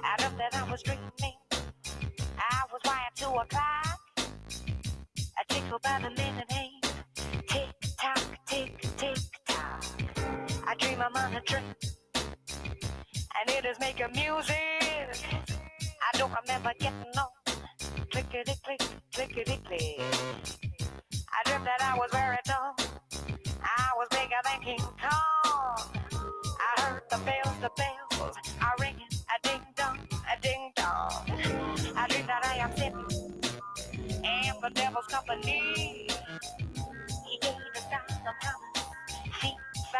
I dreamt that I was dreaming. I was wired to a clock. I tickle by the minute hand. Tick tock, tick tock. I dream I'm on a train, and it is making music. I don't remember getting on. Clickety click, clickety click. I dreamt that I was very tall. I was bigger than King Kong. I heard the bells are ringing. A ding dong, a ding dong. I dream that I am sitting in the devil's company. He gave the sound of coming. 3,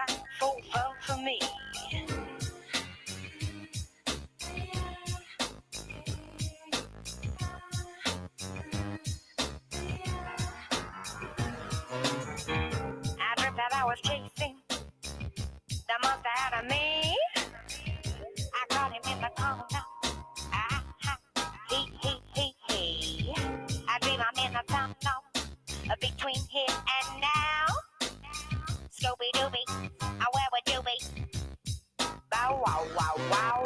5, 4, fun for me. I dreamt that I was chasing the monster out of me. I caught him in the corner. He. I dream I'm in a tunnel between here and now. Scooby Dooby, where would you be? Bow wow wow wow.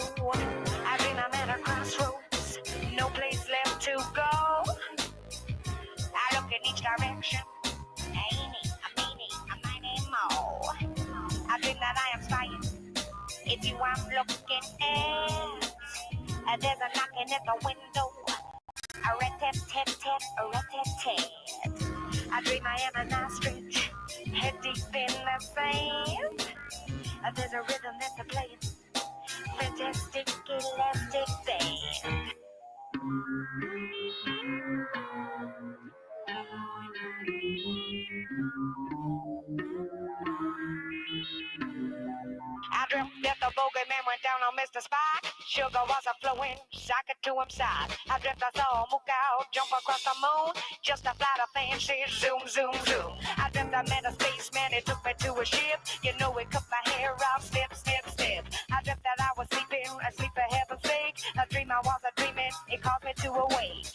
I dream I'm at a crossroads, no place left to go. I look in each direction. Ain't a meanie, a mighty mo. I dream that I am spying. It's you I'm looking at. There's a knocking at the window. A rat-tat-tat-tat, a rat-tat-tat. I dream I am an ostrich, head deep in the sand. There's a rhythm that's a playing, fantastic elastic band. I dreamt that the bogeyman went down on Mr. Spike. Sugar was a flowing, socket to him side. I dreamt I saw a mook out jump across the moon, just a flight of fancy, zoom, zoom, zoom. I dreamt I met a spaceman, he took me to a ship. You know, he cut my hair off, snip, snip, snip. I dreamt that I was sleeping, asleep for heaven's sake. A dream I was a dreaming, it caused me to awake.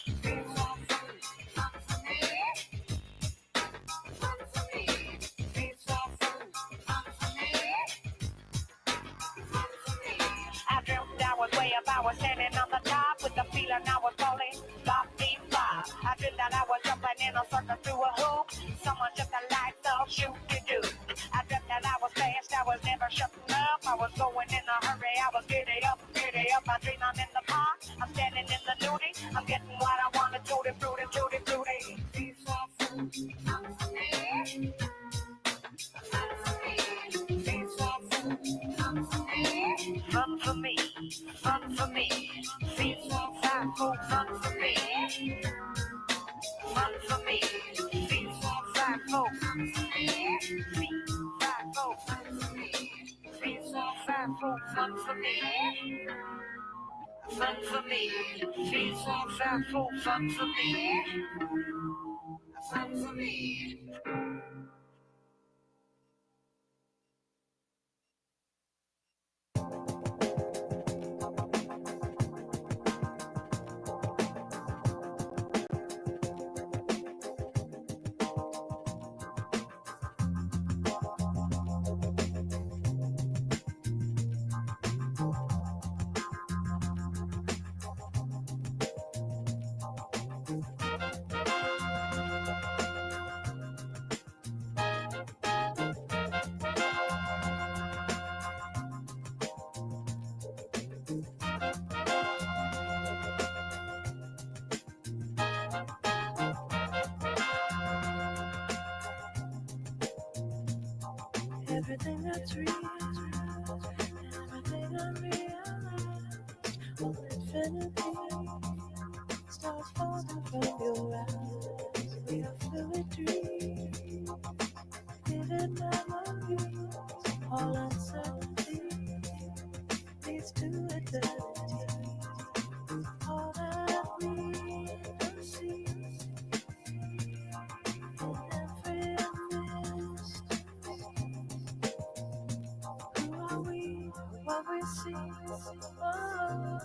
I dreamt I was way up, I was standing on the top with the feeling I was falling, bop. I dreamt that I was jumping in a circle through a hoop. Someone took the lights off, shoot-de-doo. I dreamt that I was fast, I was never shutting up. I was going in a hurry, I was giddy up. I dream I'm in the park, I'm standing in the nudie. I'm getting what I want, a tutti frutti, tutti frutti. Fun for me, fun for me. Feet, five, four, fun for me. Fun for me. Feet, five, four, fun for me. Feet, five, four, fun for me. Feet, five, four, fun for me. Fun for me. Feet, five, four, fun for me. Fun for me. Everything that's real, everything I realize. infinity starts falling from your eyes. We are fluid dreams, vivid memories, all uncertainty leads to eternity. All that we perceive in every mist. Who are we? What we see? Oh,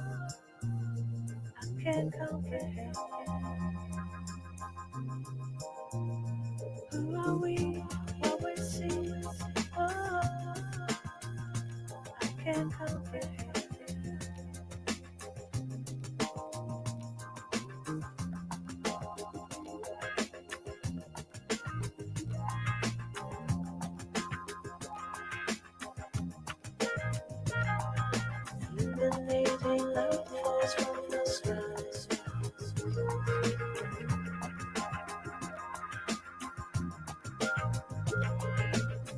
I can't comprehend. Who are we? What we see? Oh, I can't comprehend. Illuminating love falls from the skies.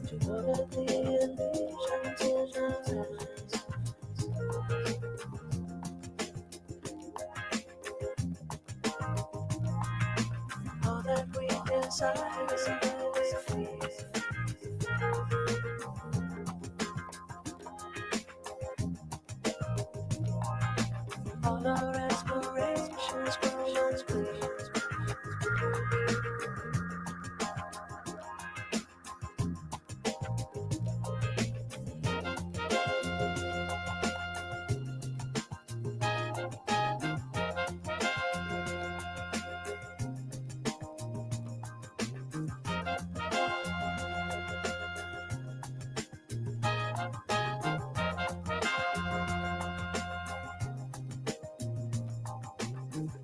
To one of the illusions in our eyes. All that we desire is all we feel. All our aspirations grow unclear.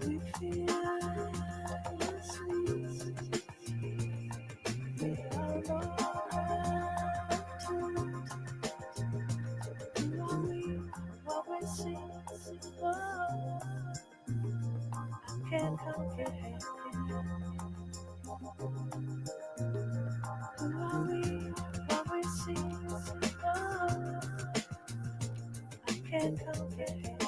We feel asleep. We are more attuned. Who are we? What we see? Oh, I can't comprehend. Who are we? What we see? Oh, I can't comprehend.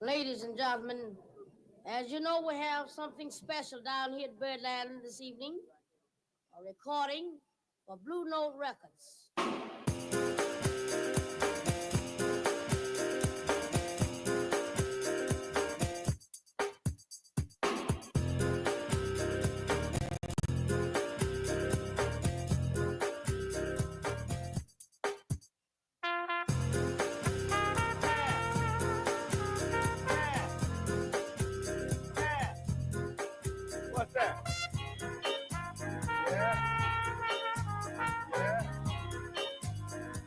Ladies and gentlemen, as you know, we have something special down here at Birdland this evening. A recording for Blue Note Records. What's that? Yeah.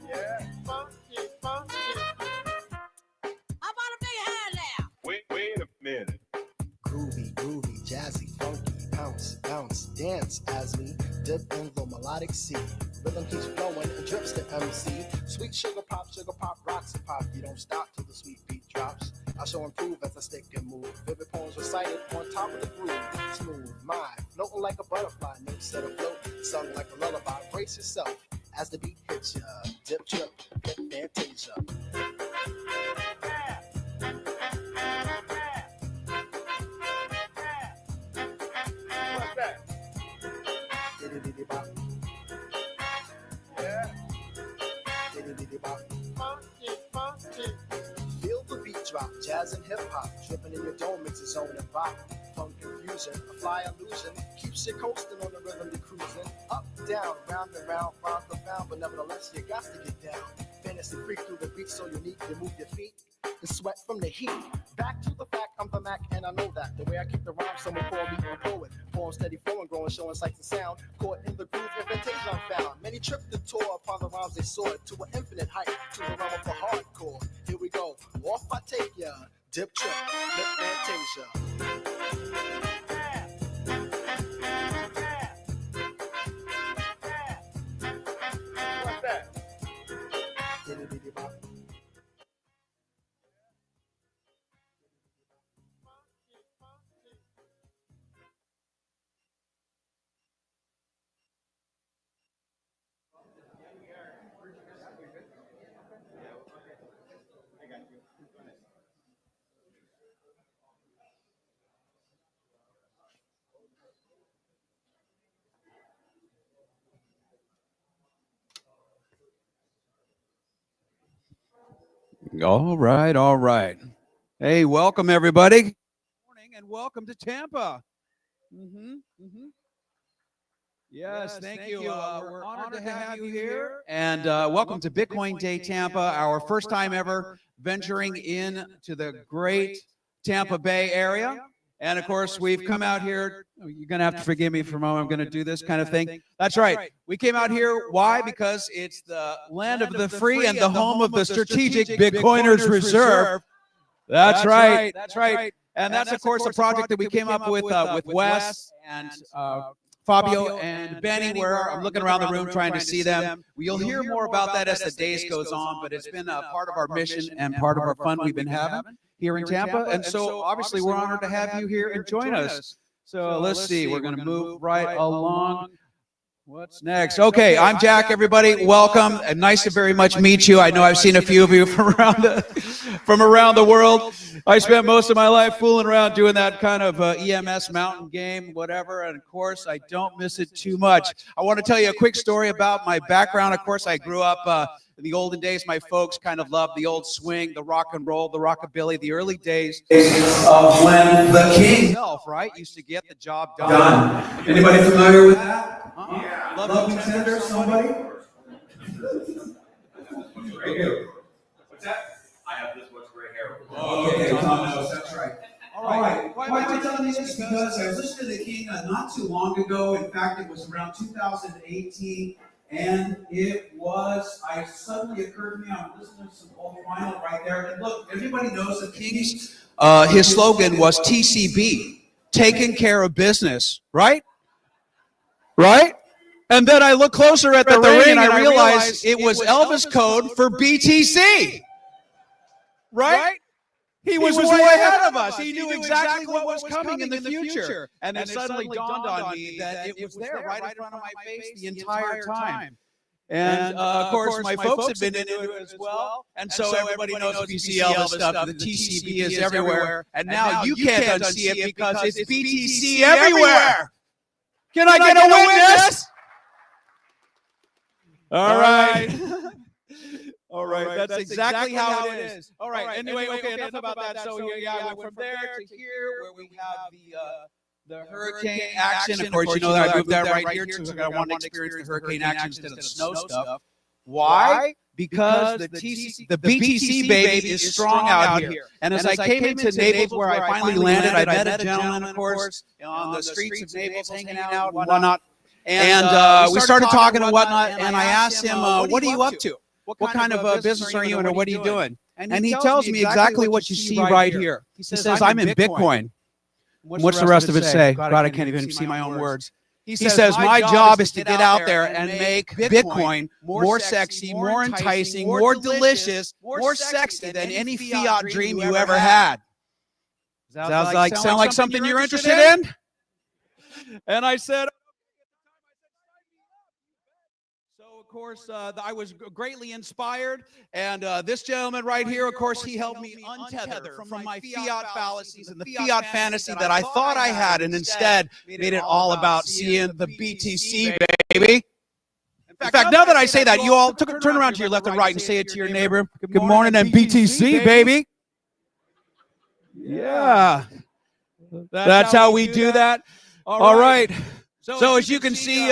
Yeah. Funky, funky. How about a big hand now? Wait a minute. Groovy, groovy, jazzy, funky, bounce, bounce, dance as we dip in the melodic sea. Rhythm keeps flowing and drips to MC. Sweet sugar pop, rocks and pop. You don't stop till the sweet beat drops. I shall improve as I stick and move. Vivid poems recited on top of the groove. Smooth, mind, floating like a butterfly. No set afloat, sung like a lullaby. Brace yourself as the beat hits ya. Dip, trip, hit fantasia. What's that? Diddy-diddy-bop, Yeah. diddy-diddy-bop. Funky, funky. Feel the beat drop, jazz and hip hop, dripping in your dome makes a zone and bop. Funk confusion, a fly illusion, keeps you coasting on the rhythm you're cruising. Up, down, round and round, round the bound, but nevertheless you got to get down. Fantasy freak through the beat so unique, you move your feet and sweat from the heat. Back to the fact, I'm the Mac and I know that. The way I kick the rhyme, someone call me a poet. Form steady flowing, growing, showing sights and sound. Caught in the groove, invitation I'm found. Many tripped the tour upon the rhymes they soared to an infinite height, to the realm of the hardcore. Here we go, off I take ya. Dip trip, lip fantasia. What's that? Diddy-diddy-bop. All right, all right. Hey, welcome everybody. Good morning and welcome to Tampa. Yes, thank you. We're honored to have you here. And welcome to Bitcoin Day Tampa, our first time ever venturing into the great Tampa Bay area. And of course, we've come out here. You're going to have to forgive me for a moment. I'm going to do this kind of thing. That's right. We came out here. Why? Because it's the land of the free and the home of the strategic Bitcoiners Reserve. That's right. That's right. And that's, of course, a project that we came up with Wes and Fabio and Benny, where I'm looking around the room trying to see them. You'll hear more about that as the days goes on, but it's been a part of our mission and part of our fun we've been having here in Tampa. And so obviously we're honored to have you here and join us. So let's see, we're going to move right along. What's next? Okay, I'm Jack, everybody. Welcome. And nice to very much meet you. I know I've seen a few of you from around the world. I spent most of my life fooling around doing that kind of EMS mountain game, whatever. And of course, I don't miss it too much. I want to tell you a quick story about my background. Of course, I grew up in the olden days. My folks kind of loved the old swing, the rock and roll, the rockabilly, the early days of when the king himself, right, used to get the job done. Anybody familiar with that? Yeah. Love contender, somebody? Right here. What's that? I have this much gray hair. Oh, okay, Tom knows, that's right. All right. Why am I telling you this? Because I was listening to the King not too long ago. In fact, it was around 2018, and I suddenly occurred to me, I'm listening to some old vinyl right there, and look, everybody knows the King's, his slogan was TCB, taking care of business, right? Right? And then I look closer at the ring and I realized it was Elvis code for BTC. Right? He was way ahead of us. He knew exactly what was coming in the future. And it suddenly dawned on me that it was there right in front of my face the entire time. And of course, my folks have been into it as well. And so everybody knows if you see Elvis stuff, the TCB is everywhere. And now you can't unsee it because it's BTC everywhere. Can I get a witness? All right. All right. That's exactly how it is. All right. Anyway, okay, enough about that. So I went from there to here where we have the hurricane action. Of course, you know that I moved that right here too. I want to experience the hurricane action instead of the snow stuff. Why? Because the BTC baby is strong out here. And as I came into Naples, where I finally landed, I met a gentleman, of course, on the streets of Naples, hanging out and whatnot. And we started talking and whatnot. And I asked him, what are you up to? What kind of business are you in, or what are you doing? And he tells me exactly what you see right here. He says, I'm in Bitcoin. What's the rest of it say? God, I can't even see my own words. He says, my job is to get out there and make Bitcoin more sexy, more enticing, more delicious, more sexy than any fiat dream you ever had. Sound like something you're interested in? And I said, of course, I was greatly inspired, and this gentleman right here, of course, he helped me untether from my fiat fallacies and the fiat fantasy that I thought I had, and instead made it all about seeing the BTC, baby. In fact, now that I say that, you all turn around to your left and right and say it to your neighbor. Good morning, and BTC, baby. Yeah, that's how we do that. All right. So as you can see,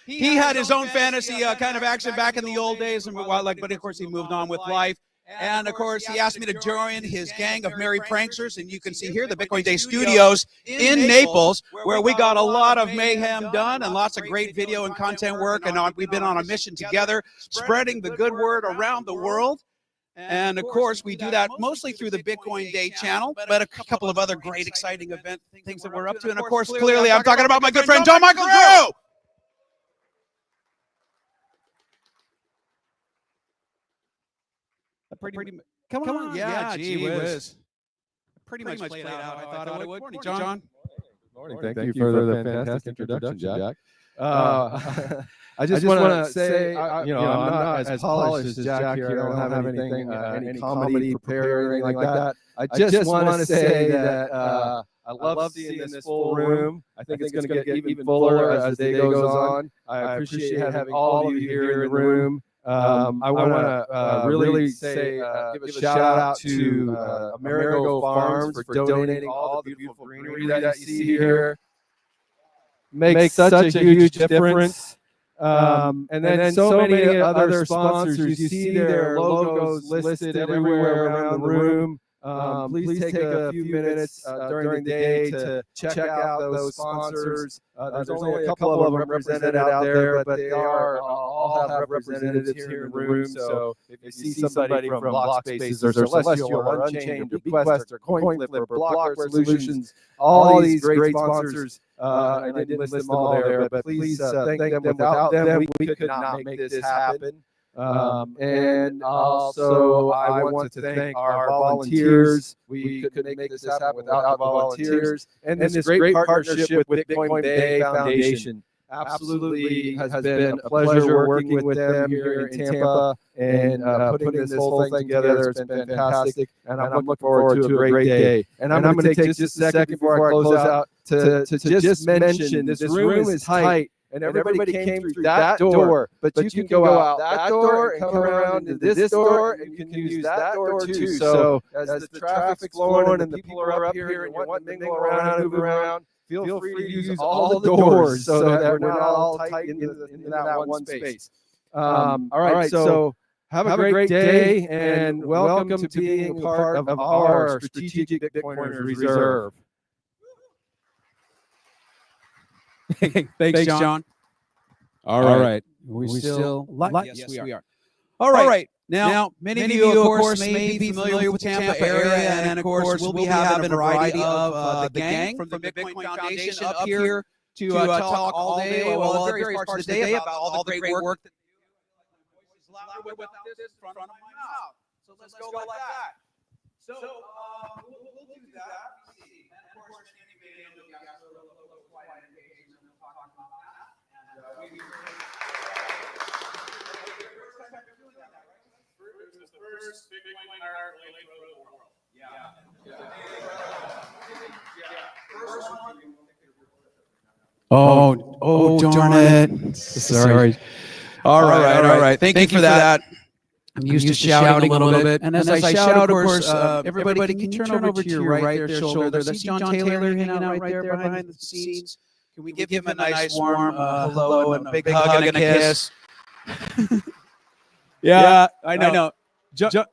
he had his own fantasy kind of action back in the old days, but of course he moved on with life. And of course he asked me to join his gang of merry pranksters, and you can see here the Bitcoin Day Studios in Naples, where we got a lot of mayhem done and lots of great video and content work, and we've been on a mission together, spreading the good word around the world. And of course, we do that mostly through the Bitcoin Day channel, but a couple of other great, exciting event things that we're up to. And of course, clearly, I'm talking about my good friend John Michael Drew. Come on, yeah, gee whiz. Pretty much played out how I thought it would. Morning, John. Morning. Thank you for the fantastic introduction, Jack. I just want to say, I'm not as polished as Jack here. I don't have anything, any comedy prepared or anything like that. I just want to say that I love seeing this full room. I think it's going to get even fuller as the day goes on. I appreciate having all of you here in the room. I want to really say, give a shout out to Amerigo Farms for donating all the beautiful greenery that you see here. Makes such a huge difference. And then so many other sponsors, you see their logos listed everywhere around the room. Please take a few minutes during the day to check out those sponsors. There's only a couple of them represented out there, but they all have representatives here in the room. So if you see somebody from Block Spaces or Celestial or Unchained or Bequest or CoinFlip or Blockware Solutions, all these great sponsors, I didn't list them all there, but please thank them. Without them, we could not make this happen. And also, I want to thank our volunteers. We couldn't make this happen without the volunteers. And this great partnership with Bitcoin Bay Foundation. Absolutely has been a pleasure working with them here in Tampa and putting this whole thing together. It's been fantastic, and I'm looking forward to a great day. And I'm going to take just a second before I close out to just mention this room is tight. And everybody came through that door, but you can go out that door and come around to this door, and you can use that door too. So as the traffic's flowing and the people are up here and you want to mingle around and move around, feel free to use all the doors so that we're not all tight into that one space. All right, so have a great day, and welcome to being part of our Strategic Bitcoiners Reserve. Thanks, John. All right. We still live? Yes, we are. All right. Now, many of you, of course, may be familiar with the Tampa area, and of course, we'll be having a variety of the gang from the Bitcoin Foundation up here to talk all day, well, various parts of the day about all the great work that they do. Louder without this in front of my mouth. So let's go like that. So we'll do that. And of course, any video that we got a little quiet engagement, and we'll talk about that. And we It's the first Bitcoin art related to the world. Yeah. First one. Oh, darn it. Sorry. All right. Thank you for that. I'm used to shouting a little bit. And as I shout, of course, everybody, can you turn over to your right there shoulder? That's John Taylor hanging out right there behind the scenes. Can we give him a nice warm hello and a big hug and a kiss? Yeah, I know. Yeah,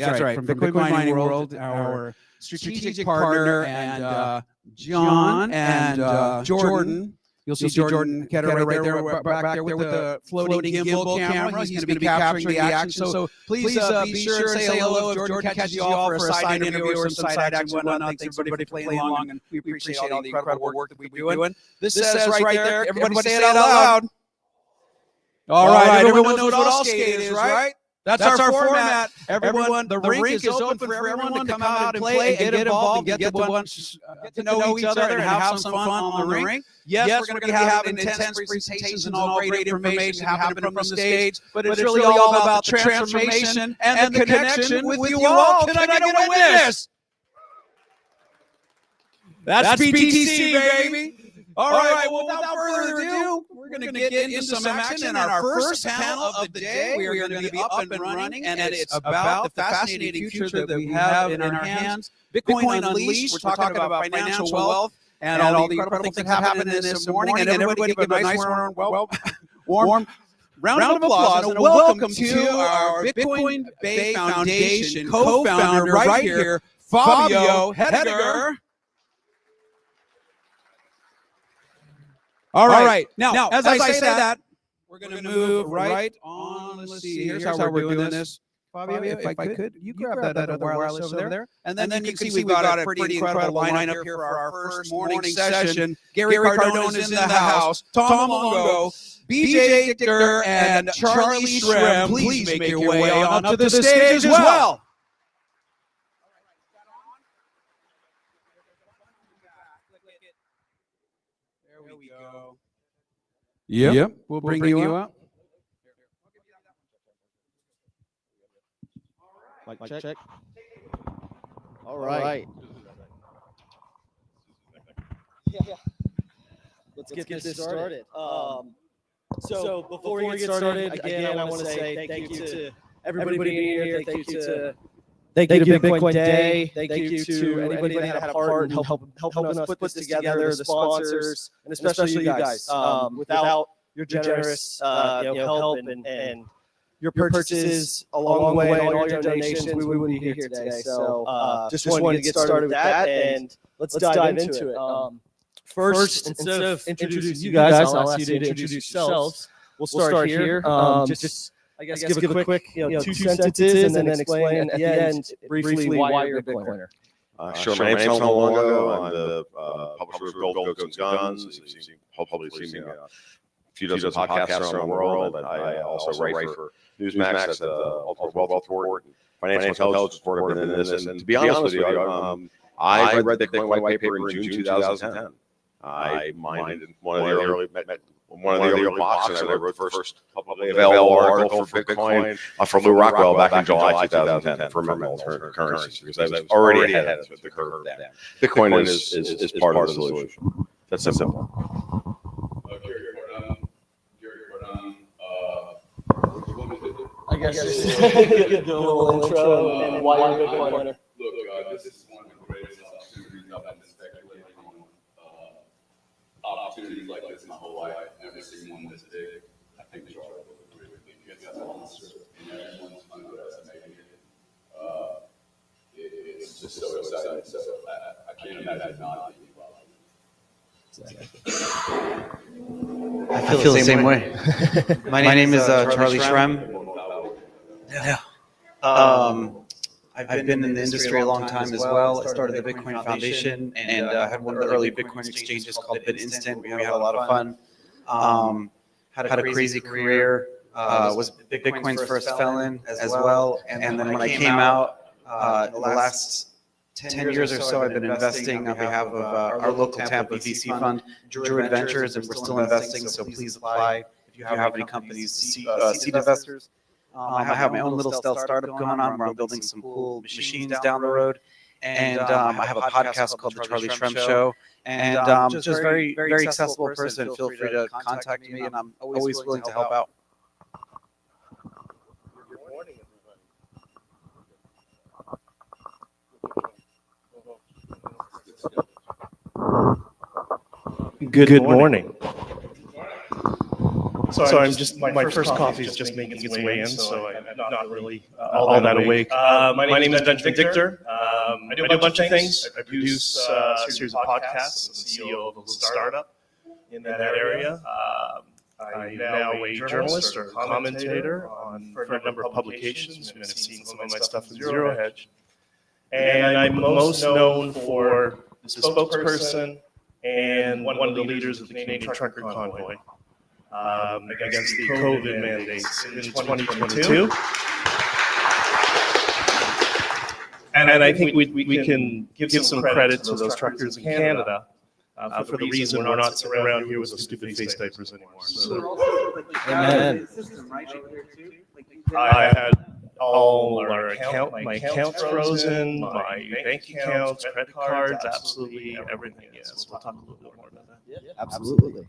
that's right. From Bitcoin Mining World, our strategic partner, and John and Jordan. You'll see Jordan Ketter right there, back there with the floating gimbal camera. He's going to be capturing the action. So please be sure and say hello if Jordan catches you all for a side interview or some side action and whatnot. Thanks everybody for playing along, and we appreciate all the incredible work that we've been doing. This says right there, everybody say it out loud. All right, everyone knows what all skate is, right? That's our format. Everyone, the rink is open for everyone to come out and play and get involved and get to know each other and have some fun on the rink. Yes, we're going to be having intense presentations and all great information happening from the stage, but it's really all about the transformation and the connection with you all. Can I get a witness? That's BTC, baby. All right, well, without further ado, we're going to get into some action in our first panel of the day. We are going to be up and running, and it's about the fascinating future that we have in our hands. Bitcoin Unleashed. We're talking about financial wealth and all the incredible things that happened in this morning. And everybody give a nice warm round of applause and a welcome to our Bitcoin Bay Foundation co-founder right here, Fabio Hediger. All right. Now, as I say that, we're going to move right on let's see. Here's how we're doing this. Fabio, if I could, you grab that other wireless over there. And then you can see we've got a pretty incredible lineup here for our first morning session. Gary Cardone is in the house. Tom Longo, BJ Dicker, and Charlie Shrem. Please make your way on up to the stage as well. There we go. Yep. We'll bring you up. Mic check. All right. Yeah. Let's get this started. So before we get started, again, I want to say thank you to everybody being here. Thank you to Bitcoin Day. Thank you to anybody that had a part in helping us put this together, the sponsors, and especially you guys. Without your generous help and your purchases along the way and all your donations, we wouldn't be here today. So just wanted to get started with that, and let's dive into it. First, instead of introducing you guys, I'll ask you to introduce yourselves. We'll start here. Just I guess give a quick 2 sentences and then explain at the end briefly why you're a Bitcoiner. Sure, my name's Tom Longo. I'm the publisher of Gold Goats and Guns. You've hopefully seen me a few dozen podcasts around the world. And I also write for Newsmax at the Ultimate Wealth Report, financial intelligence report. I've been in this, and to be honest with you, I read the Bitcoin white paper in June 2010. I mined one of the early blocks, and I wrote the first publicly available article for Bitcoin for Lou Rockwell back in July 2010 for alternative currencies, because I was already ahead of the curve then. Bitcoin is part of the solution. That's simple. I guess just do a little intro and why you're a Bitcoiner. Look, this is one of the greatest opportunities I've been speculating on. Opportunities like this my whole life. I've never seen one this big. I think Charlie will agree with me. It's a monster, and everyone's underestimating it. It's just so exciting. So I can't imagine not being involved. I feel the same way. My name is Charlie Shrem. Yeah. I've been in the industry a long time as well. I started the Bitcoin Foundation and had one of the early Bitcoin exchanges called BitInstant. We had a lot of fun. Had a crazy career. Was Bitcoin's first felon as well. And then when I came out, the last 10 years or so, I've been investing on behalf of our local Tampa VC fund, Druid Ventures, and we're still investing. So please apply if you have any companies, seed investors. I have my own little stealth startup going on where I'm building some cool machines down the road. And I have a podcast called The Charlie Shrem Show. And just very, very accessible person. Feel free to contact me, and I'm always willing to help out. Good morning. So I'm just my first coffee is just making its way in, so I'm not really all that awake. My name is Benjamin Dichter. I do a bunch of things. I produce a series of podcasts. I'm the CEO of a little startup in that area. I'm now a journalist or commentator for a number of publications. You may have seen some of my stuff in Zero Hedge. And I'm most known for the spokesperson and one of the leaders of the Canadian Trucker Convoy against the COVID mandates in 2022. And I think we can give some credit to those truckers in Canada for the reason we're not sitting around here with those stupid face diapers anymore. So, Amen. I had all my accounts frozen, my bank accounts, credit cards, absolutely everything. Yes, we'll talk a little bit more about that. Absolutely.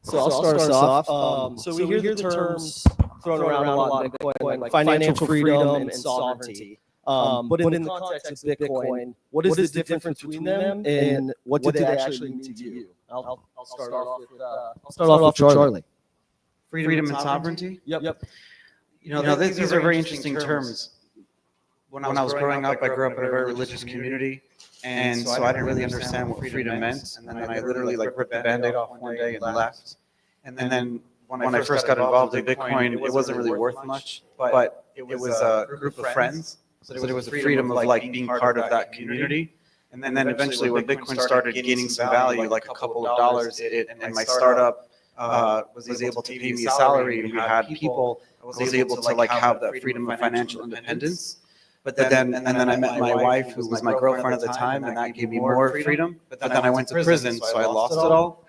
So I'll start us off. So we hear the terms thrown around a lot in Bitcoin, like financial freedom and sovereignty. But in the context of Bitcoin, what is the difference between them, and what do they actually mean to you? I'll start off with Charlie. Freedom and sovereignty? Yep. You know, these are very interesting terms. When I was growing up, I grew up in a very religious community, and so I didn't really understand what freedom meant. And then I literally ripped the Band-Aid off one day and left. And then when I first got involved in Bitcoin, it wasn't really worth much, but it was a group of friends. So there was a freedom of like being part of that community. And then eventually when Bitcoin started gaining some value, like a couple of dollars, and my startup was able to pay me a salary, and we had people, I was able to like have that freedom of financial independence. But then I met my wife, who was my girlfriend at the time, and that gave me more freedom. But then I went to prison, so I lost it all.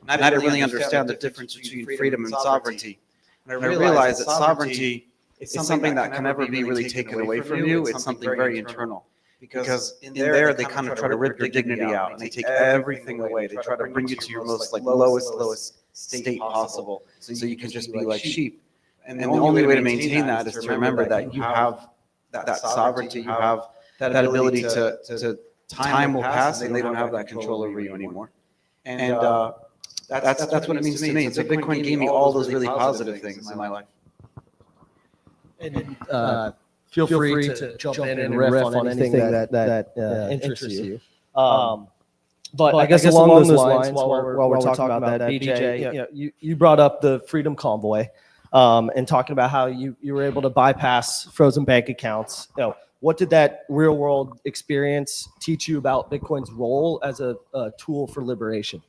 And I didn't really understand the difference between freedom and sovereignty. And I realized that sovereignty is something that can never be really taken away from you. It's something very internal. Because in there, they kind of try to rip your dignity out, and they take everything away. They try to bring you to your most like lowest state possible, so you can just be like sheep. And the only way to maintain that is to remember that you have that sovereignty, you have that ability to time will pass, and they don't have that control over you anymore. And that's what it means to me. So Bitcoin gave me all those really positive things in my life. And feel free to jump in and riff on anything that interests you. But I guess along those lines, while we're talking about that, BJ, you brought up the Freedom Convoy, and talking about how you were able to bypass frozen bank accounts. What did that real world experience teach you about Bitcoin's role as a tool for liberation?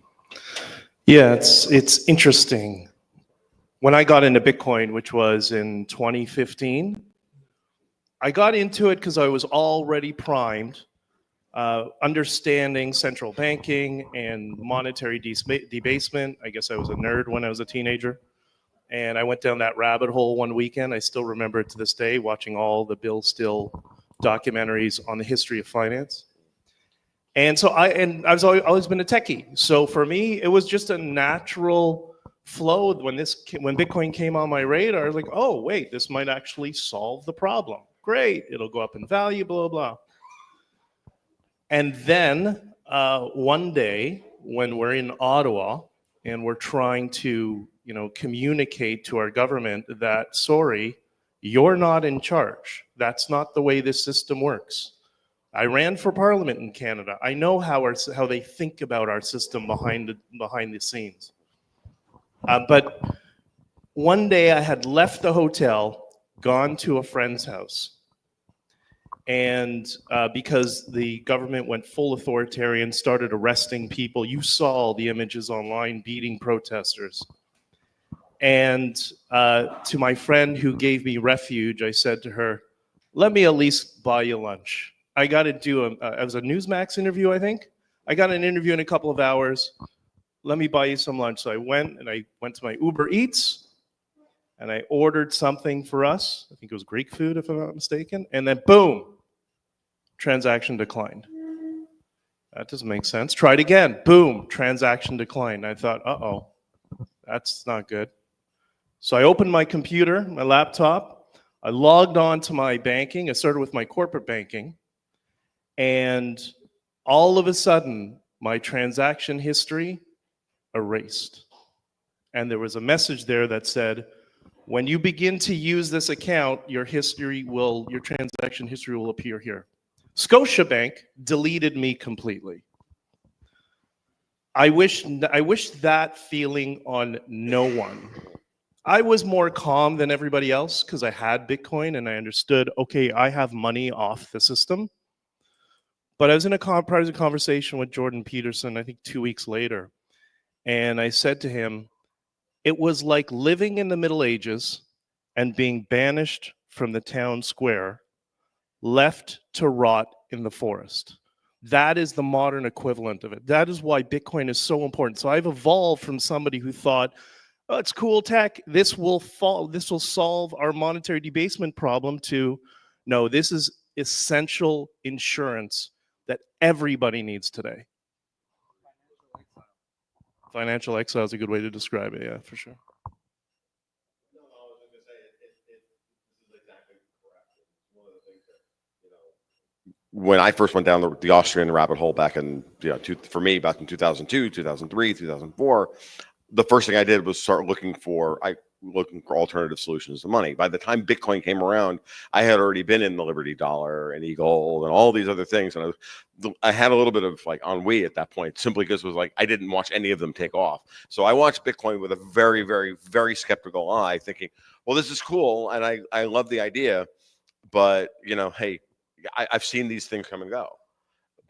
Yeah, it's interesting. When I got into Bitcoin, which was in 2015, I got into it because I was already primed, understanding central banking and monetary debasement. I guess I was a nerd when I was a teenager. And I went down that rabbit hole one weekend. I still remember it to this day, watching all the Bill Still documentaries on the history of finance. And so I've always been a techie. So for me, it was just a natural flow. When Bitcoin came on my radar, I was like, oh, wait, this might actually solve the problem. Great, it'll go up in value, blah, blah. And then one day when we're in Ottawa and we're trying to communicate to our government that, sorry, you're not in charge. That's not the way this system works. I ran for parliament in Canada. I know how they think about our system behind the scenes. But one day I had left the hotel, gone to a friend's house, and because the government went full authoritarian, started arresting people. You saw the images online, beating protesters. And to my friend who gave me refuge, I said to her, let me at least buy you lunch. I got to do it was a Newsmax interview, I think. I got an interview in a couple of hours. Let me buy you some lunch. So I went to my Uber Eats, and I ordered something for us. I think it was Greek food, if I'm not mistaken. And then boom, transaction declined. That doesn't make sense. Tried again. Boom, transaction declined. I thought, uh-oh, that's not good. So I opened my computer, my laptop. I logged on to my banking. I started with my corporate banking. And all of a sudden, my transaction history erased. And there was a message there that said, when you begin to use this account, your transaction history will appear here. Scotiabank deleted me completely. I wish that feeling on no one. I was more calm than everybody else because I had Bitcoin and I understood, okay, I have money off the system. But I was in a private conversation with Jordan Peterson, I think 2 weeks later, and I said to him, it was like living in the Middle Ages and being banished from the town square, left to rot in the forest. That is the modern equivalent of it. That is why Bitcoin is so important. So I've evolved from somebody who thought, oh, it's cool tech, this will solve our monetary debasement problem, to, no, this is essential insurance that everybody needs today. Financial exile is a good way to describe it, yeah, for sure. When I first went down the Austrian rabbit hole back in, for me, back in 2002, 2003, 2004, the first thing I did was start looking for, looking for alternative solutions to money. By the time Bitcoin came around, I had already been in the Liberty Dollar and eGold and all these other things, and I had a little bit of like ennui at that point, simply because it was like I didn't watch any of them take off. So I watched Bitcoin with a very, very, very skeptical eye, thinking, well, this is cool, and I love the idea, but hey, I've seen these things come and go.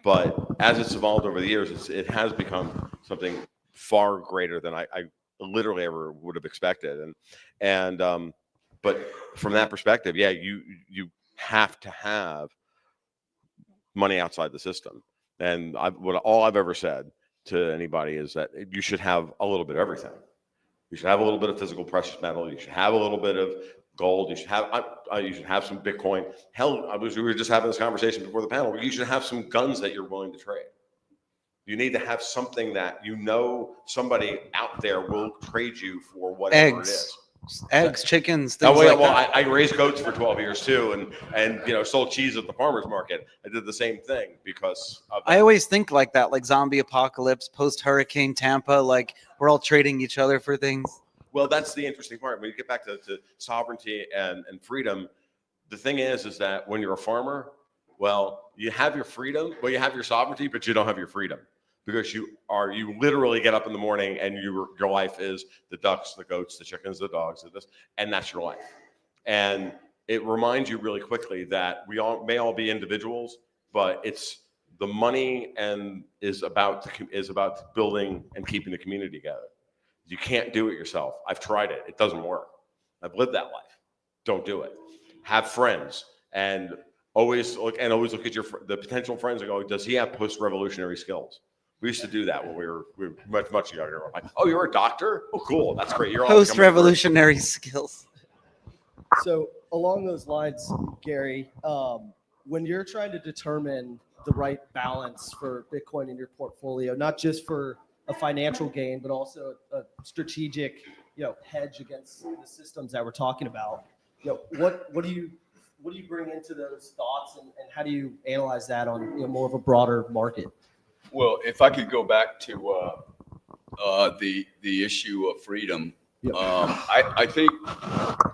But as it's evolved over the years, it has become something far greater than I literally ever would have expected. But from that perspective, yeah, you have to have money outside the system. And all I've ever said to anybody is that you should have a little bit of everything. You should have a little bit of physical precious metal. You should have a little bit of gold. You should have some Bitcoin. Hell, we were just having this conversation before the panel. You should have some guns that you're willing to trade. You need to have something that somebody out there will trade you for whatever it is. Eggs, chickens, things like that. I raised goats for 12 years too, and sold cheese at the farmer's market. I did the same thing because of that. I always think like that, like zombie apocalypse, post-hurricane Tampa, like we're all trading each other for things. Well, that's the interesting part. When you get back to sovereignty and freedom, the thing is that when you're a farmer, well, you have your freedom, you have your sovereignty, but you don't have your freedom. Because you literally get up in the morning and your life is the ducks, the goats, the chickens, the dogs, and that's your life. And it reminds you really quickly that we may all be individuals, but it's the money and is about building and keeping the community together. You can't do it yourself. I've tried it. It doesn't work. I've lived that life. Don't do it. Have friends and always look at the potential friends and go, does he have post-revolutionary skills? We used to do that when we were much, much younger. Like, oh, you're a doctor? Oh, cool. That's great. You're post-revolutionary skills. So along those lines, Gary, when you're trying to determine the right balance for Bitcoin in your portfolio, not just for a financial gain, but also a strategic, hedge against the systems that we're talking about, what do you bring into those thoughts, and how do you analyze that on more of a broader market? Well, if I could go back to the issue of freedom, I think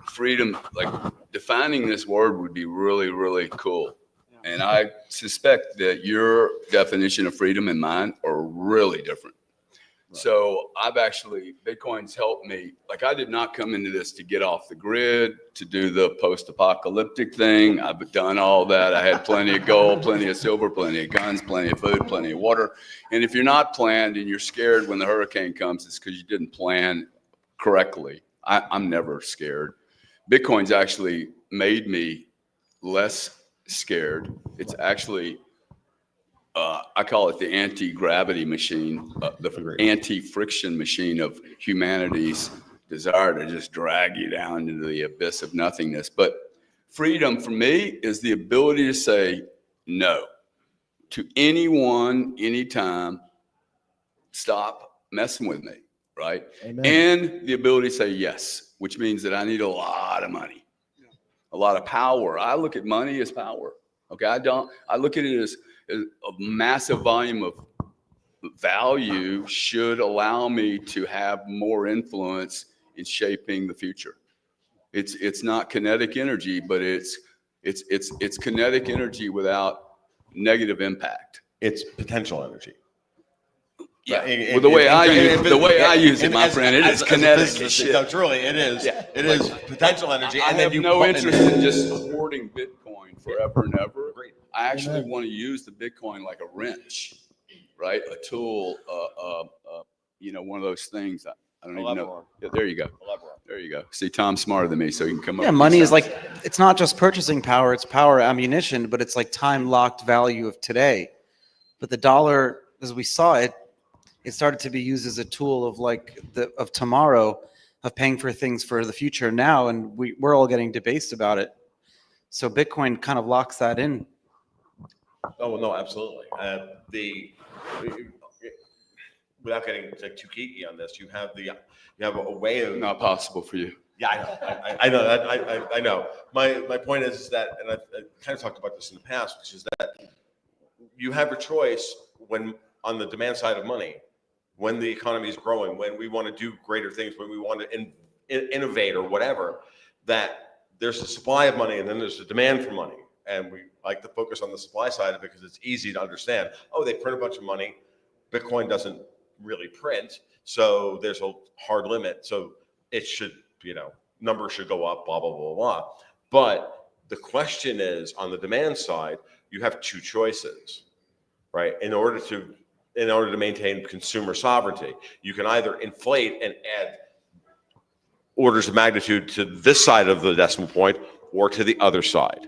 freedom, like defining this word, would be really, really cool. And I suspect that your definition of freedom and mine are really different. So Bitcoin's helped me. Like, I did not come into this to get off the grid, to do the post-apocalyptic thing. I've done all that. I had plenty of gold, plenty of silver, plenty of guns, plenty of food, plenty of water. And if you're not planned and you're scared when the hurricane comes, it's because you didn't plan correctly. I'm never scared. Bitcoin's actually made me less scared. It's actually I call it the anti-gravity machine, the anti-friction machine of humanity's desire to just drag you down into the abyss of nothingness. But freedom for me is the ability to say no to anyone, anytime. Stop messing with me, right? Amen. And the ability to say yes, which means that I need a lot of money, a lot of power. I look at money as power. Okay, I look at it as a massive volume of value should allow me to have more influence in shaping the future. It's not kinetic energy, but it's kinetic energy without negative impact. It's potential energy. Yeah. Well, the way I use it, my friend, it is kinetic. No, truly, it is. Yeah. It is potential energy. I have no interest in just supporting Bitcoin forever and ever. I actually want to use the Bitcoin like a wrench, right? A tool, one of those things. I don't even know. Yeah, there you go. There you go. See, Tom's smarter than me, so he can come up. Yeah, money is like, it's not just purchasing power, it's power ammunition, but it's like time-locked value of today. But the dollar, as we saw it started to be used as a tool of tomorrow, of paying for things for the future now, and we're all getting debased about it. So Bitcoin kind of locks that in. Oh, no, absolutely. Without getting too geeky on this, you have a way of not possible for you. Yeah, I know that. I know. My point is that, and I've kind of talked about this in the past, which is that you have a choice when on the demand side of money, when the economy is growing, when we want to do greater things, when we want to innovate or whatever, that there's a supply of money and then there's a demand for money. And we like to focus on the supply side of it because it's easy to understand. Oh, they print a bunch of money. Bitcoin doesn't really print. So there's a hard limit. So it should, numbers should go up, blah, blah, blah, blah. But the question is, on the demand side, you have two choices, right? In order to maintain consumer sovereignty, you can either inflate and add orders of magnitude to this side of the decimal point or to the other side.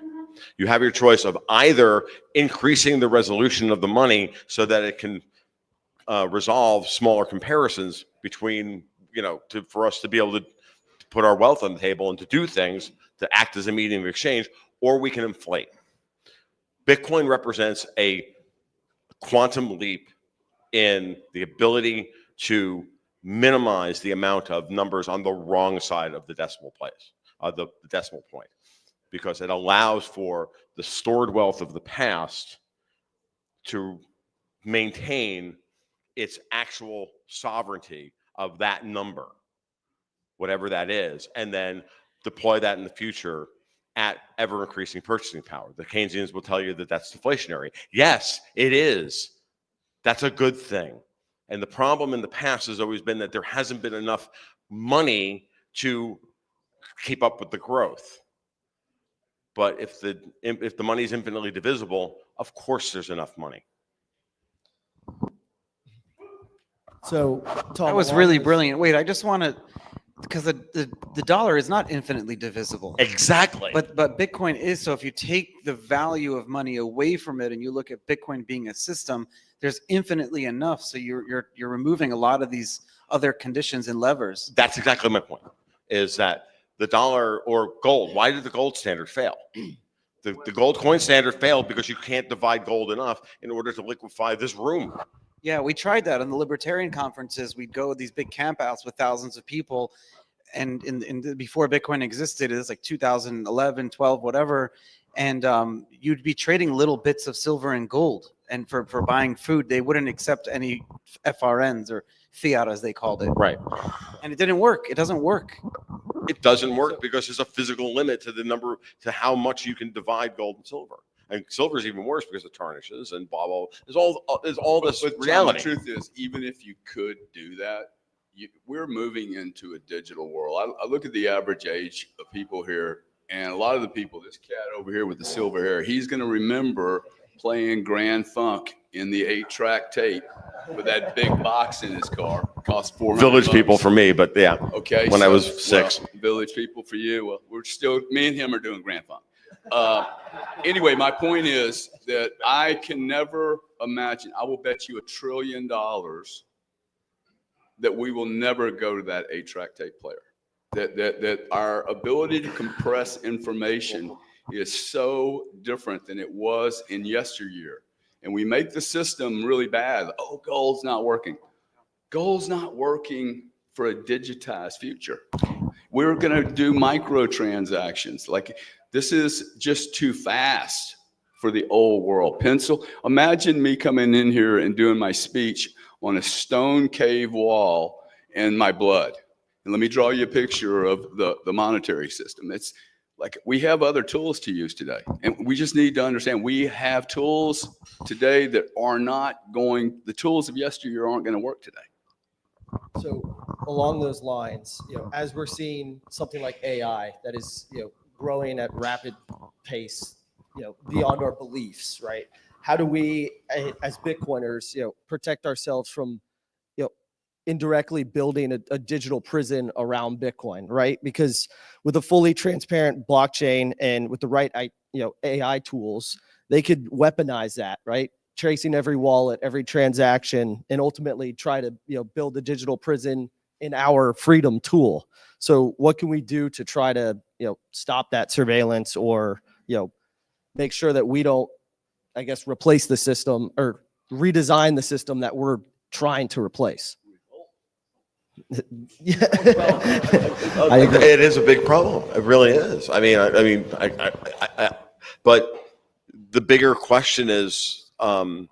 You have your choice of either increasing the resolution of the money so that it can resolve smaller comparisons between, for us to be able to put our wealth on the table and to do things to act as a medium of exchange, or we can inflate. Bitcoin represents a quantum leap in the ability to minimize the amount of numbers on the wrong side of the decimal place, the decimal point, because it allows for the stored wealth of the past to maintain its actual sovereignty of that number, whatever that is, and then deploy that in the future at ever increasing purchasing power. The Keynesians will tell you that that's deflationary. Yes, it is. That's a good thing. And the problem in the past has always been that there hasn't been enough money to keep up with the growth. But if the money is infinitely divisible, of course there's enough money. So Tom, That was really brilliant. Wait, I just want to, because the dollar is not infinitely divisible. Exactly. But Bitcoin is. So if you take the value of money away from it and you look at Bitcoin being a system, there's infinitely enough. So you're removing a lot of these other conditions and levers. That's exactly my point, is that the dollar or gold, why did the gold standard fail? The gold coin standard failed because you can't divide gold enough in order to liquefy this room. Yeah, we tried that on the libertarian conferences. We'd go to these big campouts with thousands of people. And before Bitcoin existed, it was like 2011, 12, whatever. And you'd be trading little bits of silver and gold. And for buying food, they wouldn't accept any FRNs or fiat, as they called it. Right. And it didn't work. It doesn't work. It doesn't work because there's a physical limit to the number, to how much you can divide gold and silver. And silver is even worse because it tarnishes and blah, blah, blah. There's all this But reality. John, the truth is, even if you could do that, we're moving into a digital world. I look at the average age of people here, and a lot of the people, this cat over here with the silver hair, he's going to remember playing Grand Funk in the 8-track tape with that big box in his car. Cost $400. Village people for me, but yeah. Okay. When I was 6. Well, village people for you. Well, we're still, me and him are doing Grand Funk. Anyway, my point is that I can never imagine, I will bet you $1 trillion that we will never go to that 8-track tape player. That our ability to compress information is so different than it was in yesteryear. And we make the system really bad. Oh, gold's not working. Gold's not working for a digitized future. We're going to do microtransactions. Like, this is just too fast for the old world. Pencil. Imagine me coming in here and doing my speech on a stone cave wall in my blood. And let me draw you a picture of the monetary system. It's like, we have other tools to use today. And we just need to understand we have tools today that are not going, the tools of yesteryear aren't going to work today. So along those lines, as we're seeing something like AI that is, growing at rapid pace, beyond our beliefs, right? How do we, as Bitcoiners, protect ourselves from, indirectly building a digital prison around Bitcoin, right? Because with a fully transparent blockchain and with the right, AI tools, they could weaponize that, right? Tracing every wallet, every transaction, and ultimately try to, build a digital prison in our freedom tool. So what can we do to try to, stop that surveillance or, make sure that we don't, I guess, replace the system or redesign the system that we're trying to replace? Yeah. I agree. It is a big problem. It really is. But the bigger question is, will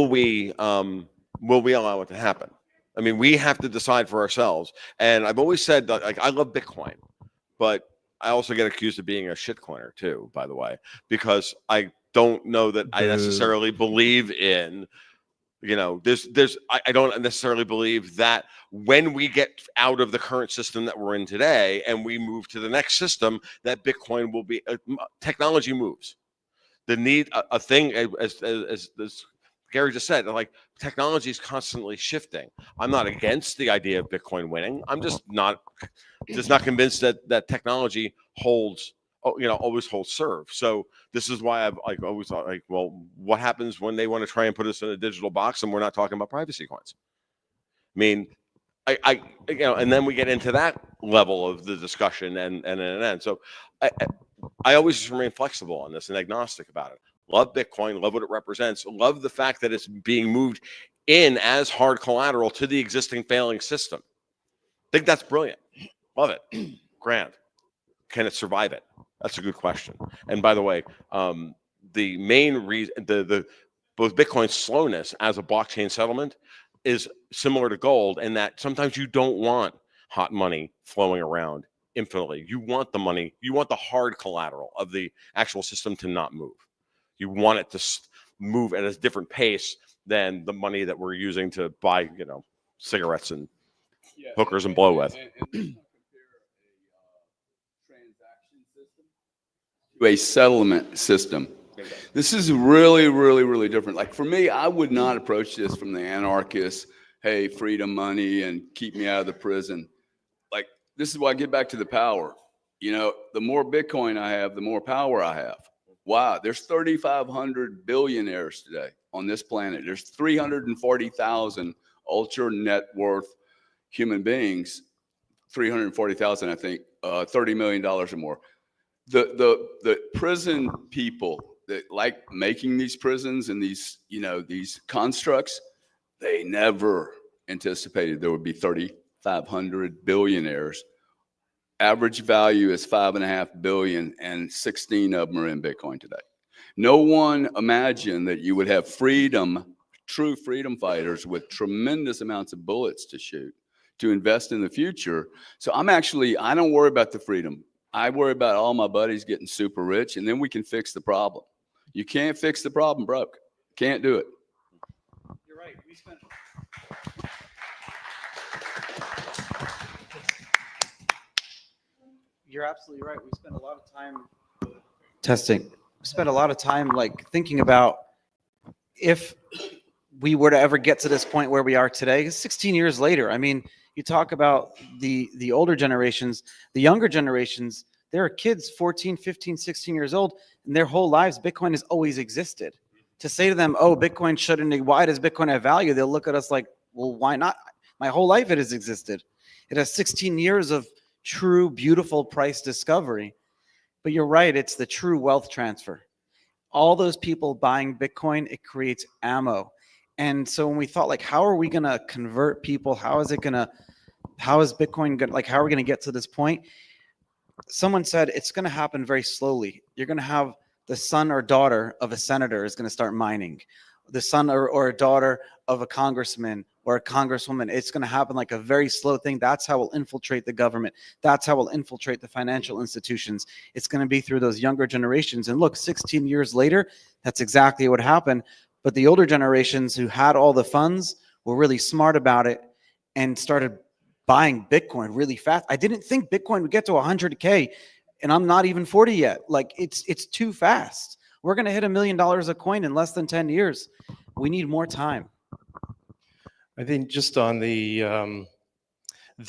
we allow it to happen? I mean, we have to decide for ourselves. And I've always said that, like, I love Bitcoin, but I also get accused of being a shitcoiner too, by the way, because I don't know that I necessarily believe in, I don't necessarily believe that when we get out of the current system that we're in today and we move to the next system, that Bitcoin will be, technology moves. The need, a thing, as Gary just said, like, technology is constantly shifting. I'm not against the idea of Bitcoin winning. I'm just not convinced that technology always holds serve. So this is why I've always thought, like, well, what happens when they want to try and put us in a digital box and we're not talking about privacy coins? I mean, and then we get into that level of the discussion and so I always just remain flexible on this and agnostic about it. Love Bitcoin, love what it represents, love the fact that it's being moved in as hard collateral to the existing failing system. Think that's brilliant. Love it. Grand. Can it survive it? That's a good question. And by the way, the main reason, both Bitcoin's slowness as a blockchain settlement is similar to gold in that sometimes you don't want hot money flowing around infinitely. You want the money, you want the hard collateral of the actual system to not move. You want it to move at a different pace than the money that we're using to buy, cigarettes and hookers and blow with. A settlement system. This is really, really, really different. Like, for me, I would not approach this from the anarchist, hey, freedom money and keep me out of the prison. Like, this is why I get back to the power. The more Bitcoin I have, the more power I have. Wow, there's 3,500 billionaires today on this planet. There's 340,000 ultra net worth human beings, 340,000, I think, $30 million or more. The prison people that like making these prisons and these constructs, they never anticipated there would be 3,500 billionaires. Average value is $5.5 billion, and 16 of them are in Bitcoin today. No one imagined that you would have freedom, true freedom fighters with tremendous amounts of bullets to shoot, to invest in the future. So I don't worry about the freedom. I worry about all my buddies getting super rich, and then we can fix the problem. You can't fix the problem broke. Can't do it. You're right. You're absolutely right. We spent a lot of time testing. We spent a lot of time thinking about if we were to ever get to this point where we are today. 16 years later, I mean, you talk about the older generations, the younger generations. There are kids 14, 15, 16 years old, and their whole lives Bitcoin has always existed. To say to them, oh, Bitcoin shouldn't, why does Bitcoin have value? They'll look at us like, well, why not? My whole life it has existed. It has 16 years of true, beautiful price discovery. But you're right, it's the true wealth transfer. All those people buying Bitcoin, it creates ammo. And so when we thought, how are we going to convert people? How is Bitcoin going to, how are we going to get to this point? Someone said it's going to happen very slowly. You're going to have the son or daughter of a senator is going to start mining. The son or a daughter of a congressman or a congresswoman. It's going to happen like a very slow thing. That's how we'll infiltrate the government. That's how we'll infiltrate the financial institutions. It's going to be through those younger generations. And look, 16 years later, that's exactly what happened. But the older generations who had all the funds were really smart about it and started buying Bitcoin really fast. I didn't think Bitcoin would get to 100K, and I'm not even 40 yet. It's too fast. We're going to hit $1 million a coin in less than 10 years. We need more time. I think just on the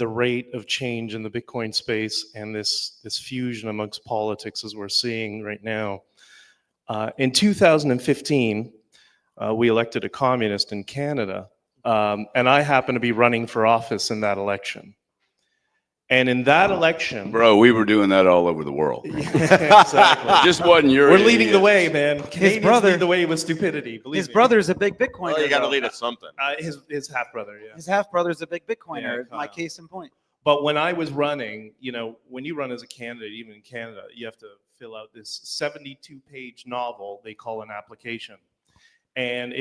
rate of change in the Bitcoin space and this fusion amongst politics as we're seeing right now. In 2015, we elected a communist in Canada, and I happen to be running for office in that election. And in that election, bro, we were doing that all over the world. Yeah, exactly. Just wasn't your. We're leading the way, man. His brother lead the way with stupidity. His brother's a big Bitcoiner. Well, you got to lead at something. His half brother, yeah. His half brother's a big Bitcoiner. Yeah, my case in point. But when I was running, when you run as a candidate, even in Canada, you have to fill out this 72-page novel they call an application. and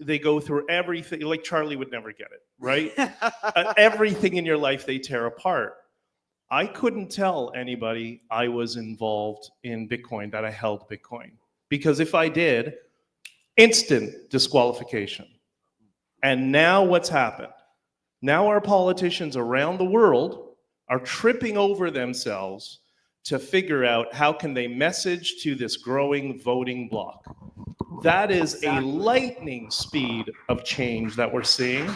they go through everything. Like Charlie would never get it, right? Everything in your life they tear apart. I couldn't tell anybody I was involved in Bitcoin, that I held Bitcoin, because if I did, instant disqualification. And now what's happened? Now our politicians around the world are tripping over themselves to figure out how can they message to this growing voting bloc. That is a lightning speed of change that we're seeing.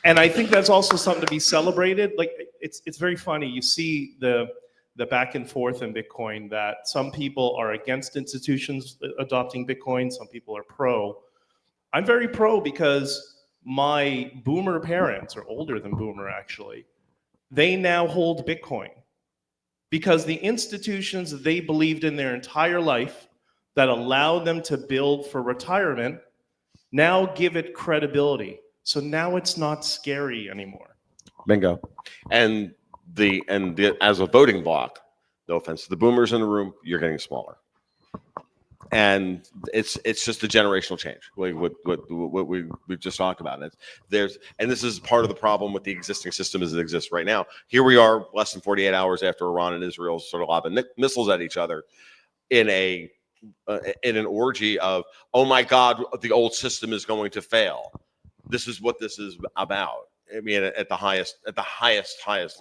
And I think that's also something to be celebrated. Like, it's very funny. You see the back and forth in Bitcoin, that some people are against institutions adopting Bitcoin, some people are pro. I'm very pro because my boomer parents, or older than boomer actually, they now hold Bitcoin because the institutions that they believed in their entire life that allowed them to build for retirement now give it credibility. So now it's not scary anymore. Bingo. And as a voting bloc, no offense to the boomers in the room, you're getting smaller. And it's just a generational change. What we just talked about. And this is part of the problem with the existing system as it exists right now. Here we are, less than 48 hours after Iran and Israel sort of lobbing missiles at each other, in an orgy of, oh my God, the old system is going to fail. This is what this is about. I mean, at the highest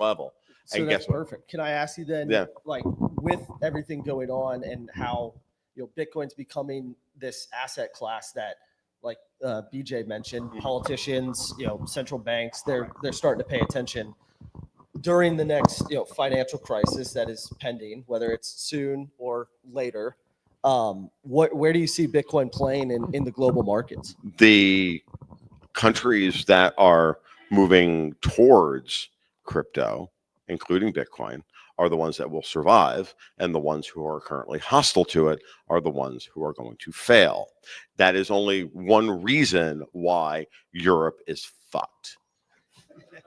level. So and that's guess what? perfect. Can I ask you then, Yeah. like, with everything going on and how, you know, Bitcoin's becoming this asset class that, like BJ mentioned, politicians, you know, central banks, they're starting to pay attention during the next, you know, financial crisis that is pending, whether it's soon or later. Where do you see Bitcoin playing in the global markets? The countries that are moving towards crypto, including Bitcoin, are the ones that will survive, and the ones who are currently hostile to it are the ones who are going to fail. That is only one reason why Europe is fucked.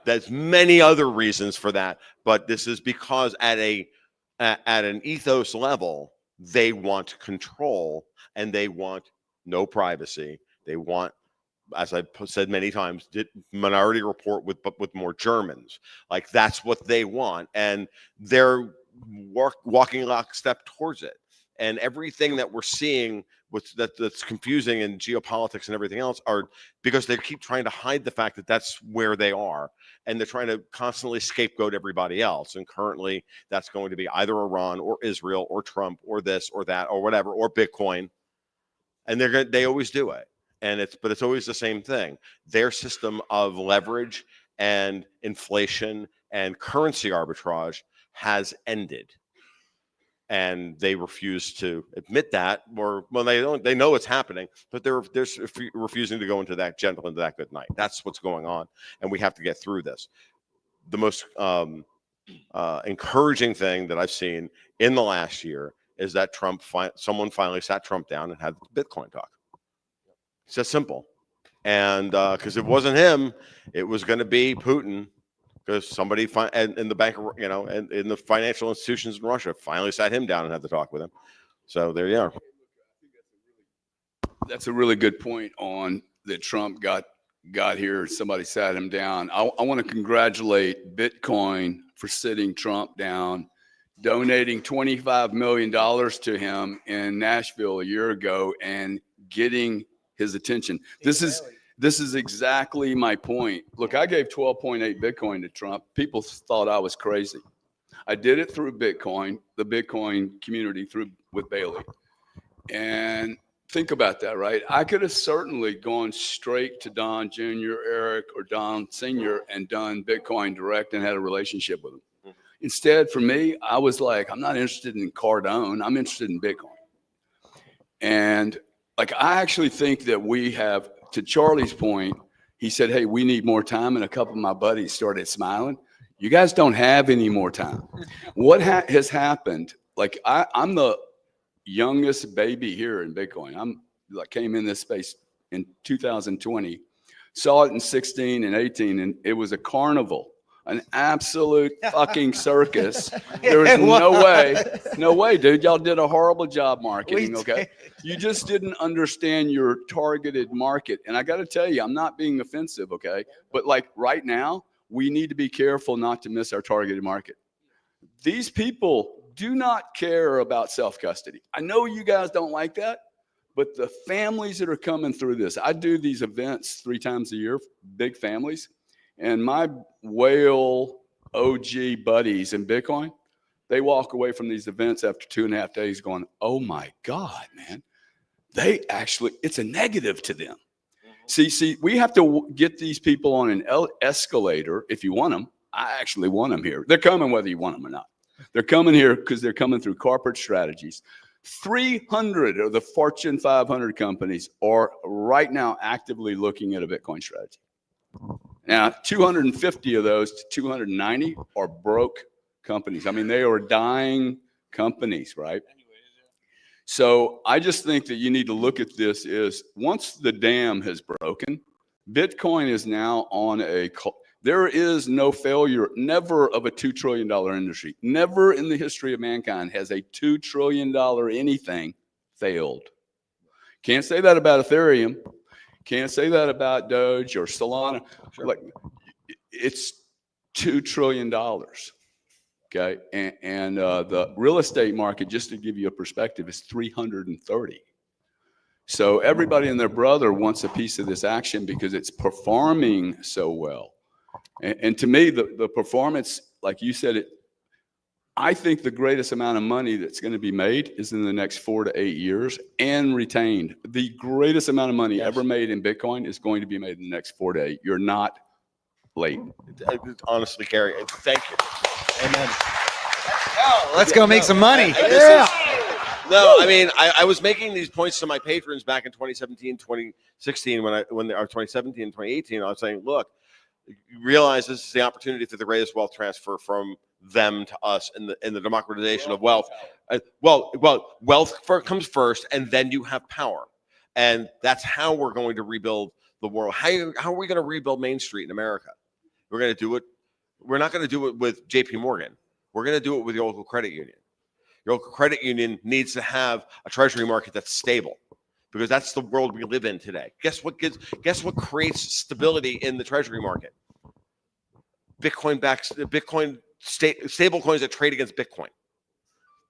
There's many other reasons for that, but this is because at an ethos level, they want control, and they want no privacy. They want, as I've said many times, Minority Report with more Germans. Like, that's what they want, and they're walking lockstep towards it. And everything that we're seeing that's confusing in geopolitics and everything else are because they keep trying to hide the fact that that's where they are, and they're trying to constantly scapegoat everybody else. And currently, that's going to be either Iran or Israel or Trump or this or that or whatever, or Bitcoin, and they always do it. But it's always the same thing. Their system of leverage and inflation and currency arbitrage has ended, and they refuse to admit that, they know it's happening, but they're refusing to go into that good night. That's what's going on, and we have to get through this. The most encouraging thing that I've seen in the last year is that someone finally sat Trump down and had Bitcoin talk. It's that simple. And because it wasn't him, it was going to be Putin, because somebody in the bank, and in the financial institutions in Russia finally sat him down and had to talk with him. So there you are. That's a really good point on that Trump got here. Somebody sat him down. I want to congratulate Bitcoin for sitting Trump down, donating $25 million to him in Nashville a year ago and getting his attention. This is exactly my point. Look, I gave 12.8 Bitcoin to Trump. People thought I was crazy. I did it through Bitcoin, the Bitcoin community, with Bailey. And think about that, right? I could have certainly gone straight to Don Jr., Eric, or Don Sr. and done Bitcoin direct and had a relationship with them. Instead, for me, I was like, I'm not interested in Cardone. I'm interested in Bitcoin. And like, I actually think that we have, to Charlie's point, he said, hey, we need more time. And a couple of my buddies started smiling. You guys don't have any more time. What has happened? Like, I'm the youngest baby here in Bitcoin. Came in this space in 2020, saw it in 16 and 18, and it was a carnival An absolute fucking circus. There is no way, dude. Y'all did a horrible job marketing, okay? You just didn't understand your targeted market. And I got to tell you, I'm not being offensive, okay? But like right now, we need to be careful not to miss our targeted market. These people do not care about self-custody. I know you guys don't like that, but the families that are coming through this, I do these events 3 times a year, big families. And my whale OG buddies in Bitcoin, they walk away from these events after 2.5 days going, oh my God, man, it's a negative to them. See, we have to get these people on an escalator if you want them. I actually want them here. They're coming whether you want them or not. They're coming here because they're coming through corporate strategies. 300 of the Fortune 500 companies are right now actively looking at a Bitcoin strategy. Now, 250 of those to 290 are broke companies. I mean, they are dying companies, right? So I just think that you need to look at this as once the dam has broken, Bitcoin is now on there is no failure, never of a $2 trillion industry. Never in the history of mankind has a $2 trillion anything failed. Can't say that about Ethereum. Can't say that about Doge or Solana. Sure. Like, it's $2 trillion. Okay, and the real estate market, just to give you a perspective, is 330. So everybody and their brother wants a piece of this action because it's performing so well. And to me, the performance, like you said, I think the greatest amount of money that's going to be made is in the next 4 to 8 years and retained. The greatest amount of money ever made in Bitcoin is going to be made in the next 4 to 8. You're not late. Honestly, Gary, thank you. Amen. Let's go make some money. Yeah. No, I mean, I was making these points to my patrons back in 2017, 2016, or 2017 and 2018. I was saying, look, you realize this is the opportunity for the greatest wealth transfer from them to us in the democratization of wealth. Wealth comes first, and then you have power. And that's how we're going to rebuild the world. How are we going to rebuild Main Street in America? We're going to do it. We're not going to do it with JP Morgan. We're going to do it with your local credit union. Your local credit union needs to have a treasury market that's stable, because that's the world we live in today. Guess what creates stability in the treasury market? Stable coins that trade against Bitcoin.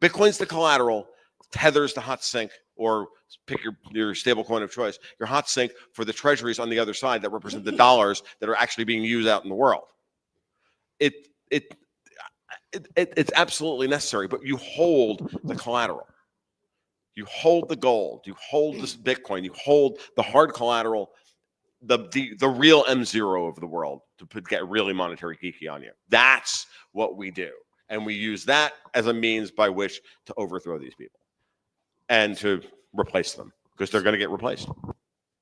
Bitcoin's the collateral, Tether's the hot sink, or pick your stable coin of choice, your hot sink for the treasuries on the other side that represent the dollars that are actually being used out in the world. It's absolutely necessary, but you hold the collateral. You hold the gold, you hold this Bitcoin, you hold the hard collateral, the real M0 of the world, to get really monetary geeky on you. That's what we do. And we use that as a means by which to overthrow these people and to replace them, because they're going to get replaced.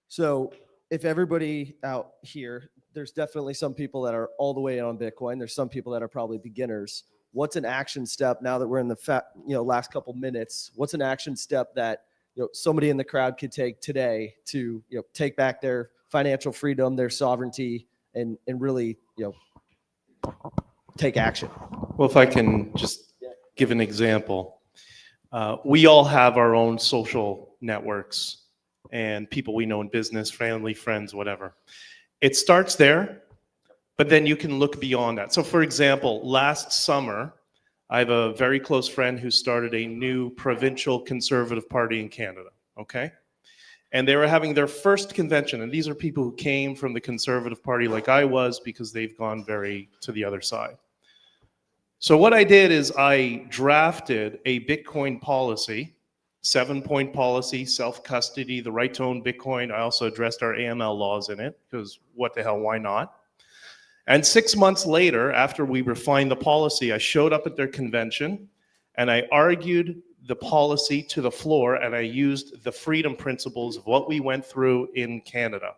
So if everybody out here, there's definitely some people that are all the way on Bitcoin. There's some people that are probably beginners. What's an action step now that we're in the last couple minutes? What's an action step that somebody in the crowd could take today to take back their financial freedom, their sovereignty, and really take action? Well, if I can just give an example, we all have our own social networks and people we know in business, family, friends, whatever. It starts there, but then you can look beyond that. So for example, last summer, I have a very close friend who started a new provincial conservative party in Canada, okay? And they were having their first convention, and these are people who came from the conservative party like I was, because they've gone very to the other side. So what I did is I drafted a Bitcoin policy, 7-point policy, self-custody, the right to own Bitcoin. I also addressed our AML laws in it, because what the hell, why not? And 6 months later, after we refined the policy, I showed up at their convention and I argued the policy to the floor, and I used the freedom principles of what we went through in Canada.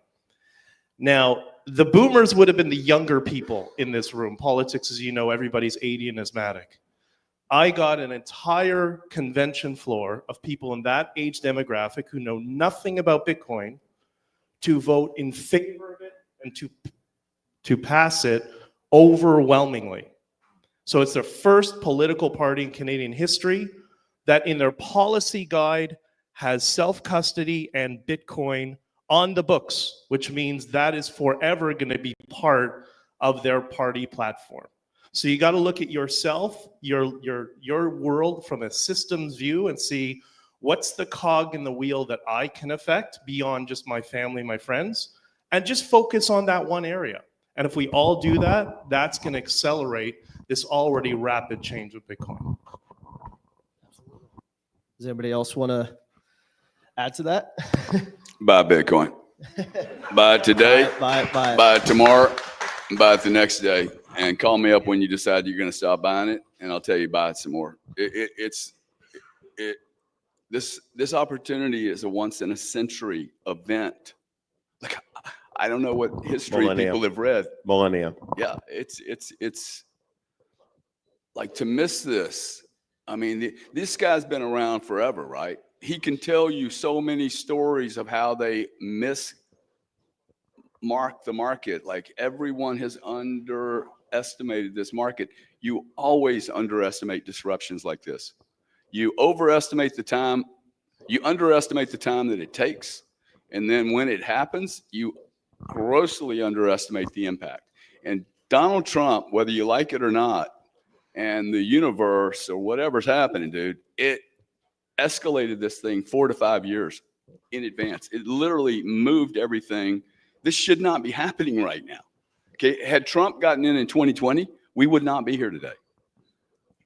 Now, the boomers would have been the younger people in this room. Politics, as you know, everybody's 80 and asthmatic. I got an entire convention floor of people in that age demographic who know nothing about Bitcoin to vote in favor of it and to pass it overwhelmingly. So it's the first political party in Canadian history that in their policy guide has self-custody and Bitcoin on the books, which means that is forever going to be part of their party platform. So you got to look at yourself, your world from a systems view and see what's the cog in the wheel that I can affect beyond just my family, my friends, and just focus on that one area. And if we all do that, that's going to accelerate this already rapid change with Bitcoin. Does anybody else want to add to that? Buy Bitcoin. Buy it today. Buy it tomorrow. Buy it the next day. And call me up when you decide you're going to stop buying it, and I'll tell you buy it some more. This opportunity is a once in a century event. Like, I don't know what history people have read. Millennium. Yeah, it's like to miss this. I mean, this guy's been around forever, right? He can tell you so many stories of how they mismark the market. Like everyone has underestimated this market. You always underestimate disruptions like this. You overestimate the time, you underestimate the time that it takes. And then when it happens, you grossly underestimate the impact. And Donald Trump, whether you like it or not, and the universe or whatever's happening, dude, it escalated this thing 4 to 5 years in advance. It literally moved everything. This should not be happening right now. Okay, had Trump gotten in 2020, we would not be here today.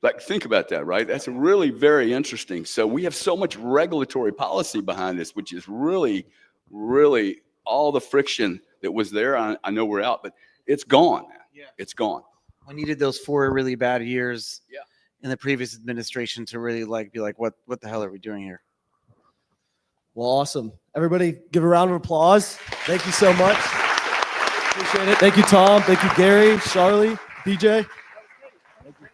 Like, think about that, right? That's really very interesting. So we have so much regulatory policy behind this, which is really, really all the friction that was there. I know we're out, but it's gone. Yeah. It's gone. We needed those 4 really bad years in the previous administration to really be like, what the hell are we doing here? Well, awesome. Everybody give a round of applause. Thank you so much. Appreciate it. Thank you, Tom. Thank you, Gary, Charlie, BJ. Thank you.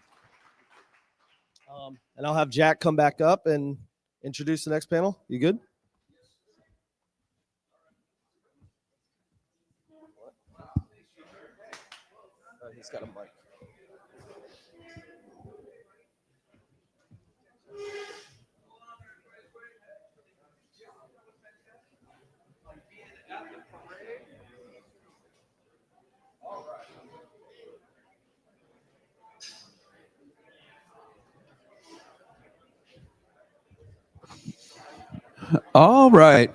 And I'll have Jack come back up and introduce the next panel. You good? He's got a mic. All right.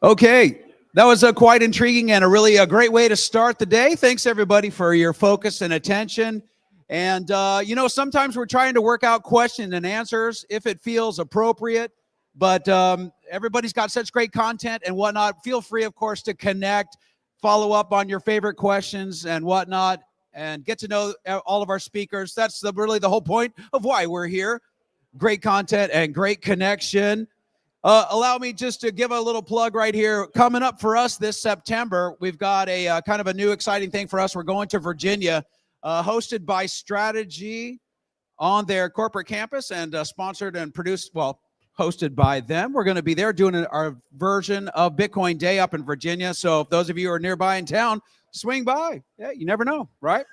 Okay. That was quite intriguing and a great way to start the day. Thanks, everybody, for your focus and attention. And, sometimes we're trying to work out questions and answers if it feels appropriate. But everybody's got such great content and whatnot. Feel free, of course, to connect, follow up on your favorite questions and whatnot, and get to know all of our speakers. That's really the whole point of why we're here. Great content and great connection. Allow me just to give a little plug right here. Coming up for us this September, we've got a kind of a new exciting thing for us. We're going to Virginia, hosted by Strategy on their corporate campus and sponsored and produced, hosted by them. We're going to be there doing our version of Bitcoin Day up in Virginia. So if those of you who are nearby in town, swing by. Yeah, you never know, right?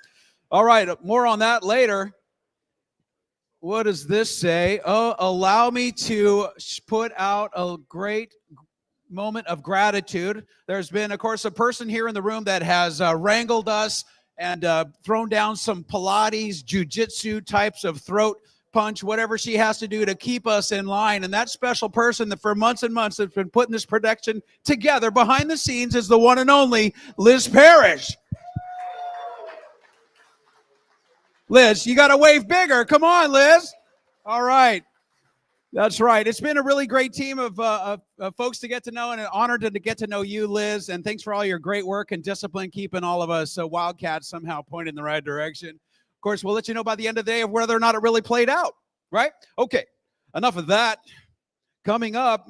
All right, more on that later. What does this say? Oh, allow me to put out a great moment of gratitude. There's been, of course, a person here in the room that has wrangled us and thrown down some Pilates, jiu-jitsu types of throat punch, whatever she has to do to keep us in line. And that special person that for months and months has been putting this production together behind the scenes is the one and only Liz Parrish. Liz, you got to wave bigger. Come on, Liz. All right. That's right. It's been a really great team of folks to get to know, and an honor to get to know you, Liz. And thanks for all your great work and discipline, keeping all of us Wildcats somehow pointed in the right direction. Of course, we'll let you know by the end of the day of whether or not it really played out, right? Okay, enough of that. Coming up,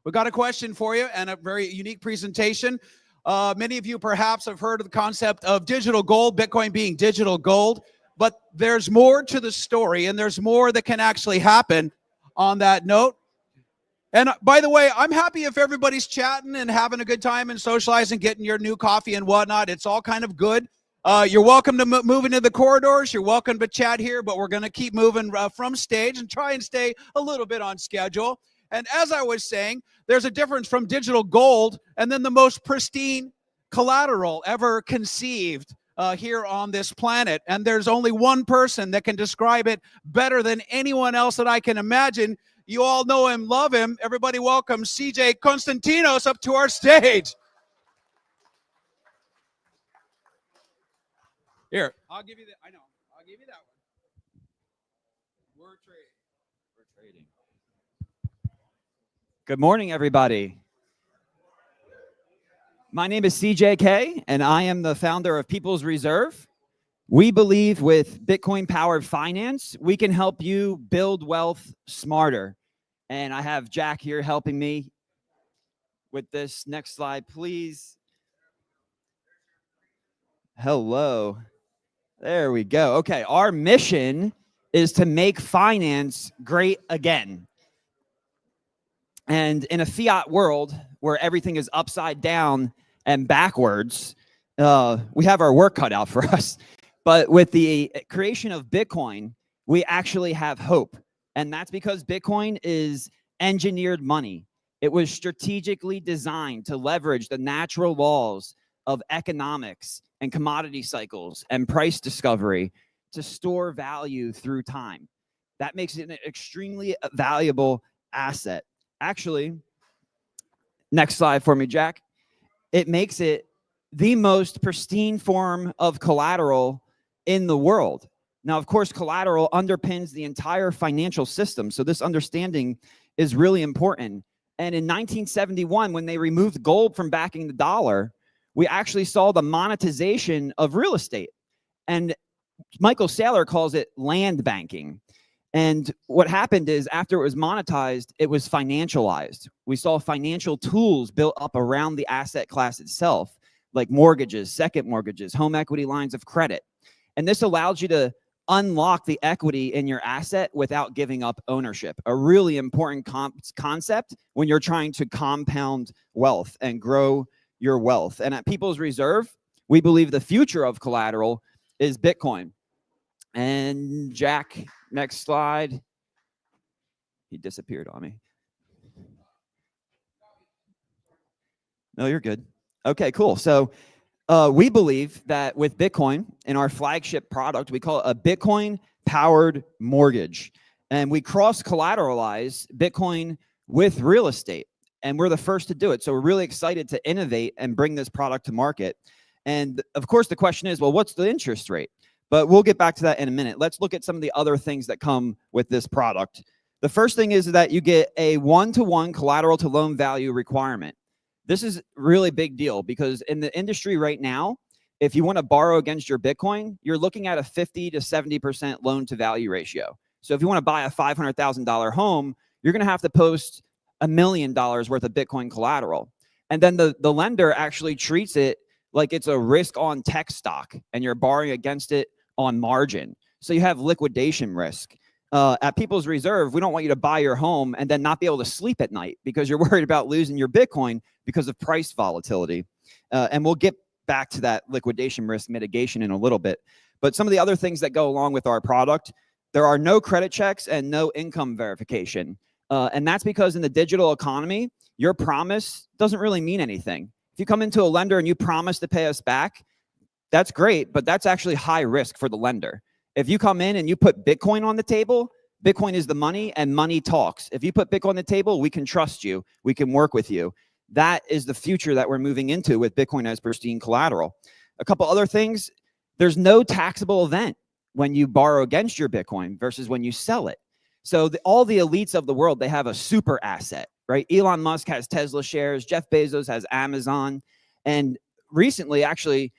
we've got a question for you and a very unique presentation. Many of you perhaps have heard of the concept of digital gold, Bitcoin being digital gold. But there's more to the story, and there's more that can actually happen on that note. And by the way, I'm happy if everybody's chatting and having a good time and socializing, getting your new coffee and whatnot. It's all kind of good. You're welcome to move into the corridors. You're welcome to chat here, but we're going to keep moving from stage and try and stay a little bit on schedule. And as I was saying, there's a difference from digital gold and then the most pristine collateral ever conceived here on this planet. And there's only one person that can describe it better than anyone else that I can imagine. You all know him, love him. Everybody welcome CJ Konstantinos up to our stage. Here, I'll give you that. I know. I'll give you that one. We're trading. Good morning, everybody. My name is CJK, and I am the founder of People's Reserve. We believe with Bitcoin-powered finance, we can help you build wealth smarter. And I have Jack here helping me with this. Next slide, please. Hello. There we go. Okay, our mission is to make finance great again. And in a fiat world where everything is upside down and backwards, we have our work cut out for us. But with the creation of Bitcoin, we actually have hope. And that's because Bitcoin is engineered money. It was strategically designed to leverage the natural laws of economics and commodity cycles and price discovery to store value through time. That makes it an extremely valuable asset. Actually, next slide for me, Jack. It makes it the most pristine form of collateral in the world. Now, of course, collateral underpins the entire financial system. So this understanding is really important. And in 1971, when they removed gold from backing the dollar, we actually saw the monetization of real estate. And Michael Saylor calls it land banking. And what happened is after it was monetized, it was financialized. We saw financial tools built up around the asset class itself, like mortgages, second mortgages, home equity lines of credit. And this allows you to unlock the equity in your asset without giving up ownership. A really important concept when you're trying to compound wealth and grow your wealth. And at People's Reserve, we believe the future of collateral is Bitcoin. And Jack, next slide. He disappeared on me. No, you're good. Okay, cool. So we believe that with Bitcoin in our flagship product, we call it a Bitcoin-powered mortgage. And we cross-collateralize Bitcoin with real estate. And we're the first to do it. So we're really excited to innovate and bring this product to market. And of course, the question is, well, what's the interest rate? But we'll get back to that in a minute. Let's look at some of the other things that come with this product. The first thing is that you get a one-to-one collateral to loan value requirement. This is really big deal because in the industry right now, if you want to borrow against your Bitcoin, you're looking at a 50 to 70% loan to value ratio. So if you want to buy a $500,000 home, you're going to have to post $1 million worth of Bitcoin collateral. And then the lender actually treats it like it's a risk on tech stock and you're borrowing against it on margin. So you have liquidation risk. At People's Reserve, we don't want you to buy your home and then not be able to sleep at night because you're worried about losing your Bitcoin because of price volatility. And we'll get back to that liquidation risk mitigation in a little bit. But some of the other things that go along with our product, there are no credit checks and no income verification. And that's because in the digital economy, your promise doesn't really mean anything. If you come into a lender and you promise to pay us back, that's great, but that's actually high risk for the lender. If you come in and you put Bitcoin on the table, Bitcoin is the money and money talks. If you put Bitcoin on the table, we can trust you. We can work with you. That is the future that we're moving into with Bitcoin as pristine collateral. A couple other things. There's no taxable event when you borrow against your Bitcoin versus when you sell it. So all the elites of the world, they have a super asset, right? Elon Musk has Tesla shares. Jeff Bezos has Amazon. And recently, actually,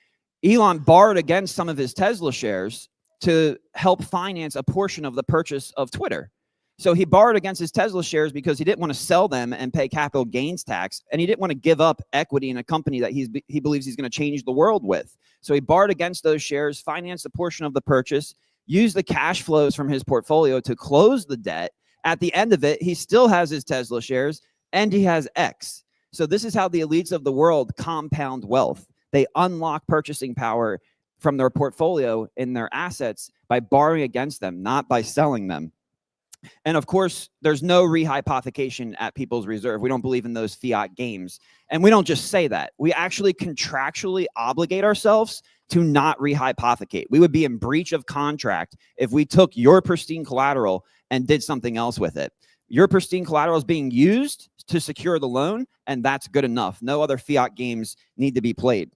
Elon borrowed against some of his Tesla shares to help finance a portion of the purchase of Twitter. So he borrowed against his Tesla shares because he didn't want to sell them and pay capital gains tax. And he didn't want to give up equity in a company that he believes he's going to change the world with. So he borrowed against those shares, financed a portion of the purchase, used the cash flows from his portfolio to close the debt. At the end of it, he still has his Tesla shares and he has X. So this is how the elites of the world compound wealth. They unlock purchasing power from their portfolio in their assets by borrowing against them, not by selling them. And of course, there's no rehypothecation at People's Reserve. We don't believe in those fiat games. And we don't just say that. We actually contractually obligate ourselves to not rehypothecate. We would be in breach of contract if we took your pristine collateral and did something else with it. Your pristine collateral is being used to secure the loan, and that's good enough. No other fiat games need to be played.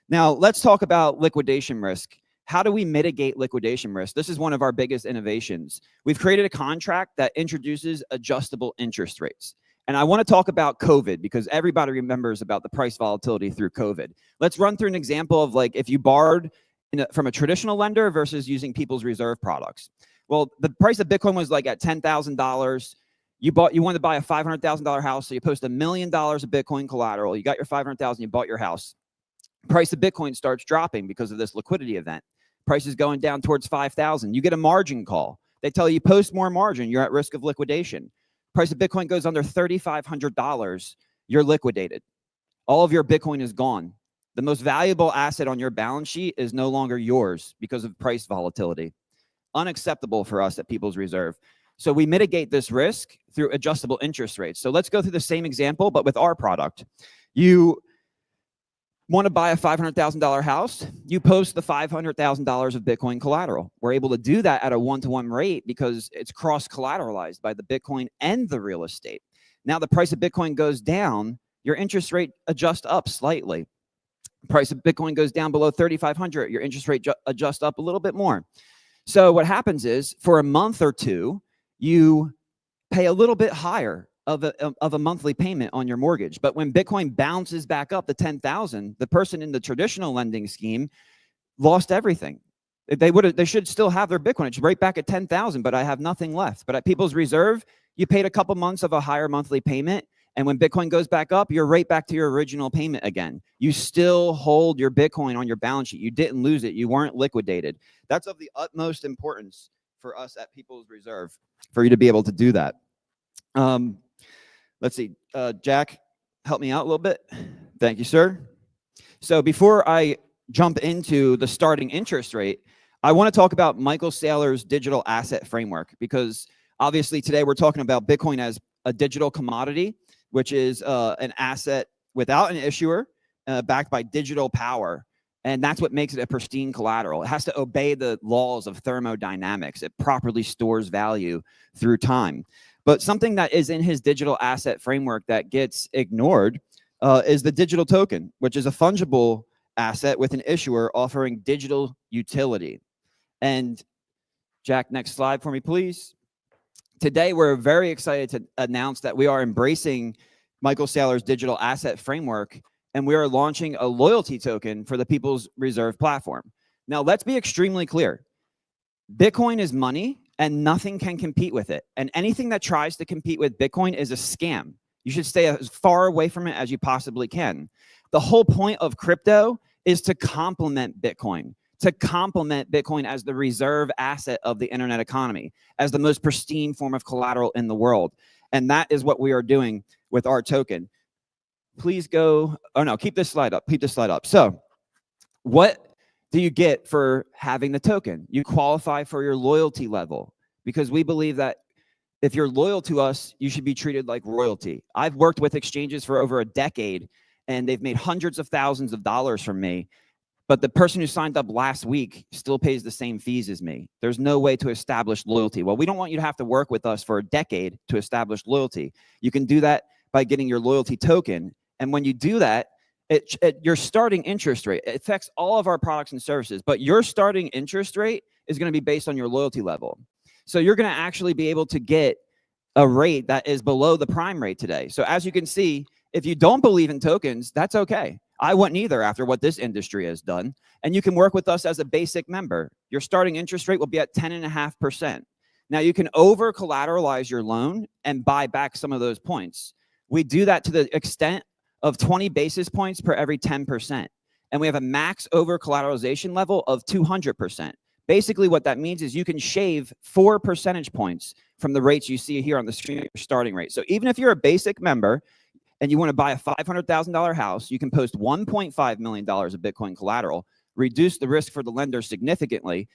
Now, let's talk about liquidation risk. How do we mitigate liquidation risk? This is one of our biggest innovations. We've created a contract that introduces adjustable interest rates. And I want to talk about COVID because everybody remembers about the price volatility through COVID. Let's run through an example of like if you borrowed from a traditional lender versus using People's Reserve products. Well, the price of Bitcoin was like at $10,000. You wanted to buy a $500,000 house, so you post $1 million of Bitcoin collateral. You got your $500,000, you bought your house. Price of Bitcoin starts dropping because of this liquidity event. Price is going down towards 5,000. You get a margin call. They tell you post more margin. You're at risk of liquidation. Price of Bitcoin goes under $3,500. You're liquidated. All of your Bitcoin is gone. The most valuable asset on your balance sheet is no longer yours because of price volatility. Unacceptable for us at People's Reserve. So we mitigate this risk through adjustable interest rates. So let's go through the same example, but with our product. You want to buy a $500,000 house, you post the $500,000 of Bitcoin collateral. We're able to do that at a one-to-one rate because it's cross-collateralized by the Bitcoin and the real estate. Now the price of Bitcoin goes down, your interest rate adjusts up slightly. Price of Bitcoin goes down below 3,500, your interest rate adjusts up a little bit more. So what happens is for a month or two, you pay a little bit higher of a monthly payment on your mortgage. But when Bitcoin bounces back up to 10,000, the person in the traditional lending scheme lost everything. They should still have their Bitcoin. It's right back at 10,000, but I have nothing left. But at People's Reserve, you paid a couple months of a higher monthly payment. And when Bitcoin goes back up, you're right back to your original payment again. You still hold your Bitcoin on your balance sheet. You didn't lose it. You weren't liquidated. That's of the utmost importance for us at People's Reserve, for you to be able to do that. Let's see, Jack, help me out a little bit. Thank you, sir. So before I jump into the starting interest rate, I want to talk about Michael Saylor's digital asset framework, because obviously today we're talking about Bitcoin as a digital commodity, which is an asset without an issuer, backed by digital power. And that's what makes it a pristine collateral. It has to obey the laws of thermodynamics. It properly stores value through time. But something that is in his digital asset framework that gets ignored is the digital token, which is a fungible asset with an issuer offering digital utility. And Jack, next slide for me, please. Today, we're very excited to announce that we are embracing Michael Saylor's digital asset framework, and we are launching a loyalty token for the People's Reserve platform. Now, let's be extremely clear. Bitcoin is money, and nothing can compete with it. And anything that tries to compete with Bitcoin is a scam. You should stay as far away from it as you possibly can. The whole point of crypto is to complement Bitcoin as the reserve asset of the internet economy, as the most pristine form of collateral in the world. And that is what we are doing with our token. Please go, oh no, keep this slide up, So what do you get for having the token? You qualify for your loyalty level, because we believe that if you're loyal to us, you should be treated like royalty. I've worked with exchanges for over a decade, and they've made hundreds of thousands of dollars from me. But the person who signed up last week still pays the same fees as me. There's no way to establish loyalty. Well, we don't want you to have to work with us for a decade to establish loyalty. You can do that by getting your loyalty token. And when you do that, your starting interest rate, it affects all of our products and services, but your starting interest rate is going to be based on your loyalty level. So you're going to actually be able to get a rate that is below the prime rate today. So as you can see, if you don't believe in tokens, that's okay. I wouldn't either after what this industry has done. And you can work with us as a basic member. Your starting interest rate will be at 10.5%. Now you can over collateralize your loan and buy back some of those points. We do that to the extent of 20 basis points per every 10%. And we have a max over collateralization level of 200%. Basically what that means is you can shave 4 percentage points from the rates you see here on the screen, your starting rate. So even if you're a basic member and you want to buy a $500,000 house, you can post $1.5 million of Bitcoin collateral. reduce the risk for the lender significantly.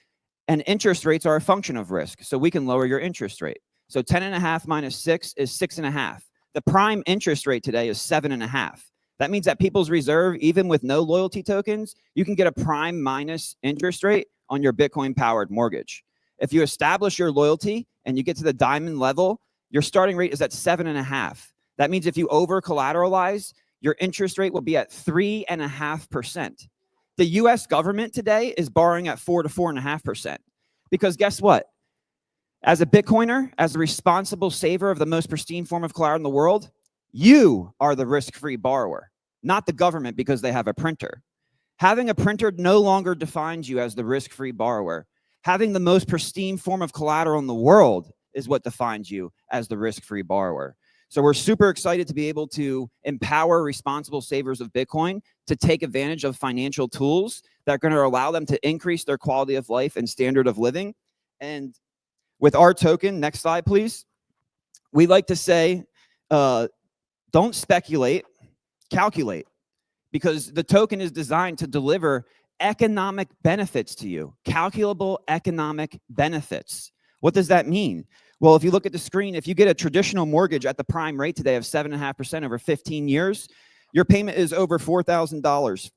And interest rates are a function of risk, so we can lower your interest rate. So 10.5 minus 6 is 6.5. The prime interest rate today is 7.5. That means that People's Reserve, even with no loyalty tokens, you can get a prime minus interest rate on your Bitcoin-powered mortgage. If you establish your loyalty and you get to the diamond level, your starting rate is at 7.5. That means if you over-collateralize, your interest rate will be at 3.5%. The US government today is borrowing at 4 to 4.5%. Because guess what? As a Bitcoiner, as a responsible saver of the most pristine form of collateral in the world, you are the risk-free borrower, not the government because they have a printer. Having a printer no longer defines you as the risk-free borrower. Having the most pristine form of collateral in the world is what defines you as the risk-free borrower. So we're super excited to be able to empower responsible savers of Bitcoin to take advantage of financial tools that are going to allow them to increase their quality of life and standard of living. And with our token, next slide, please. We like to say, don't speculate, calculate, because the token is designed to deliver economic benefits to you, calculable economic benefits. What does that mean? Well, if you look at the screen, if you get a traditional mortgage at the prime rate today of 7.5% over 15 years, your payment is over $4,000.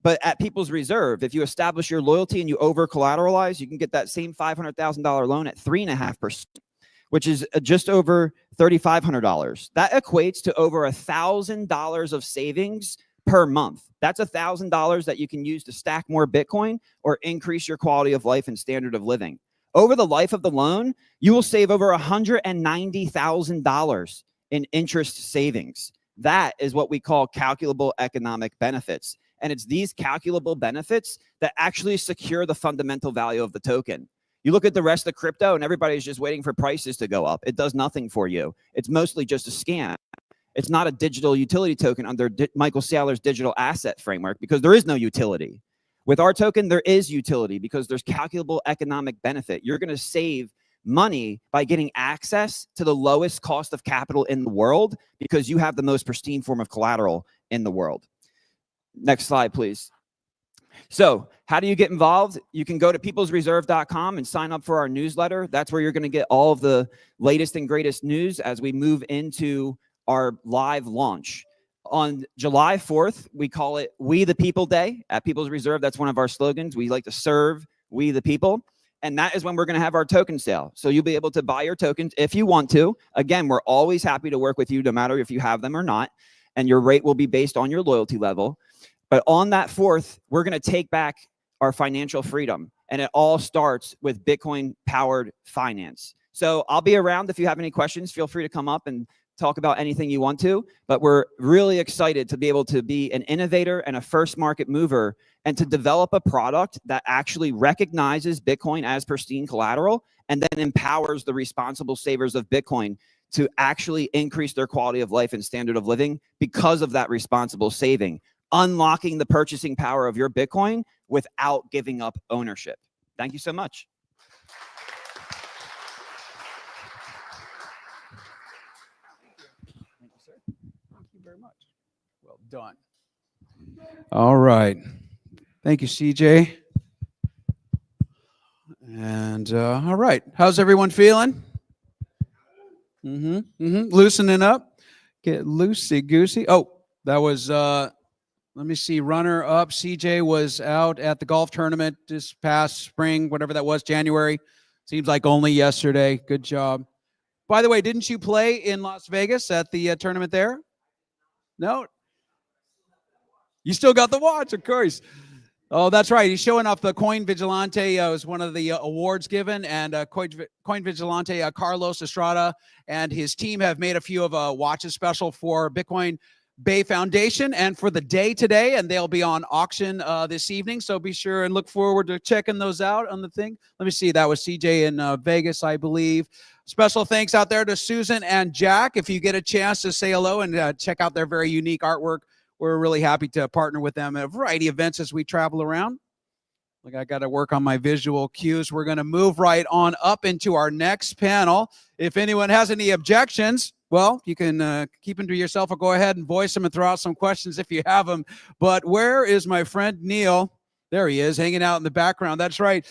But at People's Reserve, if you establish your loyalty and you over-collateralize, you can get that same $500,000 loan at 3.5%, which is just over $3,500. That equates to over $1,000 of savings per month. That's $1,000 that you can use to stack more Bitcoin or increase your quality of life and standard of living. Over the life of the loan, you will save over $190,000 in interest savings. That is what we call calculable economic benefits. And it's these calculable benefits that actually secure the fundamental value of the token. You look at the rest of crypto and everybody's just waiting for prices to go up. It does nothing for you. It's mostly just a scam. It's not a digital utility token under Michael Saylor's digital asset framework because there is no utility. With our token, there is utility because there's calculable economic benefit. You're going to save money by getting access to the lowest cost of capital in the world because you have the most pristine form of collateral in the world. Next slide, please. So how do you get involved? You can go to peoplesreserve.com and sign up for our newsletter. That's where you're going to get all of the latest and greatest news as we move into our live launch. On July 4th, we call it We the People Day at People's Reserve. That's one of our slogans. We like to serve we the people. And that is when we're going to have our token sale. So you'll be able to buy your tokens if you want to. Again, we're always happy to work with you no matter if you have them or not. And your rate will be based on your loyalty level. But on that 4th, we're going to take back our financial freedom. And it all starts with Bitcoin-powered finance. So I'll be around. If you have any questions, feel free to come up and talk about anything you want to. But we're really excited to be able to be an innovator and a first market mover and to develop a product that actually recognizes Bitcoin as pristine collateral and then empowers the responsible savers of Bitcoin to actually increase their quality of life and standard of living because of that responsible saving, unlocking the purchasing power of your Bitcoin without giving up ownership. Thank you so much. Thank you, sir. Thank you very much. Well done. All right. Thank you, CJ. And all right. How's everyone feeling? Loosening up. Get loosey-goosey. Oh, that was, let me see, runner-up. CJ was out at the golf tournament this past spring, whatever that was, January. Seems like only yesterday. Good job. By the way, didn't you play in Las Vegas at the tournament there? No? You still got the watch, of course. Oh, that's right. He's showing off the Coin Vigilante. It was one of the awards given, and Coin Vigilante, Carlos Estrada, and his team have made a few of watches special for Bitcoin Bay Foundation and for the day today, and they'll be on auction this evening. So be sure and look forward to checking those out on the thing. Let me see. That was CJ in Vegas, I believe. Special thanks out there to Susan and Jack. If you get a chance to say hello and check out their very unique artwork, we're really happy to partner with them at a variety of events as we travel around. Like, I got to work on my visual cues. We're going to move right on up into our next panel. If anyone has any objections, well, you can keep them to yourself or go ahead and voice them and throw out some questions if you have them. But where is my friend Neil? There he is, hanging out in the background. That's right.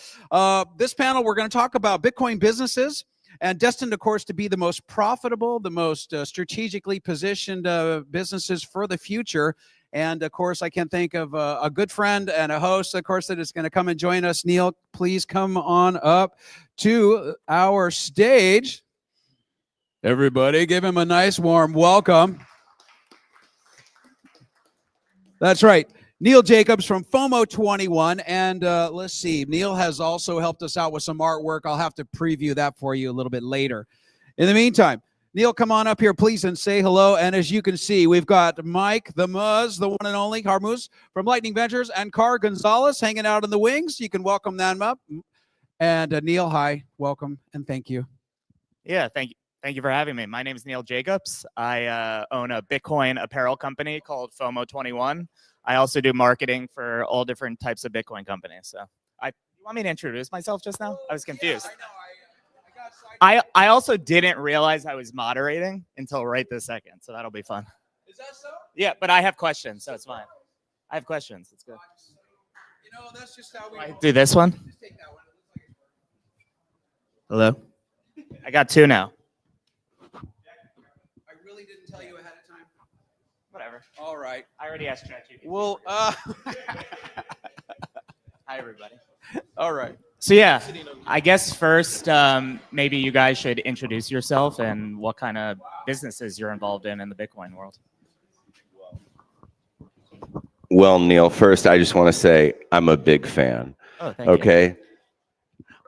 This panel, we're going to talk about Bitcoin businesses and destined, of course, to be the most profitable, the most strategically positioned businesses for the future. And of course, I can think of a good friend and a host, of course, that is going to come and join us. Neil, please come on up to our stage. Everybody, give him a nice warm welcome. That's right. Neil Jacobs from FOMO 21. And let's see, Neil has also helped us out with some artwork. I'll have to preview that for you a little bit later. In the meantime, Neil, come on up here, please, and say hello. And as you can see, we've got Mike, the Muzz, the one and only Harmuz from Lightning Ventures, and Car Gonzalez hanging out in the wings. You can welcome them up. And Neil, hi, welcome, and thank you. Yeah, thank you. Thank you for having me. My name is Neil Jacobs. I own a Bitcoin apparel company called FOMO 21. I also do marketing for all different types of Bitcoin companies. So, you want me to introduce myself just now? I was confused. I also didn't realize I was moderating until right this second, so that'll be fun. Is that so? Yeah, but I have questions, so it's fine. I have questions. It's good. You know, that's just how we do this one. Just take that one. Hello. I got two now. I really didn't tell you ahead of time. Whatever. All right. I already asked ChatGPT. Well, Hi, everybody. All right. So yeah, I guess first, maybe you guys should introduce yourself and what kind of businesses you're involved in the Bitcoin world. Well, Neil, first I just want to say I'm a big fan. Oh, thank you. Okay.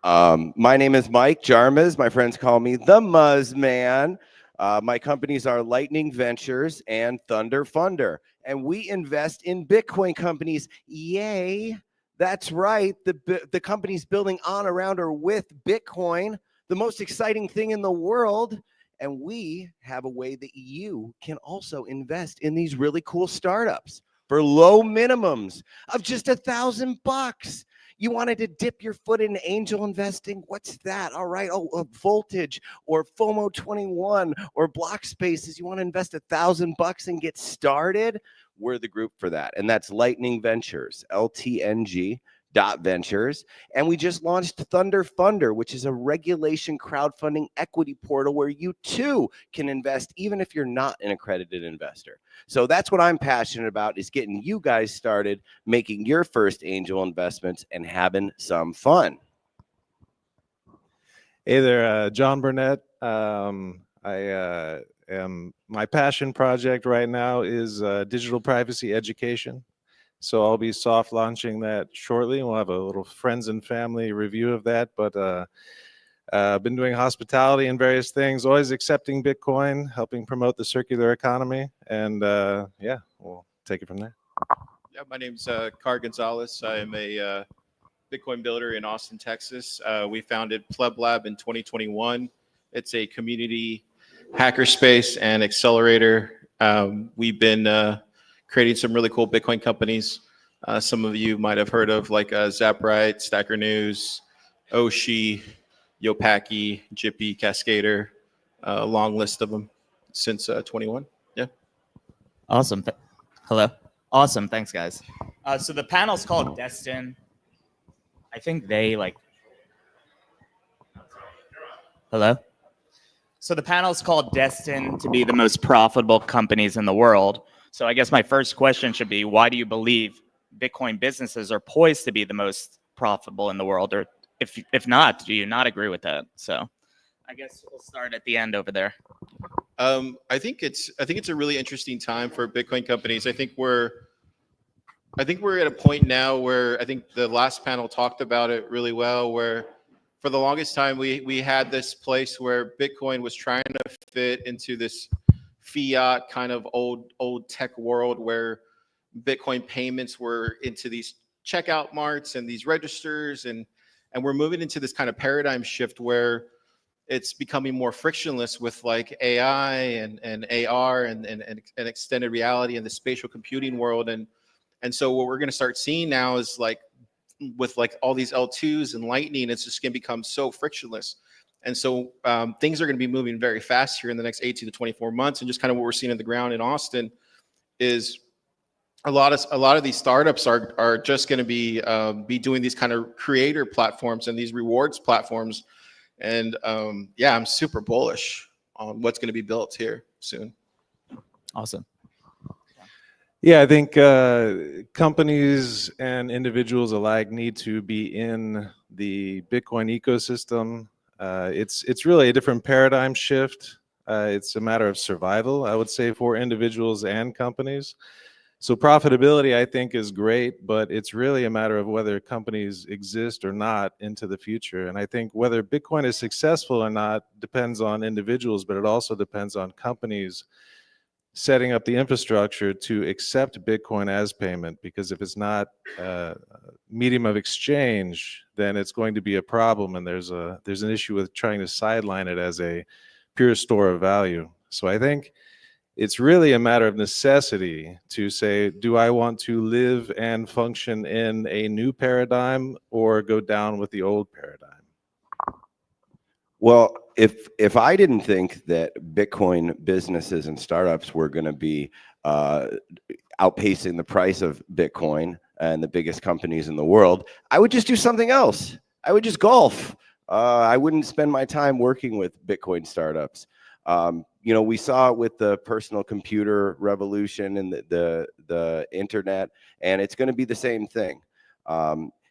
My name is Mike Jarmaz. My friends call me the Muzz Man. My companies are Lightning Ventures and Thunder Funder, and we invest in Bitcoin companies. Yay! That's right. The companies building on, around, or with Bitcoin, the most exciting thing in the world. And we have a way that you can also invest in these really cool startups for low minimums of just $1,000. You wanted to dip your foot in angel investing? What's that? All right. Oh, Voltage or FOMO 21 or Block Spaces. You want to invest $1,000 and get started? We're the group for that. And that's Lightning Ventures, LTNG.Ventures. And we just launched Thunder Funder, which is a regulation crowdfunding equity portal where you too can invest even if you're not an accredited investor. So that's what I'm passionate about, is getting you guys started, making your first angel investments and having some fun. Hey there, John Burnett. My passion project right now is digital privacy education. So I'll be soft launching that shortly. We'll have a little friends and family review of that. But I've been doing hospitality and various things, always accepting Bitcoin, helping promote the circular economy. And yeah, we'll take it from there. Yeah, my name's Car Gonzalez. I am a Bitcoin builder in Austin, Texas. We founded Pleb Lab in 2021. It's a community hackerspace and accelerator. We've been creating some really cool Bitcoin companies. Some of you might have heard of, like Zapright, Stacker News, Oshi, Yopaki, Jippy, Cascader, a long list of them since 21. Yeah. Awesome. Hello. Awesome. Thanks, guys. So the panel's called Destin. I think they Hello. So the panel's called Destined to be the most profitable companies in the world. So I guess my first question should be, why do you believe Bitcoin businesses are poised to be the most profitable in the world? Or if not, do you not agree with that? So I guess we'll start at the end over there. I think it's a really interesting time for Bitcoin companies. I think we're at a point now where I think the last panel talked about it really well, where for the longest time we had this place where Bitcoin was trying to fit into this fiat kind of old tech world where Bitcoin payments were into these checkout marts and these registers, and we're moving into this kind of paradigm shift where it's becoming more frictionless with like AI and AR and extended reality and the spatial computing world. And so what we're going to start seeing now is like with like all these L2s and Lightning, it's just going to become so frictionless. And so things are going to be moving very fast here in the next 18 to 24 months. And just kind of what we're seeing on the ground in Austin is a lot of these startups are just going to be doing these kind of creator platforms and these rewards platforms. And yeah, I'm super bullish on what's going to be built here soon. Awesome. Yeah, I think companies and individuals alike need to be in the Bitcoin ecosystem. It's really a different paradigm shift. It's a matter of survival, I would say, for individuals and companies. So profitability, I think, is great, but it's really a matter of whether companies exist or not into the future. And I think whether Bitcoin is successful or not depends on individuals, but it also depends on companies setting up the infrastructure to accept Bitcoin as payment, because if it's not a medium of exchange, then it's going to be a problem, and there's an issue with trying to sideline it as a pure store of value. So I think it's really a matter of necessity to say, do I want to live and function in a new paradigm or go down with the old paradigm? Well, if I didn't think that Bitcoin businesses and startups were going to be outpacing the price of Bitcoin and the biggest companies in the world, I would just do something else. I would just golf. I wouldn't spend my time working with Bitcoin startups. You know, we saw it with the personal computer revolution and the internet, and it's going to be the same thing.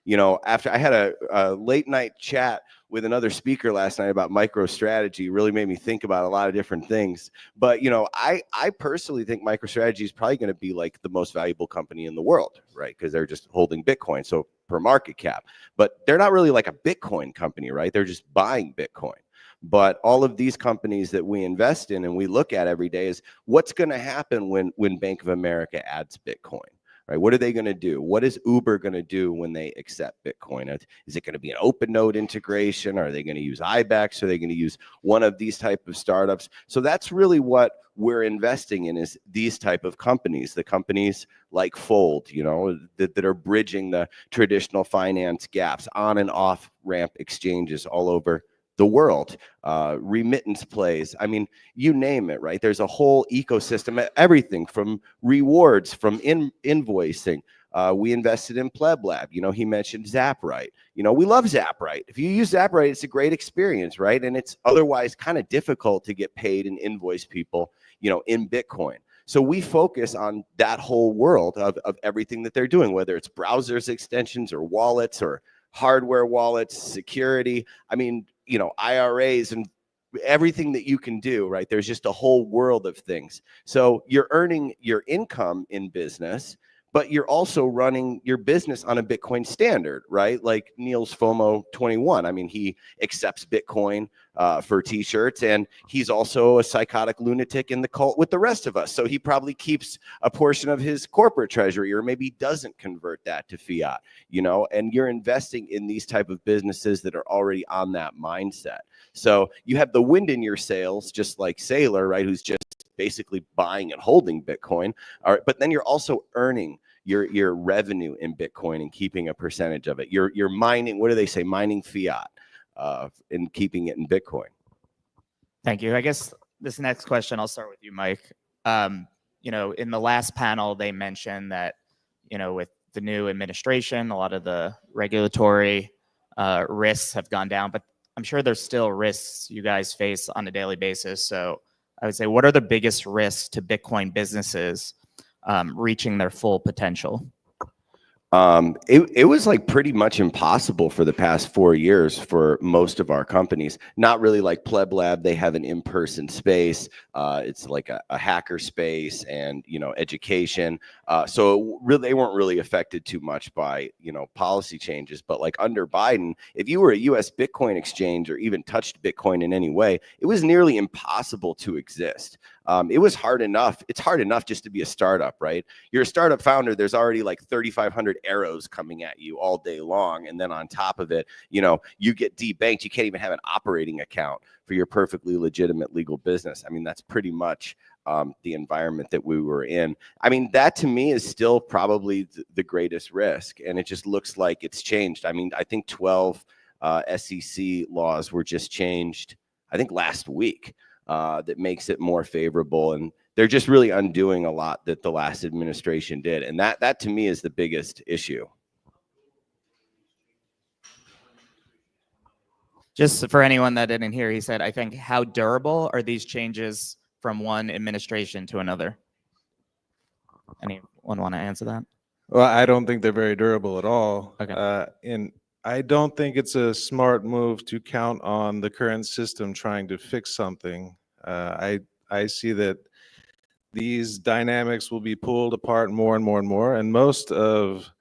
You know, after I had a late night chat with another speaker last night about MicroStrategy, really made me think about a lot of different things. But, you know, I personally think MicroStrategy is probably going to be like the most valuable company in the world, right? Because they're just holding Bitcoin, so per market cap. But they're not really like a Bitcoin company, right? They're just buying Bitcoin. But all of these companies that we invest in and we look at every day is what's going to happen when Bank of America adds Bitcoin. Right? What are they going to do? What is Uber going to do when they accept Bitcoin? Is it going to be an open node integration? Are they going to use IBEX? Are they going to use one of these type of startups? So that's really what we're investing in, is these type of companies, the companies like Fold, you know, that are bridging the traditional finance gaps, on and off ramp exchanges all over the world, remittance plays. I mean, you name it, right? There's a whole ecosystem, everything from rewards, from invoicing. We invested in Pleb Lab. You know, he mentioned ZapRight. You know, we love ZapRight. If you use ZapRight, it's a great experience, right? And it's otherwise kind of difficult to get paid and invoice people, you know, in Bitcoin. So we focus on that whole world of everything that they're doing, whether it's browsers, extensions, or wallets, or hardware wallets, security. I mean, you know, IRAs and everything that you can do, right? There's just a whole world of things. So you're earning your income in business, but you're also running your business on a Bitcoin standard, right? Like Neil's FOMO 21. I mean, he accepts Bitcoin for t-shirts, and he's also a psychotic lunatic in the cult with the rest of us. So he probably keeps a portion of his corporate treasury, or maybe doesn't convert that to fiat, you know, and you're investing in these type of businesses that are already on that mindset. So you have the wind in your sails, just like Sailor, right? Who's just basically buying and holding Bitcoin. All right, but then you're also earning your revenue in Bitcoin and keeping a percentage of it. You're mining, what do they say? Mining fiat and keeping it in Bitcoin. Thank you. I guess this next question, I'll start with you, Mike. You know, in the last panel, they mentioned that, you know, with the new administration, a lot of the regulatory risks have gone down, but I'm sure there's still risks you guys face on a daily basis. So I would say, what are the biggest risks to Bitcoin businesses reaching their full potential? It was like pretty much impossible for the past 4 years for most of our companies. Not really like Pleb Lab. They have an in-person space. It's like a hacker space and, you know, education. So really, they weren't really affected too much by, you know, policy changes. But like under Biden, if you were a US Bitcoin exchange or even touched Bitcoin in any way, it was nearly impossible to exist. It was hard enough. It's hard enough just to be a startup, right? You're a startup founder. There's already like 3,500 arrows coming at you all day long. And then on top of it, you know, you get debanked. You can't even have an operating account for your perfectly legitimate legal business. I mean, that's pretty much the environment that we were in. I mean, that to me is still probably the greatest risk. And it just looks like it's changed. I mean, I think 12 SEC laws were just changed, I think last week, that makes it more favorable. And they're just really undoing a lot that the last administration did. And that to me is the biggest issue. Just for anyone that didn't hear, he said, I think, how durable are these changes from one administration to another? Anyone want to answer that? Well, I don't think they're very durable at all. Okay. And I don't think it's a smart move to count on the current system trying to fix something. I see that these dynamics will be pulled apart more and more and more. And most of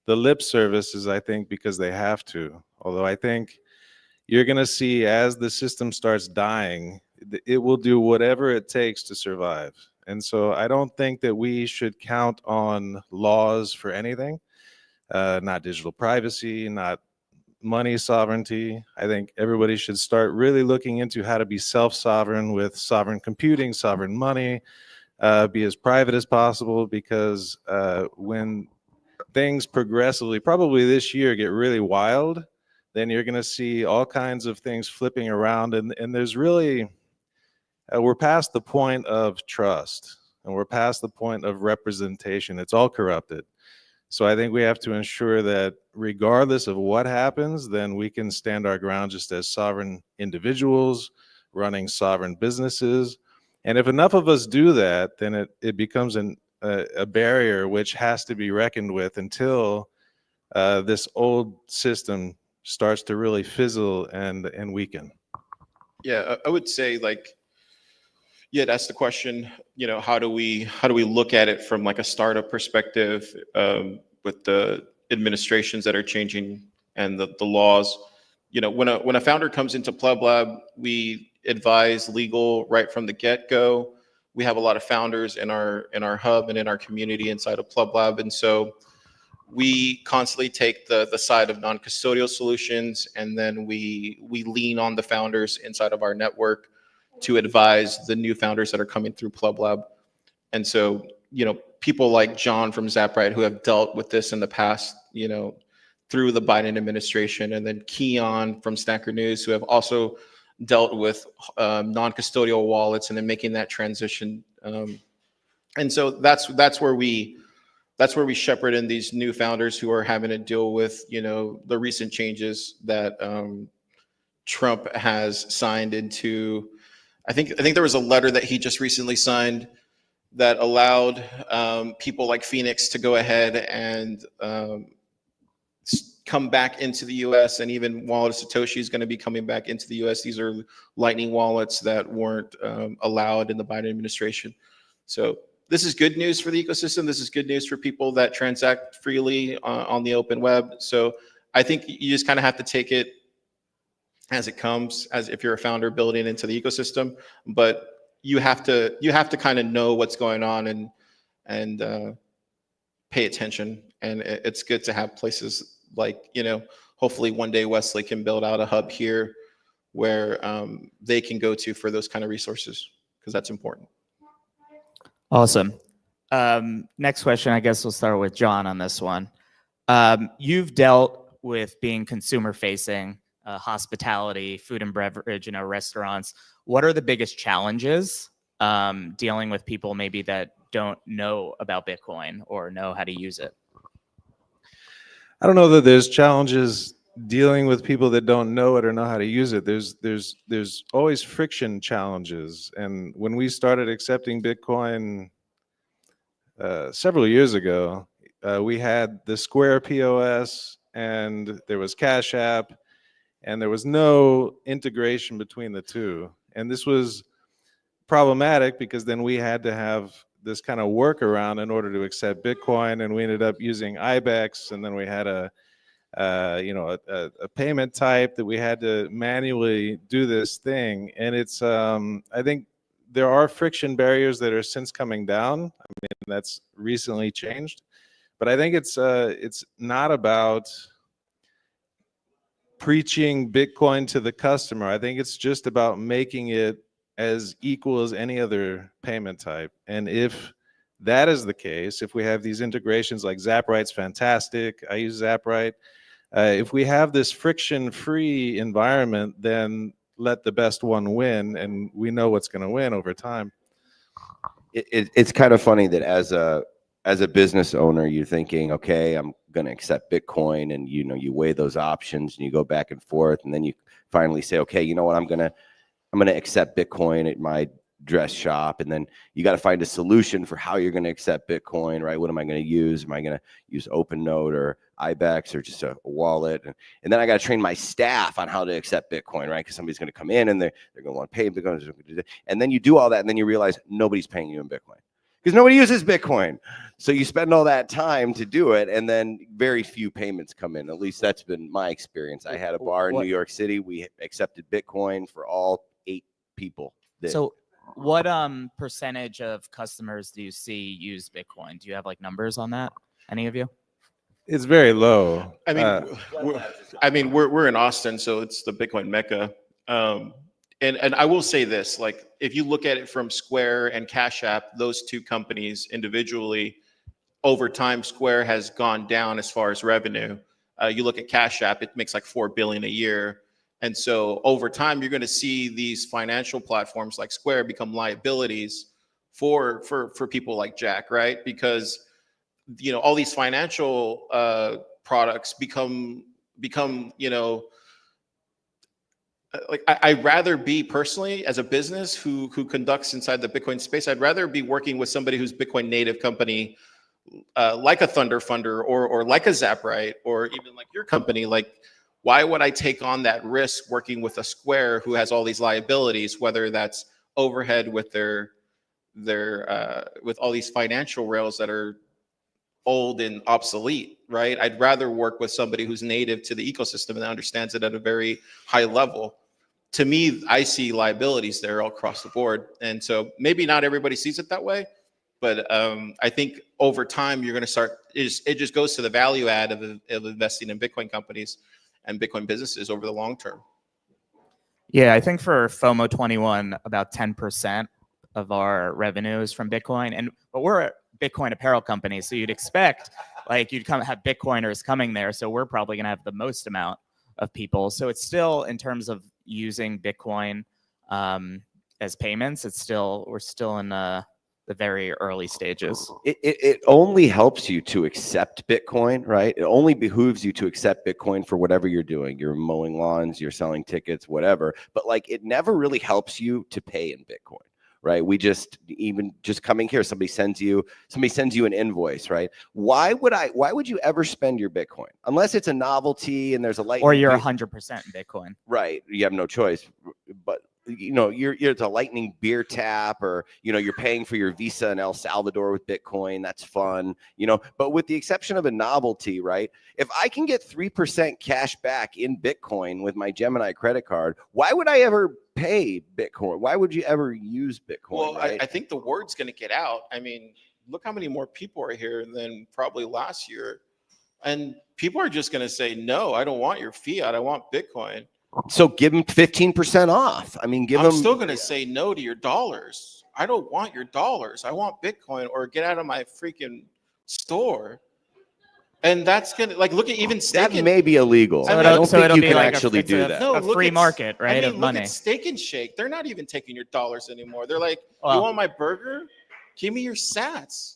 the lip service is, I think, because they have to. Although I think you're going to see as the system starts dying, it will do whatever it takes to survive. And so I don't think that we should count on laws for anything, not digital privacy, not money sovereignty. I think everybody should start really looking into how to be self-sovereign with sovereign computing, sovereign money, be as private as possible, because when things progressively, probably this year, get really wild, then you're going to see all kinds of things flipping around. And there's really, we're past the point of trust, and we're past the point of representation. It's all corrupted. So I think we have to ensure that regardless of what happens, then we can stand our ground just as sovereign individuals running sovereign businesses. And if enough of us do that, then it becomes a barrier which has to be reckoned with until this old system starts to really fizzle and weaken. Yeah, I would say, like, yeah, that's the question. You know, how do we look at it from like a startup perspective, with the administrations that are changing and the laws? You know, when a founder comes into Pleb Lab, we advise legal right from the get-go. We have a lot of founders in our hub and in our community inside of Pleb Lab, and so we constantly take the side of non-custodial solutions, and then we lean on the founders inside of our network to advise the new founders that are coming through Pleb Lab. And so, you know, people like John from ZapRight, who have dealt with this in the past, you know, through the Biden administration, and then Keon from Snacker News, who have also dealt with non-custodial wallets and then making that transition. And so that's where we shepherd in these new founders who are having to deal with, you know, the recent changes that Trump has signed into. I think there was a letter that he just recently signed that allowed people like Phoenix to go ahead and come back into the U.S. And even Wallet of Satoshi is going to be coming back into the U.S. These are Lightning wallets that weren't allowed in the Biden administration. So this is good news for the ecosystem. This is good news for people that transact freely on the open web. So I think you just kind of have to take it as it comes, as if you're a founder building into the ecosystem. But you have to kind of know what's going on and pay attention. And it's good to have places like, you know, hopefully one day Wesley can build out a hub here where they can go to for those kind of resources, because that's important. Awesome. Next question, I guess we'll start with John on this one. You've dealt with being consumer facing, hospitality, food and beverage, you know, restaurants. What are the biggest challenges dealing with people maybe that don't know about Bitcoin or know how to use it? I don't know that there's challenges dealing with people that don't know it or know how to use it. There's always friction challenges. And when we started accepting Bitcoin several years ago, we had the Square POS and there was Cash App, and there was no integration between the two. And this was problematic because then we had to have this kind of workaround in order to accept Bitcoin, and we ended up using IBEX, and then we had a payment type that we had to manually do this thing. And it's I think there are friction barriers that are since coming down. I mean, that's recently changed, but I think it's not about preaching Bitcoin to the customer. I think it's just about making it as equal as any other payment type. And if that is the case, if we have these integrations, like ZapRight's fantastic, I use ZapRight, If we have this friction-free environment, then let the best one win, and we know what's going to win over time. It's kind of funny that as a business owner, you're thinking, okay, I'm going to accept Bitcoin, and you weigh those options and you go back and forth, and then you finally say, okay, you know what, I'm going to accept Bitcoin at my dress shop, and then you got to find a solution for how you're going to accept Bitcoin, right? What am I going to use? Am I going to use OpenNote or IBEX or just a wallet? And then I got to train my staff on how to accept Bitcoin, right? Because somebody's going to come in and they're going to want to pay Bitcoin. And then you do all that, and then you realize nobody's paying you in Bitcoin because nobody uses Bitcoin. So you spend all that time to do it, and then very few payments come in. At least that's been my experience. I had a bar in New York City. We accepted Bitcoin for all 8 people. So what percentage of customers do you see use Bitcoin? Do you have like numbers on that? Any of you? It's very low. I mean, we're in Austin, so it's the Bitcoin mecca. And I will say this, like, if you look at it from Square and Cash App, those two companies individually, over time, Square has gone down as far as revenue. You look at Cash App, it makes like $4 billion a year. And so over time, you're going to see these financial platforms like Square become liabilities for people like Jack, right? Because all these financial products become like I'd rather be personally, as a business who conducts inside the Bitcoin space, I'd rather be working with somebody who's Bitcoin native company, like a Thunder Funder or like a Zaprite or even like your company. Like, why would I take on that risk working with a Square who has all these liabilities, whether that's overhead with their with all these financial rails that are old and obsolete, right? I'd rather work with somebody who's native to the ecosystem and understands it at a very high level. To me, I see liabilities there all across the board. And so maybe not everybody sees it that way, but I think over time, you're going to start, it just goes to the value add of investing in Bitcoin companies and Bitcoin businesses over the long term. Yeah, I think for FOMO 21, about 10% of our revenue is from Bitcoin. But we're a Bitcoin apparel company, so you'd expect like you'd have Bitcoiners coming there. So we're probably going to have the most amount of people. So it's still, in terms of using Bitcoin as payments, we're still in the very early stages. It only helps you to accept Bitcoin, right? It only behooves you to accept Bitcoin for whatever you're doing. You're mowing lawns, you're selling tickets, whatever. But like, it never really helps you to pay in Bitcoin, right? Even just coming here, somebody sends you an invoice, right? Why would you ever spend your Bitcoin unless it's a novelty and there's a lightning? Or you're 100% in Bitcoin, right? You have no choice, but you're at a lightning beer tap, or you're paying for your Visa in El Salvador with Bitcoin. That's fun, but with the exception of a novelty, right? If I can get 3% cash back in Bitcoin with my Gemini credit card, why would I ever pay Bitcoin? Why would you ever use Bitcoin? Well, right? I think the word's going to get out. I mean, look how many more people are here than probably last year. And people are just going to say, no, I don't want your fiat. I want Bitcoin. So give them 15% off. I mean, I'm still going to say no to your dollars. I don't want your dollars. I want Bitcoin, or get out of my freaking store. And that's going to, like, look at even Steak. That may be illegal. I don't think you can actually do that. No, a free market, right? I mean, of look money. at Steak and Shake. They're not even taking your dollars anymore. They're like, Well, you want my burger? Give me your sats.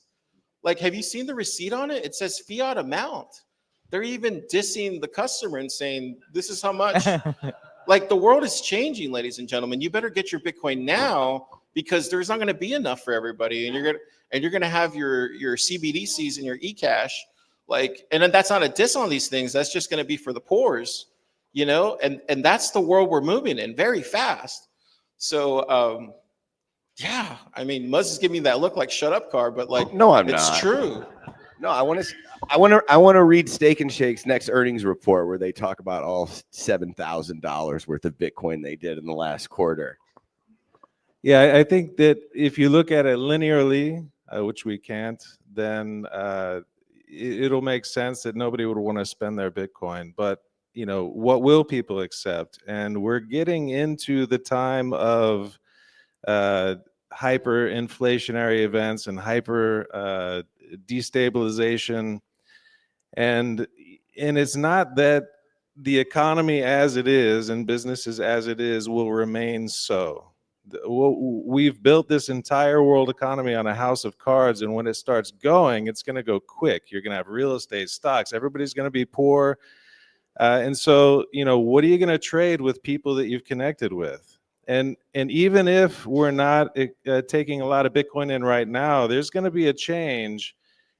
Like, have you seen the receipt on it? It says fiat amount. They're even dissing the customer and saying, this is how much. Like, the world is changing, ladies and gentlemen. You better get your Bitcoin now, because there's not going to be enough for everybody, and you're going to have your CBDCs and your eCash, like, and then that's not a diss on these things. That's just going to be for the poors, and that's the world we're moving in very fast. So, yeah, I mean, Muzz is giving me that look like shut up, car, but like, no, I'm it's not. true. No, I want to read Steak and Shake's next earnings report, where they talk about all $7,000 worth of Bitcoin they did in the last quarter. Yeah, I think that if you look at it linearly, which we can't, then it'll make sense that nobody would want to spend their Bitcoin. But what will people accept? And we're getting into the time of hyperinflationary events and hyper destabilization. And and it's not that the economy as it is and businesses as it is will remain so. We've built this entire world economy on a house of cards, and when it starts going, it's going to go quick. You're going to have real estate, stocks, everybody's going to be poor. And so, what are you going to trade with people that you've connected with? And even if we're not taking a lot of Bitcoin in right now, there's going to be a change,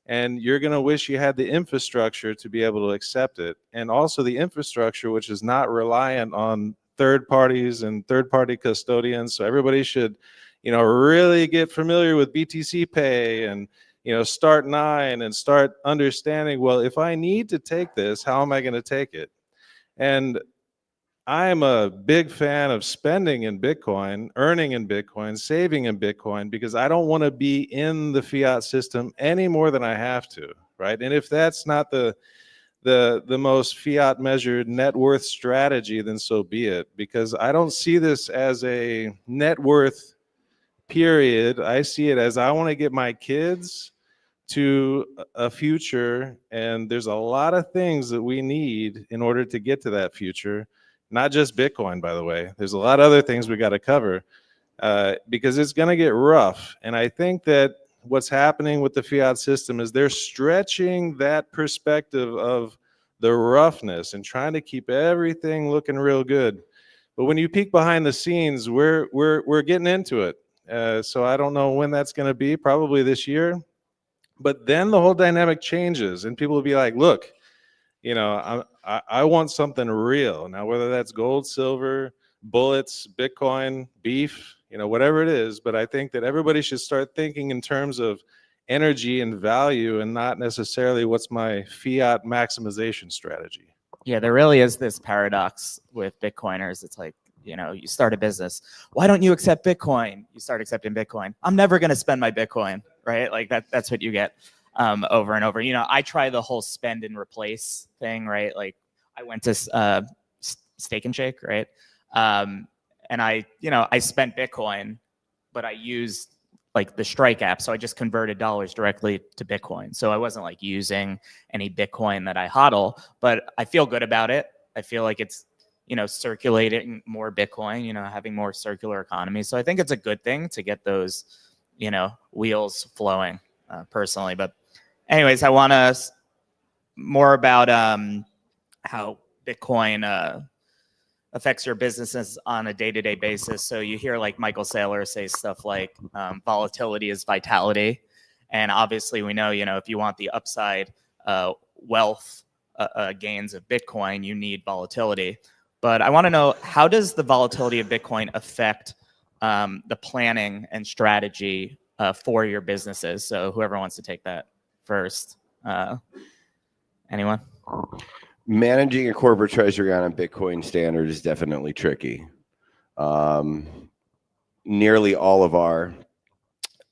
and you're going to wish you had the infrastructure to be able to accept it. And also the infrastructure, which is not reliant on third parties and third-party custodians. So everybody should, really get familiar with BTC Pay and, start 9 and start understanding, well, if I need to take this, how am I going to take it? And I'm a big fan of spending in Bitcoin, earning in Bitcoin, saving in Bitcoin, because I don't want to be in the fiat system any more than I have to, right? And if that's not the most fiat measured net worth strategy, then so be it, because I don't see this as a net worth period. I see it as I want to get my kids to a future, and there's a lot of things that we need in order to get to that future. Not just Bitcoin, by the way. There's a lot of other things we got to cover because it's going to get rough. And I think that what's happening with the fiat system is they're stretching that perspective of the roughness and trying to keep everything looking real good. But when you peek behind the scenes, we're getting into it. So I don't know when that's going to be, probably this year. But then the whole dynamic changes, and people will be like, look, I want something real. Now, whether that's gold, silver, bullets, Bitcoin, beef, whatever it is. But I think that everybody should start thinking in terms of energy and value, and not necessarily what's my fiat maximization strategy. Yeah, there really is this paradox with Bitcoiners. It's like, you start a business. Why don't you accept Bitcoin? You start accepting Bitcoin. I'm never going to spend my Bitcoin, right? Like that's what you get over and over. I try the whole spend and replace thing, right? Like I went to Steak and Shake, right? And I spent Bitcoin, but I used like the Strike app. So I just converted dollars directly to Bitcoin. So I wasn't like using any Bitcoin that I hodl, but I feel good about it. I feel like it's, circulating more Bitcoin, having more circular economy. So I think it's a good thing to get those, wheels flowing personally. But anyways, I want to more about how Bitcoin affects your businesses on a day-to-day basis. So you hear like Michael Saylor say stuff like volatility is vitality. And obviously we know, if you want the upside wealth gains of Bitcoin, you need volatility. But I want to know, how does the volatility of Bitcoin affect the planning and strategy for your businesses? So whoever wants to take that first. Anyone? Managing a corporate treasury on a Bitcoin standard is definitely tricky. Nearly all of our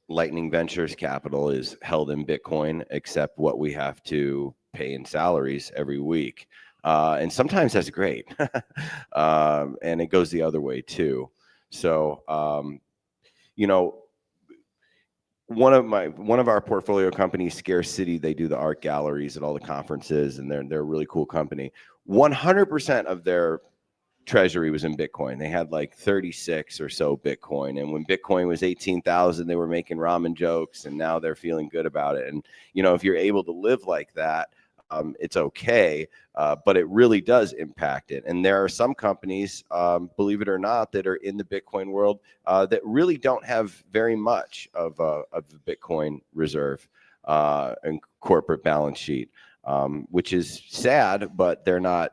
Lightning Ventures capital is held in Bitcoin, except what we have to pay in salaries every week. And sometimes that's great. And it goes the other way too. So, one of our portfolio companies, Scarce City, they do the art galleries at all the conferences, and they're a really cool company. 100% of their treasury was in Bitcoin. They had like 36 or so Bitcoin. And when Bitcoin was 18,000, they were making ramen jokes, and now they're feeling good about it. And, if you're able to live like that, it's okay, but it really does impact it. And there are some companies, believe it or not, that are in the Bitcoin world that really don't have very much of the Bitcoin reserve and corporate balance sheet, which is sad, but they're not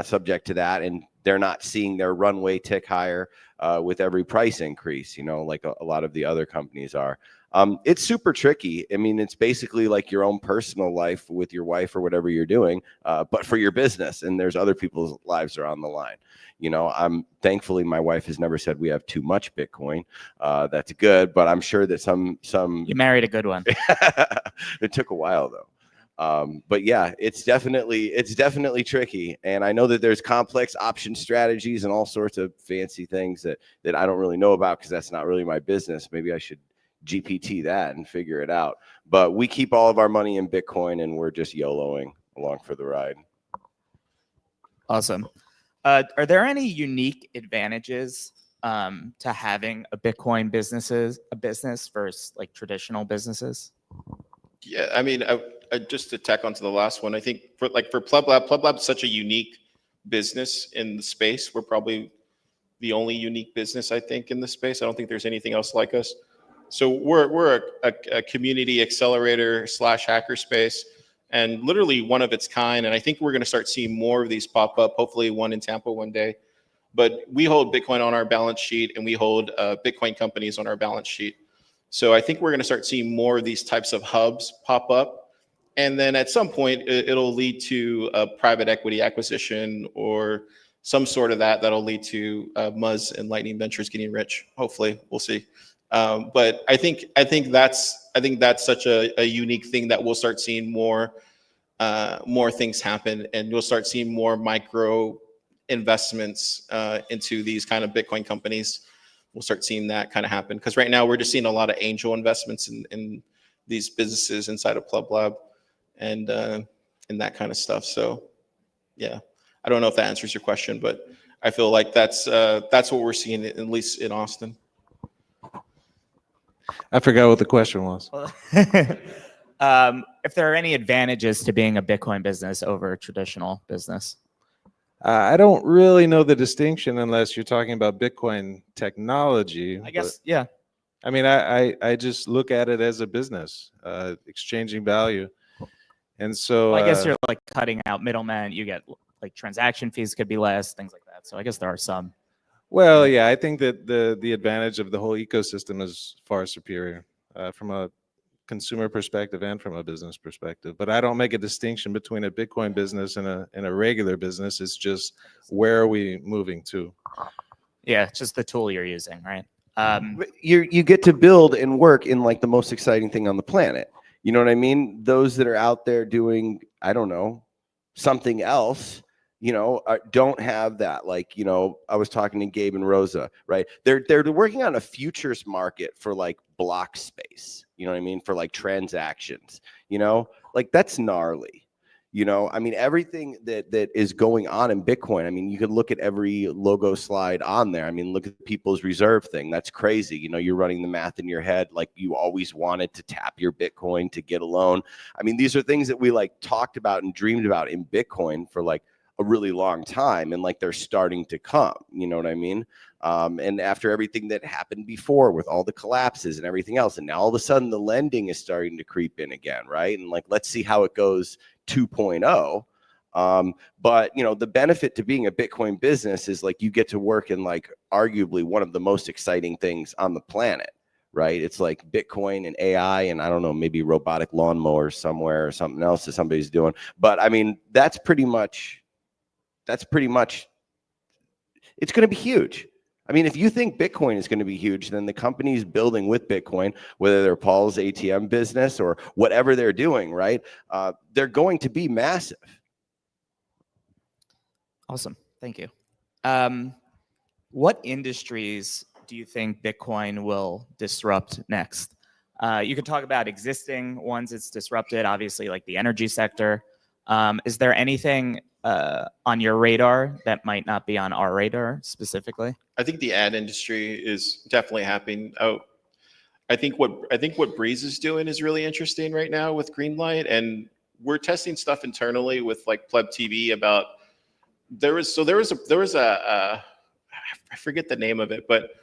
subject to that, and they're not seeing their runway tick higher with every price increase, like a lot of the other companies are. It's super tricky. I mean, it's basically like your own personal life with your wife or whatever you're doing, but for your business, and there's other people's lives are on the line. Thankfully, my wife has never said we have too much Bitcoin. That's good, but I'm sure that some you married a good one. It took a while though. But yeah, it's definitely tricky. And I know that there's complex option strategies and all sorts of fancy things that I don't really know about, because that's not really my business. Maybe I should GPT that and figure it out. But we keep all of our money in Bitcoin, and we're just YOLOing. along for the ride. Awesome. Are there any unique advantages to having a Bitcoin business versus like traditional businesses? Yeah, I mean, just to tack onto the last one, I think for Pleb Lab's such a unique business in the space. We're probably the only unique business, I think, in the space. I don't think there's anything else like us. So we're a community accelerator / hacker space, and literally one of its kind. And I think we're going to start seeing more of these pop up. Hopefully, one in Tampa one day. But we hold Bitcoin on our balance sheet, and we hold Bitcoin companies on our balance sheet. So I think we're going to start seeing more of these types of hubs pop up. And then at some point, it'll lead to a private equity acquisition or some sort of that'll lead to Muzz and Lightning Ventures getting rich. Hopefully, we'll see. But I think that's such a unique thing that we'll start seeing more things happen, and you'll start seeing more micro investments into these kind of Bitcoin companies. We'll start seeing that kind of happen because right now we're just seeing a lot of angel investments in these businesses inside of Pleb Lab and that kind of stuff. So yeah, I don't know if that answers your question, but I feel like that's what we're seeing, at least in Austin. I forgot what the question was. If there are any advantages to being a Bitcoin business over a traditional business? I don't really know the distinction unless you're talking about Bitcoin technology. I guess, yeah. I mean, I just look at it as a business, exchanging value. And so Well, I guess you're like cutting out middlemen. You get like transaction fees could be less, things like that. So I guess there are some. Well, yeah, I think that the advantage of the whole ecosystem is far superior from a consumer perspective and from a business perspective. But I don't make a distinction between a Bitcoin business and a regular business. It's just where are we moving to? Yeah, it's just the tool you're using, right? You get to build and work in like the most exciting thing on the planet. You know what I mean? Those that are out there doing, I don't know, something else, you know, don't have that. Like, you know, I was talking to Gabe and Rosa, right? They're working on a futures market for like block space, you know what I mean? For like transactions, you know, like that's gnarly. You know, I mean, everything that is going on in Bitcoin, I mean, you could look at every logo slide on there. I mean, look at the people's reserve thing. That's crazy. You know, you're running the math in your head like you always wanted to tap your Bitcoin to get a loan. I mean, these are things that we like talked about and dreamed about in Bitcoin for like a really long time, and like they're starting to come, you know what I mean? And after everything that happened before with all the collapses and everything else, and now all of a sudden the lending is starting to creep in again, right? And like, let's see how it goes 2.0. But you know, the benefit to being a Bitcoin business is like you get to work in like arguably one of the most exciting things on the planet, right? It's like Bitcoin and AI and I don't know, maybe robotic lawnmowers somewhere or something else that somebody's doing. But I mean, that's pretty much it's going to be huge. I mean, if you think Bitcoin is going to be huge, then the companies building with Bitcoin, whether they're Paul's ATM business or whatever they're doing, right? They're going to be massive. Awesome. Thank you. What industries do you think Bitcoin will disrupt next? You can talk about existing ones it's disrupted, obviously, like the energy sector. Is there anything on your radar that might not be on our radar specifically? I think the ad industry is definitely happening. I think what Breeze is doing is really interesting right now with Greenlight, and we're testing stuff internally with like Pleb TV about there was a I forget the name of it, but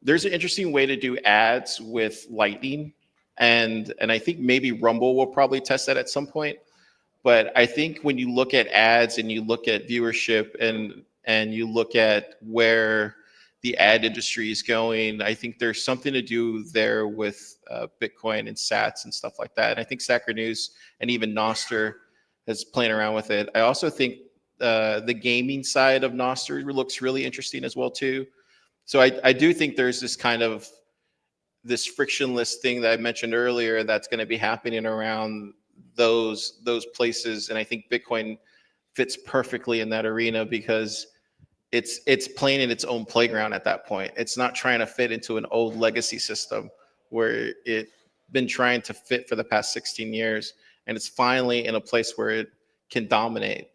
there's an interesting way to do ads with Lightning, and I think maybe Rumble will probably test that at some point. But I think when you look at ads and you look at viewership and you look at where the ad industry is going, I think there's something to do there with Bitcoin and sats and stuff like that. And I think Sacker News and even Noster is playing around with it. I also think the gaming side of Noster looks really interesting as well too. So I do think there's this kind of this frictionless thing that I mentioned earlier that's going to be happening around those places, and I think Bitcoin fits perfectly in that arena because it's playing in its own playground at that point. It's not trying to fit into an old legacy system where it's been trying to fit for the past 16 years, and it's finally in a place where it can dominate.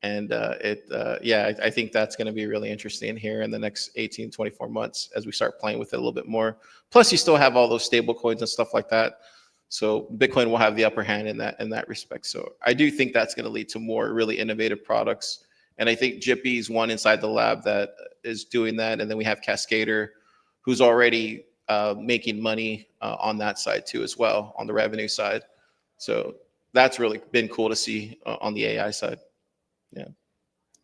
And I think that's going to be really interesting here in the next 18, 24 months as we start playing with it a little bit more. Plus, you still have all those stable coins and stuff like that. So Bitcoin will have the upper hand in that respect. So I do think that's going to lead to more really innovative products. And I think Jippy is one inside the lab that is doing that. And then we have Cascader, who's already making money on that side too as well, on the revenue side. So that's really been cool to see on the AI side. Yeah.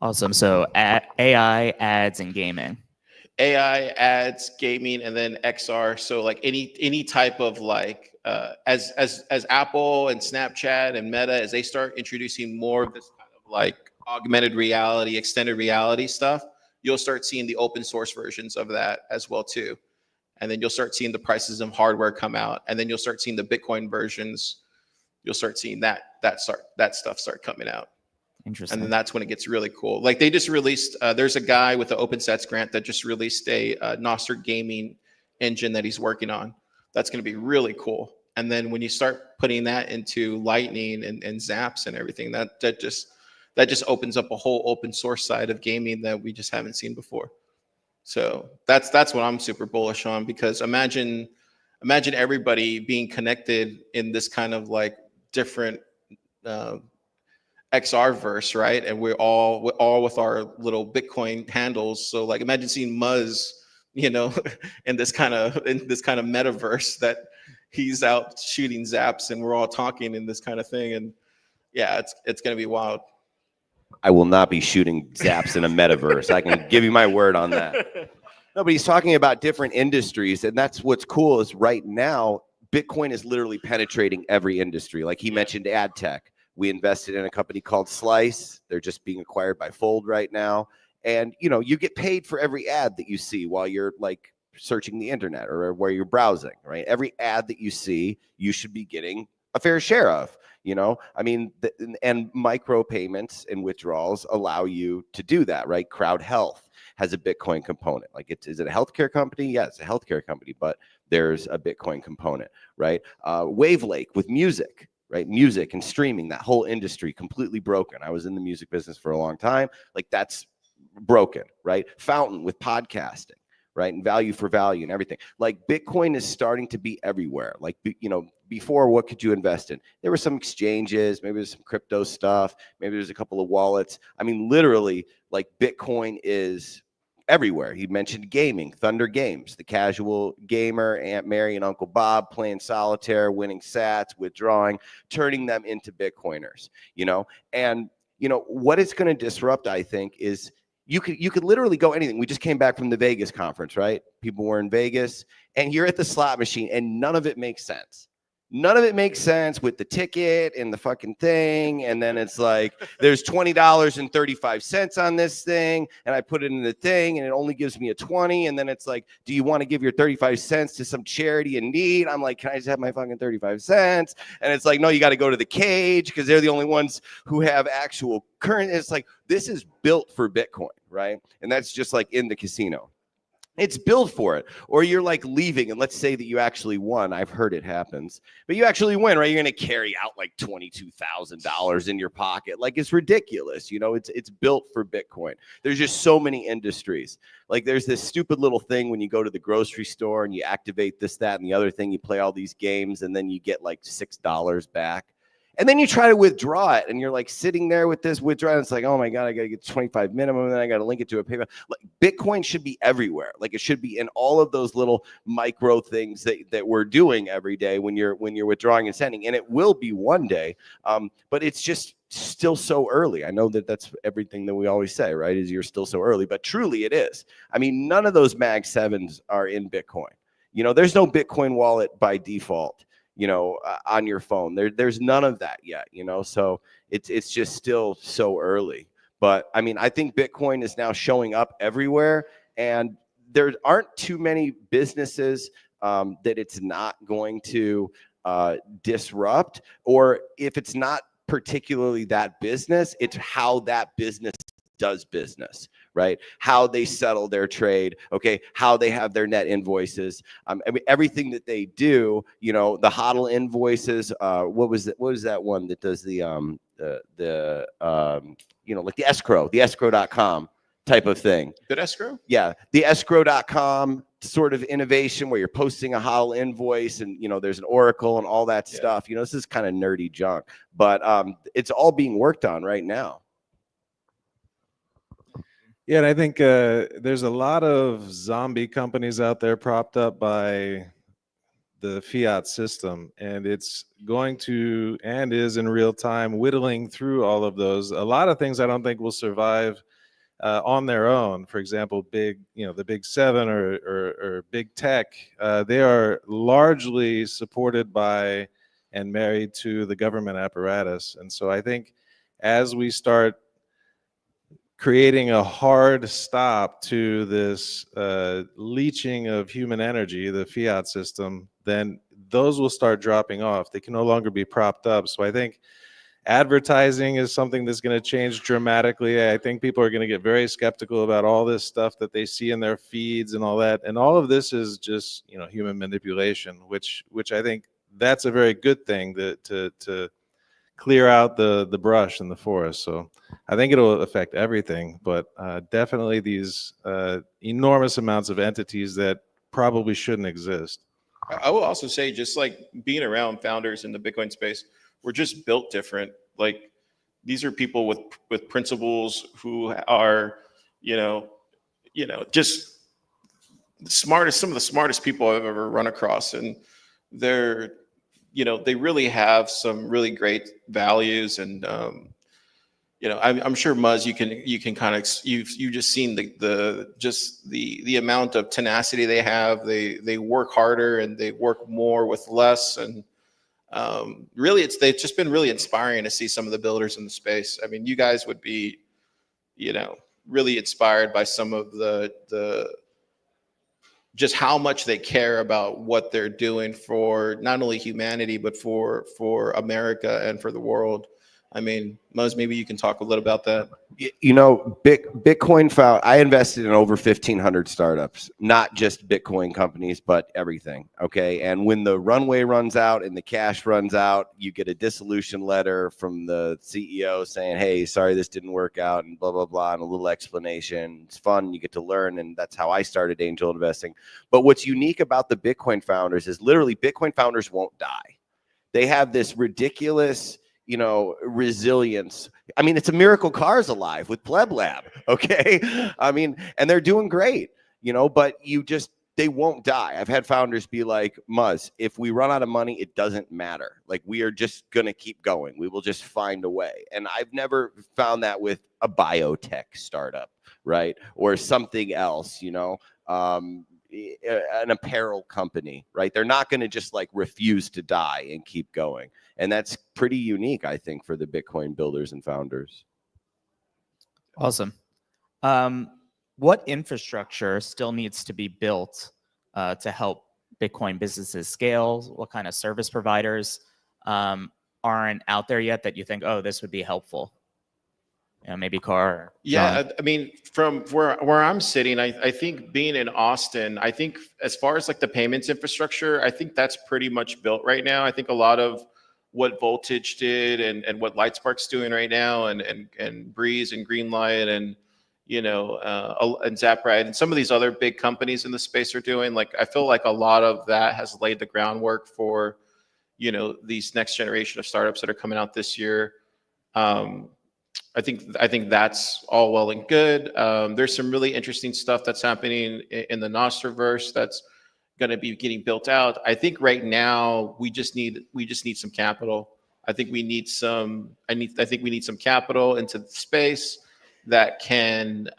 Awesome. So AI, ads, and gaming. AI, ads, gaming, and then XR. So like any type of like as Apple and Snapchat and Meta, as they start introducing more of this kind of like augmented reality, extended reality stuff, you'll start seeing the open source versions of that as well too. And then you'll start seeing the prices of hardware come out, and then you'll start seeing the Bitcoin versions. You'll start seeing that stuff start coming out. Interesting. And then that's when it gets really cool. Like they just released, there's a guy with the OpenSets grant that just released a Nostr gaming engine that he's working on. That's going to be really cool. And then when you start putting that into Lightning and Zaps and everything, that just opens up a whole open source side of gaming that we just haven't seen before. So that's what I'm super bullish on, because imagine everybody being connected in this kind of like different XR verse, right? And we're all with our little Bitcoin handles. So like imagine seeing Muzz, in this kind of metaverse that he's out shooting zaps and we're all talking in this kind of thing. And yeah, it's gonna be wild. I will not be shooting zaps in a metaverse. I can give you my word on that. No, but he's talking about different industries, and that's what's cool is right now, Bitcoin is literally penetrating every industry. Like he mentioned ad tech. We invested in a company called Slice. They're just being acquired by Fold right now. And, you get paid for every ad that you see while you're like searching the internet or where you're browsing, right? Every ad that you see, you should be getting a fair share of, I mean, and micro payments and withdrawals allow you to do that, right? Crowd Health has a Bitcoin component. Like is it a healthcare company? Yeah, it's a healthcare company, but there's a Bitcoin component, right? Wavelake with music. Right? Music and streaming, that whole industry completely broken. I was in the music business for a long time. Like that's broken, right? Fountain with podcasting, right? And value for value and everything. Like Bitcoin is starting to be everywhere. Like, before, what could you invest in? There were some exchanges, maybe there's some crypto stuff, maybe there's a couple of wallets. I mean, literally, like Bitcoin is everywhere. He mentioned gaming, Thunder Games, the casual gamer, Aunt Mary and Uncle Bob playing solitaire, winning sats, withdrawing, turning them into Bitcoiners, and what it's going to disrupt, I think, is you could literally go anything. We just came back from the Vegas conference, right? People were in Vegas, and you're at the slot machine, and none of it makes sense. None of it makes sense with the ticket and the fucking thing. And then it's like, there's $20.35 on this thing. And I put it in the thing and it only gives me a 20. And then it's like, do you want to give your 35 cents to some charity in need? I'm like, can I just have my fucking 35 cents? And it's like, no, you got to go to the cage because they're the only ones who have actual current. It's like, this is built for Bitcoin, right? And that's just like in the casino. It's built for it. Or you're like leaving, and let's say that you actually won. I've heard it happens, but you actually win, right? You're going to carry out like $22,000 in your pocket. Like it's ridiculous. It's built for Bitcoin. There's just so many industries. Like there's this stupid little thing when you go to the grocery store and you activate this, that, and the other thing, you play all these games and then you get like $6 back. And then you try to withdraw it, and you're like sitting there with this withdraw, and it's like, oh my God, I got to get 25 minimum, and then I got to link it to a PayPal. Like Bitcoin should be everywhere. Like it should be in all of those little micro things that we're doing every day when you're withdrawing and sending, and it will be one day. But it's just still so early. I know that's everything that we always say, right? Is you're still so early, but truly it is. I mean, none of those Mag 7s are in Bitcoin. There's no Bitcoin wallet by default. On your phone. There's none of that yet, so it's just still so early. But I mean, I think Bitcoin is now showing up everywhere, and there aren't too many businesses that it's not going to disrupt, or if it's not particularly that business, it's how that business does business, right? How they settle their trade, okay? How they have their net invoices. I mean, everything that they do, the HODL invoices. What was that one that does the like the escrow.com type of thing. Good escrow? Yeah, the escrow.com sort of innovation where you're posting a HOL invoice and there's an Oracle and all that stuff. This is kind of nerdy junk, but it's all being worked on right now. Yeah, and I think there's a lot of zombie companies out there propped up by the fiat system, and it's going to and is in real time whittling through all of those. A lot of things I don't think will survive on their own. For example, the big seven or big tech, they are largely supported by and married to the government apparatus. And so I think as we start creating a hard stop to this leaching of human energy, the fiat system, then those will start dropping off. They can no longer be propped up. So I think advertising is something that's going to change dramatically. I think people are going to get very skeptical about all this stuff that they see in their feeds and all that. And all of this is just, human manipulation, which I think that's a very good thing to clear out the brush in the forest. So I think it'll affect everything, but definitely these enormous amounts of entities that probably shouldn't exist. I will also say, just like being around founders in the Bitcoin space, we're just built different. Like, these are people with principles who are, just some of the smartest people I've ever run across, and they're, they really have some really great values. And I'm sure Muzz, you can kind of you've just seen the amount of tenacity they have. They work harder and they work more with less. And really, they've just been really inspiring to see some of the builders in the space. I mean, you guys would be, really inspired by some of the just how much they care about what they're doing for not only humanity, but for America and for the world. I mean, Muzz, maybe you can talk a little about that. Bitcoin found, I invested in over 1,500 startups, not just Bitcoin companies, but everything. Okay. And when the runway runs out and the cash runs out, you get a dissolution letter from the CEO saying, hey, sorry, this didn't work out, and blah, blah, blah, and a little explanation. It's fun. You get to learn. And that's how I started angel investing. But what's unique about the Bitcoin founders is literally Bitcoin founders won't die. They have this ridiculous, resilience. I mean, it's a miracle car's alive with Pleb Lab. Okay. I mean, and they're doing great, but they won't die. I've had founders be like, Muzz, if we run out of money, it doesn't matter. Like, we are just going to keep going. We will just find a way. And I've never found that with a biotech startup, right? Or something else, an apparel company, right? They're not going to just refuse to die and keep going. And that's pretty unique, I think, for the Bitcoin builders and founders. Awesome. What infrastructure still needs to be built to help Bitcoin businesses scale? What kind of service providers aren't out there yet that you think, oh, this would be helpful? Maybe Car. Yeah, I mean, from where I'm sitting, I think being in Austin, I think as far as the payments infrastructure, I think that's pretty much built right now. I think a lot of what Voltage did and what Lightspark's doing right now, and Breeze and Greenlight and and Zapride and some of these other big companies in the space are doing. I feel like a lot of that has laid the groundwork for these next generation of startups that are coming out this year. I think that's all well and good. There's some really interesting stuff that's happening in the Nostraverse that's going to be getting built out. I think right now we just need some capital. I think we need some capital into the space that can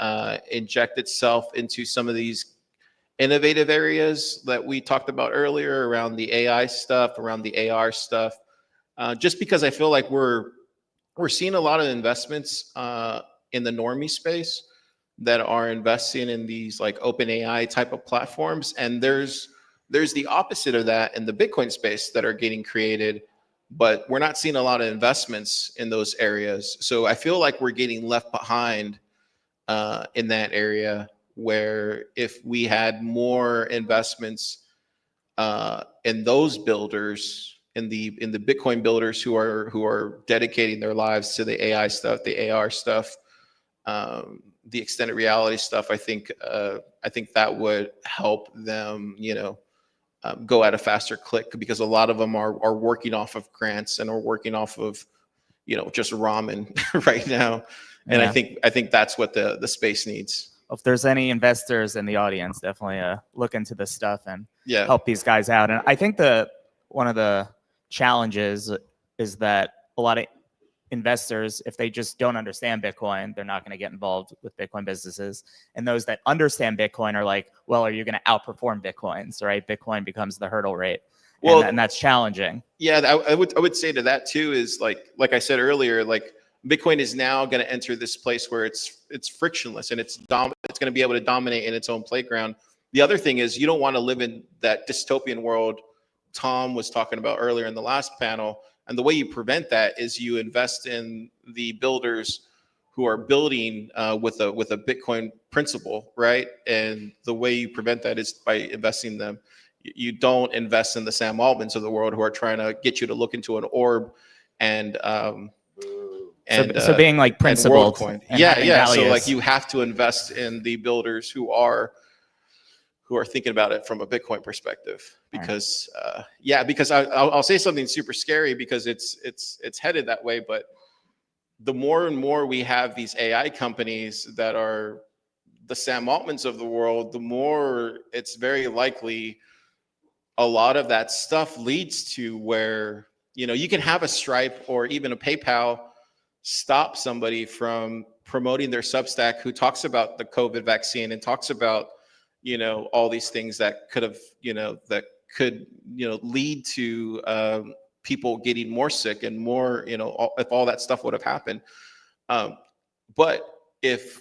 inject itself into some of these innovative areas that we talked about earlier around the AI stuff, around the AR stuff. Just because I feel like we're seeing a lot of investments in the normie space that are investing in these open AI type of platforms. And there's the opposite of that in the Bitcoin space that are getting created, but we're not seeing a lot of investments in those areas. So I feel like we're getting left behind in that area, where if we had more investments in those builders in the Bitcoin builders who are dedicating their lives to the AI stuff, the AR stuff, the extended reality stuff. I think that would help them, go at a faster click, because a lot of them are working off of grants and are working off of, just ramen right now. And Yeah. I think that's what the space needs. If there's any investors in the audience, definitely look into this stuff and Yeah. help these guys out. And I think one of the challenges is that a lot of investors, if they just don't understand Bitcoin, they're not going to get involved with Bitcoin businesses. And those that understand Bitcoin are like, well, are you going to outperform Bitcoins, right? Bitcoin becomes the hurdle rate. Well, and that's challenging. Yeah, I would say to that too is like I said earlier, like Bitcoin is now going to enter this place where it's frictionless and it's going to be able to dominate in its own playground. The other thing is you don't want to live in that dystopian world Tom was talking about earlier in the last panel. And the way you prevent that is you invest in the builders who are building with a Bitcoin principle, right? And the way you prevent that is by investing in them. You don't invest in the Sam Altmans of the world who are trying to get you to look into an orb and so being like principled. Yeah. So like you have to invest in the builders who are thinking about it from a Bitcoin perspective, because because I'll say something super scary because it's headed that way. But the more and more we have these AI companies that are the Sam Altmans of the world, the more it's very likely a lot of that stuff leads to where, you can have a Stripe or even a PayPal stop somebody from promoting their Substack who talks about the COVID vaccine and talks about, all these things that could have, that could, lead to people getting more sick and more, if all that stuff would have happened. But if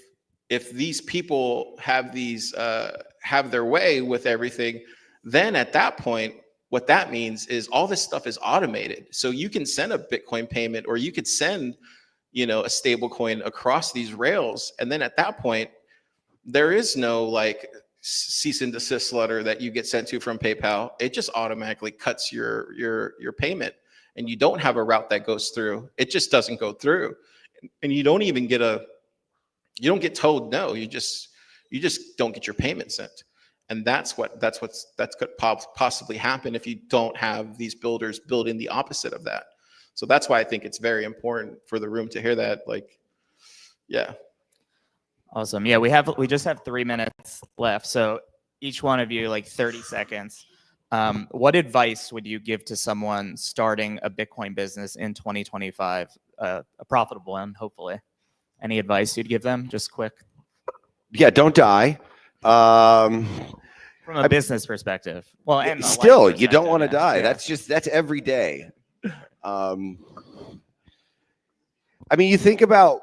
these people have have their way with everything, then at that point, what that means is all this stuff is automated. So you can send a Bitcoin payment or you could send, a stable coin across these rails. And then at that point, there is no like cease and desist letter that you get sent to from PayPal. It just automatically cuts your payment, and you don't have a route that goes through. It just doesn't go through. And you don't even get you don't get told no. You just don't get your payment sent. And that's what could possibly happen if you don't have these builders building the opposite of that. So that's why I think it's very important for the room to hear that. Like, yeah. Awesome. Yeah, we just have 3 minutes left. So each one of you, like 30 seconds. What advice would you give to someone starting a Bitcoin business in 2025, a profitable one, hopefully? Any advice you'd give them? Just quick. Yeah, don't die. From a business perspective. Well, and still, you don't want to die. Yeah. That's every day. I mean, you think about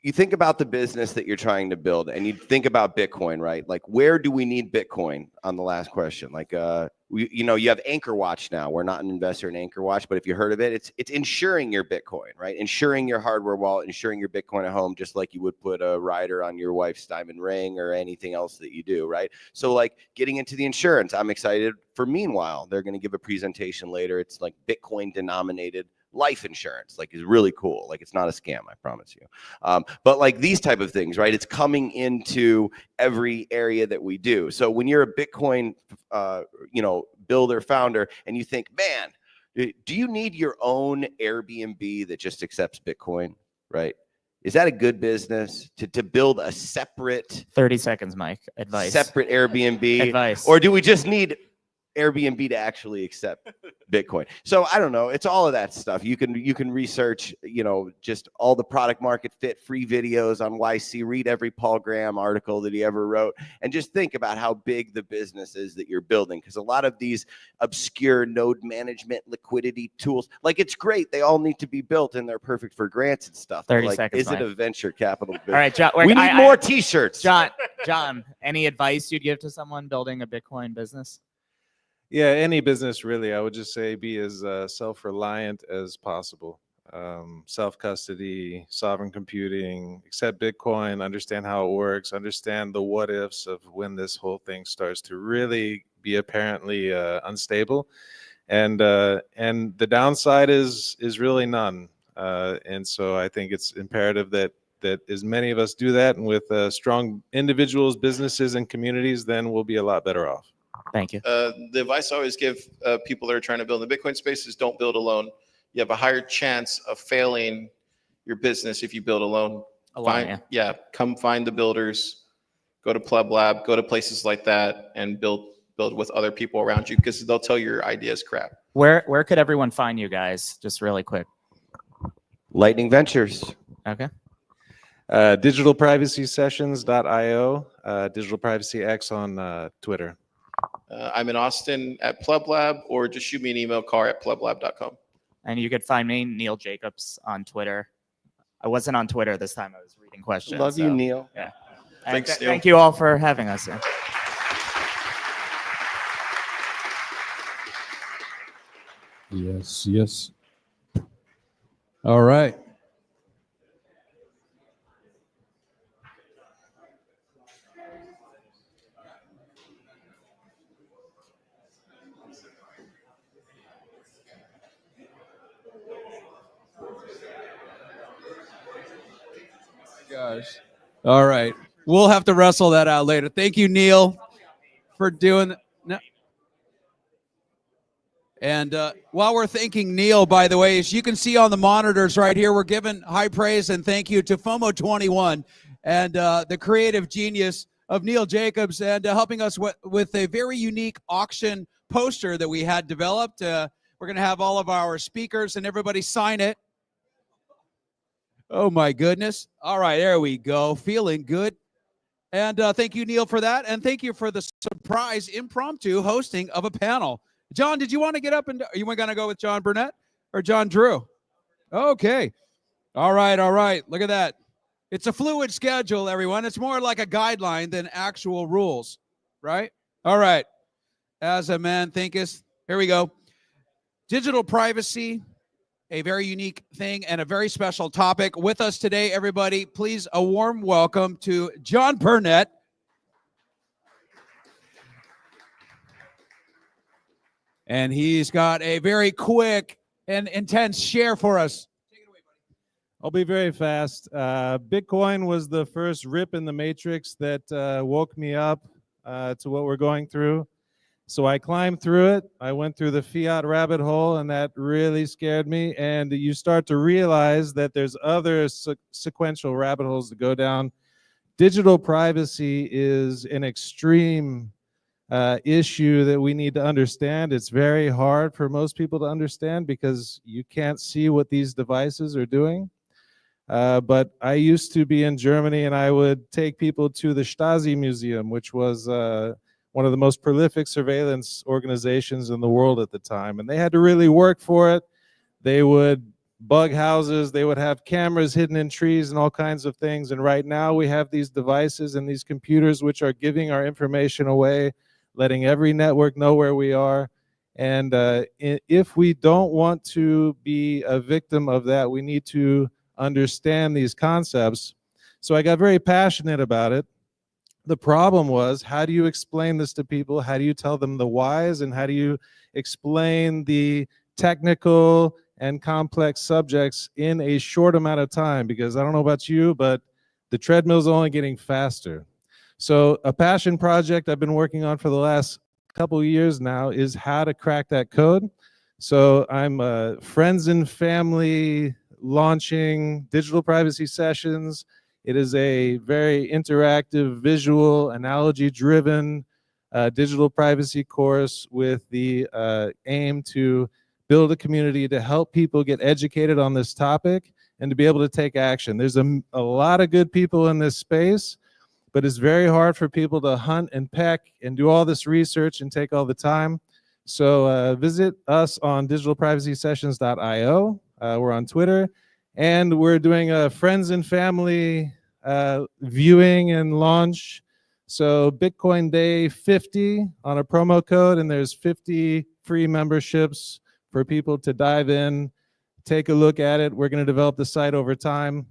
the business that you're trying to build, and you think about Bitcoin, right? Like, where do we need Bitcoin on the last question? Like, you have Anchor Watch now. We're not an investor in Anchor Watch, but if you heard of it, it's insuring your Bitcoin, right? Insuring your hardware wallet, insuring your Bitcoin at home, just like you would put a rider on your wife's diamond ring or anything else that you do, right? So like getting into the insurance, I'm excited for Meanwhile. They're going to give a presentation later. It's like Bitcoin denominated life insurance, like, is really cool. Like, it's not a scam, I promise you. But like these type of things, right? It's coming into every area that we do. So when you're a Bitcoin, builder, founder, and you think, man, do you need your own Airbnb that just accepts Bitcoin, right? Is that a good business to build a separate 30 seconds, Mike, advice, separate Airbnb advice, or do we just need Airbnb to actually accept Bitcoin? So I don't know. It's all of that stuff. You can research, just all the product market fit, free videos on YC, read every Paul Graham article that he ever wrote, and just think about how big the business is that you're building. Because a lot of these obscure node management liquidity tools, like, it's great. They all need to be built and they're perfect for grants and stuff. 30 like, seconds, is it a venture capital business? All right, John, we need more t-shirts. John, any advice you'd give to someone building a Bitcoin business? Yeah, any business really. I would just say be as self-reliant as possible. Self-custody, sovereign computing, accept Bitcoin, understand how it works, understand the what ifs of when this whole thing starts to really be apparently unstable, and the downside is really none. And so I think it's imperative that as many of us do that, and with strong individuals, businesses, and communities, then we'll be a lot better off. Thank you. The advice I always give people that are trying to build in the Bitcoin space is don't build alone. You have a higher chance of failing your business if you build alone. Come find the builders, go to Pleb Lab, go to places like that, and build with other people around you, because they'll tell you your idea is crap. Where could everyone find you guys? Just really quick. Lightning Ventures. Okay. Digitalprivacysessions.io, Digital Privacy X on Twitter. I'm in Austin at Pleb Lab, or just shoot me an email, car@pleblab.com. And you could find me, Neil Jacobs, on Twitter. I wasn't on Twitter this time. I was reading questions. Love you, Neil. Yeah. Thanks, Neil. Thank you all for having us here. Yes, yes. All right. Gosh. All right. We'll have to wrestle that out later. Thank you, Neil, for doing that. No. And while we're thanking Neil, by the way, as you can see on the monitors right here, we're giving high praise and thank you to FOMO 21 and the creative genius of Neil Jacobs, and helping us with a very unique auction poster that we had developed. We're going to have all of our speakers and everybody sign it. Oh, my goodness. All right, there we go. Feeling good. And thank you, Neil, for that. And thank you for the surprise impromptu hosting of a panel. John, did you want to get up and you were going to go with John Burnett or John Drew? Okay. All right, all right. Look at that. It's a fluid schedule, everyone. It's more like a guideline than actual rules, right? All right. As a man thinketh, here we go. Digital privacy, a very unique thing and a very special topic. With us today, everybody, please a warm welcome to John Burnett. And he's got a very quick and intense share for us. I'll be very fast. Bitcoin was the first rip in the matrix that woke me up to what we're going through. So I climbed through it. I went through the fiat rabbit hole, and that really scared me. And you start to realize that there's other sequential rabbit holes to go down. Digital privacy is an extreme issue that we need to understand. It's very hard for most people to understand because you can't see what these devices are doing. But I used to be in Germany, and I would take people to the Stasi Museum, which was one of the most prolific surveillance organizations in the world at the time. And they had to really work for it. They would bug houses. They would have cameras hidden in trees and all kinds of things. And right now we have these devices and these computers which are giving our information away, letting every network know where we are. And if we don't want to be a victim of that, we need to understand these concepts. So I got very passionate about it. The problem was, how do you explain this to people? How do you tell them the whys? And how do you explain the technical and complex subjects in a short amount of time? Because I don't know about you, but the treadmill's only getting faster. So a passion project I've been working on for the last couple of years now is how to crack that code. So I'm friends and family launching Digital Privacy Sessions. It is a very interactive, visual, analogy-driven digital privacy course with the aim to build a community to help people get educated on this topic and to be able to take action. There's a lot of good people in this space, but it's very hard for people to hunt and peck and do all this research and take all the time. So visit us on digitalprivacysessions.io. We're on Twitter. And we're doing a friends and family viewing and launch. So Bitcoin Day 50 on a promo code, and there's 50 free memberships for people to dive in, take a look at it. We're going to develop the site over time.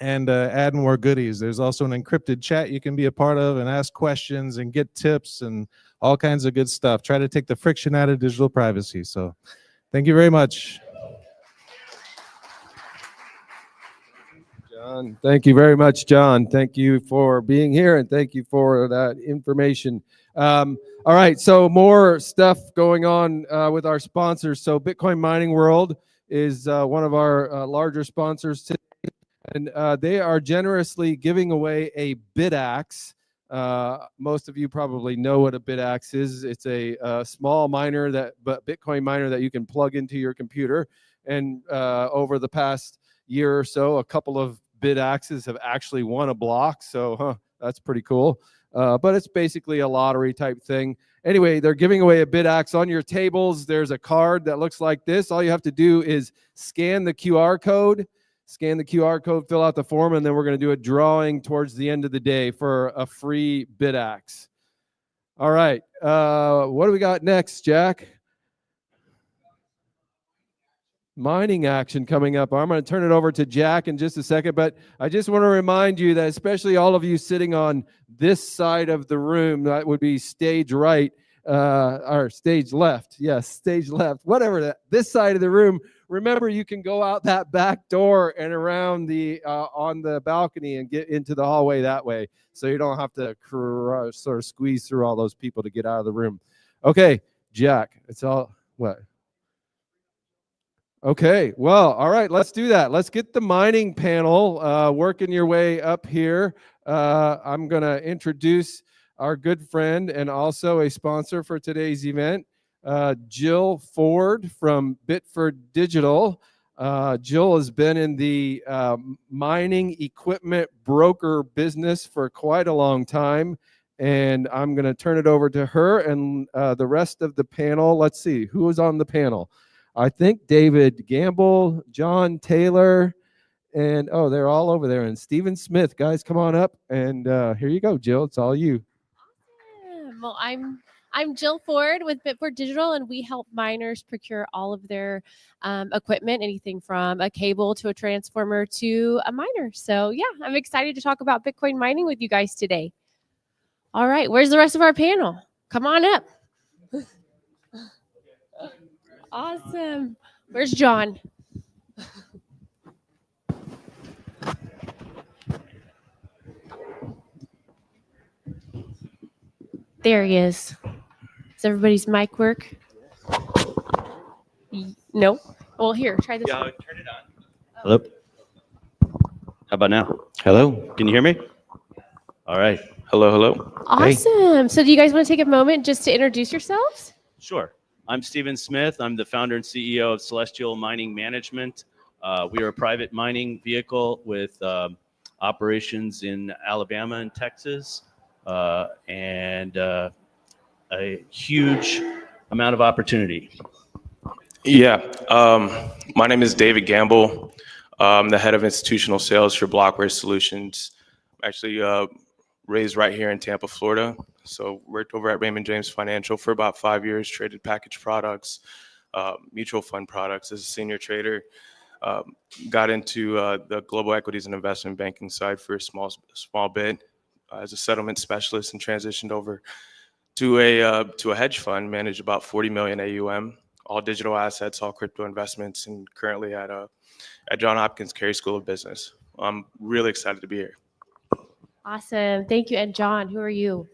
and add more goodies. There's also an encrypted chat you can be a part of and ask questions and get tips and all kinds of good stuff. Try to take the friction out of digital privacy. So thank you very much. John, thank you very much, John. Thank you for being here and thank you for that information. All right, so more stuff going on with our sponsors. So Bitcoin Mining World is one of our larger sponsors today, and they are generously giving away a BitAxe. Most of you probably know what a BitAxe is. It's a small miner but Bitcoin miner that you can plug into your computer. And over the past year or so, a couple of BitAxes have actually won a block. So that's pretty cool. But it's basically a lottery type thing. Anyway, they're giving away a BitAxe. On your tables, there's a card that looks like this. All you have to do is scan the QR code, fill out the form, and then we're going to do a drawing towards the end of the day for a free BitAxe. All right. What do we got next, Jack? Mining action coming up. I'm going to turn it over to Jack in just a second, but I just want to remind you that especially all of you sitting on this side of the room, that would be stage right, or stage left. Yes, stage left, whatever that, this side of the room. Remember, you can go out that back door and around the on the balcony and get into the hallway that way, so you don't have to sort of squeeze through all those people to get out of the room. Okay, Jack, it's all what? Okay, well, all right, let's do that. Let's get the mining panel working your way up here. I'm going to introduce our good friend and also a sponsor for today's event, Jill Ford from Bitford Digital. Jill has been in the mining equipment broker business for quite a long time, and I'm going to turn it over to her and the rest of the panel. Let's see, who is on the panel? I think David Gamble, John Taylor, and oh, they're all over there. And Stephen Smith, guys, come on up. And here you go, Jill. It's all you. Well, I'm Jill Ford with Bitford Digital, and we help miners procure all of their equipment, anything from a cable to a transformer to a miner. So yeah, I'm excited to talk about Bitcoin mining with you guys today. All right, where's the rest of our panel? Come on up. Awesome. Where's John? There he is. Does everybody's mic work? No? Well, here, try this. Yeah, turn it on. Hello? How about now? Hello? Can you hear me? All right. Hello, hello. Awesome. So do you guys want to take a moment just to introduce yourselves? Sure. I'm Stephen Smith. I'm the founder and CEO of Celestial Mining Management. We are a private mining vehicle with operations in Alabama and Texas, and a huge amount of opportunity. Yeah, my name is David Gamble. I'm the head of institutional sales for Blockware Solutions. I'm actually raised right here in Tampa, Florida. So worked over at Raymond James Financial for about 5 years, traded packaged products, mutual fund products as a senior trader. Got into the global equities and investment banking side for a small bit as a settlement specialist, and transitioned over to a hedge fund, managed about 40 million AUM, all digital assets, all crypto investments, and currently at Johns Hopkins Carey School of Business. I'm really excited to be here. Awesome. Thank you. And John, who are you?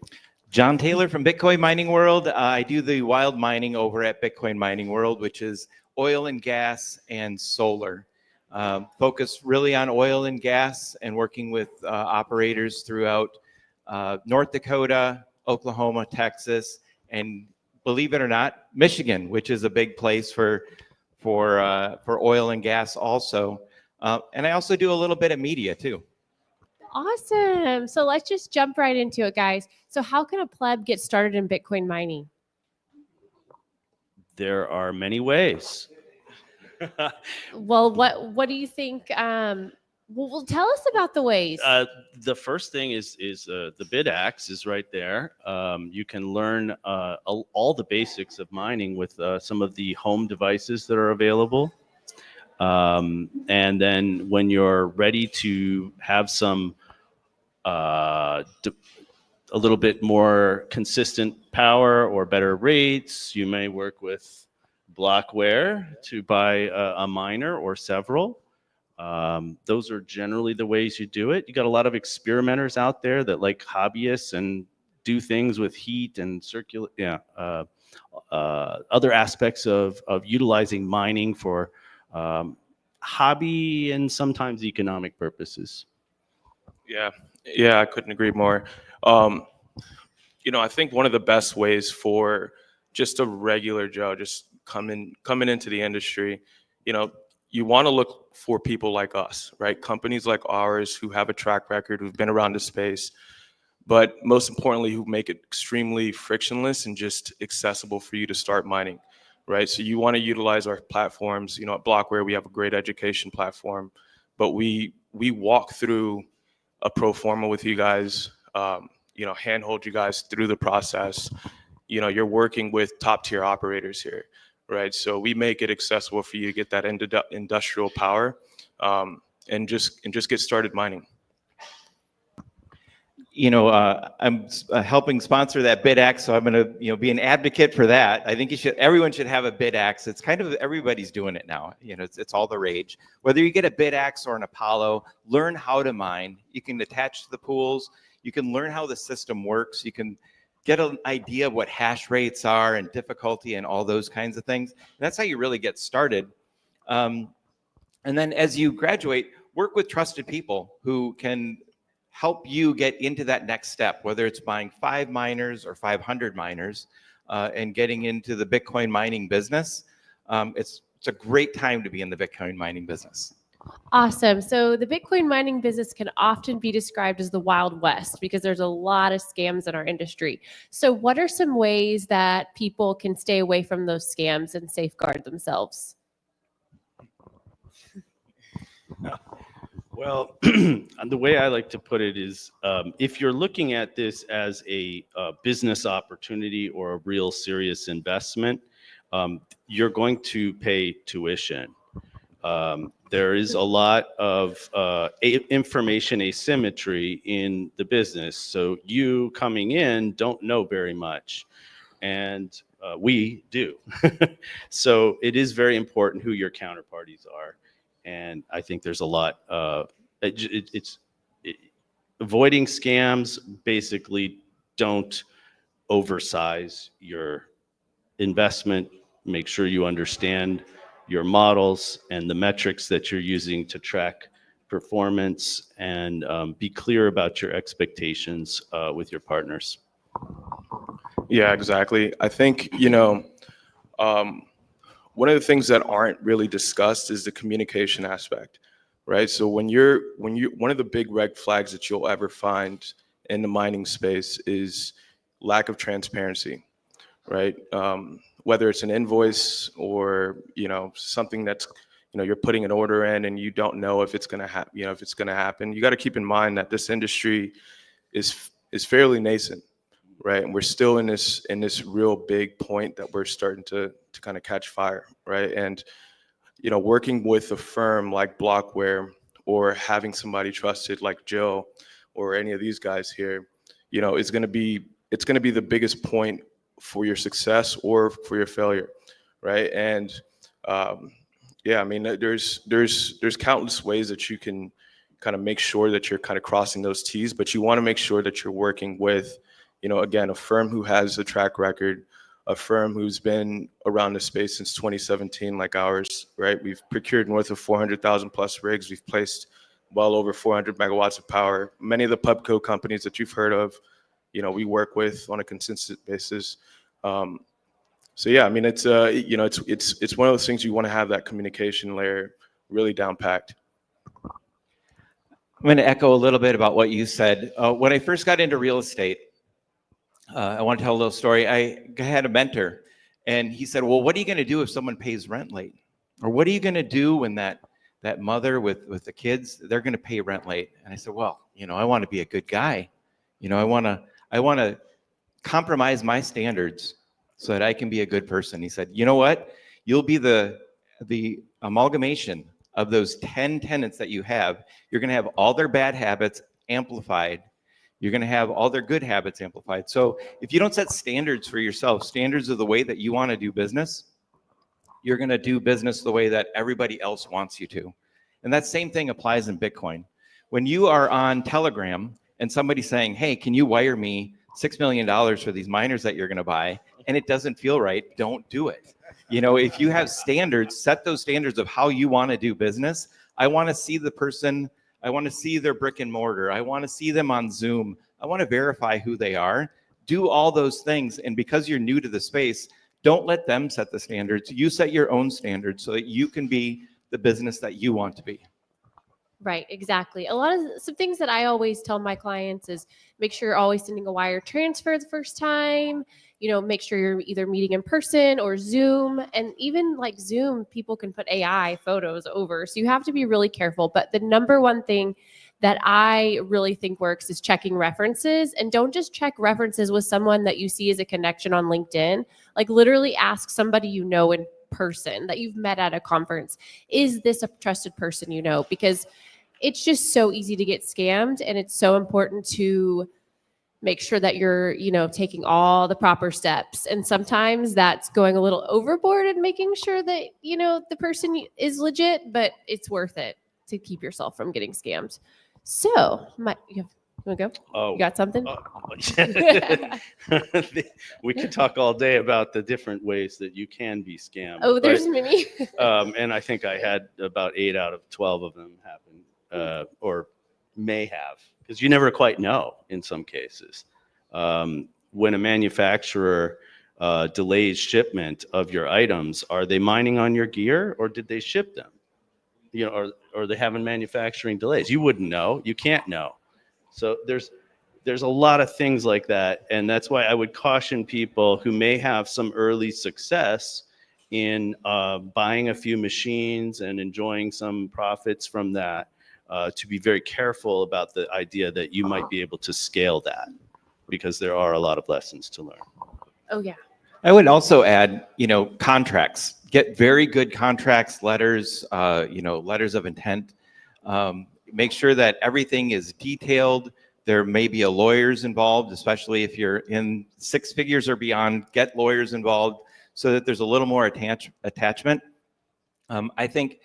John Taylor from Bitcoin Mining World. I do the wild mining over at Bitcoin Mining World, which is oil and gas and solar. Focus really on oil and gas and working with operators throughout North Dakota, Oklahoma, Texas, and believe it or not, Michigan, which is a big place for oil and gas also. And I also do a little bit of media too. Awesome. So let's just jump right into it, guys. So how can a pleb get started in Bitcoin mining? There are many ways. Well, what do you think? Well, tell us about the ways. The first thing is the BitAxe is right there. You can learn all the basics of mining with some of the home devices that are available. And then when you're ready to have some a little bit more consistent power or better rates, you may work with Blockware to buy a miner or several. Those are generally the ways you do it. You got a lot of experimenters out there that like hobbyists and do things with heat and other aspects of utilizing mining for hobby and sometimes economic purposes. Yeah, I couldn't agree more. I think one of the best ways for just a regular Joe, just coming into the industry, you want to look for people like us, right? Companies like ours who have a track record, who've been around the space, but most importantly, who make it extremely frictionless and just accessible for you to start mining, right? So you want to utilize our platforms. At Blockware, we have a great education platform, but we walk through a pro forma with you guys, handhold you guys through the process. You're working with top tier operators here, right? So we make it accessible for you to get that industrial power, and just get started mining. I'm helping sponsor that bid axe, so I'm going to, be an advocate for that. I think everyone should have a bid axe. It's kind of, everybody's doing it now. It's all the rage. Whether you get a bid axe or an Apollo, learn how to mine. You can attach to the pools. You can learn how the system works. You can get an idea of what hash rates are and difficulty and all those kinds of things. And that's how you really get started. And then as you graduate, work with trusted people who can help you get into that next step, whether it's buying 5 miners or 500 miners and getting into the Bitcoin mining business. It's a great time to be in the Bitcoin mining business. Awesome. So the Bitcoin mining business can often be described as the Wild West because there's a lot of scams in our industry. So what are some ways that people can stay away from those scams and safeguard themselves? Well, the way I like to put it is, if you're looking at this as a business opportunity or a real serious investment, you're going to pay tuition. There is a lot of information asymmetry in the business. So you coming in don't know very much, and we do. So it is very important who your counterparties are. And I think there's a lot. Avoiding scams. Basically, don't oversize your investment. Make sure you understand your models and the metrics that you're using to track performance, and be clear about your expectations with your partners. Yeah, exactly. I think, one of the things that aren't really discussed is the communication aspect, right? So when one of the big red flags that you'll ever find in the mining space is lack of transparency, right? Whether it's an invoice or, something that's, you're putting an order in and you don't know if it's going to happen. You got to keep in mind that this industry is fairly nascent, right? And we're still in this real big point that we're starting to kind of catch fire, right? And working with a firm like Blockware or having somebody trusted like Joe or any of these guys here, it's going to be the biggest point for your success or for your failure, right? And there's countless ways that you can kind of make sure that you're kind of crossing those T's, but you want to make sure that you're working with, again, a firm who has a track record, a firm who's been around the space since 2017, like ours, right? We've procured north of 400,000 plus rigs. We've placed well over 400 megawatts of power. Many of the pubco companies that you've heard of, we work with on a consistent basis. It's it's one of those things you want to have that communication layer really down packed. I'm going to echo a little bit about what you said. When I first got into real estate, I want to tell a little story. I had a mentor, and he said, well, what are you going to do if someone pays rent late? Or what are you going to do when that mother with the kids, they're going to pay rent late? And I said, well, I want to be a good guy. I want to compromise my standards so that I can be a good person. He said, you know what? You'll be the amalgamation of those 10 tenants that you have, you're going to have all their bad habits amplified. You're going to have all their good habits amplified. So if you don't set standards for yourself, standards of the way that you want to do business, you're going to do business the way that everybody else wants you to. And that same thing applies in Bitcoin. When you are on Telegram and somebody's saying, hey, can you wire me $6 million for these miners that you're going to buy, and it doesn't feel right, don't do it. You know, if you have standards, set those standards of how you want to do business. I want to see the person, I want to see their brick and mortar, I want to see them on Zoom, I want to verify who they are. Do all those things, and because you're new to the space, don't let them set the standards. You set your own standards so that you can be the business that you want to be. Right, exactly. Some things that I always tell my clients is make sure you're always sending a wire transfer the first time. You know, make sure you're either meeting in person or Zoom. And even like Zoom, people can put AI photos over. So you have to be really careful. But the number one thing that I really think works is checking references. And don't just check references with someone that you see as a connection on LinkedIn. Like literally ask somebody you know in person that you've met at a conference. Is this a trusted person you know? Because it's just so easy to get scammed, and it's so important to make sure that you're, you know, taking all the proper steps. And sometimes that's going a little overboard and making sure that, you know, the person is legit, but it's worth it to keep yourself from getting scammed. So, you want to go? Oh, you got something? We could talk all day about the different ways that you can be scammed. Oh, there's many. And I think I had about 8 out of 12 of them happen, or may have, because you never quite know in some cases. When a manufacturer delays shipment of your items, are they mining on your gear or did they ship them? You know, or they having manufacturing delays? You wouldn't know. You can't know. So there's a lot of things like that, and that's why I would caution people who may have some early success in buying a few machines and enjoying some profits from that, to be very careful about the idea that you might be able to scale that, because there are a lot of lessons to learn. Oh, yeah. I would also add, you know, contracts. Get very good contracts, letters, you know, letters of intent. Make sure that everything is detailed. There may be a lawyers involved, especially if you're in 6 figures or beyond. Get lawyers involved so that there's a little more attachment. I think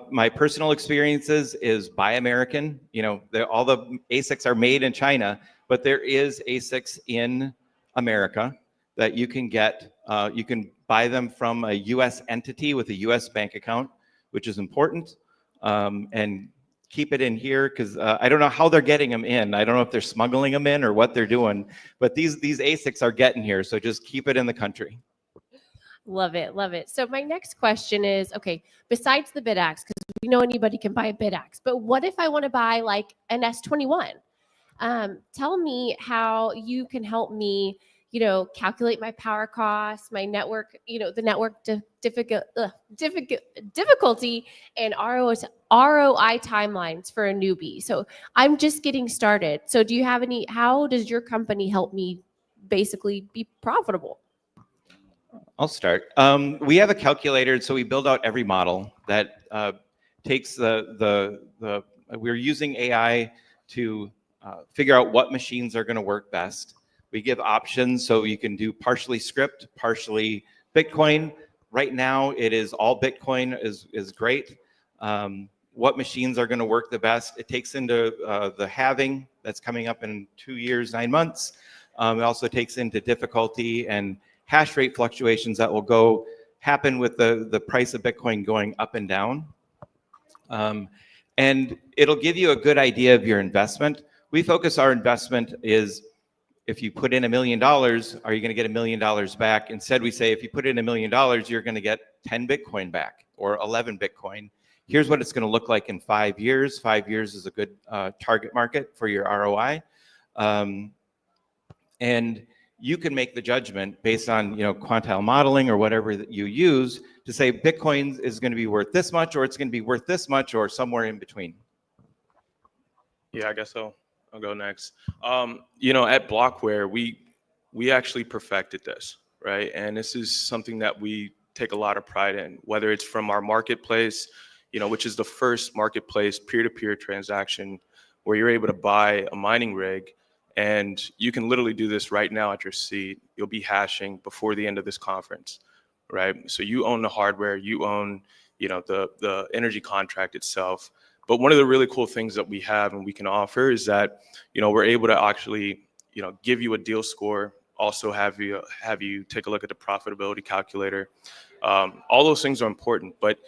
my personal experiences is Buy American. You know, all the ASICs are made in China, but there is ASICs in America that you can get. You can buy them from a U.S. entity with a U.S. bank account, which is important. And keep it in here, because I don't know how they're getting them in. I don't know if they're smuggling them in or what they're doing, but these ASICs are getting here, so just keep it in the country. Love it, love it. So my next question is, okay, besides the BitAxe, because we know anybody can buy a BitAxe, but what if I want to buy like an S21? Tell me how you can help me, you know, calculate my power costs, my network, you know, the network difficulty and ROI timelines for a newbie. So I'm just getting started. So do you have how does your company help me basically be profitable? I'll start. We have a calculator, so we build out every model that takes we're using AI to figure out what machines are going to work best. We give options, so you can do partially script, partially Bitcoin. Right now, it is all Bitcoin is great. What machines are going to work the best? It takes into the halving that's coming up in 2 years, 9 months. It also takes into difficulty and hash rate fluctuations that will happen with the price of Bitcoin going up and down. And it'll give you a good idea of your investment. We focus our investment is, if you put in $1 million, are you going to get $1 million back? Instead, we say if you put in $1 million, you're going to get 10 Bitcoin back or 11 Bitcoin. Here's what it's going to look like in 5 years. 5 years is a good target market for your ROI. And you can make the judgment based on, you know, quantile modeling or whatever that you use to say Bitcoin is going to be worth this much, or it's going to be worth this much, or somewhere in between. Yeah, I guess so. I'll go next. You know, at Blockware, we actually perfected this, right? And this is something that we take a lot of pride in, whether it's from our marketplace, which is the first marketplace peer-to-peer transaction where you're able to buy a mining rig, and you can literally do this right now at your seat. You'll be hashing before the end of this conference, right? So you own the hardware, you own, the energy contract itself. But one of the really cool things that we have and we can offer is that, we're able to actually, give you a deal score, also have you take a look at the profitability calculator. All those things are important, but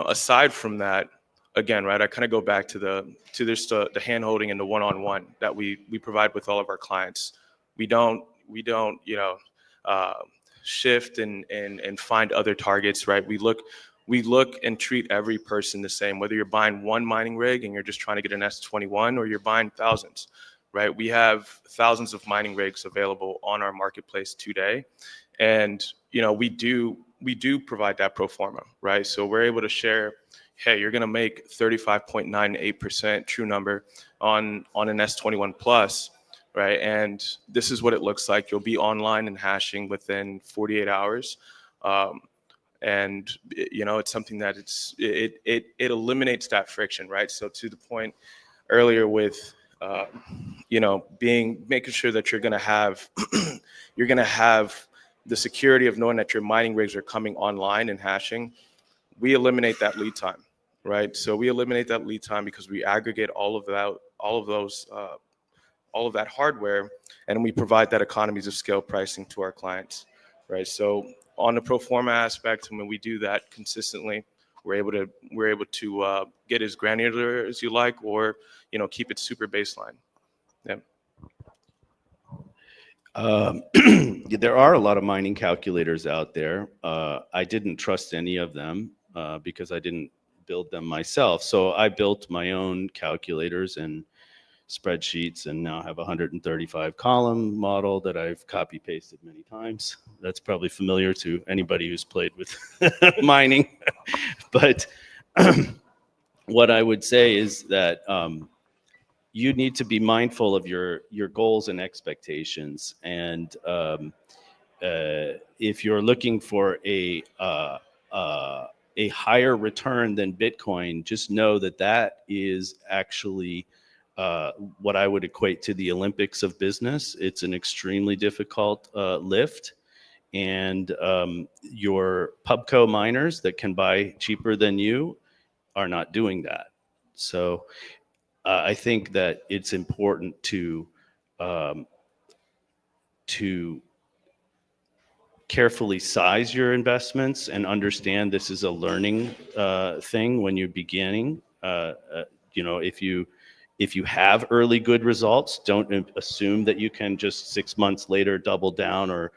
aside from that, again, right, I kind of go back to the hand holding and the one-on-one that we provide with all of our clients. We don't shift and find other targets, right? We look and treat every person the same, whether you're buying one mining rig and you're just trying to get an S21 or you're buying thousands, right? We have thousands of mining rigs available on our marketplace today. And, we do provide that pro forma, right? So we're able to share, hey, you're going to make 35.98% true number on an S21 Plus, right? And this is what it looks like. You'll be online and hashing within 48 hours. And it's something that it eliminates that friction, right? So to the point earlier with making sure that you're gonna have the security of knowing that your mining rigs are coming online and hashing. We eliminate that lead time, right? So we eliminate that lead time because we aggregate all of that hardware, and we provide that economies of scale pricing to our clients, right? So on the pro forma aspect, when we do that consistently, we're able to get as granular as you like, or keep it super baseline. Yeah. There are a lot of mining calculators out there. I didn't trust any of them because I didn't build them myself. So I built my own calculators and spreadsheets, and now have a 135 column model that I've copy pasted many times. That's probably familiar to anybody who's played with mining. But what I would say is that you need to be mindful of your goals and expectations. And if you're looking for a higher return than Bitcoin, just know that is actually what I would equate to the Olympics of business. It's an extremely difficult lift. And your pubco miners that can buy cheaper than you are not doing that. So I think that it's important to carefully size your investments and understand this is a learning thing when you're beginning. If you have early good results, don't assume that you can just 6 months later double down or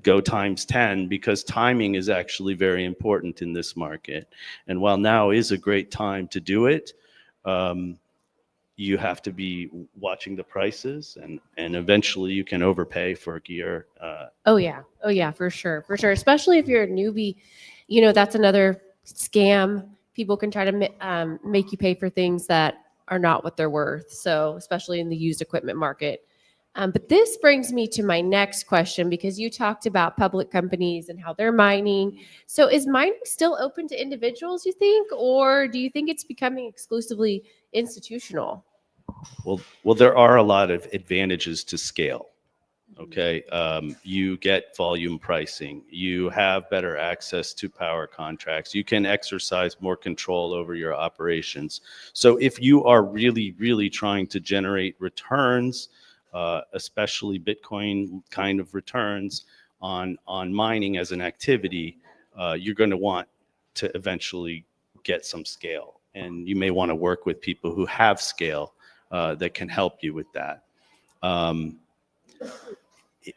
go times 10, because timing is actually very important in this market. And while now is a great time to do it, you have to be watching the prices, and eventually you can overpay for gear. Oh yeah, for sure. Especially if you're a newbie, that's another scam. People can try to make you pay for things that are not what they're worth. So especially in the used equipment market. But this brings me to my next question, because you talked about public companies and how they're mining. So is mining still open to individuals, you think, or do you think it's becoming exclusively institutional? Well, there are a lot of advantages to scale. Okay, you get volume pricing, you have better access to power contracts, you can exercise more control over your operations. So if you are really, really trying to generate returns, especially Bitcoin kind of returns on mining as an activity, you're going to want to eventually get some scale. And you may want to work with people who have scale that can help you with that.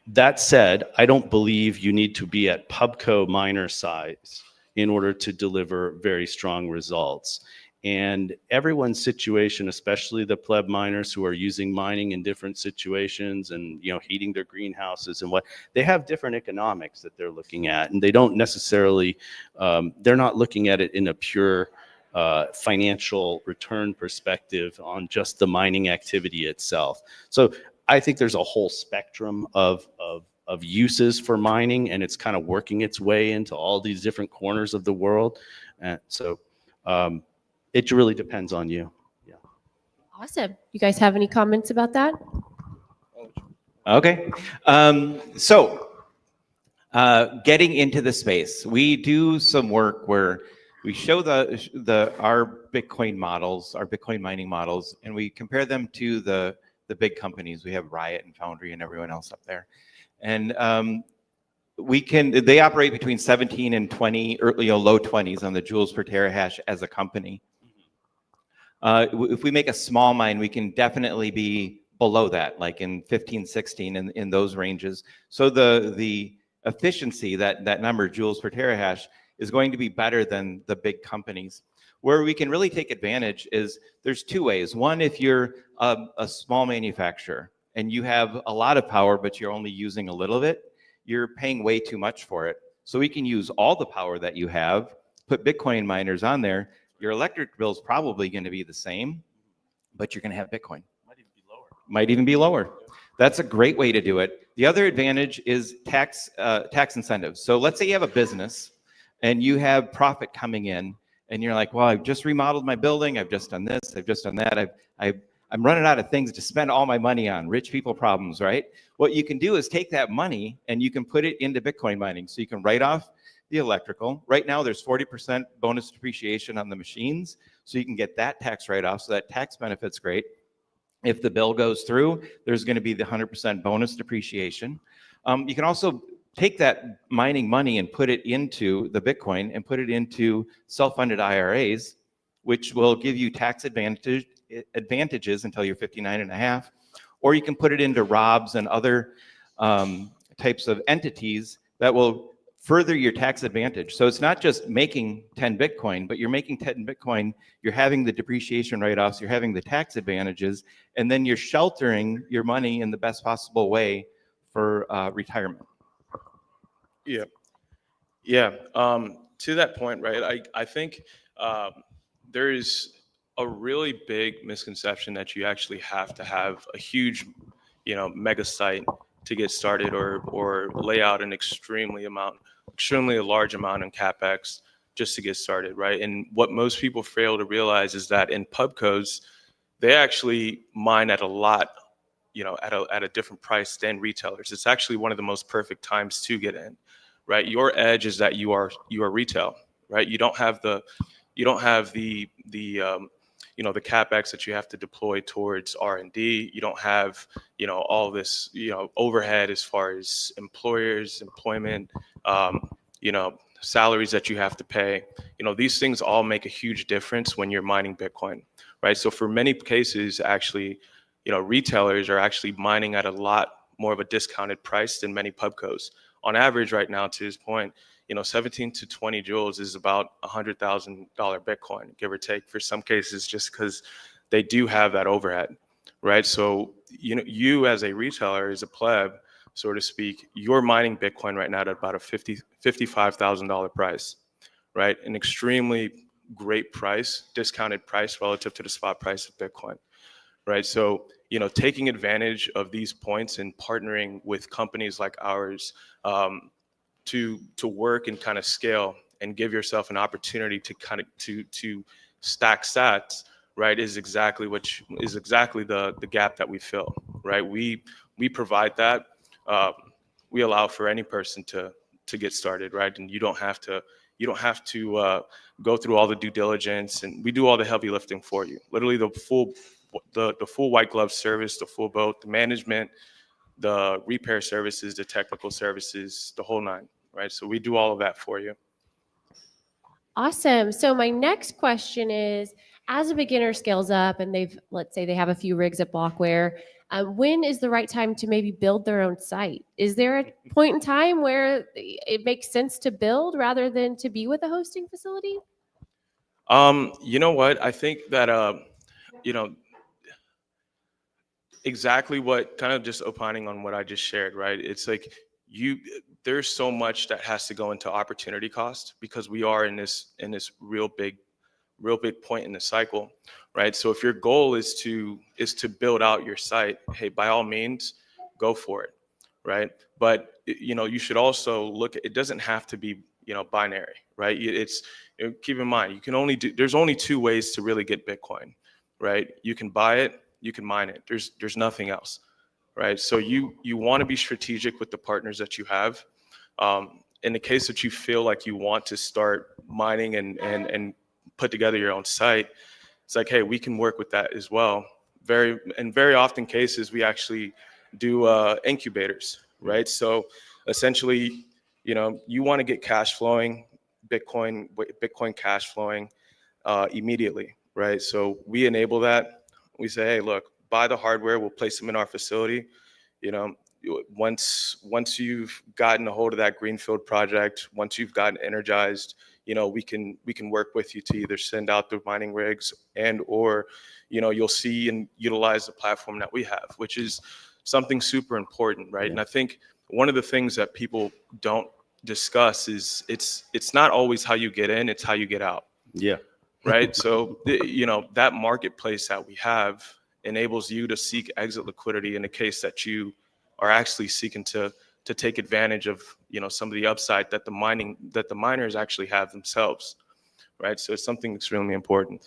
That said, I don't believe you need to be at pubco miner size in order to deliver very strong results. And everyone's situation, especially the pleb miners who are using mining in different situations and heating their greenhouses and they have different economics that they're looking at, and they don't necessarily they're not looking at it in a pure financial return perspective on just the mining activity itself. So I think there's a whole spectrum of uses for mining, and it's kind of working its way into all these different corners of the world. And so it really depends on you. Awesome. You guys have any comments about that? Okay. Getting into the space, we do some work where we show our Bitcoin models, our Bitcoin mining models, and we compare them to the big companies. We have Riot and Foundry and everyone else up there, and they operate between 17 and 20, or low 20s on the joules per terahash as a company. If we make a small mine, we can definitely be below that, like in 15, 16, in those ranges. So the efficiency, that number, joules per terahash, is going to be better than the big companies. Where we can really take advantage is there's two ways. One, if you're a small manufacturer and you have a lot of power, but you're only using a little of it, you're paying way too much for it. So we can use all the power that you have, put Bitcoin miners on there. Your electric bill is probably going to be the same, but you're going to have Bitcoin. Might even be lower. That's a great way to do it. The other advantage is tax incentives. So let's say you have a business and you have profit coming in, and you're like, well, I've just remodeled my building. I've just done this. I've just done that. I'm running out of things to spend all my money on. Rich people problems, right? What you can do is take that money and you can put it into Bitcoin mining. So you can write off the electrical. Right now, there's 40% bonus depreciation on the machines. So you can get that tax write-off. So that tax benefit's great. If the bill goes through, there's going to be the 100% bonus depreciation. You can also take that mining money and put it into the Bitcoin and put it into self-funded IRAs, which will give you tax advantages until you're 59 and a half. Or you can put it into ROBs and other types of entities that will further your tax advantage. So it's not just making 10 Bitcoin, but you're making 10 Bitcoin, you're having the depreciation write-offs, you're having the tax advantages, and then you're sheltering your money in the best possible way for retirement. Yeah. Yeah. To that point, right, I think there is a really big misconception that you actually have to have a huge, mega site to get started, or lay out an extremely large amount in CapEx just to get started, right? And what most people fail to realize is that in pubcos, they actually mine at a lot, at a different price than retailers. It's actually one of the most perfect times to get in, right? Your edge is that you are retail, right? You don't have the the CapEx that you have to deploy towards R&D. You don't have, all this, overhead as far as employment, salaries that you have to pay. These things all make a huge difference when you're mining Bitcoin, right? So for many cases, actually, retailers are actually mining at a lot more of a discounted price than many pubcos. On average right now, to his point, 17 to 20 joules is about $100,000 Bitcoin, give or take, for some cases, just because they do have that overhead, right? So, you as a retailer, as a pleb, so to speak, you're mining Bitcoin right now at about a $55,000 price, right? An extremely great price, discounted price relative to the spot price of Bitcoin, right? So, taking advantage of these points and partnering with companies like ours, to work and kind of scale and give yourself an opportunity to kind of to stack sats, right, is exactly the gap that we fill, right? We provide that. We allow for any person to get started, right? And you don't have to go through all the due diligence, and we do all the heavy lifting for you. Literally the full white glove service, the full boat, the management, the repair services, the technical services, the whole nine, right? So we do all of that for you. Awesome. So my next question is, as a beginner scales up and let's say they have a few rigs at Blockware, when is the right time to maybe build their own site? Is there a point in time where it makes sense to build rather than to be with a hosting facility? You know what? I think that, exactly what, kind of just opining on what I just shared, right? It's like there's so much that has to go into opportunity cost, because we are in this real big point in the cycle, right? So if your goal is to build out your site, hey, by all means, go for it, right? But you should also look at, it doesn't have to be binary, right? Keep in mind, there's only two ways to really get Bitcoin, right? You can buy it, you can mine it. There's nothing else, right? So you want to be strategic with the partners that you have. In the case that you feel like you want to start mining and put together your own site, it's like, hey, we can work with that as well. Very often cases, we actually do incubators, right? So essentially, you want to get cash flowing, Bitcoin cash flowing immediately, right? So we enable that. We say, hey, look, buy the hardware, we'll place them in our facility. Once you've gotten a hold of that greenfield project, once you've gotten energized, we can work with you to either send out the mining rigs or you'll see and utilize the platform that we have, which is something super important, right? And I think one of the things that people don't discuss is it's not always how you get in, it's how you get out. Yeah. Right. So that marketplace that we have enables you to seek exit liquidity in the case that you are actually seeking to take advantage of some of the upside that the miners actually have themselves, right? So it's something extremely important.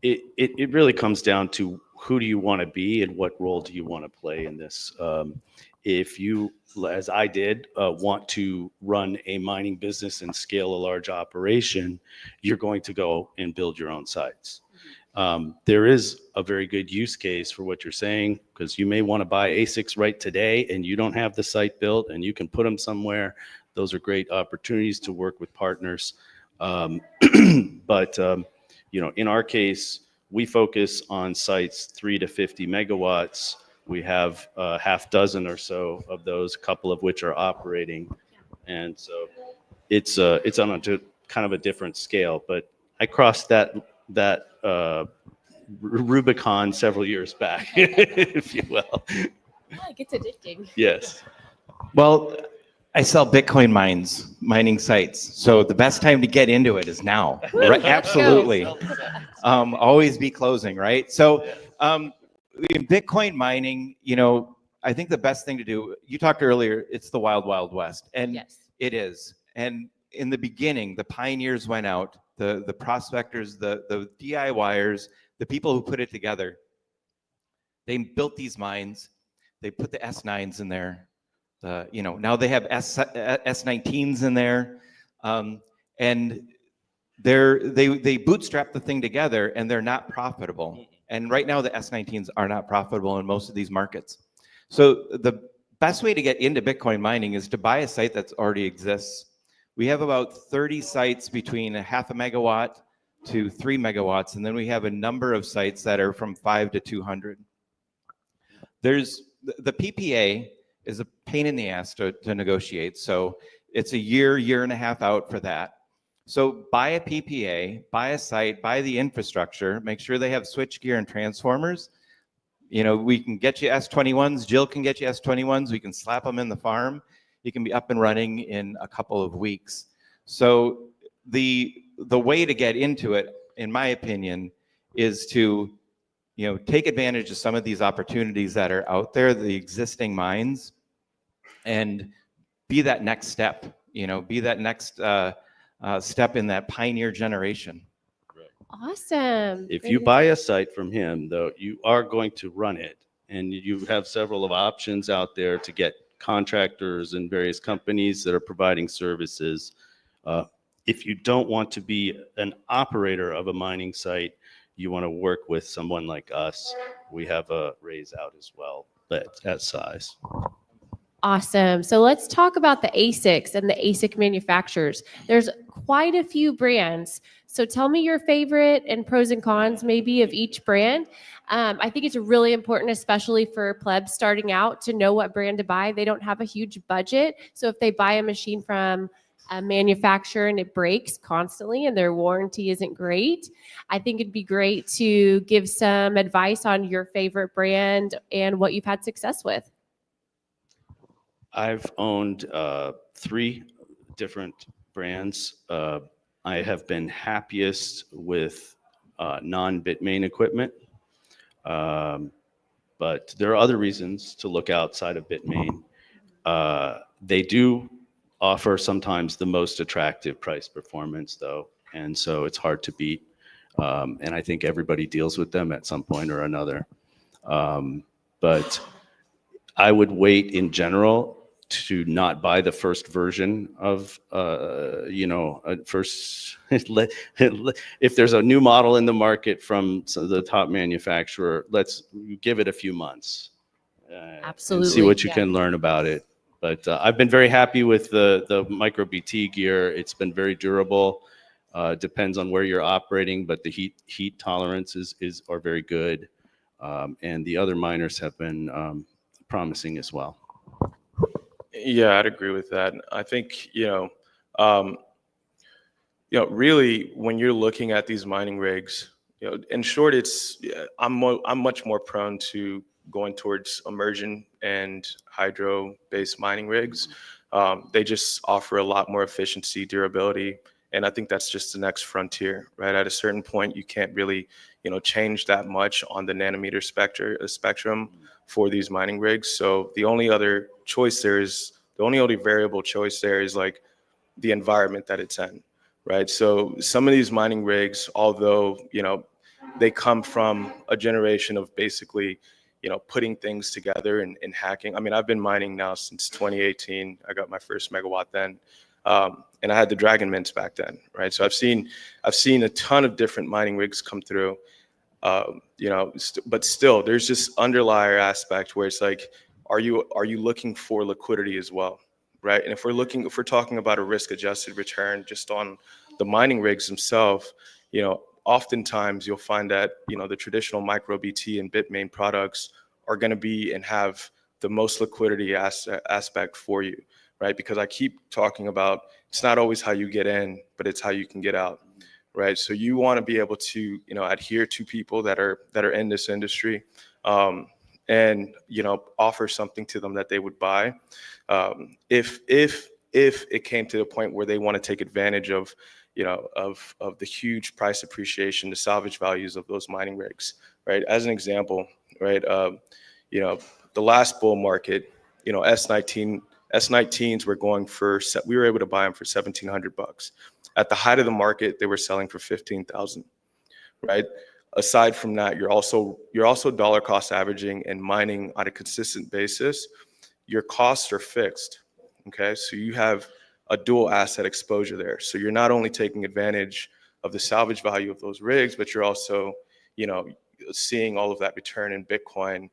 It really comes down to who do you want to be and what role do you want to play in this. If you, as I did, want to run a mining business and scale a large operation, you're going to go and build your own sites. There is a very good use case for what you're saying, because you may want to buy ASICs right today and you don't have the site built and you can put them somewhere. Those are great opportunities to work with partners. But in our case, we focus on sites 3 to 50 megawatts. We have a half dozen or so of those, a couple of which are operating. And so it's on a kind of a different scale, but I crossed that Rubicon several years back, if you will. It gets addicting. Yes. Well, I sell Bitcoin mining sites. So the best time to get into it is now. Right? Absolutely. Always be closing, right? So in Bitcoin mining, I think the best thing to do, you talked earlier, it's the wild, wild west. And yes, it is. And in the beginning, the pioneers went out, the prospectors, the DIYers, the people who put it together. They built these mines. They put the S9s in there. Now they have S19s in there, and they bootstrap the thing together, and they're not profitable. And right now the S19s are not profitable in most of these markets. So the best way to get into Bitcoin mining is to buy a site that already exists. We have about 30 sites between a half a megawatt to 3 megawatts, and then we have a number of sites that are from 5 to 200. There's the PPA is a pain in the ass to negotiate. So it's a year and a half out for that. So buy a PPA, buy a site, buy the infrastructure, make sure they have switchgear and transformers. We can get you S21s. Jill can get you S21s. We can slap them in the farm. You can be up and running in a couple of weeks. So the way to get into it, in my opinion, is to take advantage of some of these opportunities that are out there, the existing mines, and be that next step, be that next step in that pioneer generation. Awesome. If you buy a site from him, though, you are going to run it, and you have several of options out there to get contractors and various companies that are providing services. If you don't want to be an operator of a mining site, you want to work with someone like us. We have a raise out as well, but at size. Awesome. So let's talk about the ASICs and the ASIC manufacturers. There's quite a few brands. So tell me your favorite and pros and cons maybe of each brand. I think it's really important, especially for plebs starting out, to know what brand to buy. They don't have a huge budget. So if they buy a machine from a manufacturer and it breaks constantly and their warranty isn't great, I think it'd be great to give some advice on your favorite brand and what you've had success with. I've owned 3 different brands. I have been happiest with non-Bitmain equipment, but there are other reasons to look outside of Bitmain. They do offer sometimes the most attractive price performance, though, and so it's hard to beat. And I think everybody deals with them at some point or another. But I would wait in general to not buy the first version of, if there's a new model in the market from the top manufacturer, let's give it a few months. Absolutely. And see what you Yeah. can learn about it. But I've been very happy with the micro BT gear. It's been very durable. Depends on where you're operating, but the heat tolerances are very good. And the other miners have been promising as well. Yeah, I'd agree with that. I think, really when you're looking at these mining rigs, in short, I'm much more prone to going towards immersion and hydro-based mining rigs. They just offer a lot more efficiency, durability, and I think that's just the next frontier, right? At a certain point, you can't really, change that much on the nanometer spectrum for these mining rigs. So the only other variable choice there is like the environment that it's in, right? So some of these mining rigs, although, they come from a generation of basically, putting things together and hacking. I mean, I've been mining now since 2018. I got my first megawatt then. And I had the Dragon Mints back then, right? So I've seen a ton of different mining rigs come through, but still there's this underlier aspect where it's like, are you looking for liquidity as well, right? And if we're talking about a risk-adjusted return just on the mining rigs themselves, oftentimes you'll find that, the traditional micro BT and Bitmain products are going to be and have the most liquidity aspect for you, right? Because I keep talking about, it's not always how you get in, but it's how you can get out, right? So you want to be able to, adhere to people that are in this industry, and offer something to them that they would buy. If it came to the point where they want to take advantage of the huge price appreciation, the salvage values of those mining rigs, right? As an example, right? The last bull market, S19s were going for, we were able to buy them for $1,700. At the height of the market, they were selling for $15,000, right? Aside from that, you're also dollar cost averaging and mining on a consistent basis. Your costs are fixed, okay? So you have a dual asset exposure there. So you're not only taking advantage of the salvage value of those rigs, but you're also, seeing all of that return in Bitcoin,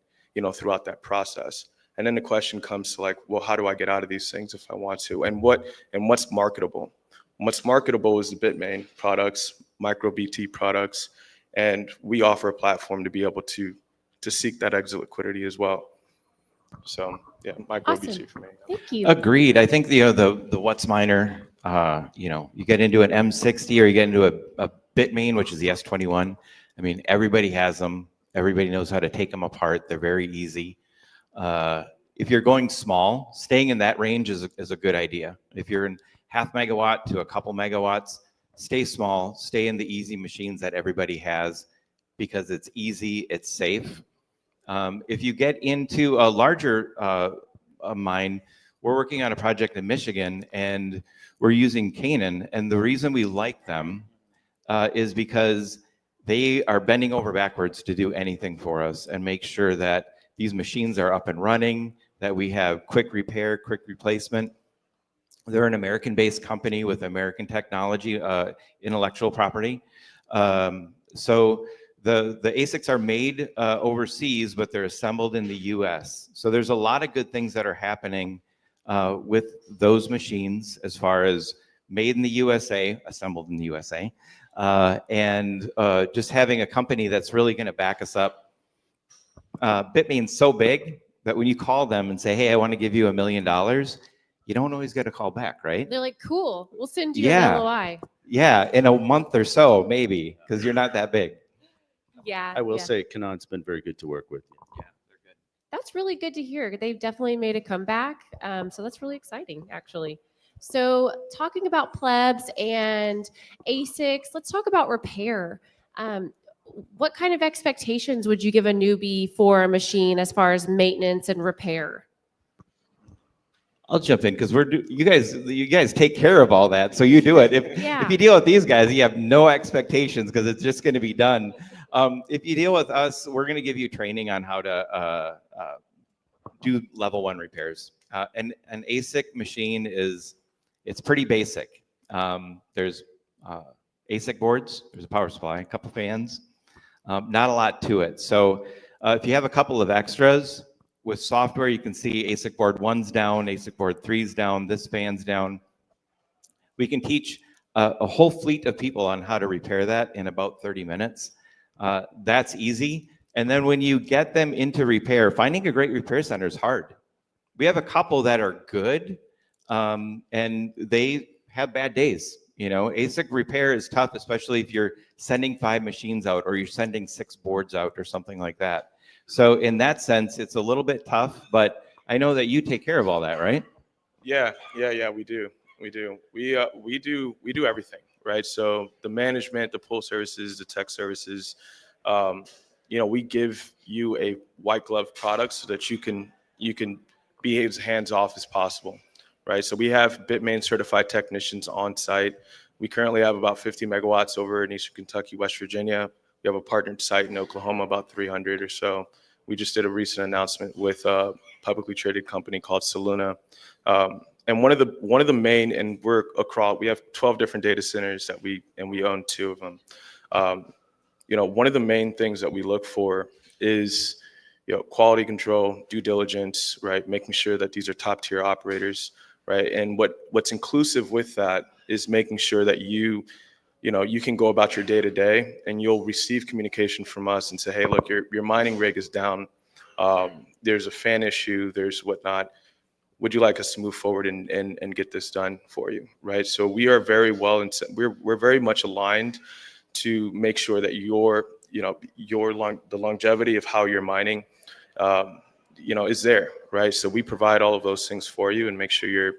throughout that process. And then the question comes to like, well, how do I get out of these things if I want to? And what's marketable? What's marketable is the Bitmain products, micro BT products, and we offer a platform to be able to seek that exit liquidity as well. So yeah, micro BT for me. Thank you. Agreed. I think the what's miner, you get into an M60 or you get into a Bitmain, which is the S21. I mean, everybody has them. Everybody knows how to take them apart. They're very easy. If you're going small, staying in that range is a good idea. If you're in 0.5 megawatt to a couple megawatts, stay small, stay in the easy machines that everybody has because it's easy, it's safe. If you get into a larger mine, we're working on a project in Michigan and we're using Canaan. And the reason we like them is because they are bending over backwards to do anything for us and make sure that these machines are up and running, that we have quick repair, quick replacement. They're an American-based company with American technology, intellectual property. So the ASICs are made overseas, but they're assembled in the US. So there's a lot of good things that are happening with those machines as far as made in the USA, assembled in the USA, and just having a company that's really going to back us up. Bitmain's so big that when you call them and say, hey, I want to give you $1 million, you don't always get a call back, right? They're like, cool, we'll send you Yeah. an LOI. Yeah, in a month or so, maybe, because you're not that big. Yeah. I will yeah. say Kanan's been very good to work with. That's really good to hear. They've definitely made a comeback. So that's really exciting, actually. So talking about plebs and ASICs, let's talk about repair. What kind of expectations would you give a newbie for a machine as far as maintenance and repair? I'll jump in because you guys take care of all that, so you do it. If you deal with these guys, you have no expectations because it's just going to be done. If you deal with us, we're going to give you training on how to do level 1 repairs. An ASIC machine it's pretty basic. There's ASIC boards, there's a power supply, a couple fans, not a lot to it. So if you have a couple of extras, with software, you can see ASIC board 1's down, ASIC board 3's down, this fan's down. We can teach a whole fleet of people on how to repair that in about 30 minutes. That's easy. And then when you get them into repair, finding a great repair center is hard. We have a couple that are good, and they have bad days. You know, ASIC repair is tough, especially if you're sending 5 machines out or you're sending 6 boards out or something like that. So in that sense, it's a little bit tough, but I know that you take care of all that, right? Yeah, we do. We do everything, right? So the management, the pull services, the tech services, we give you a white glove product so that you can be as hands off as possible, right? So we have Bitmain certified technicians on site. We currently have about 50 megawatts over in Eastern Kentucky, West Virginia. We have a partnered site in Oklahoma, about 300 or so. We just did a recent announcement with a publicly traded company called Soluna. And one of the main, and we have 12 different data centers that we own 2 of them. One of the main things that we look for is, quality control, due diligence, right? Making sure that these are top tier operators, right? And what's inclusive with that is making sure that you can go about your day to day and you'll receive communication from us and say, hey, look, your mining rig is down. There's a fan issue, there's whatnot. Would you like us to move forward and get this done for you, right? So we are very we're very much aligned to make sure that the longevity of how you're mining, is there, right? So we provide all of those things for you and make sure you're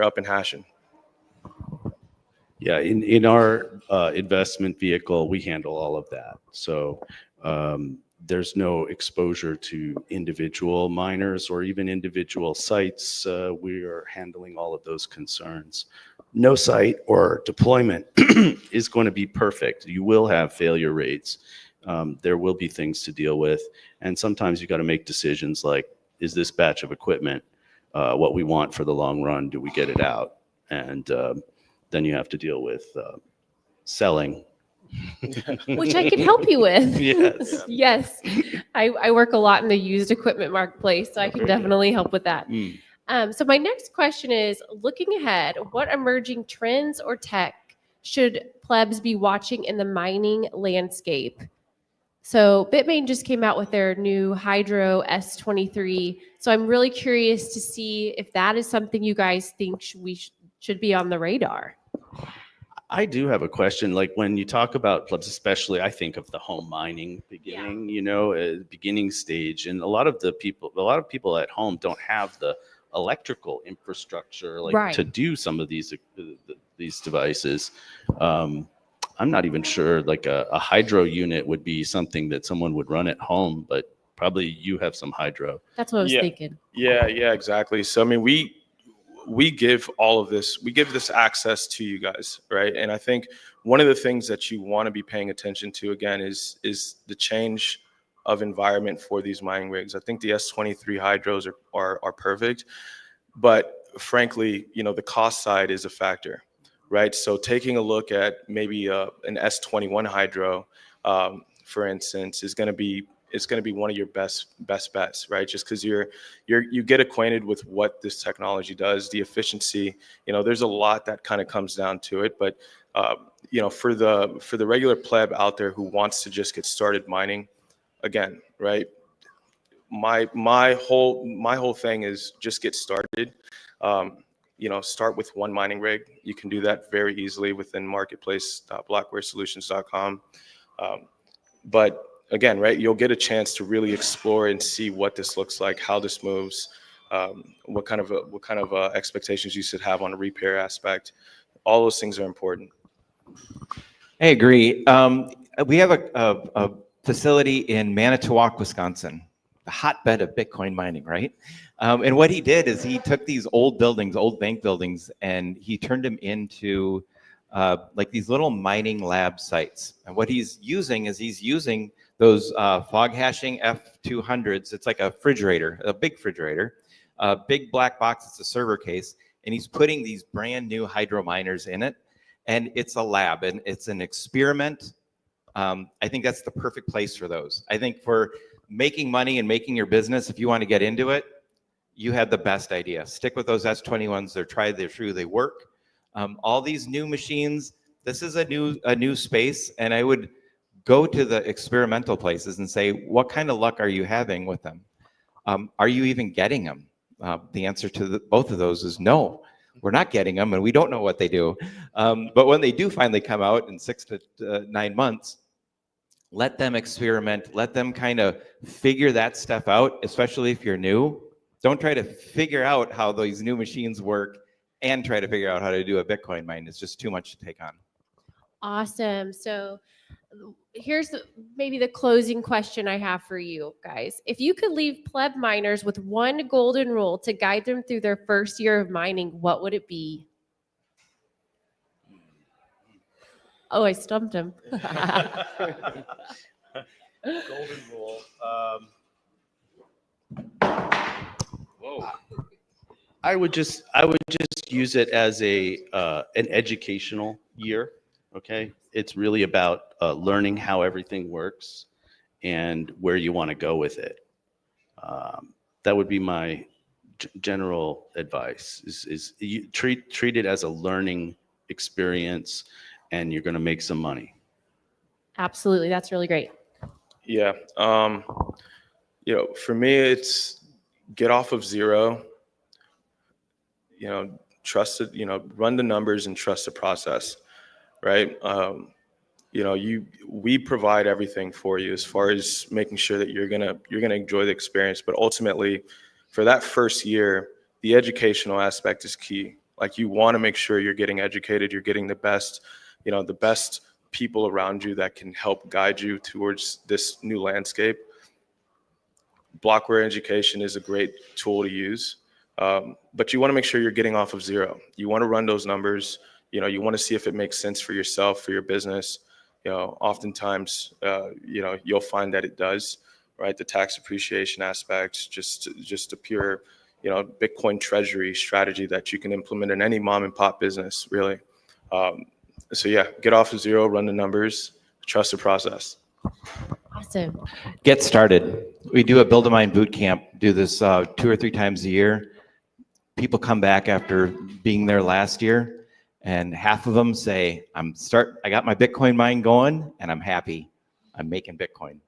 up and hashing. Yeah, in our investment vehicle, we handle all of that. So there's no exposure to individual miners or even individual sites. We are handling all of those concerns. No site or deployment is going to be perfect. You will have failure rates. There will be things to deal with. And sometimes you got to make decisions like, is this batch of equipment what we want for the long run? Do we get it out? And then you have to deal with selling. Which I can help you with. Yes. Yes. I work a lot in the used equipment marketplace, so I can definitely help with that. So my next question is, looking ahead, what emerging trends or tech should plebs be watching in the mining landscape? So Bitmain just came out with their new Hydro S23. So I'm really curious to see if that is something you guys think should be on the radar. I do have a question. Like when you talk about plebs, especially, I think of the home mining beginning, beginning stage. And a lot of people at home don't have the electrical infrastructure to do some of these devices. I'm not even sure like a hydro unit would be something that someone would run at home, but probably you have some hydro. That's what I was thinking. Yeah, exactly. So I mean, we give all of this, we give this access to you guys, right? And I think one of the things that you want to be paying attention to again is the change of environment for these mining rigs. I think the S23 hydros are perfect, but frankly, the cost side is a factor, right? So taking a look at maybe an S21 hydro, for instance, is going to be one of your best bets, right? Just because you get acquainted with what this technology does, the efficiency. There's a lot that kind of comes down to it. But for the regular pleb out there who wants to just get started mining, again, right? My whole thing is just get started. Start with one mining rig. You can do that very easily within marketplace.blockwaresolutions.com. But again, right, you'll get a chance to really explore and see what this looks like, how this moves, what kind of expectations you should have on a repair aspect. All those things are important. I agree. We have a facility in Manitowoc, Wisconsin. hotbed of Bitcoin mining, right? And what he did is he took these old buildings, old bank buildings, and he turned them into like these little mining lab sites. And what he's using is he's using those fog hashing F200s. It's like a refrigerator, a big refrigerator, a big black box. It's a server case. And he's putting these brand new hydro miners in it. And it's a lab and it's an experiment. I think that's the perfect place for those. I think for making money and making your business, if you want to get into it, you had the best idea. Stick with those S21s. They're tried, they're true, they work. All these new machines, this is a new space, and I would go to the experimental places and say, what kind of luck are you having with them? Are you even getting them? The answer to both of those is no. We're not getting them, and we don't know what they do. But when they do finally come out in 6 to 9 months, let them experiment. Let them kind of figure that stuff out, especially if you're new. Don't try to figure out how these new machines work and try to figure out how to do a Bitcoin mine. It's just too much to take on. Awesome. So here's maybe the closing question I have for you guys. If you could leave pleb miners with one golden rule to guide them through their first year of mining, what would it be? Oh, I stumped him. Golden rule. Whoa. I would just use it as an educational year. Okay, it's really about learning how everything works and where you want to go with it. That would be my general advice. Is you treat it as a learning experience, and you're going to make some money. Absolutely, that's really great. Yeah. For me, it's get off of zero. Trust it. Run the numbers and trust the process. Right. We provide everything for you as far as making sure that you're gonna enjoy the experience. But ultimately, for that first year, the educational aspect is key. Like, you want to make sure you're getting educated, you're getting the best people around you that can help guide you towards this new landscape. Blockware education is a great tool to use, but you want to make sure you're getting off of zero. You want to run those numbers. You want to see if it makes sense for yourself, for your business. Oftentimes, you'll find that it does, right? The tax appreciation aspects, just a pure, Bitcoin treasury strategy that you can implement in any mom and pop business, really. So yeah, get off of zero, run the numbers, trust the process. Awesome. Get started. We do a Build a Mine boot camp, do this 2 or 3 times a year. People come back after being there last year, and half of them say, I got my Bitcoin mine going and I'm happy. I'm making Bitcoin.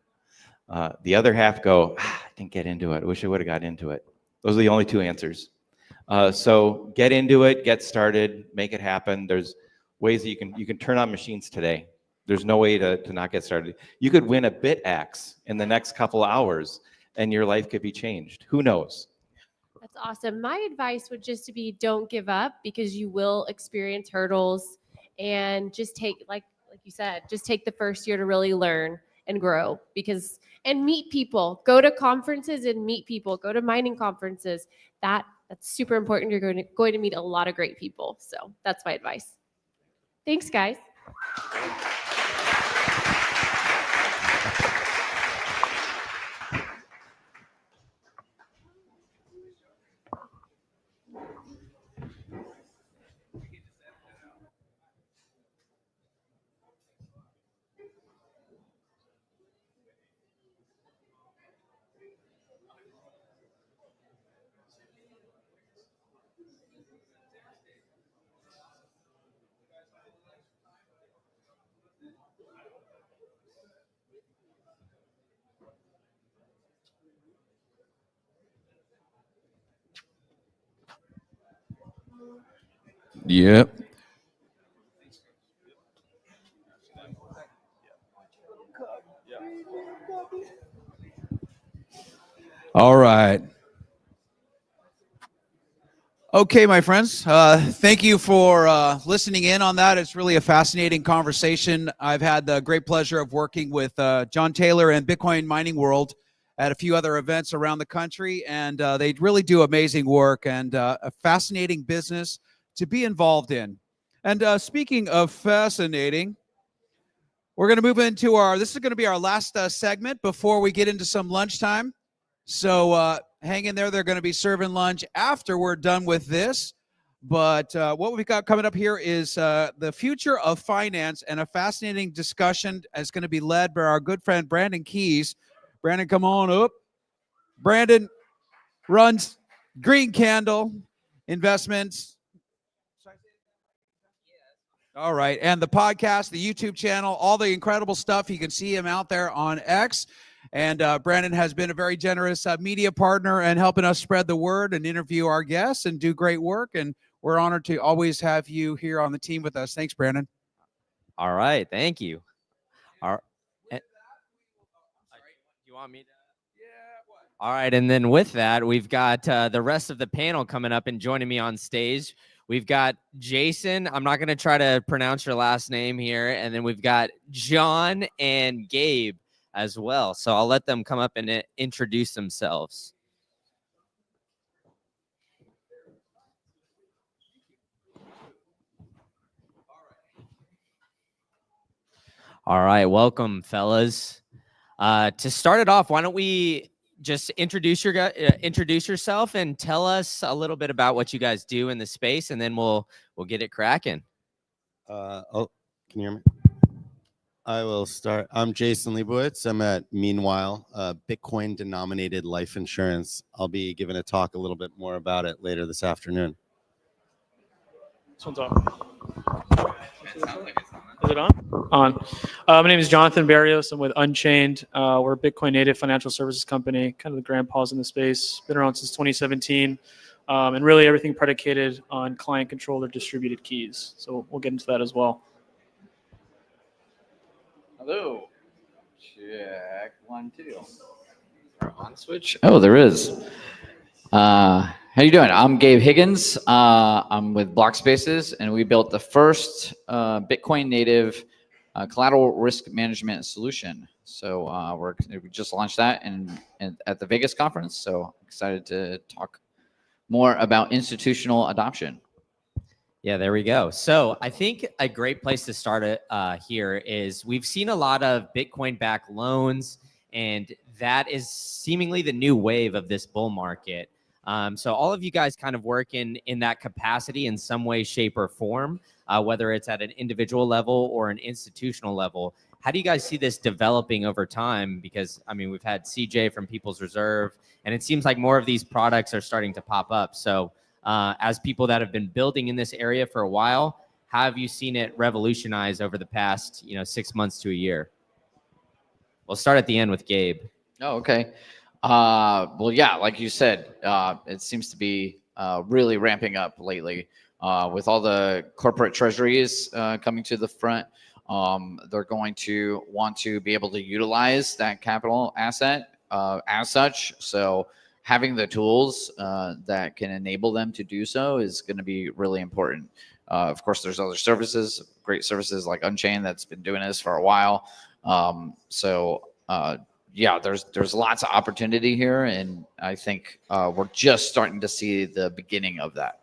The other half go, I didn't get into it. I wish I would have got into it. Those are the only 2 answers. So get into it, get started, make it happen. There's ways that you can turn on machines today. There's no way to not get started. You could win a BitX in the next couple hours and your life could be changed. Who knows? That's awesome. My advice would just to be, don't give up, because you will experience hurdles, and just take, like you said, just take the first year to really learn and grow, and meet people. Go to conferences and meet people. Go to mining conferences. That's super important. You're going to meet a lot of great people. So that's my advice. Thanks, guys. Yep. All right. Okay, my friends, thank you for listening in on that. It's really a fascinating conversation. I've had the great pleasure of working with John Taylor and Bitcoin Mining World at a few other events around the country, and they really do amazing work and a fascinating business to be involved in. And speaking of fascinating, we're going to move into this is going to be our last segment before we get into some lunchtime. So hang in there. They're going to be serving lunch after we're done with this. But what we've got coming up here is the future of finance, and a fascinating discussion is going to be led by our good friend Brandon Keys. Brandon, come on up. Brandon runs Green Candle Investments. All right. And the podcast, the YouTube channel, all the incredible stuff. You can see him out there on X. And Brandon has been a very generous media partner and helping us spread the word and interview our guests and do great work. And we're honored to always have you here on the team with us. Thanks, Brandon. All right. Thank you. All right. You want me to? All right. And then with that, we've got the rest of the panel coming up and joining me on stage. We've got Jason. I'm not going to try to pronounce your last name here. And then we've got John and Gabe as well. So I'll let them come up and introduce themselves. All right. Welcome, fellas. To start it off, why don't we just introduce yourself and tell us a little bit about what you guys do in the space, and then we'll get it cracking. Can you hear me? I will start. I'm Jason Leibowitz. I'm at Meanwhile, Bitcoin denominated life insurance. I'll be giving a talk a little bit more about it later this afternoon. This one's on. Is it on? On. My name is Jonathan Barrios. I'm with Unchained. We're a Bitcoin native financial services company, kind of the grandpas in the space. Been around since 2017, and really everything predicated on client-controlled or distributed keys. So we'll get into that as well. Hello. Check 1, 2. On switch. Oh, there is. How you doing? I'm Gabe Higgins. I'm with Block Spaces, and we built the first Bitcoin native collateral risk management solution. So we just launched that at the Vegas conference. So excited to talk more about institutional adoption. Yeah, there we go. So I think a great place to start it here is we've seen a lot of Bitcoin-backed loans, and that is seemingly the new wave of this bull market. So all of you guys kind of work in that capacity in some way, shape, or form, whether it's at an individual level or an institutional level. How do you guys see this developing over time? Because, I mean, we've had CJ from People's Reserve, and it seems like more of these products are starting to pop up. So as people that have been building in this area for a while, how have you seen it revolutionize over the past 6 months to a year? We'll start at the end with Gabe. Oh, okay. Well, yeah, like you said, it seems to be really ramping up lately with all the corporate treasuries coming to the front. They're going to want to be able to utilize that capital asset as such. So having the tools that can enable them to do so is going to be really important. Of course, there's other services, great services like Unchained that's been doing this for a while. Yeah, there's lots of opportunity here, and I think we're just starting to see the beginning of that.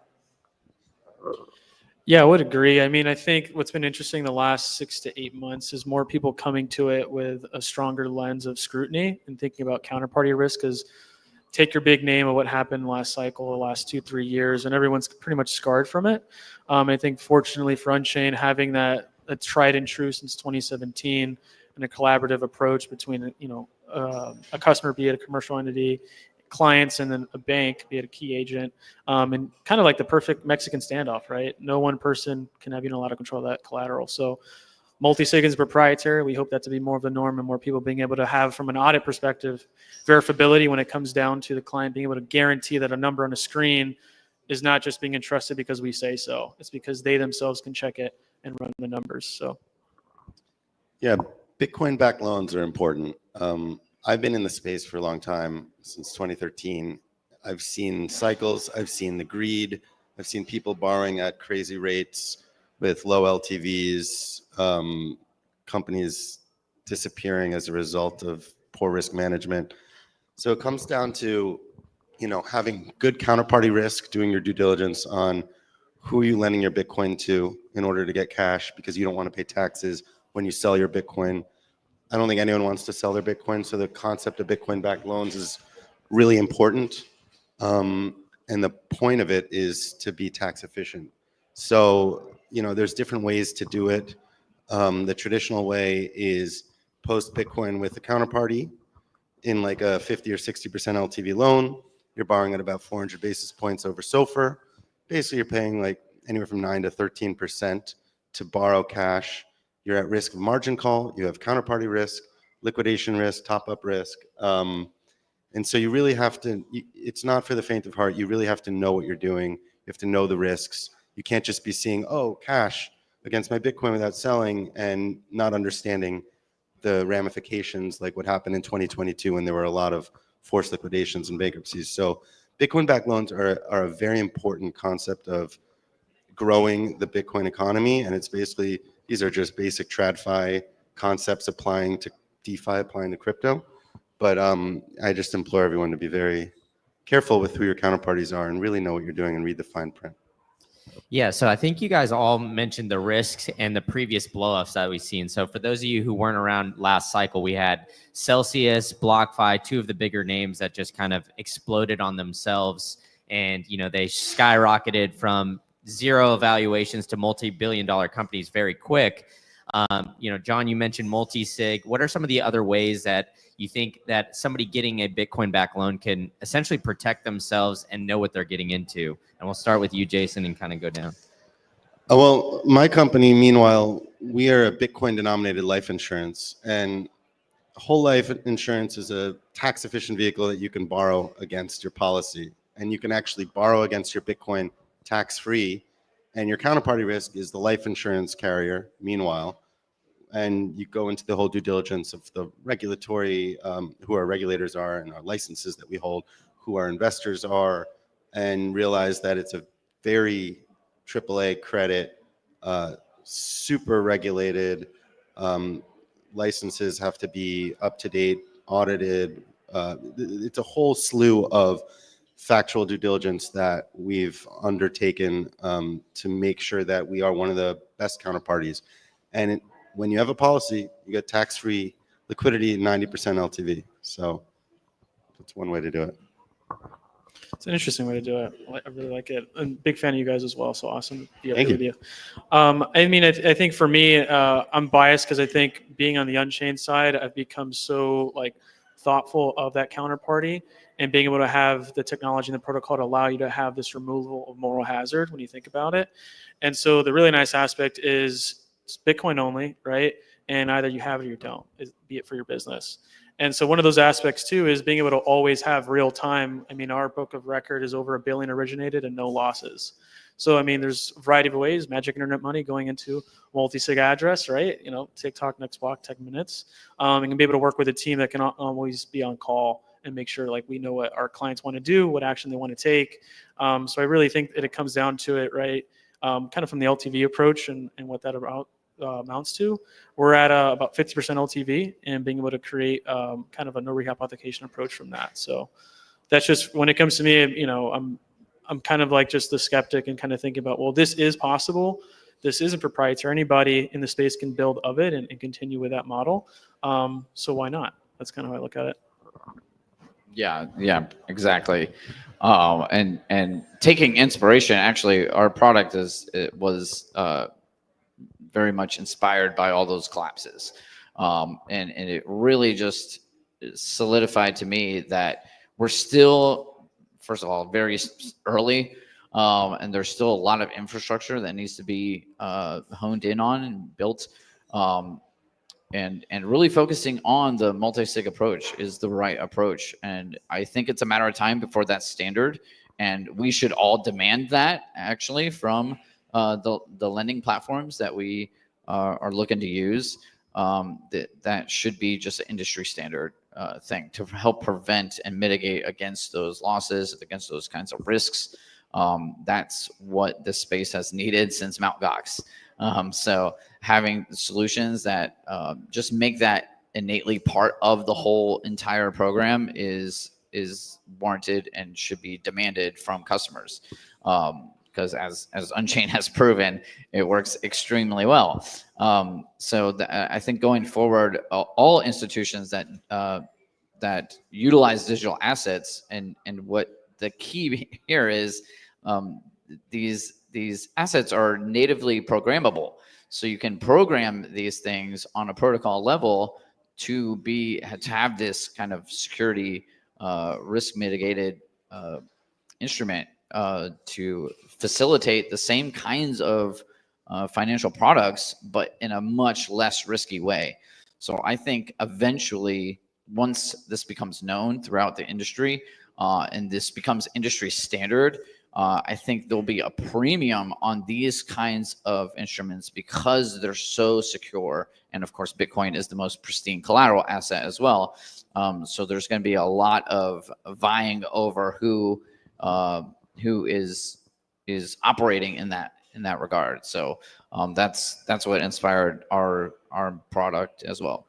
Yeah, I would agree. I mean, I think what's been interesting the last 6 to 8 months is more people coming to it with a stronger lens of scrutiny and thinking about counterparty risk. Because take your big name of what happened last cycle, the last 2-3 years, and everyone's pretty much scarred from it. I think fortunately for Unchained, having that tried and true since 2017 and a collaborative approach between a customer, be it a commercial entity, clients, and then a bank, be it a key agent, and kind of like the perfect Mexican standoff, right? No one person can have a lot of control of that collateral. So multi-sig is proprietary. We hope that to be more of the norm and more people being able to have, from an audit perspective, verifiability when it comes down to the client being able to guarantee that a number on a screen is not just being entrusted because we say so. It's because they themselves can check it and run the numbers. So Yeah, Bitcoin-backed loans are important. I've been in the space for a long time, since 2013. I've seen cycles. I've seen the greed. I've seen people borrowing at crazy rates with low LTVs, companies disappearing as a result of poor risk management. So it comes down to, having good counterparty risk, doing your due diligence on who are you lending your Bitcoin to in order to get cash, because you don't want to pay taxes when you sell your Bitcoin. I don't think anyone wants to sell their Bitcoin, so the concept of Bitcoin-backed loans is really important. And the point of it is to be tax efficient. So, there's different ways to do it. The traditional way is post Bitcoin with a counterparty in like a 50 or 60% LTV loan. You're borrowing at about 400 basis points over SOFR. Basically, you're paying like anywhere from 9 to 13% to borrow cash. You're at risk of margin call. You have counterparty risk, liquidation risk, top-up risk. And so you really have to, it's not for the faint of heart. You really have to know what you're doing. You have to know the risks. You can't just be seeing, oh, cash against my Bitcoin without selling, and not understanding the ramifications, like what happened in 2022 when there were a lot of forced liquidations and bankruptcies. So Bitcoin-backed loans are a very important concept of growing the Bitcoin economy. And it's basically, these are just basic TradFi concepts applying to DeFi, applying to crypto. But I just implore everyone to be very careful with who your counterparties are and really know what you're doing and read the fine print. Yeah, so I think you guys all mentioned the risks and the previous blowups that we've seen. So for those of you who weren't around last cycle, we had Celsius, BlockFi, two of the bigger names that just kind of exploded on themselves. And, they skyrocketed from zero evaluations to multi-billion-dollar companies very quick. John, you mentioned multi-sig. What are some of the other ways that you think that somebody getting a Bitcoin-backed loan can essentially protect themselves and know what they're getting into? And we'll start with you, Jason, and kind of go down. Well, my company, meanwhile, we are a Bitcoin-denominated life insurance, and whole life insurance is a tax-efficient vehicle that you can borrow against your policy, and you can actually borrow against your Bitcoin tax-free, and your counterparty risk is the life insurance carrier, meanwhile, and you go into the whole due diligence of the regulatory, who our regulators are and our licenses that we hold, who our investors are, and realize that it's a very AAA credit, super regulated. Licenses have to be up to date, audited. It's a whole slew of factual due diligence that we've undertaken to make sure that we are one of the best counterparties. And when you have a policy, you get tax-free liquidity, 90% LTV. So that's one way to do it. It's an interesting way to do it. I really like it. I'm a big fan of you guys as well. So awesome to be up Thank here you. with you. I think for me, I'm biased because I think being on the Unchained side, I've become so thoughtful of that counterparty and being able to have the technology and the protocol to allow you to have this removal of moral hazard when you think about it. And so the really nice aspect is it's Bitcoin only, right? And either you have it or you don't, be it for your business. And so one of those aspects too is being able to always have real time. Our book of record is over $1 billion originated and no losses. So there's a variety of ways, magic internet money going into multi-sig address, right? TikTok, next block, 10 minutes. And be able to work with a team that can always be on call and make sure we know what our clients want to do, what action they want to take. So I really think that it comes down to it, right? Kind of from the LTV approach and what that amounts to. We're at about 50% LTV and being able to create kind of a no rehypothecation approach from that. So that's just, when it comes to me, I'm kind of just the skeptic and kind of thinking about, well, this is possible. This isn't proprietary. Anybody in the space can build of it and continue with that model. So why not? That's kind of how I look at it. Yeah, exactly. And taking inspiration, actually, our product was very much inspired by all those collapses. And it really just solidified to me that we're still, first of all, very early, and there's still a lot of infrastructure that needs to be honed in on and built. And really focusing on the multi-sig approach is the right approach. And I think it's a matter of time before that's standard. And we should all demand that actually from the lending platforms that we are looking to use. That should be just an industry standard thing to help prevent and mitigate against those losses, against those kinds of risks. That's what this space has needed since Mt. Gox. So having solutions that just make that innately part of the whole entire program is warranted and should be demanded from customers. Because as Unchained has proven, it works extremely well. I think going forward, all institutions that utilize digital assets, and what the key here is, these assets are natively programmable. So you can program these things on a protocol level to have this kind of security, risk mitigated instrument to facilitate the same kinds of financial products, but in a much less risky way. So I think eventually, once this becomes known throughout the industry, and this becomes industry standard, I think there'll be a premium on these kinds of instruments because they're so secure. And of course, Bitcoin is the most pristine collateral asset as well. So there's going to be a lot of vying over who is operating in that regard. So that's what inspired our product as well.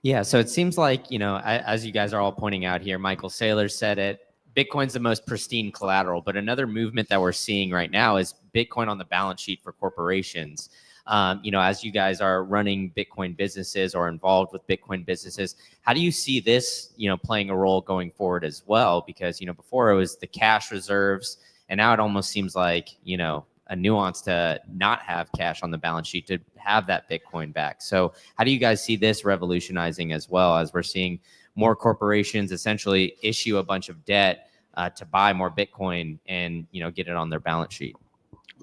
Yeah, so it seems like, as you guys are all pointing out here, Michael Saylor said it, Bitcoin's the most pristine collateral, but another movement that we're seeing right now is Bitcoin on the balance sheet for corporations. As you guys are running Bitcoin businesses or involved with Bitcoin businesses, how do you see this, playing a role going forward as well? Because, before it was the cash reserves, and now it almost seems like, a nuance to not have cash on the balance sheet to have that Bitcoin back. So how do you guys see this revolutionizing as well, as we're seeing more corporations essentially issue a bunch of debt to buy more Bitcoin and, get it on their balance sheet?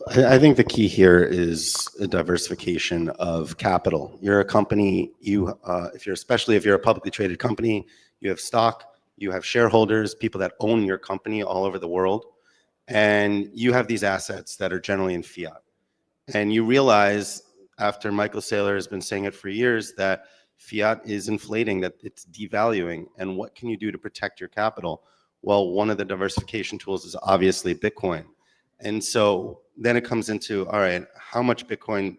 I think the key here is a diversification of capital. You're a company, especially if you're a publicly traded company, you have stock, you have shareholders, people that own your company all over the world, and you have these assets that are generally in fiat. And you realize, after Michael Saylor has been saying it for years, that fiat is inflating, that it's devaluing. And what can you do to protect your capital? Well, one of the diversification tools is obviously Bitcoin. And so then it comes into, all right, how much Bitcoin,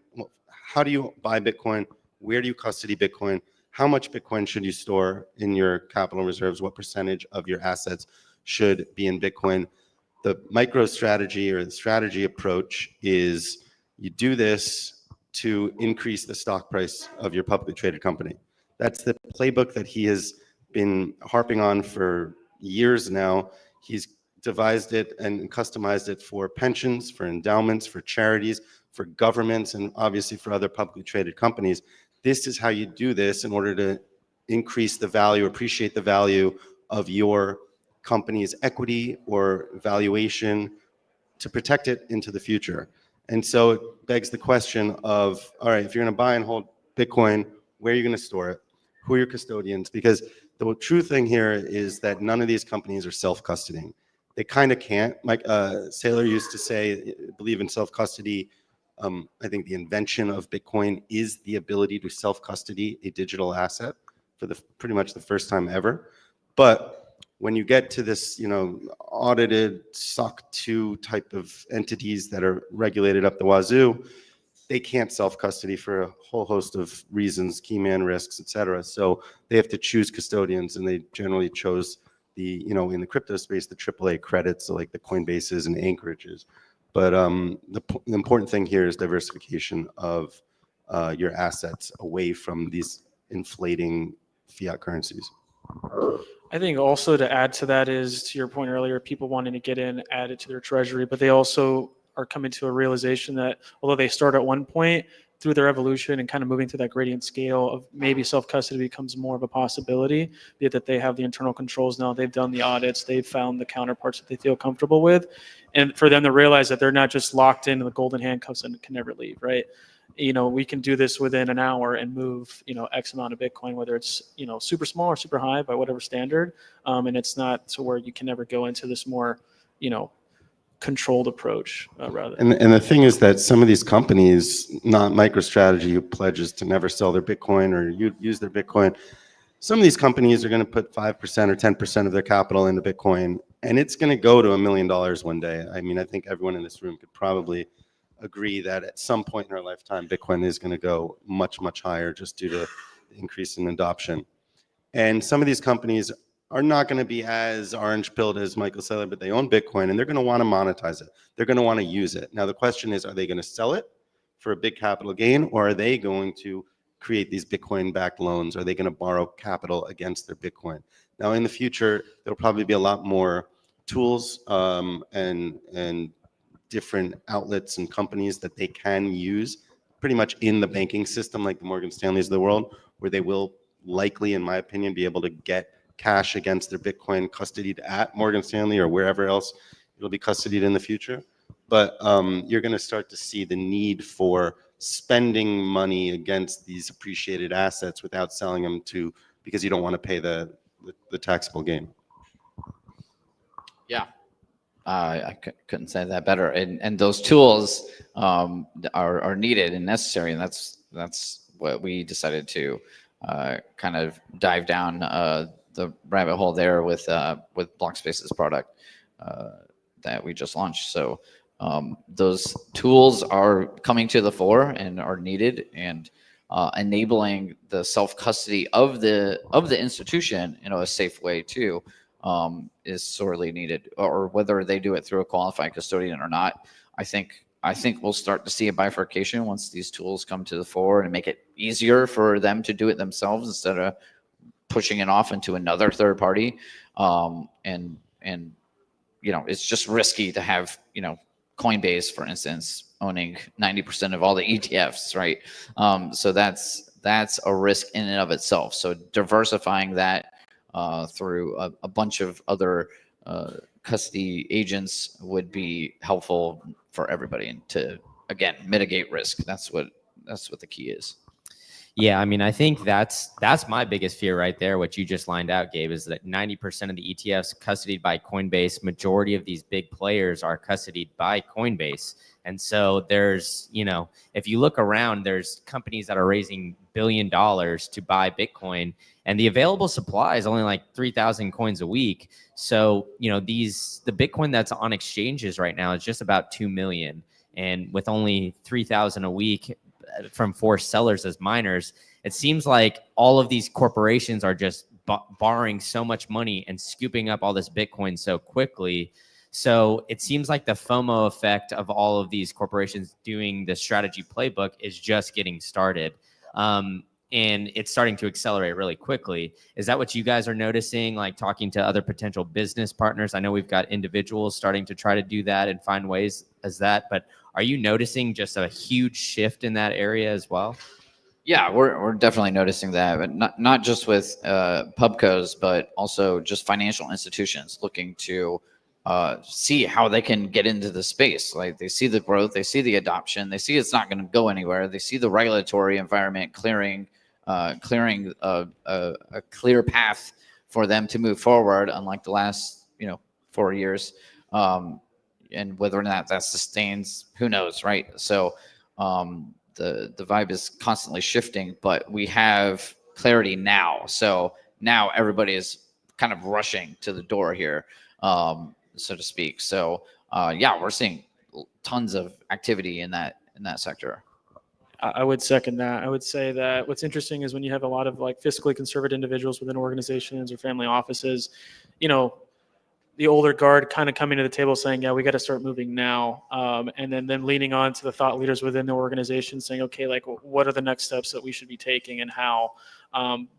how do you buy Bitcoin? Where do you custody Bitcoin? How much Bitcoin should you store in your capital reserves? What percentage of your assets should be in Bitcoin? The micro strategy or the strategy approach is you do this to increase the stock price of your publicly traded company. That's the playbook that he has been harping on for years now. He's devised it and customized it for pensions, for endowments, for charities, for governments, and obviously for other publicly traded companies. This is how you do this in order to increase the value, appreciate the value of your company's equity or valuation, to protect it into the future. And so it begs the question of, all right, if you're going to buy and hold Bitcoin, where are you going to store it? Who are your custodians? Because the true thing here is that none of these companies are self-custodying. They kind of can't. Mike Saylor used to say, believe in self-custody. I think the invention of Bitcoin is the ability to self-custody a digital asset for pretty much the first time ever. But when you get to this, audited SOC 2 type of entities that are regulated up the wazoo, they can't self-custody for a whole host of reasons, key man risks, et cetera. So they have to choose custodians, and they generally chose in the crypto space, the AAA credits, so like the Coinbases and Anchorages. But the important thing here is diversification of your assets away from these inflating fiat currencies. I think also to add to that is, to your point earlier, people wanting to get in, add it to their treasury, but they also are coming to a realization that although they start at one point, through their evolution and kind of moving through that gradient scale of maybe self-custody becomes more of a possibility, be it that they have the internal controls now, they've done the audits, they've found the counterparts that they feel comfortable with, and for them to realize that they're not just locked into the golden handcuffs and can never leave, right? We can do this within an hour and move, X amount of Bitcoin, whether it's, super small or super high by whatever standard. And it's not to where you can never go into this more, controlled approach rather. And the thing is that some of these companies, not MicroStrategy, who pledges to never sell their Bitcoin or use their Bitcoin, some of these companies are going to put 5% or 10% of their capital into Bitcoin, and it's going to go to $1 million one day. I mean, I think everyone in this room could probably agree that at some point in our lifetime, Bitcoin is going to go much, much higher just due to increase in adoption. And some of these companies are not going to be as orange pilled as Michael said, but they own Bitcoin and they're going to want to monetize it. They're going to want to use it. Now, the question is, are they going to sell it for a big capital gain, or are they going to create these Bitcoin-backed loans? Are they going to borrow capital against their Bitcoin? Now, in the future, there'll probably be a lot more tools and different outlets and companies that they can use pretty much in the banking system, like the Morgan Stanleys of the world, where they will likely, in my opinion, be able to get cash against their Bitcoin custodied at Morgan Stanley or wherever else it'll be custodied in the future. But you're going to start to see the need for spending money against these appreciated assets without selling them to, because you don't want to pay the taxable gain. Yeah, I couldn't say that better. And those tools are needed and necessary, and that's what we decided to kind of dive down the rabbit hole there with Blockspace's product that we just launched. So those tools are coming to the fore and are needed, and enabling the self-custody of the institution in a safe way too is sorely needed. Or whether they do it through a qualified custodian or not, I think we'll start to see a bifurcation once these tools come to the fore and make it easier for them to do it themselves instead of pushing it off into another third party. And it's just risky to have Coinbase, for instance, owning 90% of all the ETFs, right? So that's a risk in and of itself. So diversifying that through a bunch of other custody agents would be helpful for everybody, and to, again, mitigate risk. That's what the key is. Yeah, I mean, I think that's my biggest fear right there. What you just lined out, Gabe, is that 90% of the ETFs custodied by Coinbase, majority of these big players are custodied by Coinbase. And so there's, if you look around, there's companies that are raising $1 billion to buy Bitcoin, and the available supply is only like 3,000 coins a week. So, the Bitcoin that's on exchanges right now is just about 2 million. And with only 3,000 a week from 4 sellers as miners, it seems like all of these corporations are just borrowing so much money and scooping up all this Bitcoin so quickly. So it seems like the FOMO effect of all of these corporations doing the strategy playbook is just getting started. And it's starting to accelerate really quickly. Is that what you guys are noticing, like talking to other potential business partners? I know we've got individuals starting to try to do that and find ways as that, but are you noticing just a huge shift in that area as well? Yeah, we're definitely noticing that, but not just with pubcos, but also just financial institutions looking to see how they can get into the space. Like, they see the growth, they see the adoption, they see it's not going to go anywhere. They see the regulatory environment clearing a clear path for them to move forward, unlike the last 4 years. And whether or not that sustains, who knows, right? So the vibe is constantly shifting, but we have clarity now. So now everybody is kind of rushing to the door here, so to speak. So yeah, we're seeing tons of activity in that sector. I would second that. I would say that what's interesting is when you have a lot of like fiscally conservative individuals within organizations or family offices, the older guard kind of coming to the table saying, yeah, we got to start moving now. And then leaning on to the thought leaders within the organization saying, okay, like what are the next steps that we should be taking and how?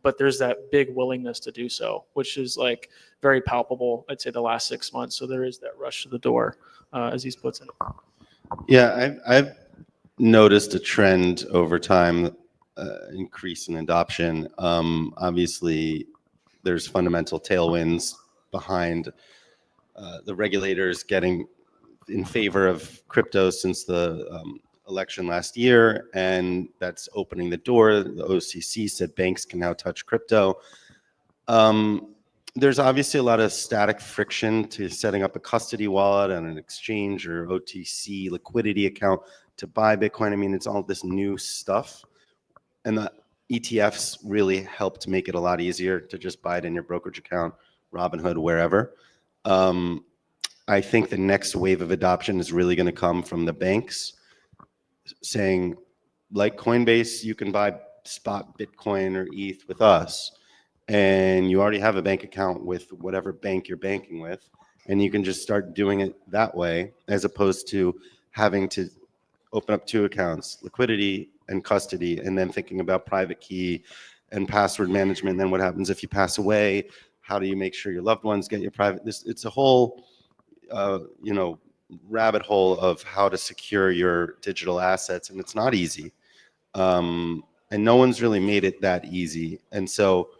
But there's that big willingness to do so, which is like very palpable, I'd say, the last 6 months. So there is that rush to the door, as he puts it. Yeah, I've noticed a trend over time, increase in adoption. Obviously, there's fundamental tailwinds behind the regulators getting in favor of crypto since the election last year, and that's opening the door. The OCC said banks can now touch crypto. There's obviously a lot of static friction to setting up a custody wallet and an exchange or OTC liquidity account to buy Bitcoin. I mean, it's all this new stuff, and the ETFs really helped make it a lot easier to just buy it in your brokerage account, Robinhood, wherever. I think the next wave of adoption is really going to come from the banks saying, like Coinbase, you can buy spot Bitcoin or ETH with us, and you already have a bank account with whatever bank you're banking with, and you can just start doing it that way, as opposed to having to open up 2 accounts, liquidity and custody, and then thinking about private key and password management. And then what happens if you pass away? How do you make sure your loved ones get your private? It's a whole, rabbit hole of how to secure your digital assets, and it's not easy. And no one's really made it that easy. And so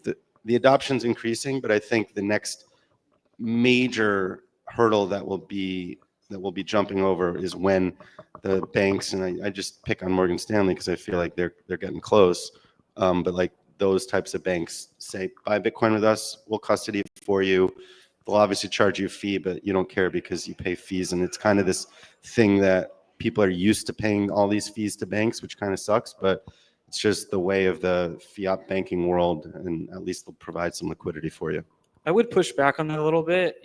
the adoption's increasing, but I think the next major hurdle that will be jumping over is when the banks, and I just pick on Morgan Stanley because I feel like they're getting close, but like those types of banks say, buy Bitcoin with us, we'll custody it for you. They'll obviously charge you a fee, but you don't care because you pay fees. And it's kind of this thing that people are used to paying all these fees to banks, which kind of sucks, but it's just the way of the fiat banking world, and at least they'll provide some liquidity for you. I would push back on that a little bit.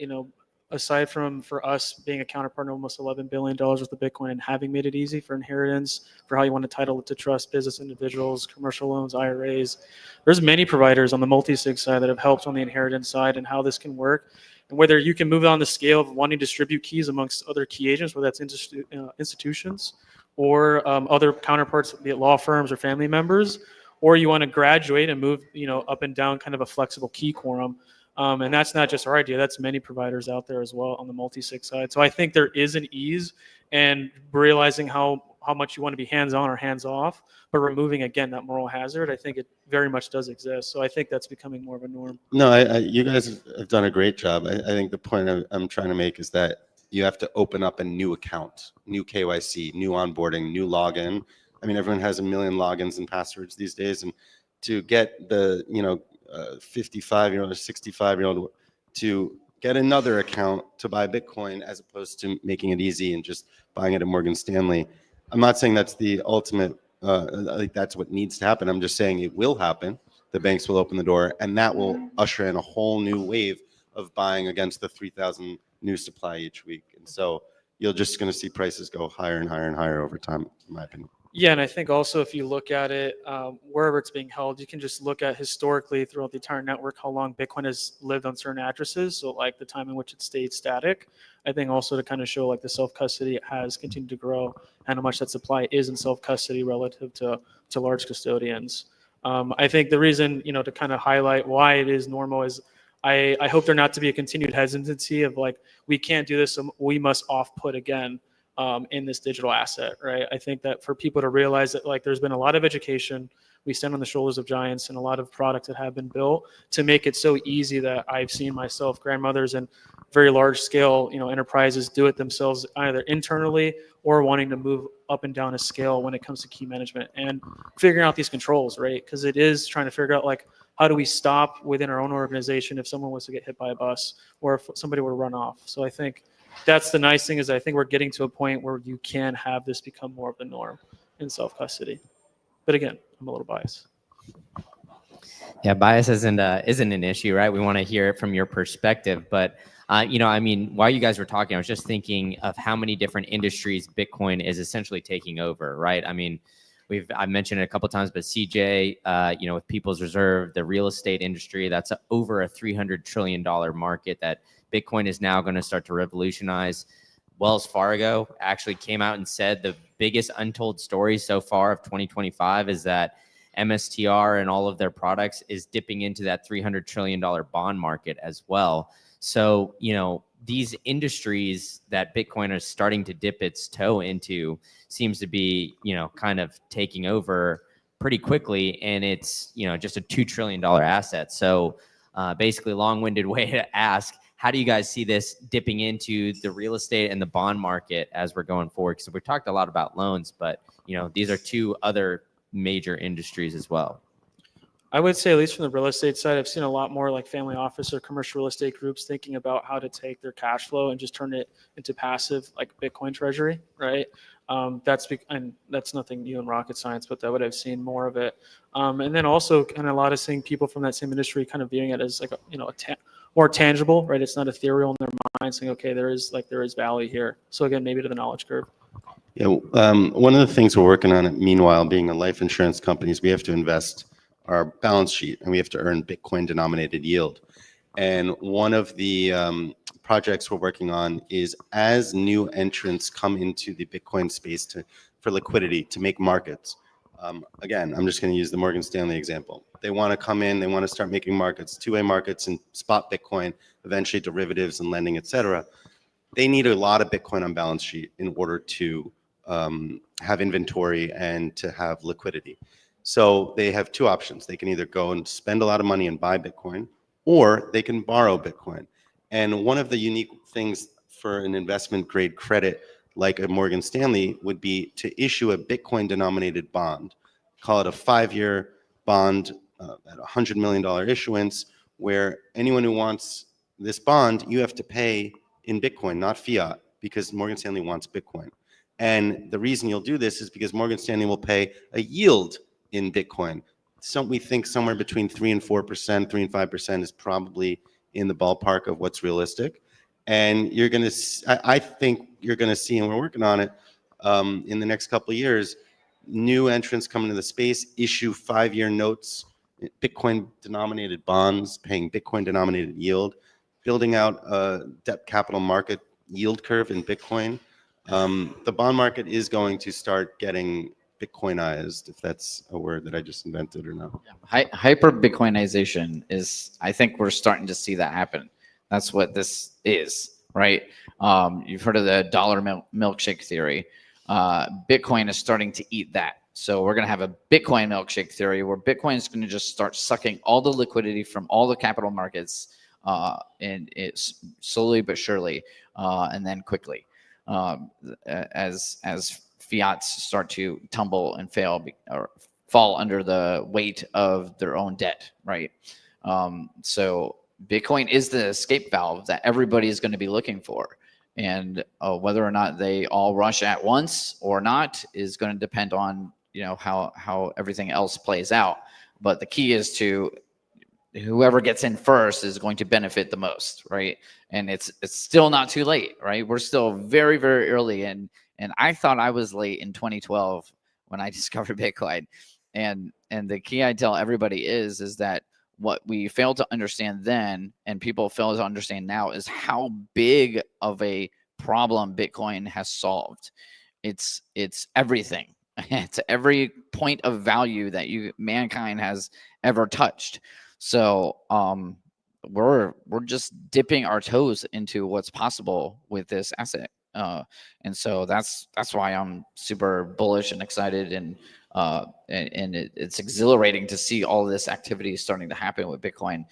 Aside from for us being a counterpart in almost $11 billion worth of Bitcoin and having made it easy for inheritance, for how you want to title it to trust, business individuals, commercial loans, IRAs, there's many providers on the multi-sig side that have helped on the inheritance side and how this can work. And whether you can move on the scale of wanting to distribute keys amongst other key agents, whether that's institutions or other counterparts, be it law firms or family members, or you want to graduate and move, up and down kind of a flexible key quorum. And that's not just our idea. That's many providers out there as well on the multi-sig side. So I think there is an ease and realizing how much you want to be hands-on or hands-off, but removing, again, that moral hazard. I think it very much does exist. So I think that's becoming more of a norm. No, you guys have done a great job. I think the point I'm trying to make is that you have to open up a new account, new KYC, new onboarding, new login. I mean, everyone has a million logins and passwords these days. And to get the, 55-year-old or 65-year-old to get another account to buy Bitcoin, as opposed to making it easy and just buying it at Morgan Stanley. I'm not saying that's the ultimate, like that's what needs to happen. I'm just saying it will happen. The banks will open the door, and that will usher in a whole new wave of buying against the 3,000 new supply each week. And so you're just going to see prices go higher and higher and higher over time, in my opinion. Yeah, and I think also if you look at it, wherever it's being held, you can just look at historically throughout the entire network how long Bitcoin has lived on certain addresses. So like the time in which it stayed static. I think also to kind of show like the self-custody has continued to grow and how much that supply is in self-custody relative to large custodians. I think the reason, to kind of highlight why it is normal is I hope there not to be a continued hesitancy of like, we can't do this, so we must off-put again. In this digital asset, right? I think that for people to realize that like there's been a lot of education, we stand on the shoulders of giants and a lot of products that have been built to make it so easy that I've seen myself, grandmothers and very large scale, enterprises do it themselves either internally or wanting to move up and down a scale when it comes to key management and figuring out these controls, right? Because it is trying to figure out like, how do we stop within our own organization if someone was to get hit by a bus or if somebody were to run off? So I think that's the nice thing is I think we're getting to a point where you can have this become more of the norm in self-custody. But again, I'm a little biased. Yeah, bias isn't an issue, right? We want to hear it from your perspective. But, while you guys were talking, I was just thinking of how many different industries Bitcoin is essentially taking over, right? I mean, I've mentioned it a couple of times, but CJ, with People's Reserve, the real estate industry, that's over a $300 trillion market that Bitcoin is now going to start to revolutionize. Wells Fargo actually came out and said the biggest untold story so far of 2025 is that MSTR and all of their products is dipping into that $300 trillion bond market as well. So, these industries that Bitcoin is starting to dip its toe into seems to be, kind of taking over pretty quickly. And it's, just a $2 trillion asset. So basically long-winded way to ask, how do you guys see this dipping into the real estate and the bond market as we're going forward? Because we talked a lot about loans, but these are two other major industries as well. I would say, at least from the real estate side, I've seen a lot more like family office or commercial real estate groups thinking about how to take their cash flow and just turn it into passive, like Bitcoin treasury, right? And that's nothing new in rocket science, but that what I've seen more of it. And then also kind of a lot of seeing people from that same industry kind of viewing it as like more tangible, right? It's not ethereal in their mind, saying, okay, there is value here. So again, maybe to the knowledge curve. Yeah, one of the things we're working on, meanwhile, being a life insurance company, is we have to invest our balance sheet and we have to earn Bitcoin denominated yield. And one of the projects we're working on is as new entrants come into the Bitcoin space for liquidity, to make markets. Again, I'm just going to use the Morgan Stanley example. They want to come in, they want to start making markets, two-way markets and spot Bitcoin, eventually derivatives and lending, et cetera. They need a lot of Bitcoin on balance sheet in order to have inventory and to have liquidity. So they have two options. They can either go and spend a lot of money and buy Bitcoin, or they can borrow Bitcoin. And one of the unique things for an investment grade credit like a Morgan Stanley would be to issue a Bitcoin denominated bond, call it a 5-year bond at $100 million issuance, where anyone who wants this bond, you have to pay in Bitcoin, not fiat, because Morgan Stanley wants Bitcoin. And the reason you'll do this is because Morgan Stanley will pay a yield in Bitcoin. So we think somewhere between 3 and 4%, 3 and 5% is probably in the ballpark of what's realistic. And you're going to, I think you're going to see, and we're working on it in the next couple of years, new entrants come into the space, issue 5-year notes, Bitcoin denominated bonds, paying Bitcoin denominated yield, building out a debt capital market yield curve in Bitcoin. The bond market is going to start getting Bitcoinized, if that's a word that I just invented or not. Hyper Bitcoinization is, I think we're starting to see that happen. That's what this is, right? You've heard of the dollar milkshake theory. Bitcoin is starting to eat that. So we're going to have a Bitcoin milkshake theory where Bitcoin is going to just start sucking all the liquidity from all the capital markets, and it's slowly but surely, and then quickly, as fiats start to tumble and fail or fall under the weight of their own debt, right? So Bitcoin is the escape valve that everybody is going to be looking for. And whether or not they all rush at once or not is going to depend on, you know, how everything else plays out. But the key is to whoever gets in first is going to benefit the most, right? And it's still not too late, right? We're still very, very early. And I thought I was late in 2012 when I discovered Bitcoin. And the key I tell everybody is that what we failed to understand then, and people fail to understand now, is how big of a problem Bitcoin has solved. It's everything. It's every point of value that mankind has ever touched. So we're just dipping our toes into what's possible with this asset. And so that's why I'm super bullish and excited, and it's exhilarating to see all this activity starting to happen with Bitcoin.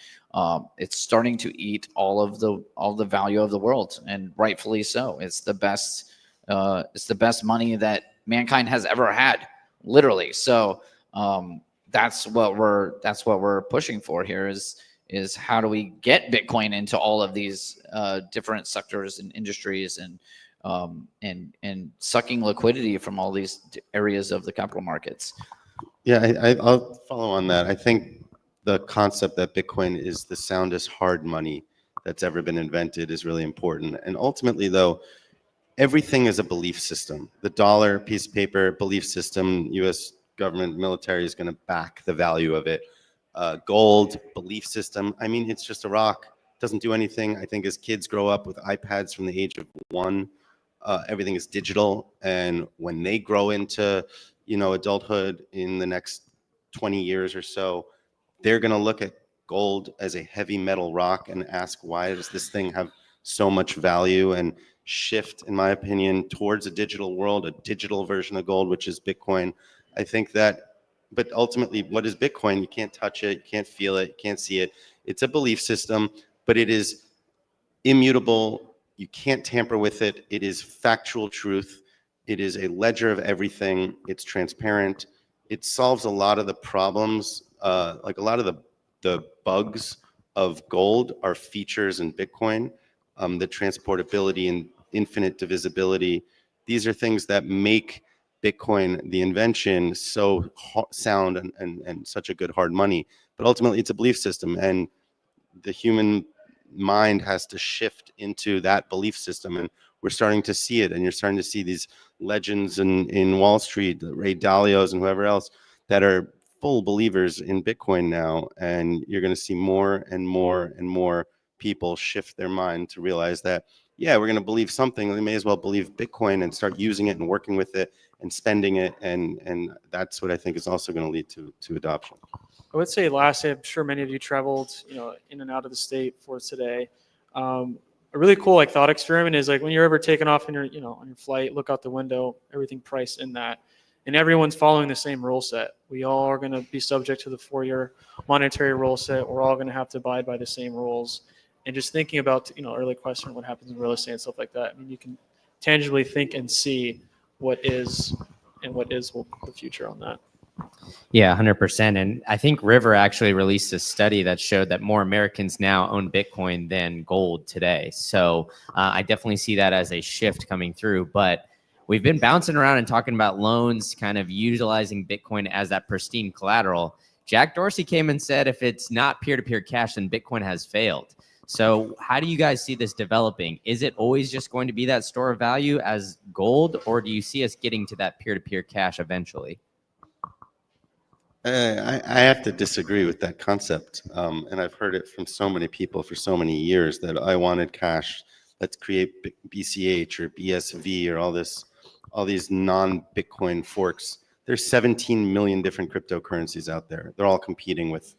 It's starting to eat all the value of the world, and rightfully so. It's the best money that mankind has ever had, literally. So that's what we're pushing for here is how do we get Bitcoin into all of these different sectors and industries, and sucking liquidity from all these areas of the capital markets. Yeah, I'll follow on that. I think the concept that Bitcoin is the soundest hard money that's ever been invented is really important. And ultimately, though, everything is a belief system. The dollar, piece of paper, belief system, U.S. government, military is going to back the value of it. Gold, belief system. I mean, it's just a rock. Doesn't do anything. I think as kids grow up with iPads from the age of 1, everything is digital. And when they grow into, adulthood in the next 20 years or so, they're going to look at gold as a heavy metal rock and ask, why does this thing have so much value, and shift, in my opinion, towards a digital world, a digital version of gold, which is Bitcoin. I think that, but ultimately, what is Bitcoin? You can't touch it, you can't feel it, you can't see it. It's a belief system, but it is immutable. You can't tamper with it. It is factual truth. It is a ledger of everything. It's transparent. It solves a lot of the problems, like a lot of the bugs of gold are features in Bitcoin. The transportability and infinite divisibility. These are things that make Bitcoin, the invention, so sound and such a good hard money. But ultimately, it's a belief system, and the human mind has to shift into that belief system, and we're starting to see it. And you're starting to see these legends in Wall Street, the Ray Dalios and whoever else, that are full believers in Bitcoin now. And you're going to see more and more and more people shift their mind to realize that, yeah, we're going to believe something. They may as well believe Bitcoin and start using it and working with it and spending it. And that's what I think is also going to lead to adoption. I would say lastly, I'm sure many of you traveled, in and out of the state for today. A really cool thought experiment is when you're ever taking off in your, on your flight, look out the window, everything priced in that, and everyone's following the same rule set. We all are going to be subject to the 4-year monetary rule set. We're all going to have to abide by the same rules. And just thinking about, early question, what happens in real estate and stuff like that. I mean, you can tangibly think and see what is and what is the future on that. Yeah, 100%. And I think River actually released a study that showed that more Americans now own Bitcoin than gold today. So I definitely see that as a shift coming through. But we've been bouncing around and talking about loans, kind of utilizing Bitcoin as that pristine collateral. Jack Dorsey came and said, if it's not peer-to-peer cash, then Bitcoin has failed. So how do you guys see this developing? Is it always just going to be that store of value as gold, or do you see us getting to that peer-to-peer cash eventually? I have to disagree with that concept. And I've heard it from so many people for so many years that I wanted cash. Let's create BCH or BSV or all these non-Bitcoin forks. There's 17 million different cryptocurrencies out there. They're all competing with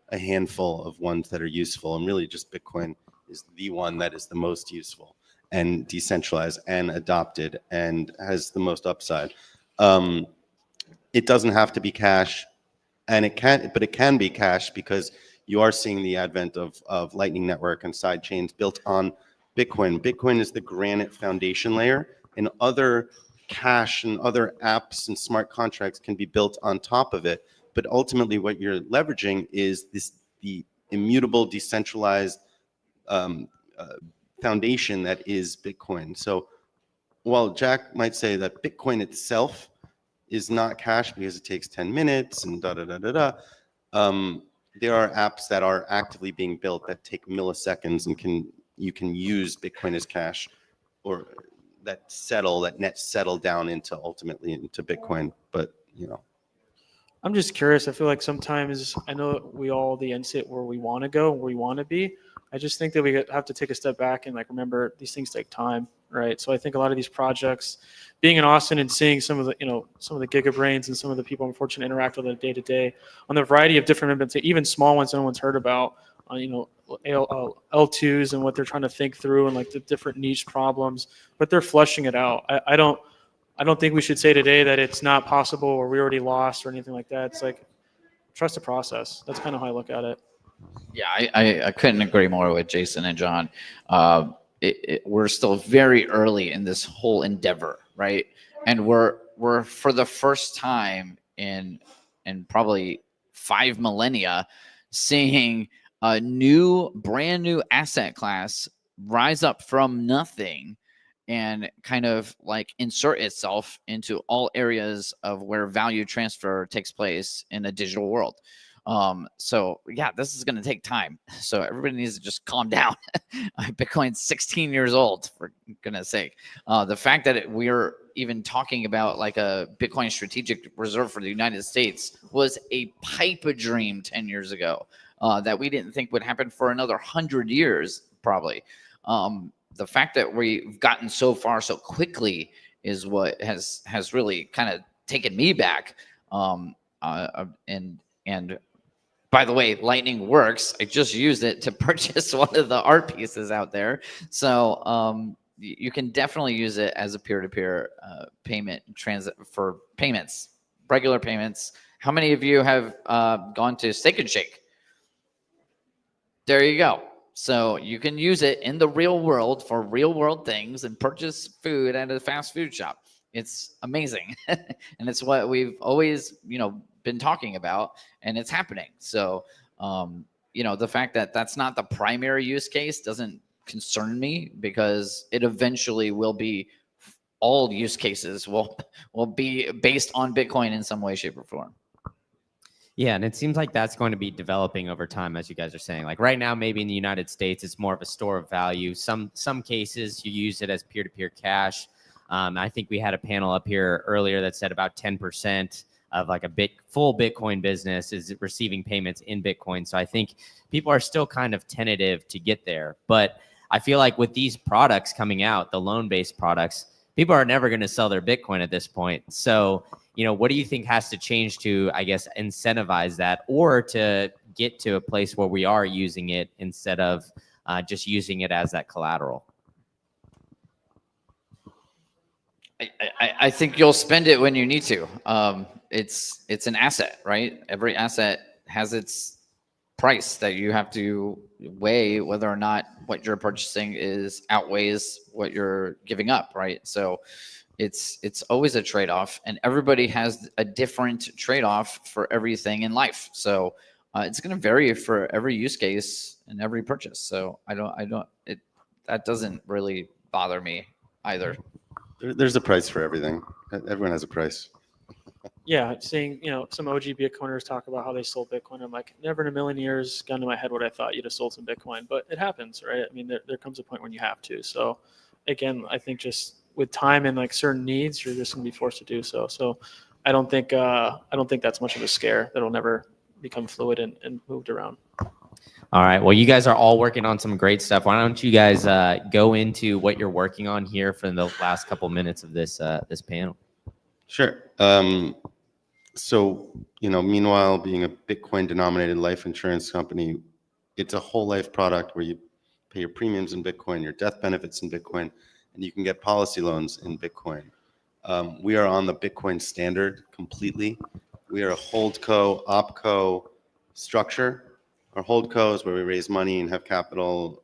a handful of ones that are useful. And really just Bitcoin is the one that is the most useful and decentralized and adopted and has the most upside. It doesn't have to be cash. And it can be cash because you are seeing the advent of Lightning Network and side chains built on Bitcoin. Bitcoin is the granite foundation layer, and other cash and other apps and smart contracts can be built on top of it. But ultimately, what you're leveraging is the immutable, decentralized foundation that is Bitcoin. So while Jack might say that Bitcoin itself is not cash because it takes 10 minutes and there are apps that are actively being built that take milliseconds and you can use Bitcoin as cash, or that net settle down ultimately into Bitcoin. But I'm just curious. I feel like sometimes, I know we all the end state where we want to go, where we want to be. I just think that we have to take a step back and remember these things take time, right? So I think a lot of these projects, being in Austin and seeing some of the gigabrains and some of the people I'm fortunate to interact with on a day to day on the variety of different events, even small ones no one's heard about, L2s and what they're trying to think through and the different niche problems, but they're flushing it out. I don't think we should say today that it's not possible or we already lost or anything like that. It's trust the process. That's kind of how I look at it. Yeah, I couldn't agree more with Jason and John. We're still very early in this whole endeavor, right? And we're for the first time in probably 5 millennia seeing a brand new asset class rise up from nothing and kind of insert itself into all areas of where value transfer takes place in a digital world. So yeah, this is going to take time. So everybody needs to just calm down. Bitcoin's 16 years old, for goodness sake. The fact that we're even talking about a Bitcoin strategic reserve for the United States was a pipe dream 10 years ago, that we didn't think would happen for another 100 years, probably. The fact that we've gotten so far so quickly is what has really kind of taken me back. And by the way, Lightning works. I just used it to purchase one of the art pieces out there. So you can definitely use it as a peer-to-peer payment for payments, regular payments. How many of you have gone to Steak and Shake? There you go. So you can use it in the real world for real world things and purchase food at a fast food shop. It's amazing. And it's what we've always, been talking about, and it's happening. So, the fact that that's not the primary use case doesn't concern me, because it eventually will be, all use cases will be based on Bitcoin in some way, shape, or form. Yeah, and it seems like that's going to be developing over time, as you guys are saying. Like right now, maybe in the United States, it's more of a store of value. Some cases you use it as peer-to-peer cash. I think we had a panel up here earlier that said about 10% of like a full Bitcoin business is receiving payments in Bitcoin. So I think people are still kind of tentative to get there. But I feel like with these products coming out, the loan-based products, people are never going to sell their Bitcoin at this point. So, what do you think has to change to, I guess, incentivize that, or to get to a place where we are using it instead of just using it as that collateral? I think you'll spend it when you need to. It's an asset, right? Every asset has its price that you have to weigh whether or not what you're purchasing outweighs what you're giving up, right? So it's always a trade-off, and everybody has a different trade-off for everything in life. So it's going to vary for every use case and every purchase. So that doesn't really bother me either. There's a price for everything. Everyone has a price. Yeah, seeing some OG Bitcoiners talk about how they sold Bitcoin, I'm like, never in a million years gun to my head would I thought you'd have sold some Bitcoin, but it happens, right? I mean, there comes a point when you have to. So again, I think just with time and like certain needs, you're just gonna be forced to do so. So I don't think that's much of a scare. That'll never become fluid and moved around. All right. Well, you guys are all working on some great stuff. Why don't you guys go into what you're working on here for the last couple minutes of this panel? Sure. So, meanwhile, being a Bitcoin denominated life insurance company, it's a whole life product where you pay your premiums in Bitcoin, your death benefits in Bitcoin, and you can get policy loans in Bitcoin. We are on the Bitcoin standard completely. We are a holdco, opco structure. Our holdco is where we raise money and have capital,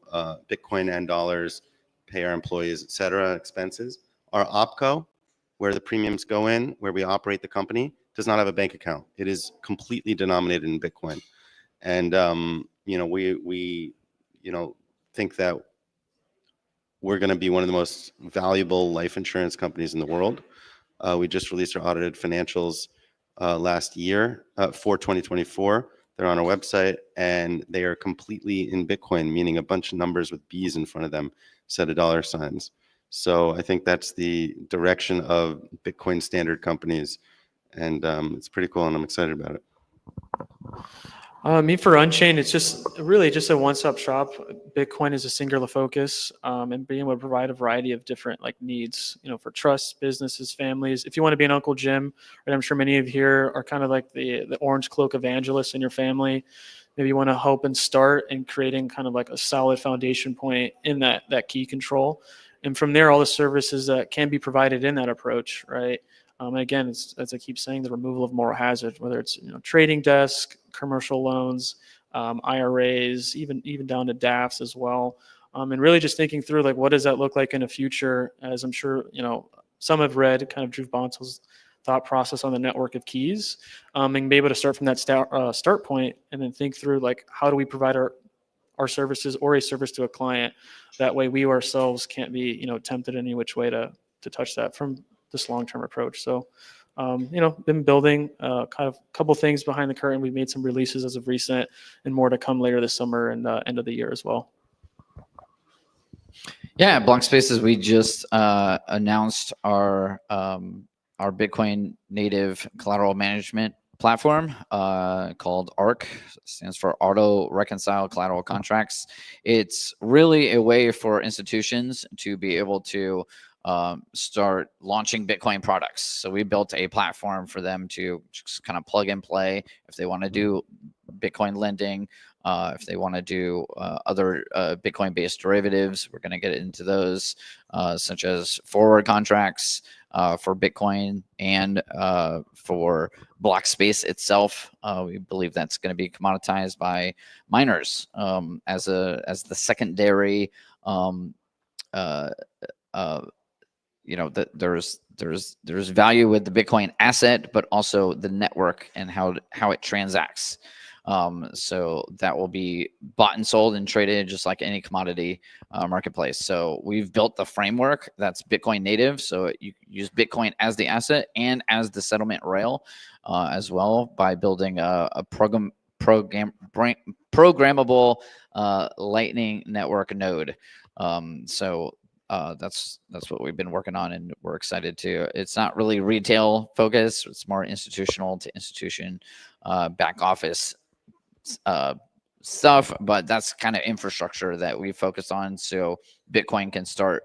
Bitcoin and dollars, pay our employees, et cetera, expenses. Our opco, where the premiums go in, where we operate the company, does not have a bank account. It is completely denominated in Bitcoin. And, we think that we're going to be one of the most valuable life insurance companies in the world. We just released our audited financials last year for 2024. They're on our website, and they are completely in Bitcoin, meaning a bunch of numbers with B's in front of them instead of dollar signs. So I think that's the direction of Bitcoin standard companies, and it's pretty cool, and I'm excited about it. Me for Unchained, it's just really just a one-stop shop. Bitcoin is a singular focus, and being able to provide a variety of different needs, for trusts, businesses, families. If you want to be an Uncle Jim, right, I'm sure many of you here are kind of like the orange cloak evangelists in your family. Maybe you want to help and start in creating kind of like a solid foundation point in that key control. And from there, all the services that can be provided in that approach, right? And again, it's, as I keep saying, the removal of moral hazard, whether it's trading desk, commercial loans, IRAs, even down to DAFs as well, and really just thinking through what does that look like in the future? As I'm sure some have read, kind of Drew Bonsel's thought process on the network of keys, and be able to start from that start point, and then think through how do we provide our services or a service to a client. That way, we ourselves can't be tempted any which way to touch that from this long-term approach. So, been building kind of a couple things behind the curtain. We've made some releases as of recent, and more to come later this summer and end of the year as well. Yeah, Blank Spaces, we just announced our Bitcoin native collateral management platform called ARC. Stands for Auto Reconcile Collateral Contracts. It's really a way for institutions to be able to start launching Bitcoin products. So we built a platform for them to just kind of plug and play if they want to do Bitcoin lending, if they want to do other Bitcoin-based derivatives. We're going to get into those, such as forward contracts for Bitcoin and for block space itself. We believe that's going to be commoditized by miners as the secondary. There's value with the Bitcoin asset, but also the network and how it transacts. So that will be bought and sold and traded just like any commodity marketplace. So we've built the framework that's Bitcoin native. So you use Bitcoin as the asset and as the settlement rail as well by building a programmable Lightning Network node. That's what we've been working on, and we're excited to. It's not really retail focused; it's more institutional to institution, back office stuff. But that's kind of infrastructure that we focus on, so Bitcoin can start,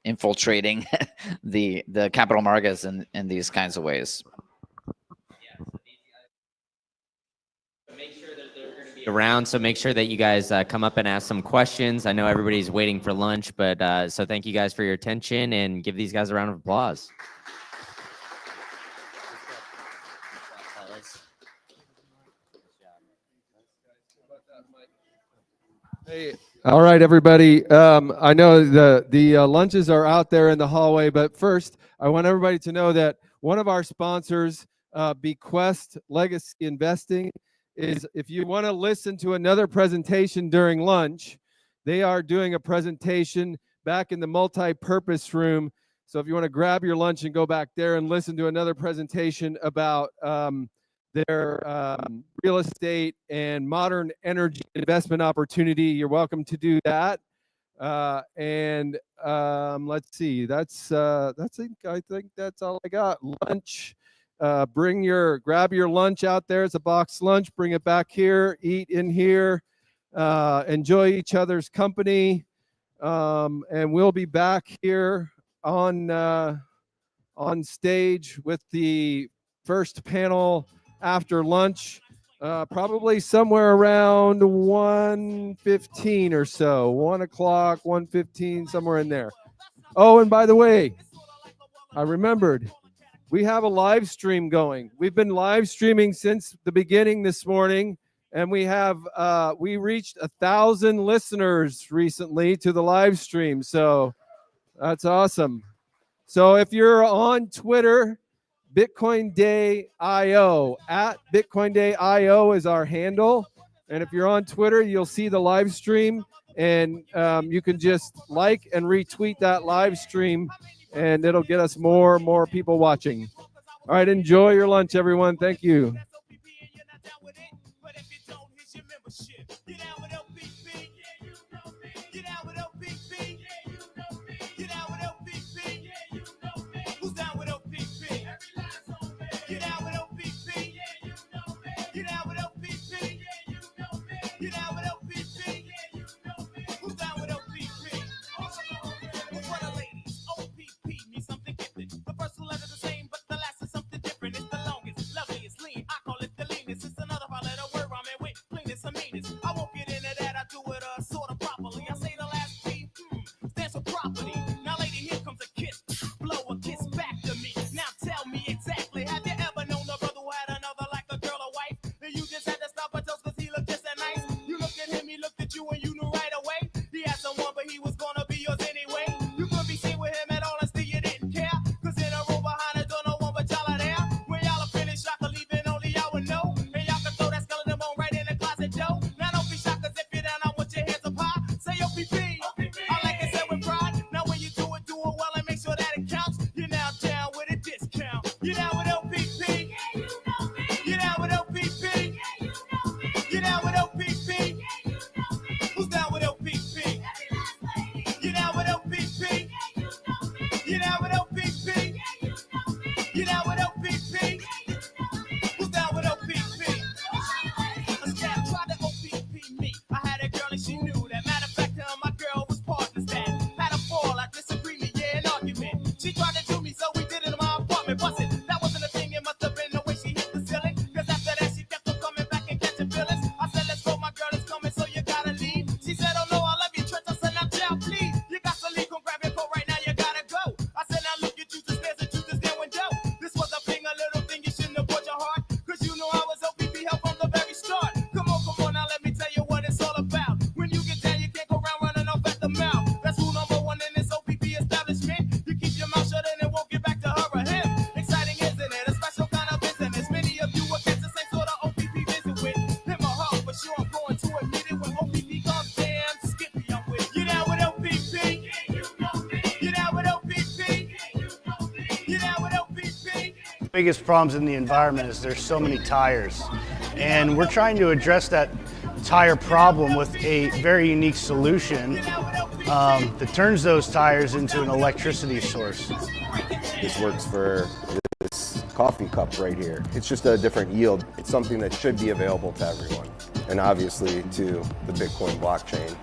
infiltrating the capital markets in these kinds of ways. Around, so make sure that you guys come up and ask some questions. I know everybody's waiting for lunch, but so thank you guys for your attention, and give these guys a round of applause. Hey, all right, everybody. I know the lunches are out there in the hallway, but first, I want everybody to know that one of our sponsors, Bequest Legacy Investing, is if you want to listen to another presentation during lunch, they are doing a presentation back in the multi-purpose room. So if you want to grab your lunch and go back there and listen to another presentation about their real estate and modern energy investment opportunity, you're welcome to do that. Let's see, I think that's all I got. Lunch. Grab your lunch out there. It's a box lunch. Bring it back here. Eat in here. Enjoy each other's company. And we'll be back here on stage with the first panel after lunch, probably somewhere around 1:15 or so, 1 o'clock, 1:15, somewhere in there. Oh, and by the way, I remembered. We have a live stream going. We've been live streaming since the beginning this morning, and we reached 1,000 listeners recently to the live stream. So that's awesome. So if you're on Twitter, Bitcoin Day IO, at Bitcoin Day IO is our handle. And if you're on Twitter, you'll see the live stream, and you can just like and retweet that live stream, and it'll get us more people watching. All right, enjoy your lunch, everyone. Thank you. I won't get it. biggest problems in the environment is there's so many tires. And we're trying to address that tire problem with a very unique solution that turns those tires into an electricity source. This works for this coffee cup right here. It's just a different yield. It's something that should be available to everyone, and obviously to the Bitcoin blockchain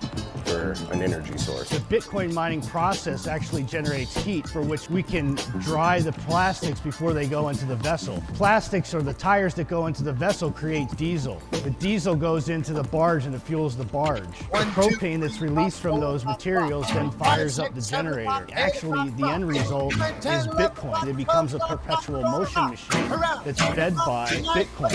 for an energy source. The Bitcoin mining process actually generates heat for which we can dry the plastics before they go into the vessel. Plastics, or the tires that go into the vessel, create diesel. The diesel goes into the barge and it fuels the barge. The propane that's released from those materials then fires up the generator. Actually, the end result is Bitcoin. It becomes a perpetual motion machine that's fed by Bitcoin.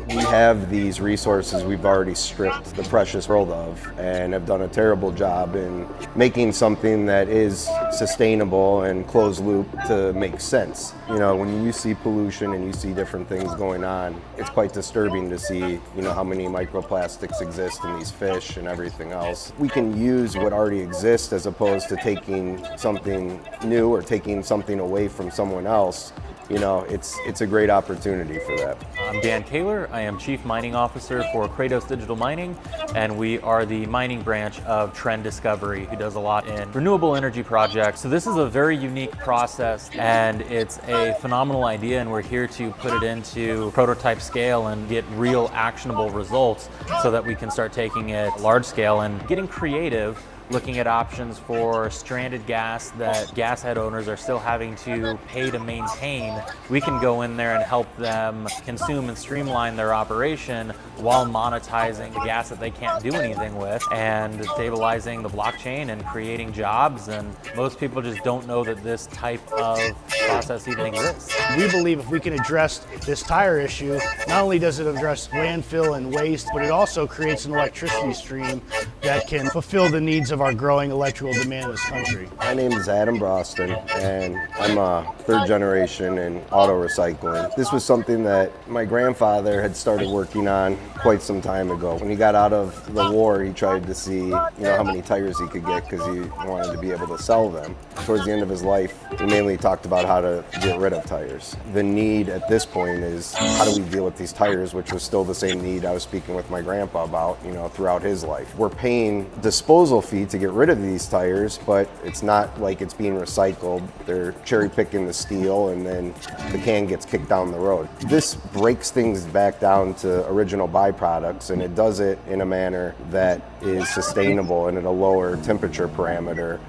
We have these resources we've already stripped the precious world of, and have done a terrible job in making something that is sustainable and closed loop to make sense. You know, when you see pollution and you see different things going on, it's quite disturbing to see, you know, how many microplastics exist in these fish and everything else. We can use what already exists as opposed to taking something new or taking something away from someone else. You know, it's a great opportunity for that. I'm Dan Kaler. I am Chief Mining Officer for Kratos Digital Mining, and we are the mining branch of Trend Discovery, who does a lot in renewable energy projects. So this is a very unique process, and it's a phenomenal idea, and we're here to put it into prototype scale and get real actionable results so that we can start taking it large scale and getting creative, looking at options for stranded gas that gas head owners are still having to pay to maintain. We can go in there and help them consume and streamline their operation while monetizing the gas that they can't do anything with and stabilizing the blockchain and creating jobs. And most people just don't know that this type of process even exists. We believe if we can address this tire issue, not only does it address landfill and waste, but it also creates an electricity stream that can fulfill the needs of our growing electrical demand in this country. My name is Adam Broston, and I'm a third generation in auto recycling. This was something that my grandfather had started working on quite some time ago. When he got out of the war, he tried to see, you know, how many tires he could get because he wanted to be able to sell them. Towards the end of his life, he mainly talked about how to get rid of tires. The need at this point is, how do we deal with these tires, which was still the same need I was speaking with my grandpa about, you know, throughout his life. We're paying disposal fee to get rid of these tires, but it's not like it's being recycled. They're cherry picking the steel and then the can gets kicked down the road. This breaks things back down to original byproducts, and it does it in a manner that is sustainable and at a lower temperature parameter.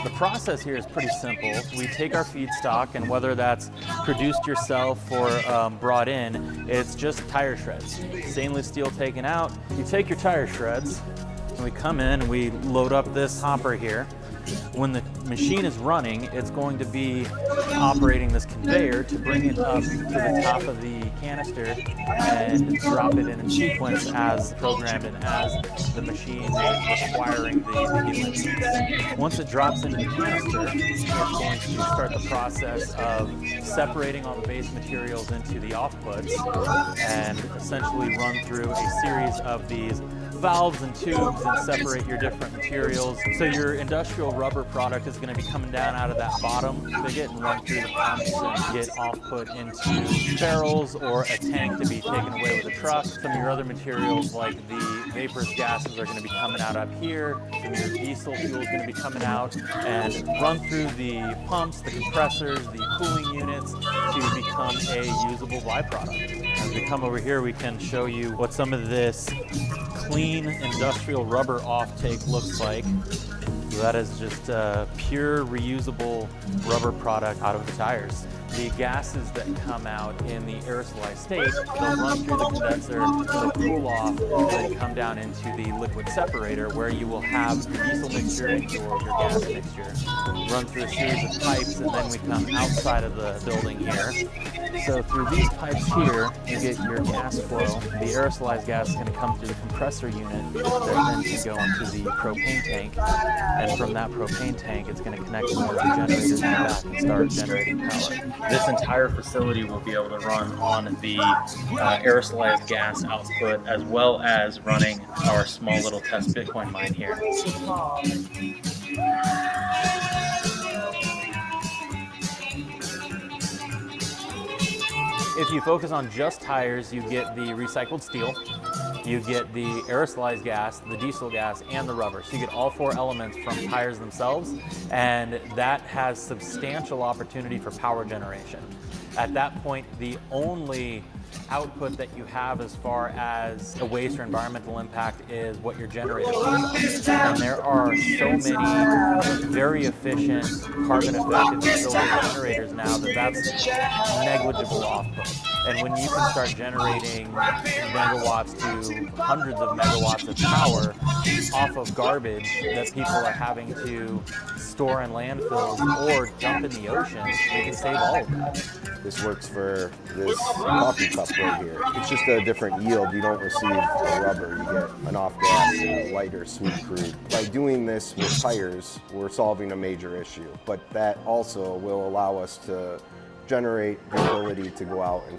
The process here is pretty simple. We take our feedstock, and whether that's produced yourself or brought in, it's just tire shreds. Stainless steel taken out. You take your tire shreds, and we come in and we load up this hopper here. When the machine is running, it's going to be operating this conveyor to bring it up to the top of the canister and drop it in sequence as programmed and as the machine is requiring the heat. Once it drops into the canister, it's going to start the process of separating all the base materials into the offputs and essentially run through a series of these valves and tubes and separate your different materials. So your industrial rubber product is going to be coming down out of that bottom spigot and run through the pumps and get off-put into barrels or a tank to be taken away with a truck. Some of your other materials like the vaporous gases are going to be coming out up here. Some of your diesel fuel is going to be coming out and run through the pumps, the compressors, the cooling units to become a usable byproduct. As we come over here, we can show you what some of this clean industrial rubber offtake looks like. So that is just pure reusable rubber product out of the tires. The gases that come out in the aerosolized state, they'll run through the condenser, they'll cool off, and then come down into the liquid separator where you will have your diesel mixture and your gas mixture. Run through a series of pipes, and then we come outside of the building here. So through these pipes here, you get your gas flow. The aerosolized gas is going to come through the compressor unit that then can go into the propane tank. And then from that propane tank, it's going to connect to one of the generators in the back and start generating power. This entire facility will be able to run on the aerosolized gas output, as well as running our small little test Bitcoin mine here. If you focus on just tires, you get the recycled steel, you get the aerosolized gas, the diesel gas, and the rubber. So you get all 4 elements from tires themselves, and that has substantial opportunity for power generation. At that point, the only output that you have as far as a waste or environmental impact is what your generator feeds off. And there are so many very efficient carbon effective utility generators now that that's negligible output. And when you can start generating megawatts to hundreds of megawatts of power off of garbage that people are having to store in landfills or dump in the ocean, we can save all of that. This works for this coffee cup right here. It's just a different yield. You don't receive a rubber, you get an off-gas, lighter, sweet crude. By doing this with tires, we're solving a major issue, but that also will allow us to generate the ability to go out and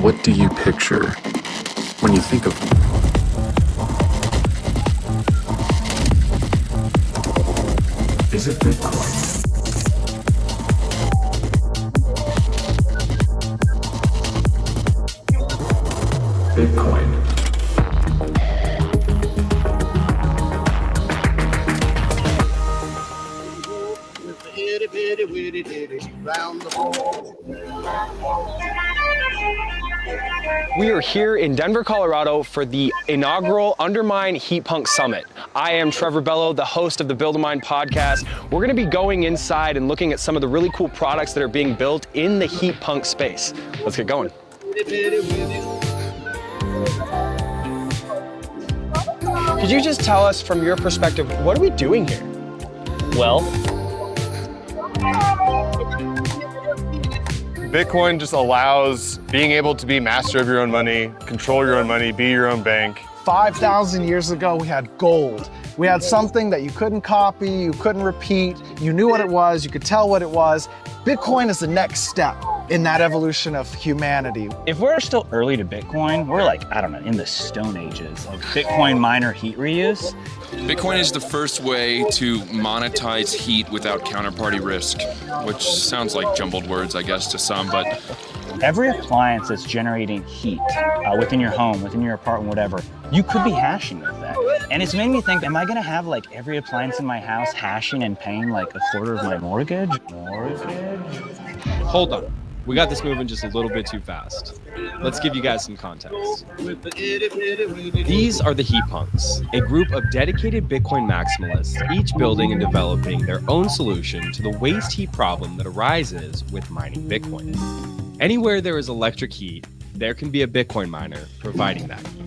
What do you picture when you think of Is it Bitcoin? Bitcoin. We are here in Denver, Colorado for the inaugural Undermine Heat Punk Summit. I am Trevor Bello, the host of the Build a Mine podcast. We're going to be going inside and looking at some of the really cool products that are being built in the heat punk space. Let's get going. Could you just tell us from your perspective, what are we doing here? Well, Bitcoin just allows being able to be master of your own money, control your own money, be your own bank. 5,000 years ago, we had gold. We had something that you couldn't copy, you couldn't repeat, you knew what it was, you could tell what it was. Bitcoin is the next step in that evolution of humanity. If we're still early to Bitcoin, we're like, I don't know, in the stone ages of Bitcoin miner heat reuse. Bitcoin is the first way to monetize heat without counterparty risk, which sounds like jumbled words, I guess, to some, but Every appliance that's generating heat within your home, within your apartment, whatever, you could be hashing with that. And it's made me think, am I gonna have like every appliance in my house hashing and paying like a quarter of my mortgage? Hold on. We got this moving just a little bit too fast. Let's give you guys some context. These are the Heat Punks, a group of dedicated Bitcoin maximalists, each building and developing their own solution to the waste heat problem that arises with mining Bitcoin. Anywhere there is electric heat, there can be a Bitcoin miner providing that heat.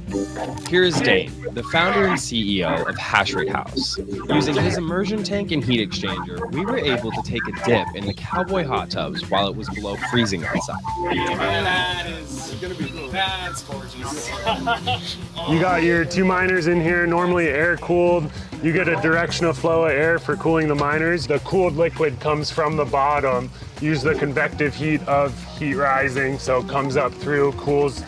Here is Dane, the founder and CEO of Hashrate House. Using his immersion tank and heat exchanger, we were able to take a dip in the cowboy hot tubs while it was below freezing outside. That's gorgeous. You got your two miners in here, normally air cooled. You get a directional flow of air for cooling the miners. The cooled liquid comes from the bottom. Use the convective heat of heat rising, so it comes up through, cools,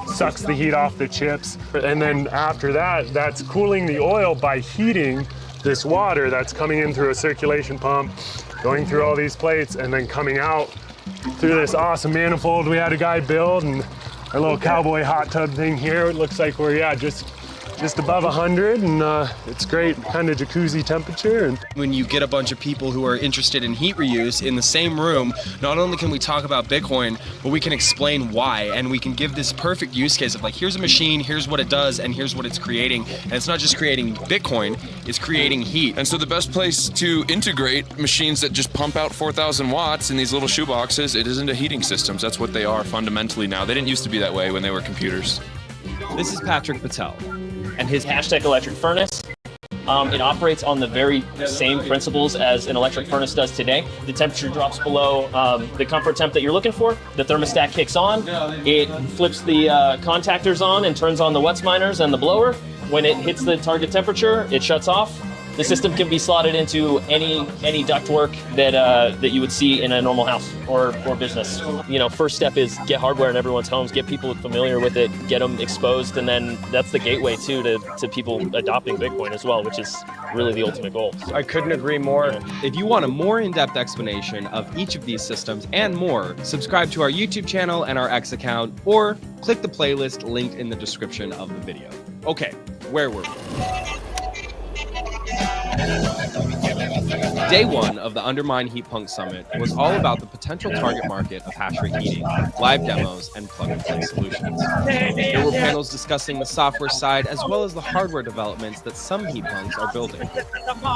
sucks the heat off the chips. And then after that, that's cooling the oil by heating this water that's coming in through a circulation pump, going through all these plates, and then coming out through this awesome manifold we had a guy build, and our little cowboy hot tub thing here. It looks like we're, just above 100, and it's great, kind of jacuzzi temperature. And when you get a bunch of people who are interested in heat reuse in the same room, not only can we talk about Bitcoin, but we can explain why, and we can give this perfect use case of like, here's a machine, here's what it does, and here's what it's creating. And it's not just creating Bitcoin, it's creating heat. And so the best place to integrate machines that just pump out 4,000 watts in these little shoe boxes, it isn't a heating systems. That's what they are fundamentally now. They didn't used to be that way when they were computers. This is Patrick Patel. And his hashtag electric furnace, it operates on the very same principles as an electric furnace does today. The temperature drops below the comfort temp that you're looking for. The thermostat kicks on. It flips the contactors on and turns on the wets miners and the blower. When it hits the target temperature, it shuts off. The system can be slotted into any ductwork that you would see in a normal house or business. You know, first step is get hardware in everyone's homes, get people familiar with it, get them exposed, and then that's the gateway too to people adopting Bitcoin as well, which is really the ultimate goal. I couldn't agree more. If you want a more in-depth explanation of each of these systems and more, subscribe to our YouTube channel and our X account, or click the playlist linked in the description of the video. Okay, where were we? Day one of the Undermine Heat Punk Summit was all about the potential target market of hashrate heating, live demos, and plug-and-play solutions. There were panels discussing the software side as well as the hardware developments that some heat punks are building.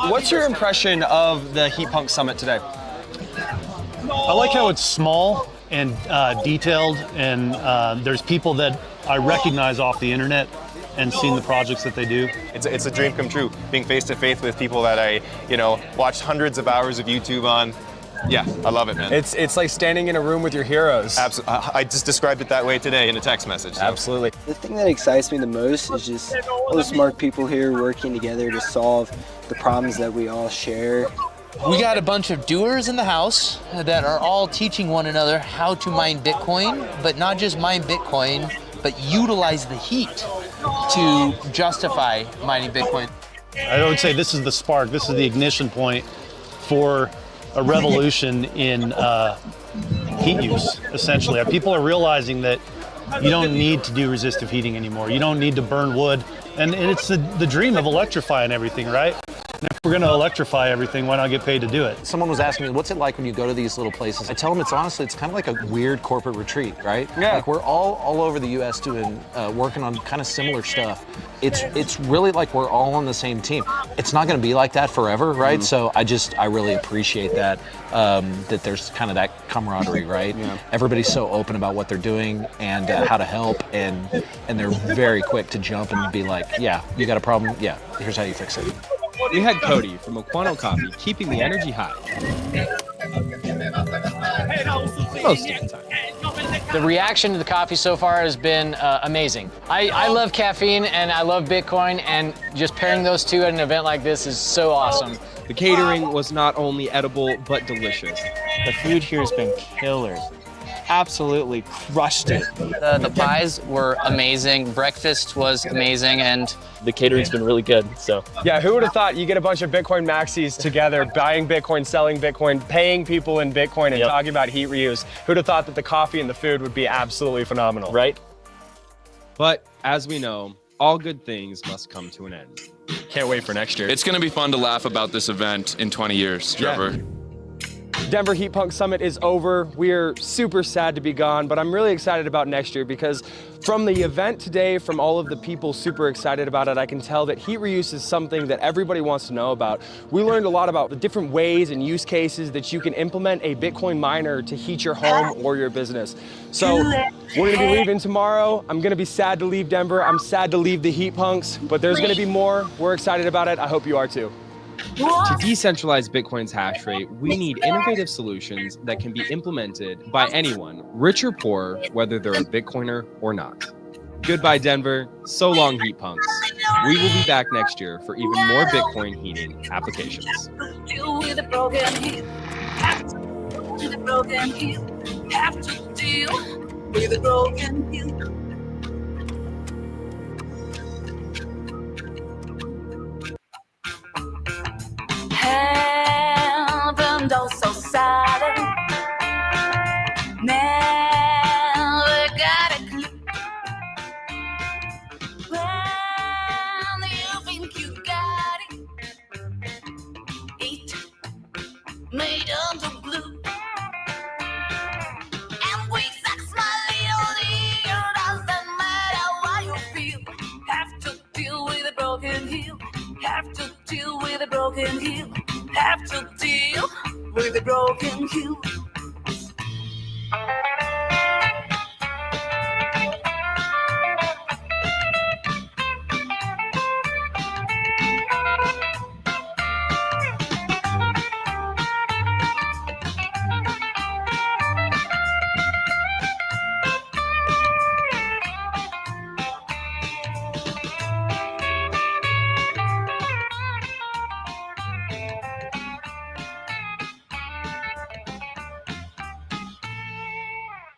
What's your impression of the Heat Punk Summit today? I like how it's small and detailed, and there's people that I recognize off the internet and seeing the projects that they do. It's a dream come true, being face to face with people that I, watched hundreds of hours of YouTube on. Yeah, I love it, man. It's like standing in a room with your heroes. Absolutely. I just described it that way today in a text message. So. Absolutely. The thing that excites me the most is just all the smart people here working together to solve the problems that we all share. We got a bunch of doers in the house that are all teaching one another how to mine Bitcoin, but not just mine Bitcoin, but utilize the heat to justify mining Bitcoin. I would say this is the spark, this is the ignition point for a revolution in heat use, essentially. People are realizing that you don't need to do resistive heating anymore. You don't need to burn wood. And it's the dream of electrifying everything, right? And if we're going to electrify everything, why not get paid to do it? Someone was asking me, what's it like when you go to these little places? I tell them it's kind of like a weird corporate retreat, right? Yeah. Like we're all over the U.S. doing, working on kind of similar stuff. It's really like we're all on the same team. It's not going to be like that forever, right? So I really appreciate that, that there's kind of that camaraderie, right? Yeah. Everybody's so open about what they're doing and how to help, and they're very quick to jump and be like, yeah, you got a problem? Yeah, here's how you fix it. We had Cody from Aquano Coffee keeping the energy high. Most of the time. The reaction to the coffee so far has been amazing. I love caffeine and I love Bitcoin, and just pairing those two at an event like this is so awesome. The catering was not only edible, but delicious. The food here has been killer. Absolutely crushed it. The pies were amazing. Breakfast was amazing, and the catering's been really good. So yeah, who would have thought you get a bunch of Bitcoin maxis together, buying Bitcoin, selling Bitcoin, paying people in Bitcoin, and talking about heat reuse? Who'd have thought that the coffee and the food would be absolutely phenomenal, right? But as we know, all good things must come to an end. Can't wait for next year. It's going to be fun to laugh about this event in 20 years, Trevor. Yeah. Denver Heat Punk Summit is over. We're super sad to be gone, but I'm really excited about next year because from the event today, from all of the people super excited about it, I can tell that heat reuse is something that everybody wants to know about. We learned a lot about the different ways and use cases that you can implement a Bitcoin miner to heat your home or your business. So we're gonna be leaving tomorrow. I'm gonna be sad to leave Denver. I'm sad to leave the Heat Punks, but there's gonna be more. We're excited about it. I hope you are too. To decentralize Bitcoin's hash rate, we need innovative solutions that can be implemented by anyone, rich or poor, whether they're a Bitcoiner or not. Goodbye, Denver. So long, Heat Punks. We will be back next year for even more Bitcoin heating applications. Deal with a broken heel. Have to deal with a broken heel. Have to deal with a broken heel. Heaven goes so sudden. Never got a clue. When you think you got it, it made under blue. And with that smiley on the ear, doesn't matter what you feel. Have to deal with a broken heel. Have to deal with a broken heel. Have to deal with a broken heel.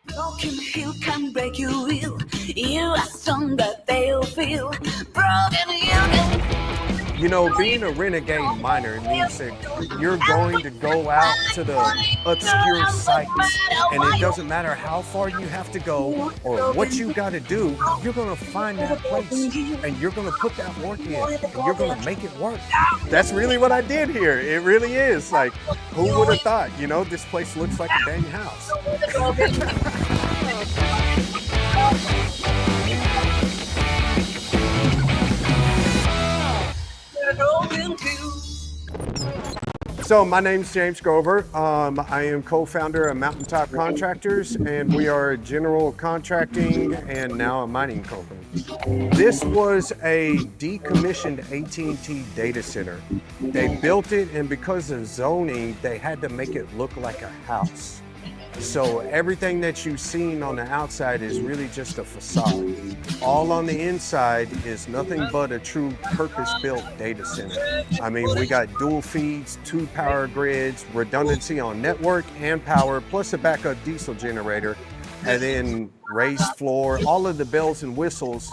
Broken heel can break your will. You are strong, but they'll feel. Broken heel can. You know, being a renegade miner means that you're going to go out to the obscure sites, and it doesn't matter how far you have to go or what you got to do, you're going to find that place, and you're going to put that work in, and you're going to make it work. That's really what I did here. It really is. Like, who would have thought, you know, this place looks like a dang house. So my name's James Grover. I am co-founder of Mountaintop Contractors, and we are a general contracting and now a mining company. This was a decommissioned AT&T data center. They built it, and because of zoning, they had to make it look like a house. So everything that you've seen on the outside is really just a facade. All on the inside is nothing but a true purpose-built data center. I mean, we got dual feeds, 2 power grids, redundancy on network and power, plus a backup diesel generator, and then raised floor, all of the bells and whistles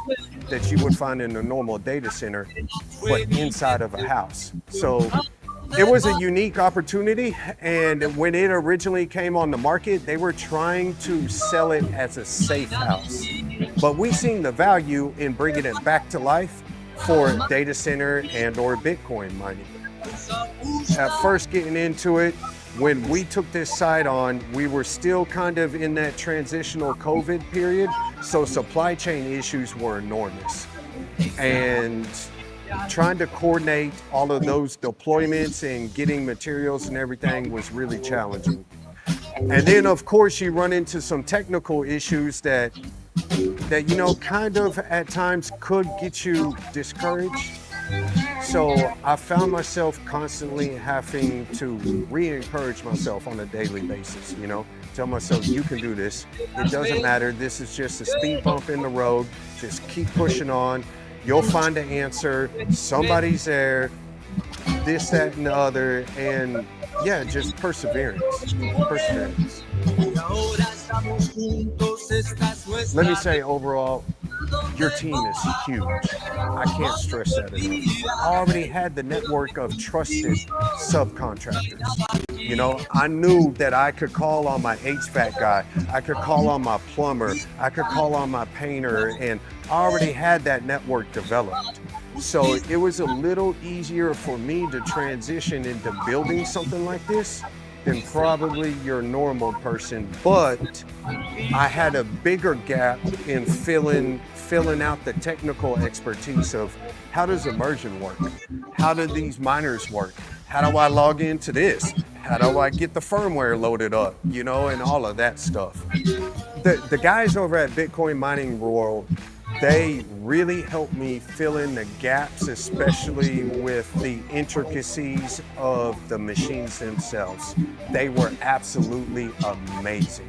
that you would find in a normal data center, but inside of a house. So it was a unique opportunity, and when it originally came on the market, they were trying to sell it as a safe house. But we seen the value in bringing it back to life for data center and or Bitcoin mining. At first getting into it, when we took this site on, we were still kind of in that transitional COVID period, so supply chain issues were enormous. And trying to coordinate all of those deployments and getting materials and everything was really challenging. And then of course you run into some technical issues that you know, kind of at times could get you discouraged. So I found myself constantly having to re-encourage myself on a daily basis, you know, tell myself, you can do this. It doesn't matter. This is just a speed bump in the road. Just keep pushing on. You'll find the answer. Somebody's there. This, that, and the other. And yeah, just perseverance. Perseverance. Let me say overall, your team is huge. I can't stress that enough. I already had the network of trusted subcontractors. You know, I knew that I could call on my HVAC guy, I could call on my plumber, I could call on my painter, and I already had that network developed. So it was a little easier for me to transition into building something like this than probably your normal person, but I had a bigger gap in filling out the technical expertise of how does immersion work? How do these miners work? How do I log into this? How do I get the firmware loaded up? You know, and all of that stuff. The guys over at Bitcoin Mining World, they really helped me fill in the gaps, especially with the intricacies of the machines themselves. They were absolutely amazing.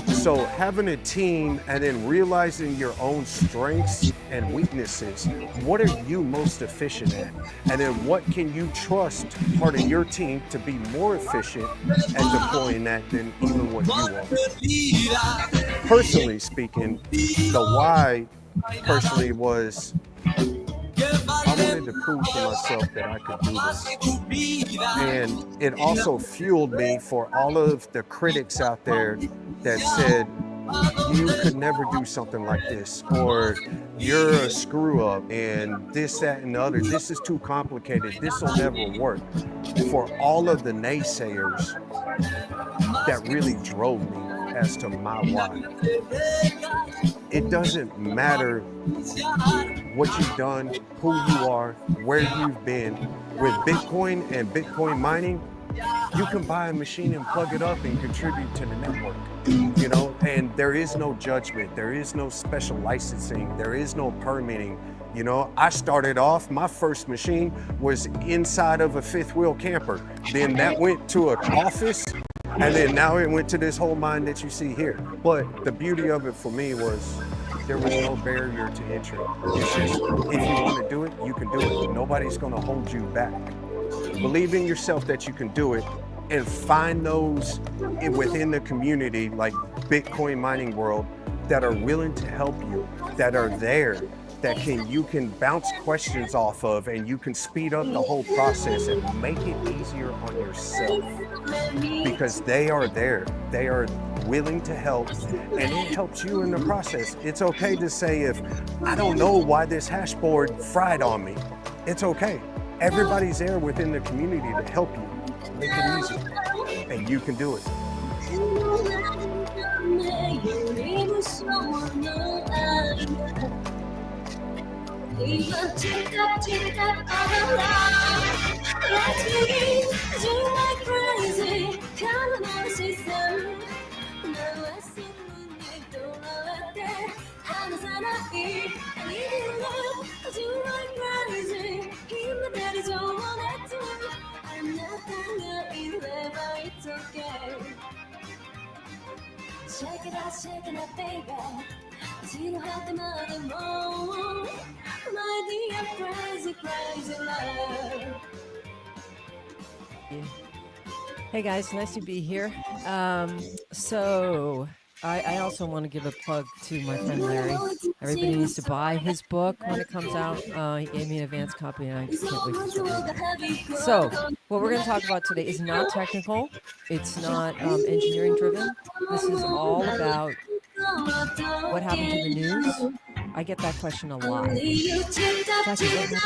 So having a team and then realizing your own strengths and weaknesses, what are you most efficient at? And then what can you trust part of your team to be more efficient at deploying that than even what you are? Personally speaking, the why personally was I wanted to prove to myself that I could do this. And it also fueled me for all of the critics out there that said, you could never do something like this, or you're a screw up, and this, that, and the other. This is too complicated. This will never work. For all of the naysayers that really drove me as to my why. It doesn't matter what you've done, who you are, where you've been. With Bitcoin and Bitcoin mining, you can buy a machine and plug it up and contribute to the network, you know, and there is no judgment, there is no special licensing, there is no permitting. You know, I started off, my first machine was inside of a fifth wheel camper. Then that went to an office, and then now it went to this whole mine that you see here. But the beauty of it for me was there was no barrier to entry. It's just, if you want to do it, you can do it. Nobody's going to hold you back. Believe in yourself that you can do it, and find those within the community, like Bitcoin Mining World, that are willing to help you, that are there, that you can bounce questions off of, and you can speed up the whole process and make it easier on yourself, because they are there. They are willing to help, and it helps you in the process. It's okay to say, if I don't know why this hash board fried on me, it's okay. Everybody's there within the community to help you. Make it easy, and you can do it. Shake it out, baby. 지루할 때마다 more. My dear crazy, crazy love. Hey guys, nice to be here. So I also want to give a plug to my friend Larry. Everybody needs to buy his book when it comes out. He gave me an advance copy, and I can't wait to start reading it. So what we're going to talk about today is not technical. It's not engineering driven. This is all about what happened to the news. I get that question a lot. Jackie, what happened to the news?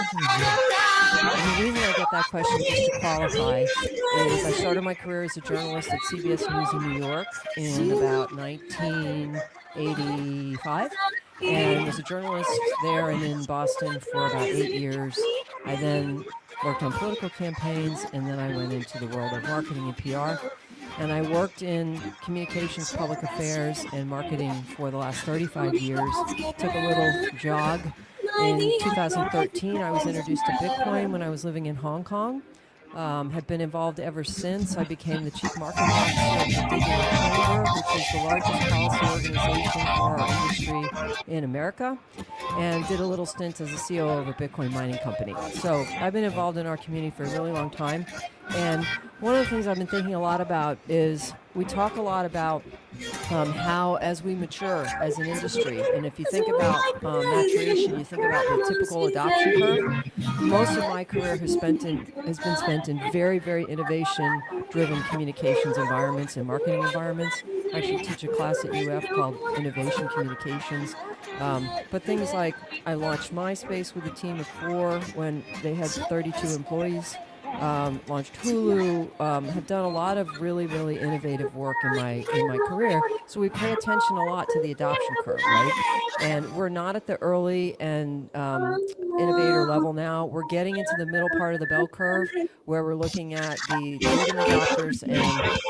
And the reason I get that question, just to qualify, is I started my career as a journalist at CBS News in New York in about 1985, and was a journalist there and in Boston for about 8 years. I then worked on political campaigns, and then I went into the world of marketing and PR. And I worked in communications, public affairs, and marketing for the last 35 years. Took a little jog In 2013, I was introduced to Bitcoin when I was living in Hong Kong. Have been involved ever since. I became the chief marketing officer of the Digital Chamber, which is the largest policy organization for our industry in America, and did a little stint as a COO of a Bitcoin mining company. So I've been involved in our community for a really long time. And one of the things I've been thinking a lot about is we talk a lot about how, as we mature as an industry, and if you think about maturation, you think about the typical adoption curve. Most of my career has been spent in very, very innovation-driven communications environments and marketing environments. I actually teach a class at UF called Innovation Communications. But things like I launched MySpace with a team of 4 when they had 32 employees. Launched Hulu, have done a lot of really, really innovative work in my career. So we pay attention a lot to the adoption curve, right? And we're not at the early and innovator level now. We're getting into the middle part of the bell curve where we're looking at the leading adopters and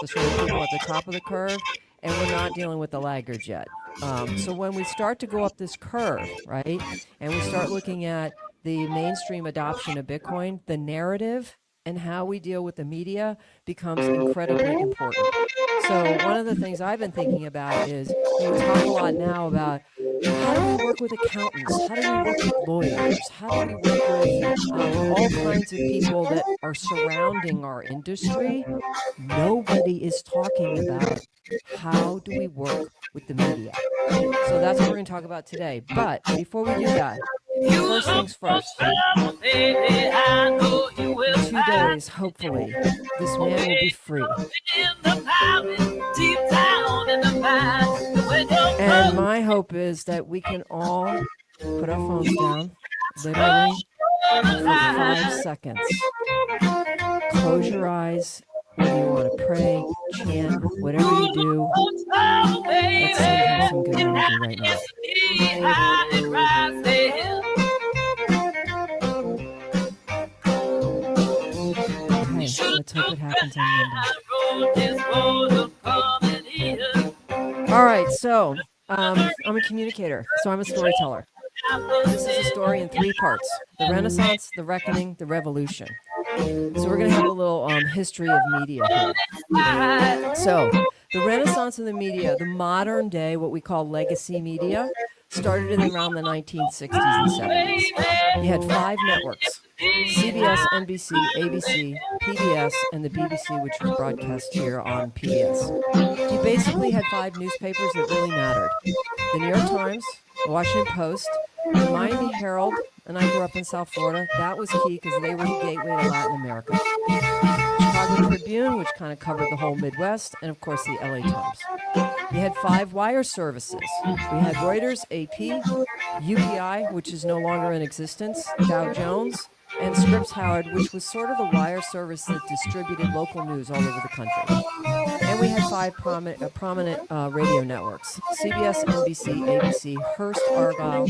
the sort of people at the top of the curve, and we're not dealing with the laggards yet. So when we start to go up this curve, right, and we start looking at the mainstream adoption of Bitcoin, the narrative and how we deal with the media becomes incredibly important. So one of the things I've been thinking about is we talk a lot now about how do we work with accountants? How do we work with lawyers? How do we work with all kinds of people that are surrounding our industry? Nobody is talking about how do we work with the media. So that's what we're going to talk about today. But before we do that, first things first. In 2 days, hopefully, this man will be free. And my hope is that we can all put our phones down, literally, for 5 seconds. Close your eyes, whether you want to pray, chant, whatever you do. Let's send him some good energy right now. Okay, let's hope it happens on Monday. All right, so I'm a communicator, so I'm a storyteller. This is a story in 3 parts: the Renaissance, the Reckoning, the Revolution. So we're going to have a little history of media here. So the Renaissance of the media, the modern day, what we call legacy media, started in around the 1960s and 70s. You had 5 networks: CBS, NBC, ABC, PBS, and the BBC, which was broadcast here on PBS. You basically had 5 newspapers that really mattered: the New York Times, the Washington Post, the Miami Herald, and I grew up in South Florida. That was key because they were the gateway to Latin America. Chicago Tribune, which kind of covered the whole Midwest, and of course the LA Times. You had 5 wire services. We had Reuters, AP, UPI, which is no longer in existence, Dow Jones, and Scripps Howard, which was sort of the wire service that distributed local news all over the country. And we had 5 prominent radio networks: CBS, NBC, ABC, Hearst, Argyle,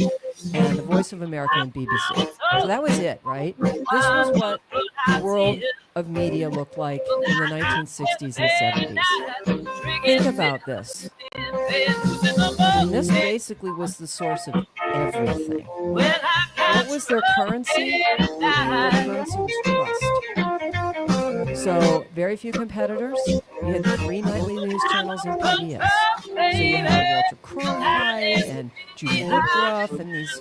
and the Voice of America and BBC. So that was it, right? This was what the world of media looked like in the 1960s and 70s. Think about this. And this basically was the source of everything. What was their currency? Their currency was trust. So very few competitors. We had 3 nightly news channels in PBS. So you had Walter Cronkite and Judy Woodruff and these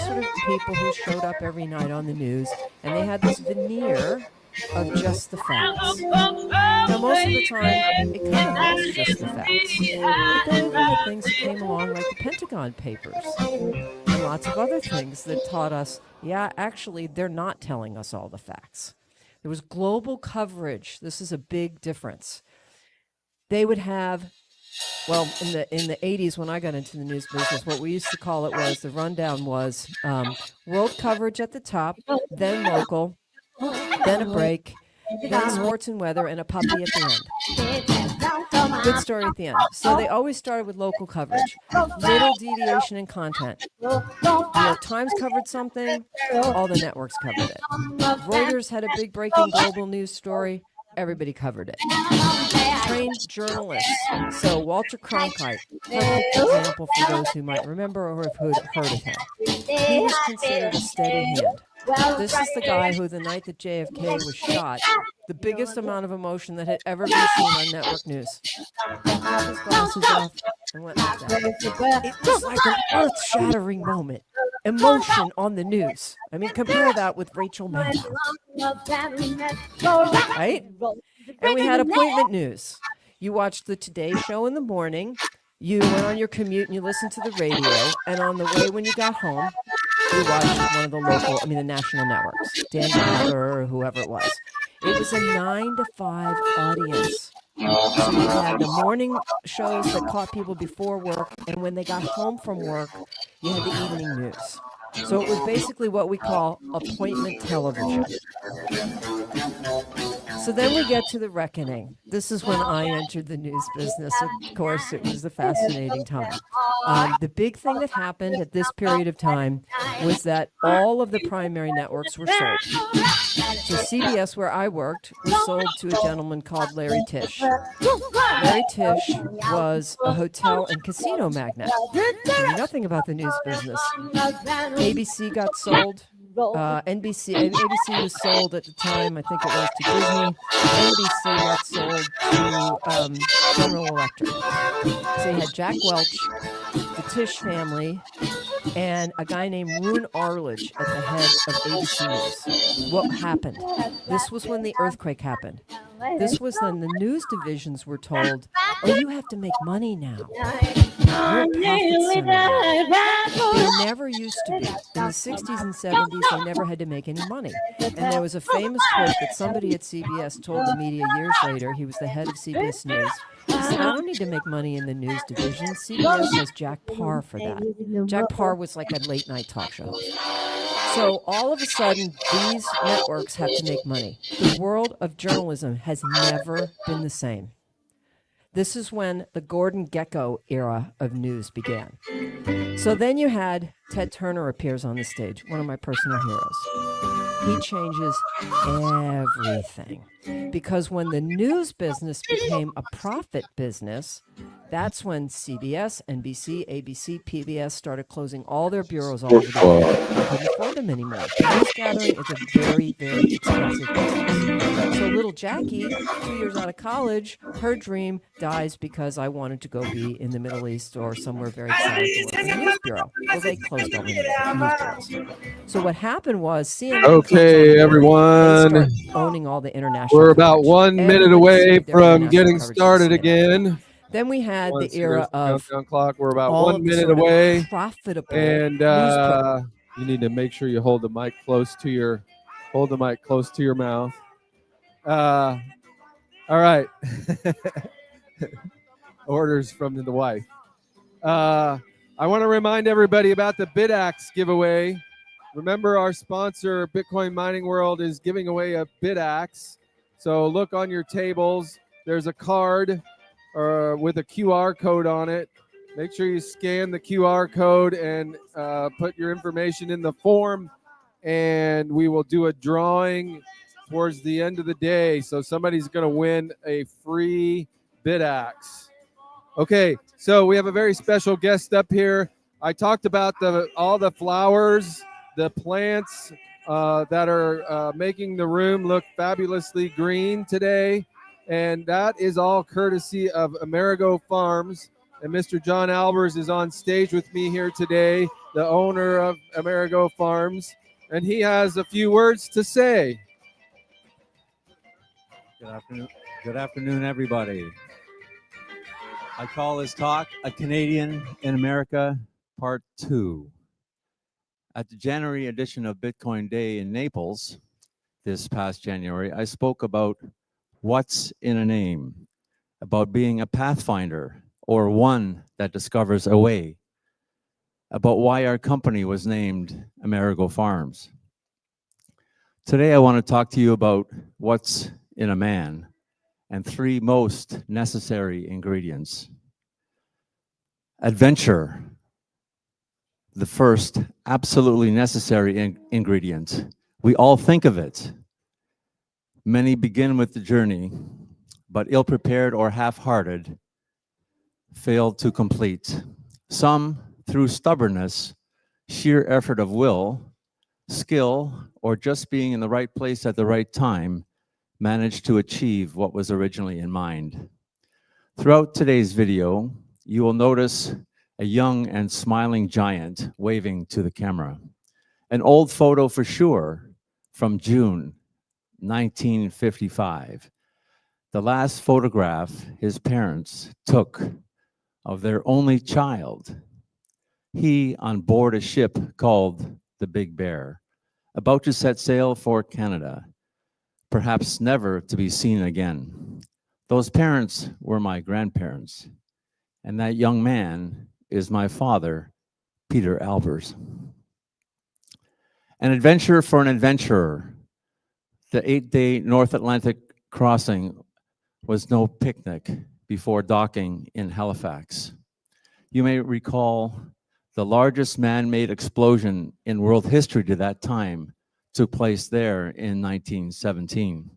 sort of people who showed up every night on the news, and they had this veneer of just the facts. Now, most of the time, it kind of was just the facts. But then we had things that came along like the Pentagon Papers and lots of other things that taught us, yeah, actually, they're not telling us all the facts. There was global coverage. This is a big difference. They would have, well, in the 80s when I got into the news business, what we used to call it was, the rundown was world coverage at the top, then local, then a break, then sports and weather, and a puppy at the end. Good story at the end. So they always started with local coverage. Little deviation in content. New York Times covered something, all the networks covered it. Reuters had a big breaking global news story, everybody covered it. Trained journalists. So Walter Cronkite, perfect example for those who might remember or have heard of him. He was considered a steady hand. This is the guy who, the night that JFK was shot, the biggest amount of emotion that had ever been seen on network news. He took his glasses off and went like that. It was like an earth-shattering moment. Emotion on the news. I mean, compare that with Rachel Maddow. Right? And we had appointment news. You watched the Today Show in the morning. You went on your commute and you listened to the radio. And on the way when you got home, you watched one of the national networks, Dan Rather or whoever it was. It was a 9 to 5 audience. So you had the morning shows that caught people before work, and when they got home from work, you had the evening news. So it was basically what we call appointment television. So then we get to the reckoning. This is when I entered the news business. Of course, it was a fascinating time. The big thing that happened at this period of time was that all of the primary networks were sold. So CBS, where I worked, was sold to a gentleman called Larry Tisch. Larry Tisch was a hotel and casino magnate. Knew nothing about the news business. ABC got sold. ABC was sold at the time, I think it was to Disney. NBC got sold to General Electric. So you had Jack Welch, the Tisch family, and a guy named Roone Arledge at the head of ABC News. What happened? This was when the earthquake happened. This was when the news divisions were told, oh, you have to make money now. You're a profit center now. They never used to be. In the 60s and 70s, they never had to make any money. And there was a famous quote that somebody at CBS told the media years later. He was the head of CBS News. He said, I don't need to make money in the news division. CBS has Jack Parr for that. Jack Parr was like a late night talk show host. So all of a sudden, these networks have to make money. The world of journalism has never been the same. This is when the Gordon Gekko era of news began. So then you had Ted Turner appears on the stage, one of my personal heroes. He changes everything. Because when the news business became a profit business, that's when CBS, NBC, ABC, PBS started closing all their bureaus all over the world. They couldn't afford them anymore. News gathering is a very, very expensive business. So little Jackie, 2 years out of college, her dream dies because I wanted to go be in the Middle East or somewhere very excited to work in the news bureau. Well, they closed all the news bureaus. So what happened was CNN Okay, everyone. they start owning all the international We're about coverage. 1 minute Everybody's away doing their from international getting coverage started to CNN. again. Then we had Once the era here's the of countdown clock. We're about all 1 of the minute sort of away, profitable and news programs. you need to make sure you hold the mic close to your mouth. All right. Orders from the wife. I want to remind everybody about the BitAxe giveaway. Remember, our sponsor, Bitcoin Mining World, is giving away a BitAxe. So look on your tables. There's a card with a QR code on it. Make sure you scan the QR code and put your information in the form, and we will do a drawing towards the end of the day. So somebody's going to win a free BitAxe. Okay, so we have a very special guest up here. I talked about all the flowers, the plants that are making the room look fabulously green today. And that is all courtesy of Amerigo Farms. And Mr. John Albers is on stage with me here today, the owner of Amerigo Farms. And he has a few words to say. Good afternoon, everybody. I call this talk A Canadian in America, Part 2. At the January edition of Bitcoin Day in Naples this past January, I spoke about what's in a name, about being a pathfinder or one that discovers a way, about why our company was named Amerigo Farms. Today, I want to talk to you about what's in a man and 3 most necessary ingredients. Adventure, the first absolutely necessary ingredient. We all think of it, Many begin with the journey, but ill-prepared or half-hearted fail to complete. Some, through stubbornness, sheer effort of will, skill, or just being in the right place at the right time, manage to achieve what was originally in mind. Throughout today's video, you will notice a young and smiling giant waving to the camera. An old photo for sure from June 1955. The last photograph his parents took of their only child. He on board a ship called the Big Bear, about to set sail for Canada, perhaps never to be seen again. Those parents were my grandparents, and that young man is my father, Peter Albers. An adventure for an adventurer. The 8-day North Atlantic crossing was no picnic before docking in Halifax. You may recall the largest man-made explosion in world history to that time took place there in 1917.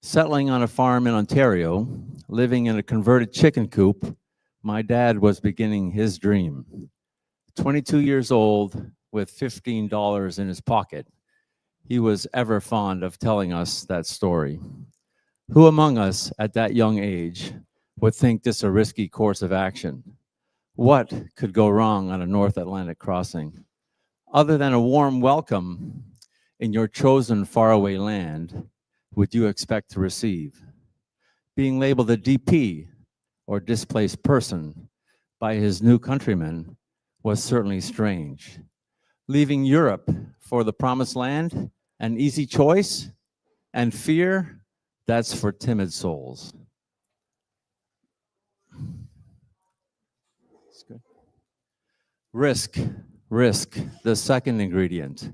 Settling on a farm in Ontario, living in a converted chicken coop, my dad was beginning his dream. 22 years old with $15 in his pocket, he was ever fond of telling us that story. Who among us at that young age would think this a risky course of action? What could go wrong on a North Atlantic crossing? Other than a warm welcome in your chosen faraway land, would you expect to receive? Being labeled a DP, or displaced person, by his new countrymen was certainly strange. Leaving Europe for the promised land, an easy choice, and fear, that's for timid souls. Risk, the second ingredient.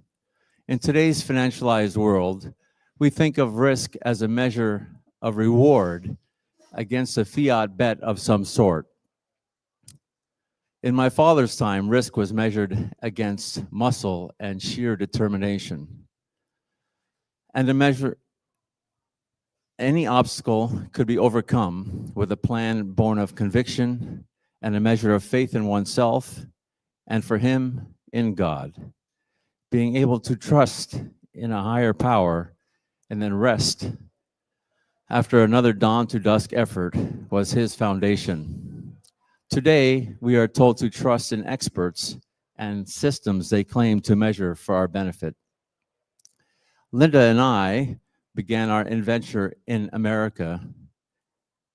In today's financialized world, we think of risk as a measure of reward against a fiat bet of some sort. In my father's time, risk was measured against muscle and sheer determination. And to measure any obstacle could be overcome with a plan born of conviction and a measure of faith in oneself, and for him, in God. Being able to trust in a higher power and then rest after another dawn to dusk effort was his foundation. Today, we are told to trust in experts and systems they claim to measure for our benefit. Linda and I began our adventure in America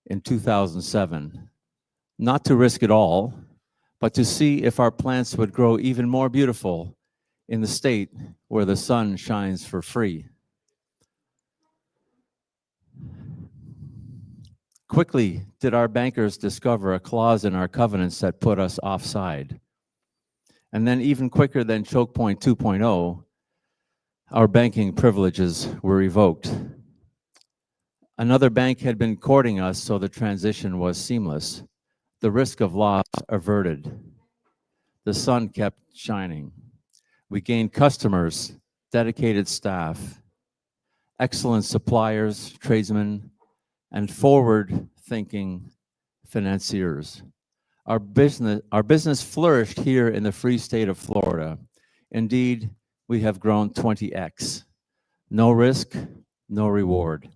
in 2007, not to risk it all, but to see if our plants would grow even more beautiful in the state where the sun shines for free. Quickly did our bankers discover a clause in our covenants that put us offside. And then even quicker than choke point 2.0, our banking privileges were revoked. Another bank had been courting us, so the transition was seamless. The risk of loss averted. The sun kept shining. We gained customers, dedicated staff, excellent suppliers, tradesmen, and forward-thinking financiers. Our business flourished here in the free state of Florida. Indeed, we have grown 20x. No risk, no reward.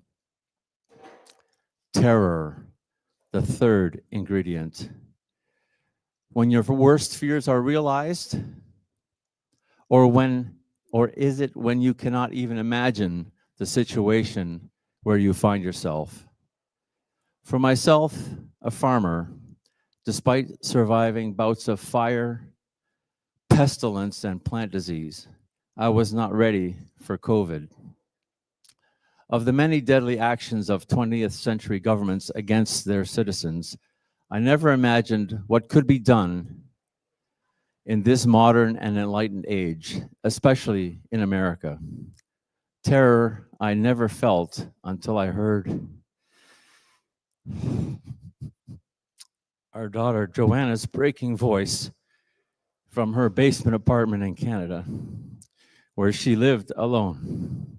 Terror, the third ingredient. When your worst fears are realized, or is it when you cannot even imagine the situation where you find yourself? For myself, a farmer, despite surviving bouts of fire, pestilence, and plant disease, I was not ready for COVID. Of the many deadly actions of 20th century governments against their citizens, I never imagined what could be done in this modern and enlightened age, especially in America. Terror I never felt until I heard our daughter Joanna's breaking voice from her basement apartment in Canada, where she lived alone.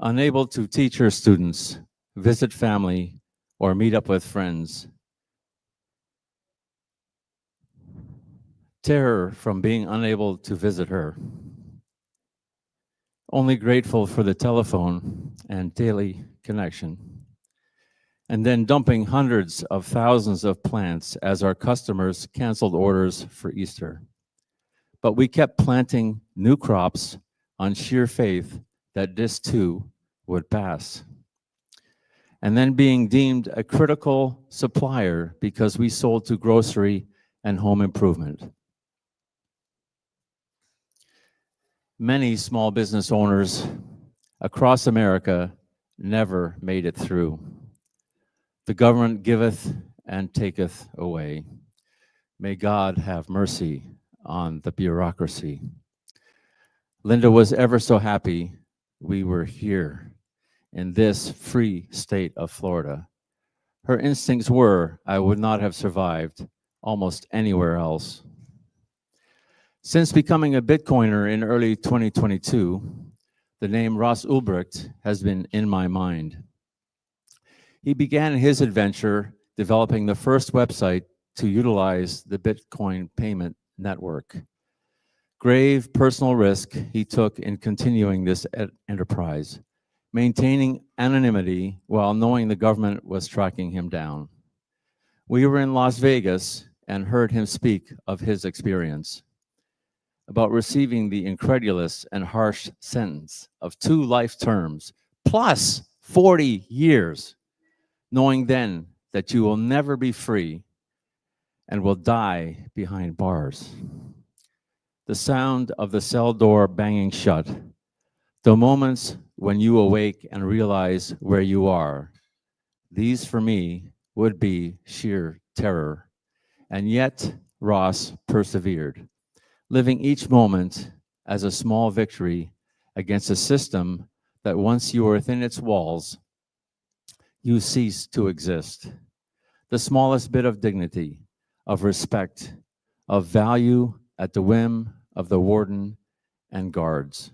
unable to teach her students, visit family, or meet up with friends. Terror from being unable to visit her. Only grateful for the telephone and daily connection. And then dumping hundreds of thousands of plants as our customers canceled orders for Easter. But we kept planting new crops on sheer faith that this too would pass. And then being deemed a critical supplier because we sold to grocery and home improvement. Many small business owners across America never made it through. The government giveth and taketh away. May God have mercy on the bureaucracy. Linda was ever so happy we were here in this free state of Florida. Her instincts were, I would not have survived almost anywhere else. Since becoming a Bitcoiner in early 2022, the name Ross Ulbricht has been in my mind. He began his adventure developing the first website to utilize the Bitcoin payment network. Grave personal risk he took in continuing this enterprise, maintaining anonymity while knowing the government was tracking him down. We were in Las Vegas and heard him speak of his experience about receiving the incredulous and harsh sentence of 2 life terms plus 40 years, knowing then that you will never be free and will die behind bars. The sound of the cell door banging shut, the moments when you awake and realize where you are, these for me would be sheer terror. And yet Ross persevered, living each moment as a small victory against a system that once you are within its walls, you cease to exist. The smallest bit of dignity, of respect, of value at the whim of the warden and guards.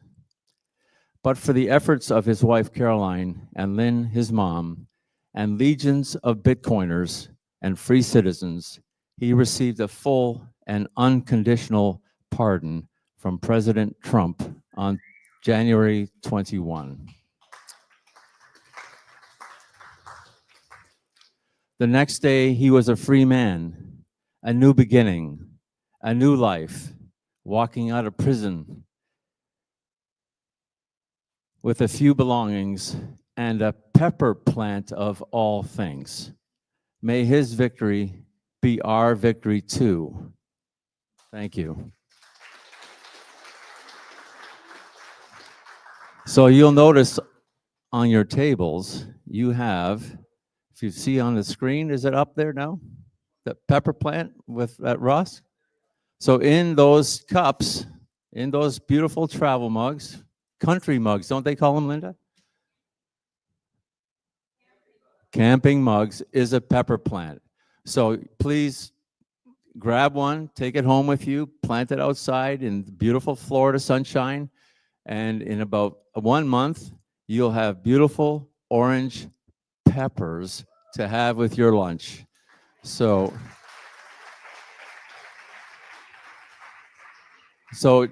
But for the efforts of his wife Caroline and Lynn, his mom, and legions of Bitcoiners and free citizens, he received a full and unconditional pardon from President Trump on January 21. The next day, he was a free man, a new beginning, a new life, walking out of prison with a few belongings and a pepper plant of all things. May his victory be our victory too. Thank you. So you'll notice on your tables, you have, if you see on the screen, is it up there now? The pepper plant with that Ross? So in those cups, in those beautiful travel mugs, country mugs, don't they call them, Linda? Camping mugs is a pepper plant. So please grab one, take it home with you, plant it outside in beautiful Florida sunshine, and in about 1 month, you'll have beautiful orange peppers to have with your lunch. So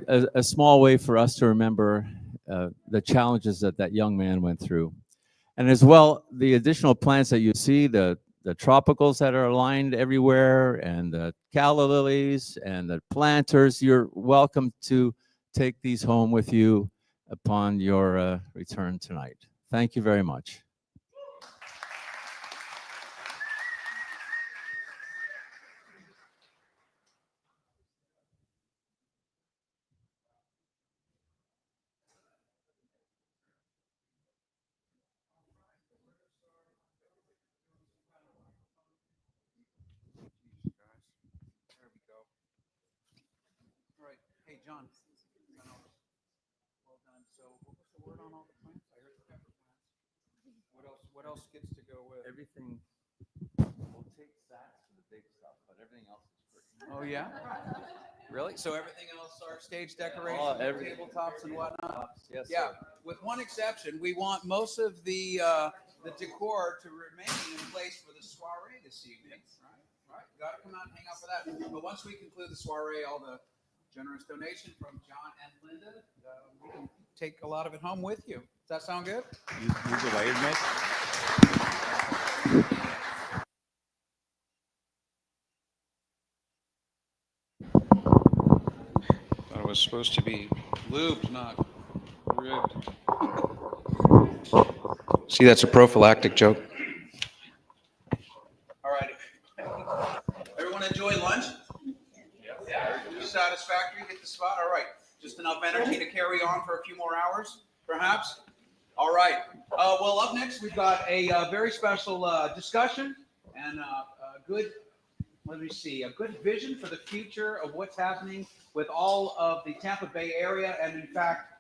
a small way for us to remember the challenges that that young man went through. And as well, the additional plants that you see, the tropicals that are aligned everywhere, and the calla lilies and the planters, you're welcome to take these home with you upon your return tonight. Thank you very much. Hey, John. Well done. So what was the word on all the plants? I heard the pepper plants. What else gets to go with? Everything, we'll take sacks for the big stuff, but everything else is free. Oh, yeah? Really? So everything else are stage decorations, everything. tabletops and whatnot? Yes, Yeah, sir. with one exception, we want most of the decor to remain in place for the soiree this evening. Right. Got to come out and hang out for that. But once we conclude the soiree, all the generous donation from John and Linda, we can take a lot of it home with you. Does that sound good? Use a layered mix. Thought it was supposed to be lubed, not ribbed. See, that's a prophylactic joke. All right. Everyone enjoy lunch? Yeah. Satisfactory? Hit the spot? All right. Just enough energy to carry on for a few more hours, perhaps? All right. Well, up next, we've got a very special discussion and a good, let me see, a good vision for the future of what's happening with all of the Tampa Bay area. And in fact,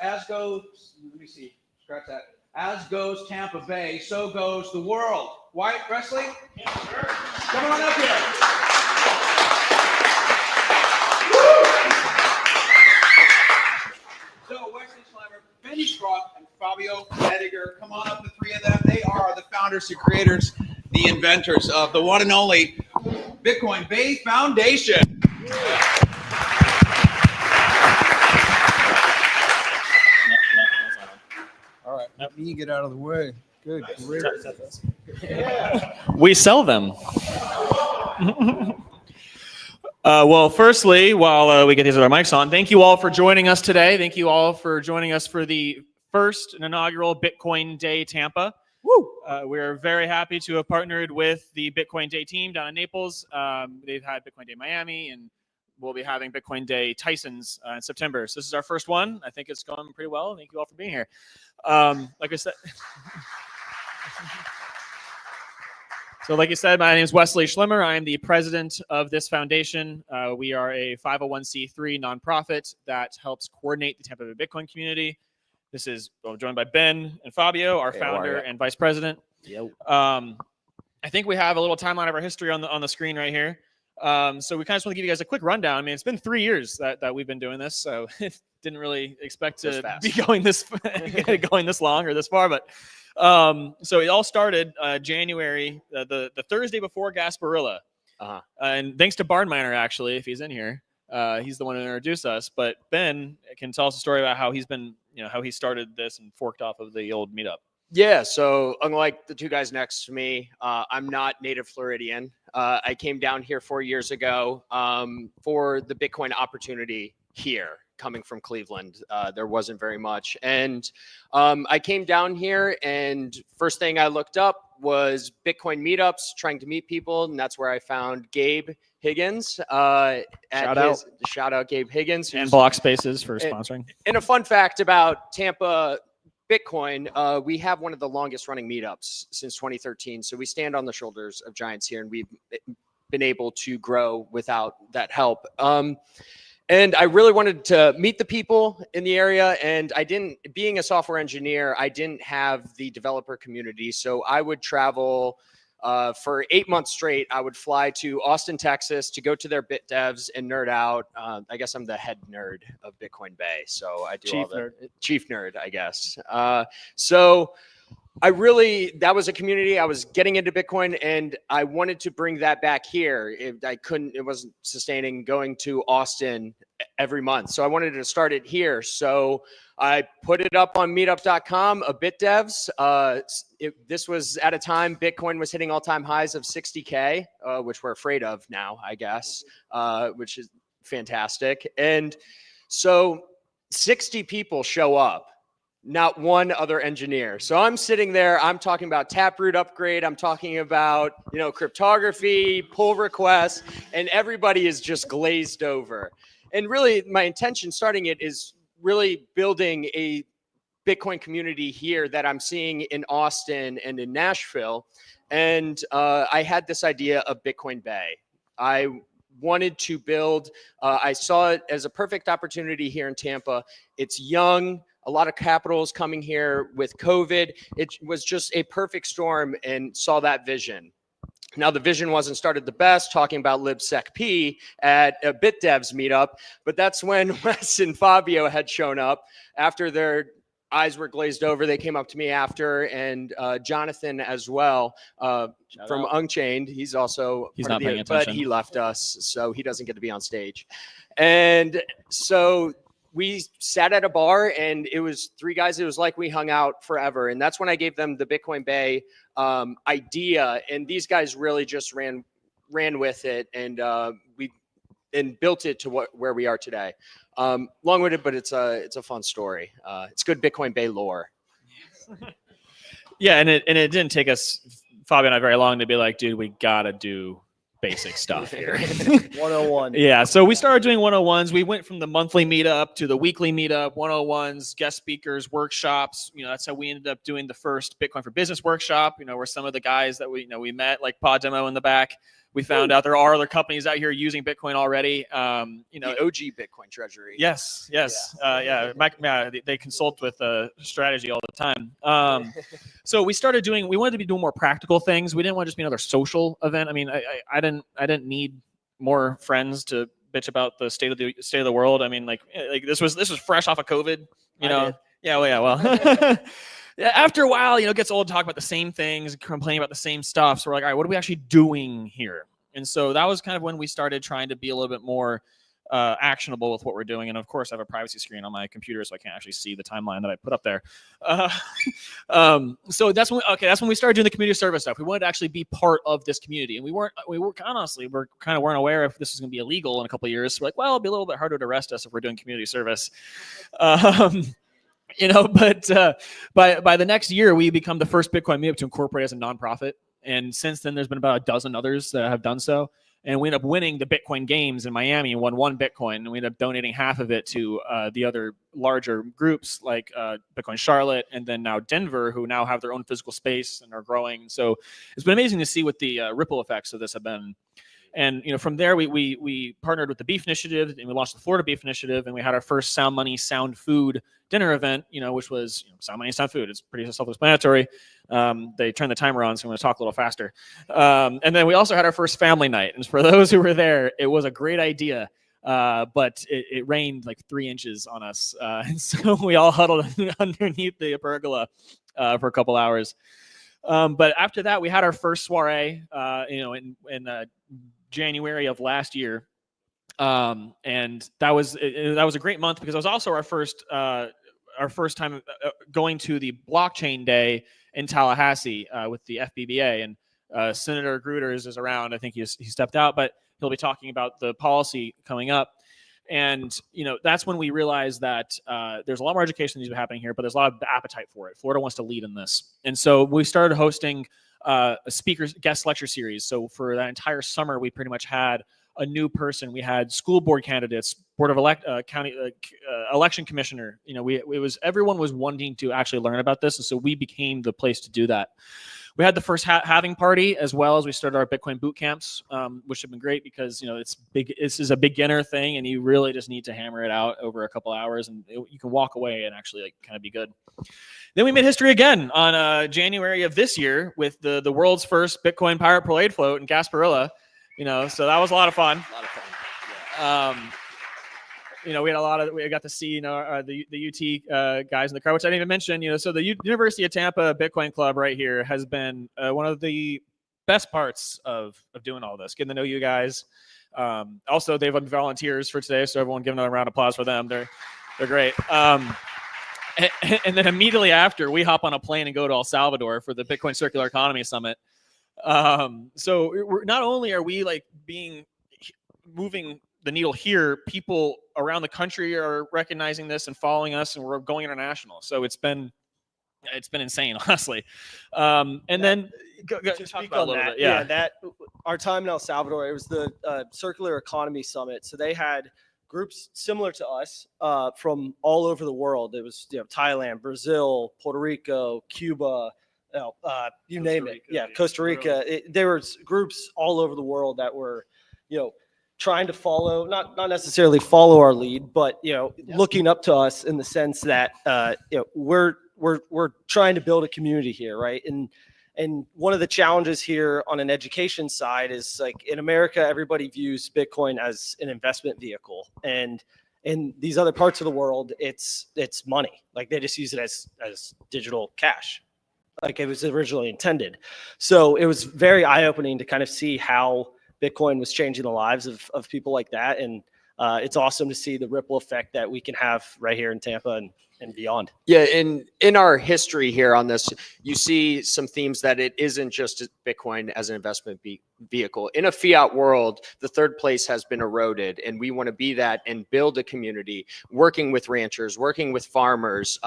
as goes, let me see, scratch that. As goes Tampa Bay, so goes the world. Wyatt Presley? Come on up here. So Wesley Schlemmer, Benny Scott, and Fabio Ediger, come on up, the three of them. They are the founders, the creators, the inventors of the one and only Bitcoin Bay Foundation. All right, let me get out of the way. Good. We sell them. Well, firstly, while we get these other mics on, thank you all for joining us today. Thank you all for joining us for the first and inaugural Bitcoin Day Tampa. Woo! We're very happy to have partnered with the Bitcoin Day team down in Naples. They've had Bitcoin Day Miami, and we'll be having Bitcoin Day Tyson's in September. So this is our first one. I think it's going pretty well. Thank you all for being here. Like I said... So like you said, my name is Wesley Schlemmer. I am the president of this foundation. We are a 501c3 nonprofit that helps coordinate the Tampa Bay Bitcoin community. This is joined by Ben and Fabio, our founder and vice president. Yep. I think we have a little timeline of our history on the screen right here. So we kind of just want to give you guys a quick rundown. I mean, it's been 3 years that we've been doing this, so didn't really expect to be going this long or this far, but so it all started January, the Thursday before Gasparilla. And thanks to Barnminer, actually, if he's in here. He's the one who introduced us. But Ben can tell us a story about how he's been, how he started this and forked off of the old meetup. Yeah, so unlike the two guys next to me, I'm not native Floridian. I came down here 4 years ago for the Bitcoin opportunity here. Coming from Cleveland, there wasn't very much. And I came down here, and first thing I looked up was Bitcoin meetups, trying to meet people. And that's where I found Gabe Higgins. Shout out Gabe Higgins. And Block Spaces for sponsoring. And a fun fact about Tampa Bitcoin, we have one of the longest running meetups since 2013. So we stand on the shoulders of giants here, and we've been able to grow without that help. And I really wanted to meet the people in the area, and being a software engineer, I didn't have the developer community. So I would travel for 8 months straight. I would fly to Austin, Texas to go to their bit devs and nerd out. I guess I'm the head nerd of Bitcoin Bay. So I do chief nerd, I guess. So that was a community. I was getting into Bitcoin, and I wanted to bring that back here. It wasn't sustaining going to Austin every month. So I wanted to start it here. So I put it up on meetup.com, a bit devs. This was at a time Bitcoin was hitting all-time highs of 60K, which we're afraid of now, I guess, which is fantastic. And so 60 people show up. Not one other engineer. So I'm sitting there, I'm talking about Taproot upgrade, I'm talking about, cryptography, pull requests, and everybody is just glazed over. And really my intention starting it is really building a Bitcoin community here that I'm seeing in Austin and in Nashville. And I had this idea of Bitcoin Bay. I wanted to build, I saw it as a perfect opportunity here in Tampa. It's young. A lot of capital is coming here with COVID. It was just a perfect storm, and saw that vision. Now, the vision wasn't started the best, talking about libsecp at a BitDevs meetup, but that's when Wes and Fabio had shown up after their eyes were glazed over. They came up to me after, and Jonathan as well from Unchained. He's also He's part not of the, paying but attention. he left us, so he doesn't get to be on stage. And so we sat at a bar, and it was three guys. It was like we hung out forever, and that's when I gave them the Bitcoin Bay idea, and these guys really just ran with it, and we built it to where we are today. Long-winded, but it's a fun story. It's good Bitcoin Bay lore. Yeah, and it didn't take us, Fabio and I, very long to be like, dude, we gotta do basic stuff here. 101. Yeah, so we started doing 101s. We went from the monthly meetup to the weekly meetup, 101s, guest speakers, workshops. That's how we ended up doing the first Bitcoin for Business workshop. Where some of the guys that we met, like Pod Demo in the back, we found out there are other companies out here using Bitcoin already. The OG Bitcoin treasury. Yes. Yeah. They consult with strategy all the time. So we wanted to be doing more practical things. We didn't want to just be another social event. I mean, I didn't need more friends to bitch about the state of the world. I mean, like this was fresh off of COVID, Yeah, well. Yeah, after a while, it gets old to talk about the same things, complaining about the same stuff. So we're like, all right, what are we actually doing here? And so that was kind of when we started trying to be a little bit more actionable with what we're doing. And of course, I have a privacy screen on my computer, so I can't actually see the timeline that I put up there. So that's when we started doing the community service stuff. We wanted to actually be part of this community, and we weren't aware if this was going to be illegal in a couple of years. So we're like, well, it'll be a little bit harder to arrest us if we're doing community service. But by the next year, we become the first Bitcoin meetup to incorporate as a nonprofit. And since then, there's been about a dozen others that have done so. And we ended up winning the Bitcoin Games in Miami and won 1 Bitcoin. And we ended up donating half of it to the other larger groups like Bitcoin Charlotte and then now Denver, who now have their own physical space and are growing. So it's been amazing to see what the ripple effects of this have been. And from there, we partnered with the Beef Initiative, and we launched the Florida Beef Initiative, and we had our first Sound Money, Sound Food dinner event, which was Sound Money, Sound Food. It's pretty self-explanatory. They turned the timer on, so I'm going to talk a little faster. And then we also had our first family night. And for those who were there, it was a great idea, but it rained like 3 inches on us. And so we all huddled underneath the pergola for a couple hours. But after that, we had our first soiree, in January of last year, and that was a great month because it was also our first time going to the blockchain day in Tallahassee with the FBBA, and Senator Gruters is around. I think he stepped out, but he'll be talking about the policy coming up. And that's when we realized that there's a lot more education that needs to be happening here, but there's a lot of appetite for it. Florida wants to lead in this, and so we started hosting a guest lecture series. So for that entire summer, we pretty much had a new person. We had school board candidates, board of county election commissioner. Everyone was wanting to actually learn about this, and so we became the place to do that. We had the first halving party, as well as we started our Bitcoin boot camps, which have been great because it's big. This is a beginner thing, and you really just need to hammer it out over a couple hours, and you can walk away and actually kind of be good. Then we made history again on January of this year with the world's first Bitcoin Pirate Parade float in Gasparilla. So that was a lot of fun. We had we got to see, the UT guys in the crowd, which I didn't even mention, so the University of Tampa Bitcoin Club right here has been one of the best parts of doing all this, getting to know you guys. Also, they've been volunteers for today, so everyone give another round of applause for them. They're great. And then immediately after, we hop on a plane and go to El Salvador for the Bitcoin Circular Economy Summit. So not only are we moving the needle here, people around the country are recognizing this and following us, and we're going international. So it's been insane, honestly. And then to speak on that, that our time in El Salvador, it was the Circular Economy Summit. So they had groups similar to us from all over the world. It was Thailand, Brazil, Puerto Rico, Cuba. You name it. Yeah, Costa Rica. There were groups all over the world that were, trying to follow, not necessarily follow our lead, but looking up to us in the sense that we're trying to build a community here, right? And one of the challenges here on an education side is like in America, everybody views Bitcoin as an investment vehicle. And in these other parts of the world, it's money. Like they just use it as digital cash, like it was originally intended. So it was very eye-opening to kind of see how Bitcoin was changing the lives of people like that. And it's awesome to see the ripple effect that we can have right here in Tampa and beyond. Yeah, in our history here on this, you see some themes that it isn't just Bitcoin as an investment vehicle. In a fiat world, the third place has been eroded, and we want to be that and build a community, working with ranchers, working with farmers,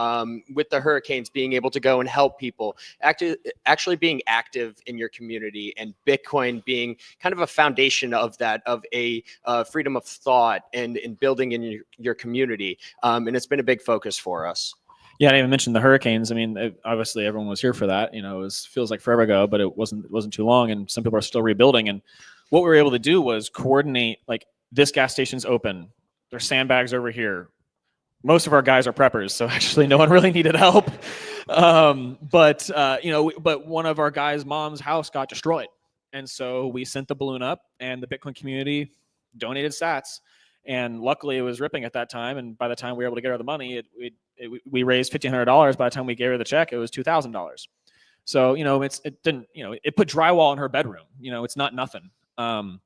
with the hurricanes, being able to go and help people, actually being active in your community, and Bitcoin being kind of a foundation of that, of a freedom of thought and building in your community. And it's been a big focus for us. Yeah, I didn't even mention the hurricanes. I mean, obviously everyone was here for that. You know, feels like forever ago, but it wasn't too long, and some people are still rebuilding. And what we were able to do was coordinate, like, this gas station's open. There's sandbags over here. Most of our guys are preppers, so actually no one really needed help. But one of our guys' mom's house got destroyed. And so we sent the balloon up, and the Bitcoin community donated sats. And luckily it was ripping at that time. And by the time we were able to get her the money, we raised $1,500. By the time we gave her the check, it was $2,000. So, you know, it put drywall in her bedroom. You know, it's not nothing. And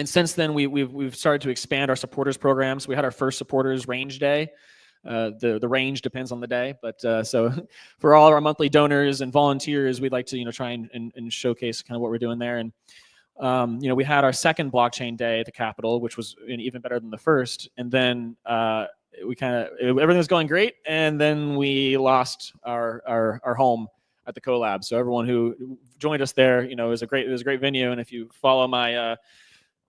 since then we've started to expand our supporters programs. We had our first supporters range day. The range depends on the day, but so for all of our monthly donors and volunteers, we'd like to, you know, try and showcase kind of what we're doing there. And you know, we had our second blockchain day at the Capitol, which was even better than the first. And then everything was going great, and then we lost our home at the collab. So everyone who joined us there, you know, it was a great venue. And if you follow my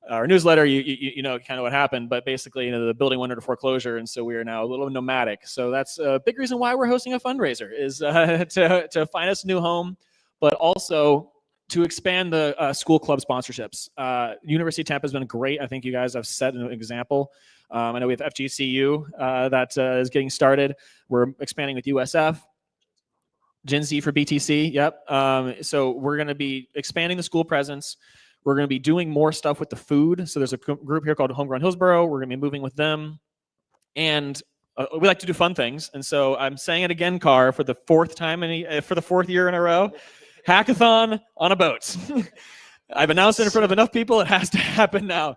our newsletter, you know kind of what happened. But basically, you know, the building went into foreclosure, and so we are now a little nomadic. So that's a big reason why we're hosting a fundraiser, is to find us a new home, but also to expand the school club sponsorships. University of Tampa has been great. I think you guys have set an example. I know we have FGCU that is getting started. We're expanding with USF. Gen Z for BTC, yep. So we're going to be expanding the school presence. We're going to be doing more stuff with the food. So there's a group here called Homegrown Hillsboro. We're going to be moving with them. And we like to do fun things. And so I'm saying it again, Carr, for the fourth year in a row. Hackathon on a boat. I've announced it in front of enough people. It has to happen now.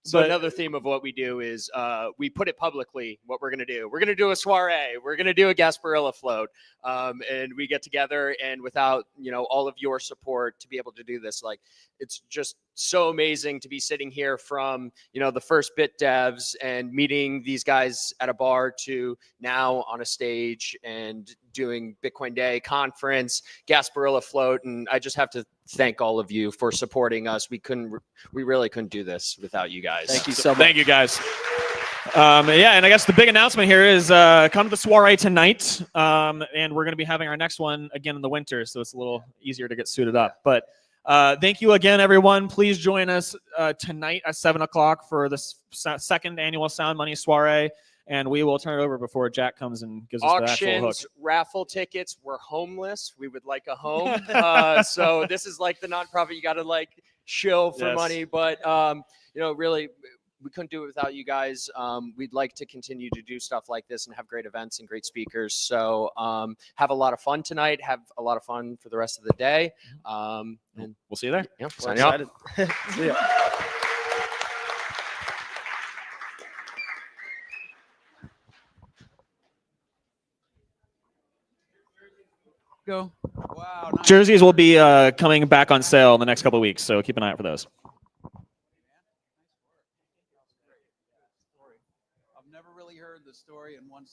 So another theme of what we do is we put it publicly what we're going to do. We're going to do a soiree. We're going to do a Gasparilla float. And we get together, and without, you know, all of your support to be able to do this, like, it's just so amazing to be sitting here from, you know, the first bit devs and meeting these guys at a bar to now on a stage and doing Bitcoin Day conference, Gasparilla float. And I just have to thank all of you for supporting us. We really couldn't do this without you guys. Thank you so much. Thank you guys. Yeah, and I guess the big announcement here is come to the soiree tonight, and we're going to be having our next one again in the winter, so it's a little easier to get suited up. But thank you again, everyone. Please join us tonight at 7 o'clock for the second annual Sound Money soiree, and we will turn it over before Jack comes and gives us the actual hook. Auctions, raffle tickets. We're homeless. We would like a home. So this is like the nonprofit. You got to like shill for money, but you know, really, we couldn't do it without you guys. We'd like to continue to do stuff like this and have great events and great speakers. So have a lot of fun tonight. Have a lot of fun for the rest of the day. And we'll see you there. Yeah, We're excited. See ya. Go. Wow. Nice. Jerseys will be coming back on sale in the next couple of weeks, so keep an eye out for those. I've never really heard the story in one.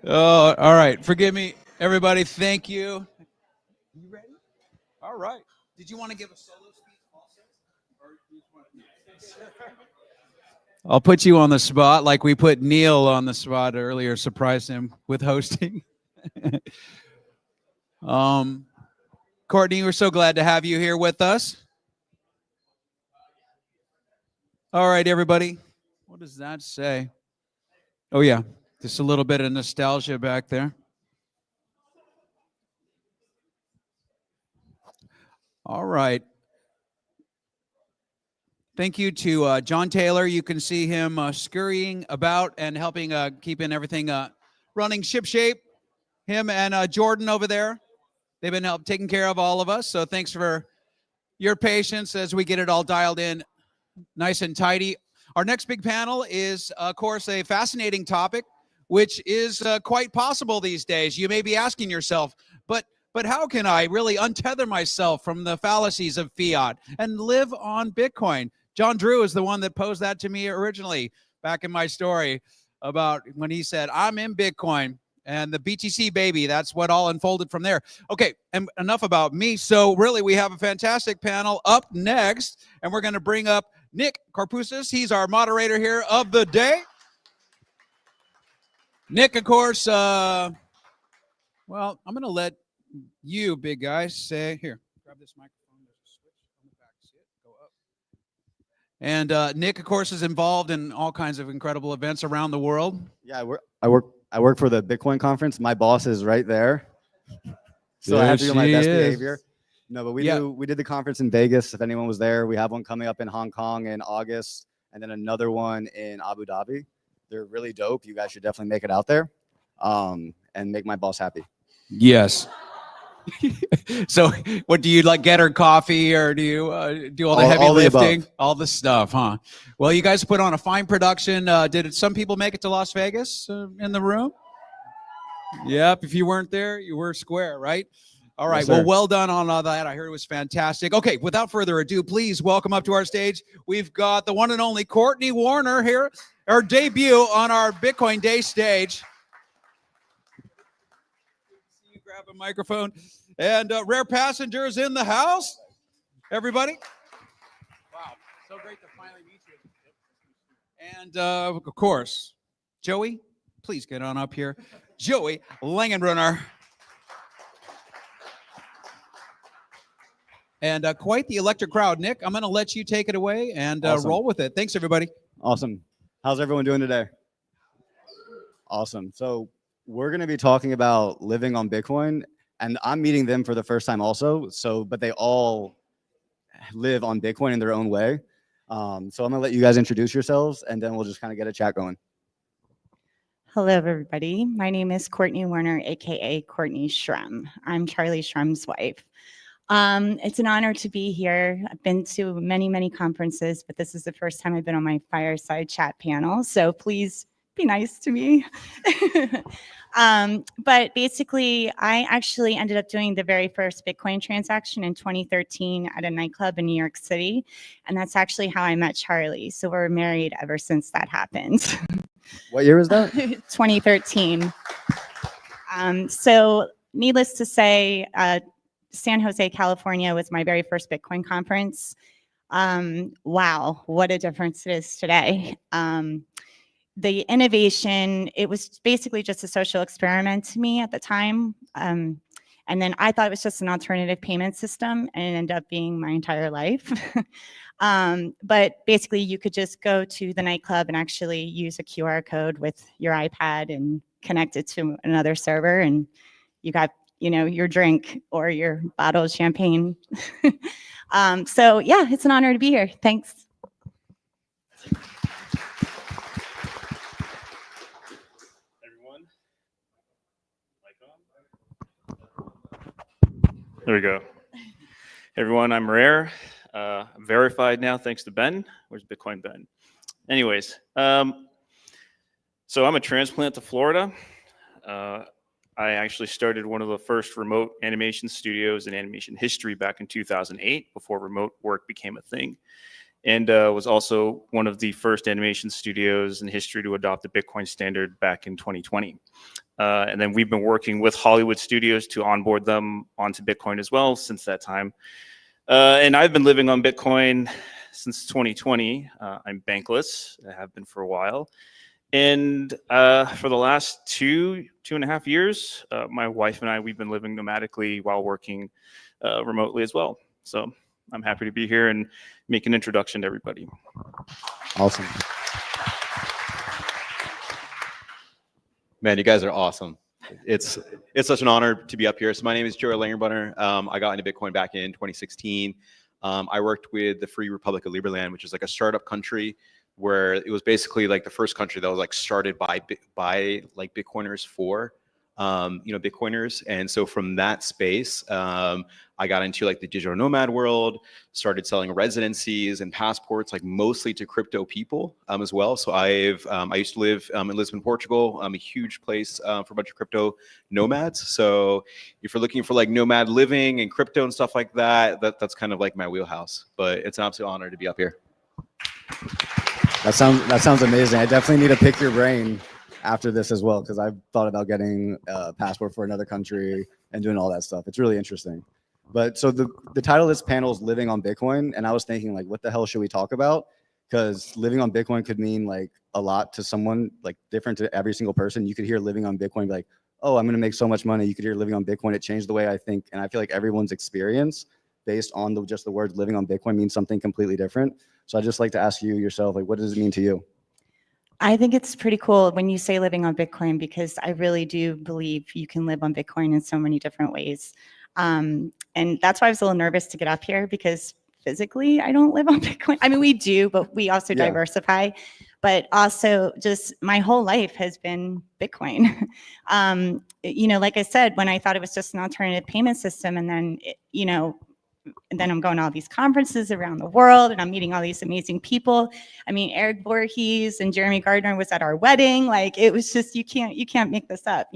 Oh, all right. Forgive me, everybody. Thank you. You ready? All right. Did you want to give a solo speech also? Or you just want to... I'll put you on the spot like we put Neil on the spot earlier, surprised him with hosting. Courtney, we're so glad to have you here with us. All right, everybody. What does that say? Oh, yeah. Just a little bit of nostalgia back there. All right. Thank you to John Taylor. You can see him scurrying about and helping keeping everything running shipshape. Him and Jordan over there. They've been taking care of all of us. So thanks for your patience as we get it all dialed in nice and tidy. Our next big panel is, of course, a fascinating topic, which is quite possible these days. You may be asking yourself, but how can I really untether myself from the fallacies of fiat and live on Bitcoin? John Drew is the one that posed that to me originally back in my story about when he said, I'm in Bitcoin. And the BTC baby, that's what all unfolded from there. Okay, and enough about me. So really, we have a fantastic panel up next, and we're going to bring up Nick Karpousis. He's our moderator here of the day. Nick, of course, well, I'm going to let you, big guy, say, here, grab this microphone. There's a switch on the back. See it? Go up. And Nick, of course, is involved in all kinds of incredible events around the world. Yeah, I work for the Bitcoin conference. My boss is right there, so I There have to do my she best is. behavior. No, but we did the conference in Vegas. If anyone was there, we have one coming up in Hong Kong in August, and then another one in Abu Dhabi. They're really dope. You guys should definitely make it out there, and make my boss happy. Yes. So what do you like, get her coffee, or do you do all the heavy all the lifting, above. all the stuff, huh? Well, you guys put on a fine production. Did some people make it to Las Vegas in the room? Yep. If you weren't there, you were square, right? All right. Yes, Well, sir. well done on all that. I heard it was fantastic. Okay. Without further ado, please welcome up to our stage. We've got the one and only Courtney Warner here, her debut on our Bitcoin Day stage. You grab a microphone. And rare passengers in the house. Everybody. Wow. So great to finally meet you. And of course, Joey, please get on up here. Joey Langenbrunner. And quite the electric crowd. Nick, I'm going to let you take it away and Awesome. roll with it. Thanks, everybody. Awesome. How's everyone doing today? Awesome. So we're going to be talking about living on Bitcoin, and I'm meeting them for the first time also. So, but they all live on Bitcoin in their own way. So I'm going to let you guys introduce yourselves, and then we'll just kind of get a chat going. Hello, everybody. My name is Courtney Warner, aka Courtney Schrum. I'm Charlie Schrum's wife. It's an honor to be here. I've been to many, many conferences, but this is the first time I've been on my fireside chat panel. So please be nice to me. But basically, I actually ended up doing the very first Bitcoin transaction in 2013 at a nightclub in New York City. And that's actually how I met Charlie. So we're married ever since that happened. What year was that? 2013. So needless to say, San Jose, California was my very first Bitcoin conference. Wow, what a difference it is today. The innovation, it was basically just a social experiment to me at the time. And then I thought it was just an alternative payment system, and it ended up being my entire life. But basically you could just go to the nightclub and actually use a QR code with your iPad and connect it to another server, and you got, you know, your drink or your bottle of champagne. So yeah, it's an honor to be here. Thanks. There we go. Hey everyone, I'm Rare. I'm verified now thanks to Ben. Where's Bitcoin Ben? Anyways, so I'm a transplant to Florida. I actually started one of the first remote animation studios in animation history back in 2008, before remote work became a thing. And was also one of the first animation studios in history to adopt the Bitcoin standard back in 2020. And then we've been working with Hollywood studios to onboard them onto Bitcoin as well since that time. And I've been living on Bitcoin since 2020. I'm bankless. I have been for a while. And for the last two and a half years, my wife and I, we've been living nomadically while working remotely as well. So I'm happy to be here and make an introduction to everybody. Awesome. Man, you guys are awesome. It's such an honor to be up here. So my name is Joey Langerbunner. I got into Bitcoin back in 2016. I worked with the Free Republic of Liberland, which is like a startup country where it was basically like the first country that was like started by like Bitcoiners for Bitcoiners. And so from that space, I got into like the digital nomad world, started selling residencies and passports, like mostly to crypto people as well. So I used to live in Lisbon, Portugal, a huge place for a bunch of crypto nomads. So if you're looking for like nomad living and crypto and stuff like that, that's kind of like my wheelhouse. But it's an absolute honor to be up here. That sounds amazing. I definitely need to pick your brain after this as well, because I've thought about getting a passport for another country and doing all that stuff. It's really interesting. But so the title of this panel is Living on Bitcoin, and I was thinking like, what the hell should we talk about? Because living on Bitcoin could mean like a lot to someone, like different to every single person. You could hear living on Bitcoin be like, oh, I'm going to make so much money. You could hear living on Bitcoin. It changed the way I think, and I feel like everyone's experience based on just the words living on Bitcoin means something completely different. So I'd just like to ask you yourself, like, what does it mean to you? I think it's pretty cool when you say living on Bitcoin, because I really do believe you can live on Bitcoin in so many different ways. And that's why I was a little nervous to get up here, because physically I don't live on Bitcoin. I mean, we do, but we also diversify. But also just my whole life has been Bitcoin. Like I said, when I thought it was just an alternative payment system, and then, and then I'm going to all these conferences around the world and I'm meeting all these amazing people. I mean, Eric Voorhees and Jeremy Gardner was at our wedding. Like, it was just, you can't make this up,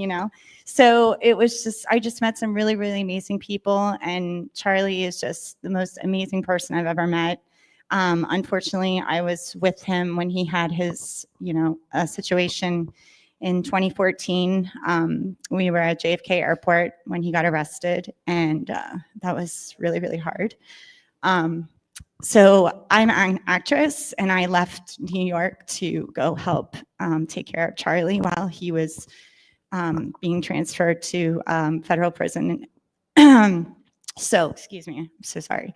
So it was just, I just met some really, really amazing people. And Charlie is just the most amazing person I've ever met. Unfortunately, I was with him when he had his, situation in 2014. We were at JFK Airport when he got arrested, and that was really, really hard. So I'm an actress, and I left New York to go help take care of Charlie while he was being transferred to federal prison. So, excuse me, I'm so sorry.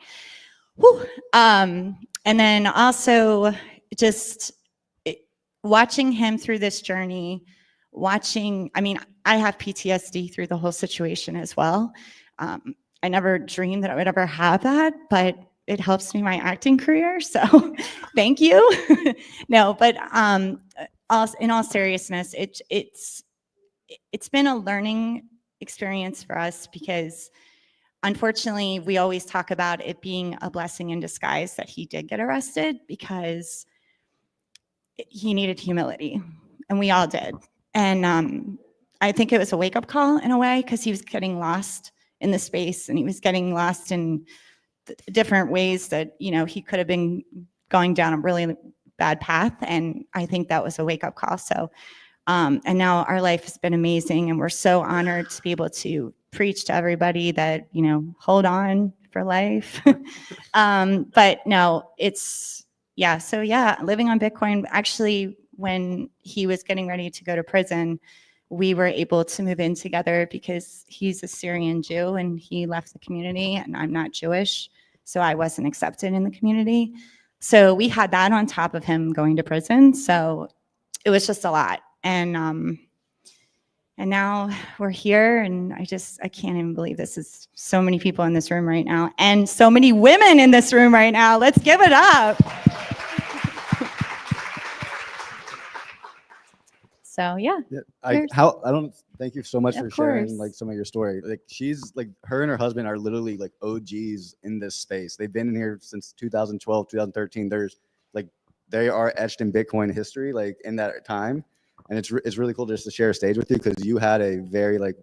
Whew. And then also just watching him through this journey, I have PTSD through the whole situation as well. I never dreamed that I would ever have that, but it helps me my acting career. So thank you. No, but in all seriousness, it's been a learning experience for us, because unfortunately, we always talk about it being a blessing in disguise that he did get arrested, because he needed humility, and we all did. And I think it was a wake-up call in a way, because he was getting lost in the space, and he was getting lost in different ways that, he could have been going down a really bad path. And I think that was a wake-up call. So, and now our life has been amazing, and we're so honored to be able to preach to everybody that, hold on for life. But no, living on Bitcoin. Actually, when he was getting ready to go to prison, we were able to move in together, because he's a Syrian Jew and he left the community, and I'm not Jewish, so I wasn't accepted in the community. So we had that on top of him going to prison. So it was just a lot. And now we're here, and I can't even believe this is so many people in this room right now, and so many women in this room right now. Let's give it up. So yeah. Thank you so much for sharing like some of your story. Like, she's like, her and her husband are literally like OGs in this space. They've been in here since 2012, 2013. They are etched in Bitcoin history, like in that time. And it's really cool just to share a stage with you, because you had a very like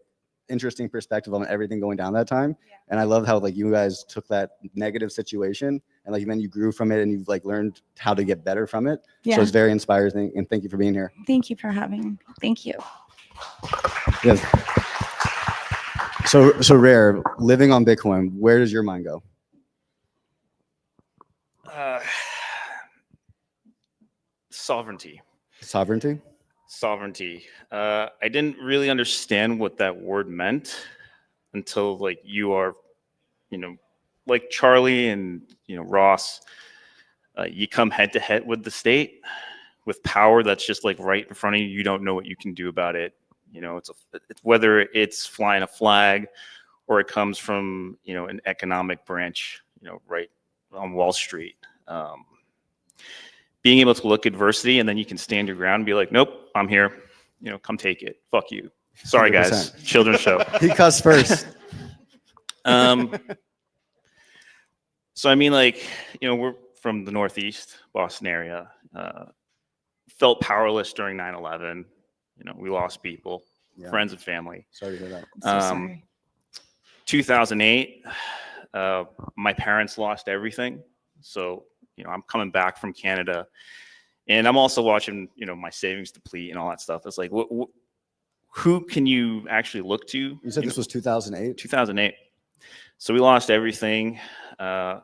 interesting perspective on everything going down that time. Yeah. And I love how like you guys took that negative situation and like then you grew from it, and you've like learned how to get better from it. Yeah. So it's very inspiring, and thank you for being here. Thank you for having me. Thank you. Yes. So Rare, living on Bitcoin, where does your mind go? Sovereignty. Sovereignty? Sovereignty. I didn't really understand what that word meant until like you are, like Charlie and Ross, you come head to head with the state with power that's just like right in front of you. You don't know what you can do about it. It's whether it's flying a flag or it comes from an economic branch, right on Wall Street. Being able to look adversity and then you can stand your ground and be like, nope, I'm here. Come take it. Fuck you. Sorry, 100%. guys. Children's show. He cussed first. So I mean, like, we're from the Northeast Boston area. Felt powerless during 9/11. We lost people, friends and family. Sorry to hear that. So sorry. 2008, my parents lost everything. So, I'm coming back from Canada and I'm also watching, my savings deplete and all that stuff. It's like, who can you actually look to? You said this was 2008? 2008. So we lost everything. I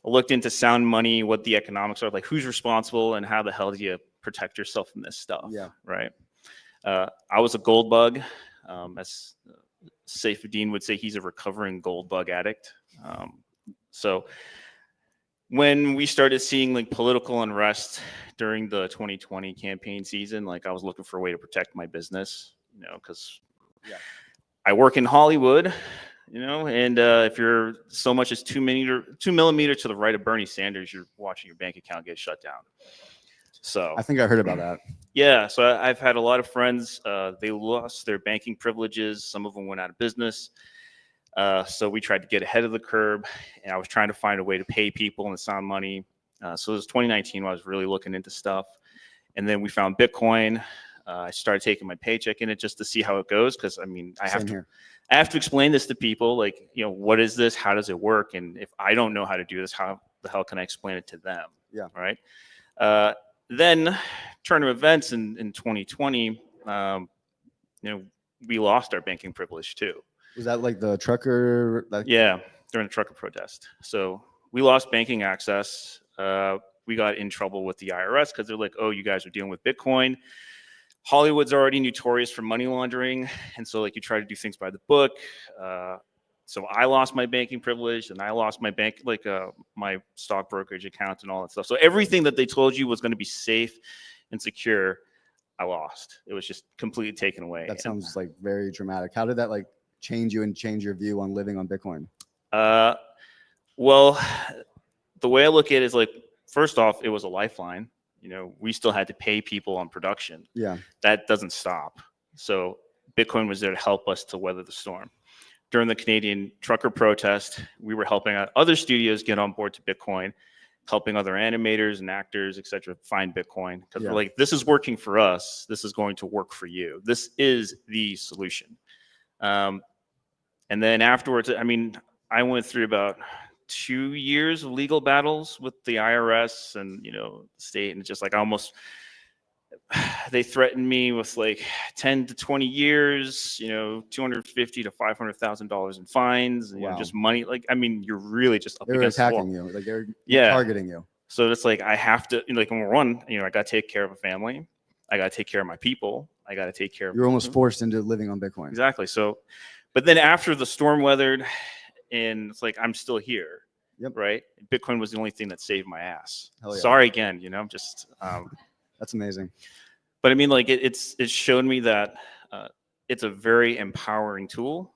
looked into sound money, what the economics are, like who's responsible and how the hell do you protect yourself from this stuff? Yeah. Right. I was a gold bug. As Saifuddin would say, he's a recovering gold bug addict. So when we started seeing like political unrest during the 2020 campaign season, like I was looking for a way to protect my business, because I work in Hollywood, and if you're so much as 2 millimeter to the right of Bernie Sanders, you're watching your bank account get shut down. So I think I heard about that. Yeah, so I've had a lot of friends. They lost their banking privileges. Some of them went out of business. So we tried to get ahead of the curve, and I was trying to find a way to pay people and sound money. So it was 2019 when I was really looking into stuff, and then we found Bitcoin. I started taking my paycheck in it just to see how it goes, because I mean, I have to explain this to people, like, what is this? How does it work? And if I don't know how to do this, how the hell can I explain it to them? Yeah. Right. Then turn of events in 2020, we lost our banking privilege too. Was that like the trucker? Yeah, during the trucker protest. So we lost banking access. We got in trouble with the IRS because they're like, oh, you guys are dealing with Bitcoin. Hollywood's already notorious for money laundering. And so like you try to do things by the book. So I lost my banking privilege and I lost my my stock brokerage account and all that stuff. So everything that they told you was going to be safe and secure, I lost. It was just completely taken away. That sounds like very dramatic. How did that like change you and change your view on living on Bitcoin? Well, the way I look at it is like, first off, it was a lifeline. We still had to pay people on production. Yeah. That doesn't stop. So Bitcoin was there to help us to weather the storm. During the Canadian trucker protest, we were helping out other studios get on board to Bitcoin, helping other animators and actors, et cetera, find Bitcoin. Because we're like, this is working for us. This is going to work for you. This is the solution. And then afterwards, I mean, I went through about 2 years of legal battles with the IRS and, the state. And it's just like they threatened me with like 10 to 20 years, $250,000 to $500,000 in fines, and just money. Like, I mean, you're really just up against the wall. They're attacking you. Like they're targeting you. So it's like, I have to, like, number one, I got to take care of a family. I got to take care of my people. I got to take care of. You're almost forced into living on Bitcoin. Exactly. So, but then after the storm weathered and it's like, I'm still here. Yep. Right. Bitcoin was the only thing that saved my ass. Hell yeah. Sorry again, just, that's amazing. But I mean, like it showed me that it's a very empowering tool.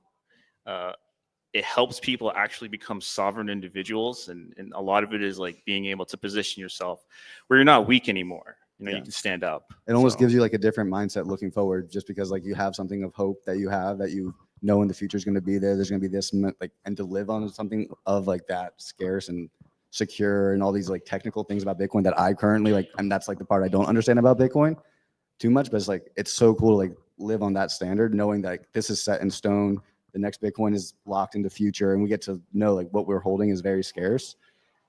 It helps people actually become sovereign individuals. And a lot of it is like being able to position yourself where you're not weak anymore. You can stand up. It almost gives you like a different mindset looking forward, just because like you have something of hope that you have, that you know in the future is going to be there. There's going to be this, like, and to live on something of like that scarce and secure and all these like technical things about Bitcoin that I currently like, and that's like the part I don't understand about Bitcoin too much, but it's like, it's so cool to like live on that standard, knowing that like, this is set in stone. The next Bitcoin is locked into future, and we get to know like what we're holding is very scarce.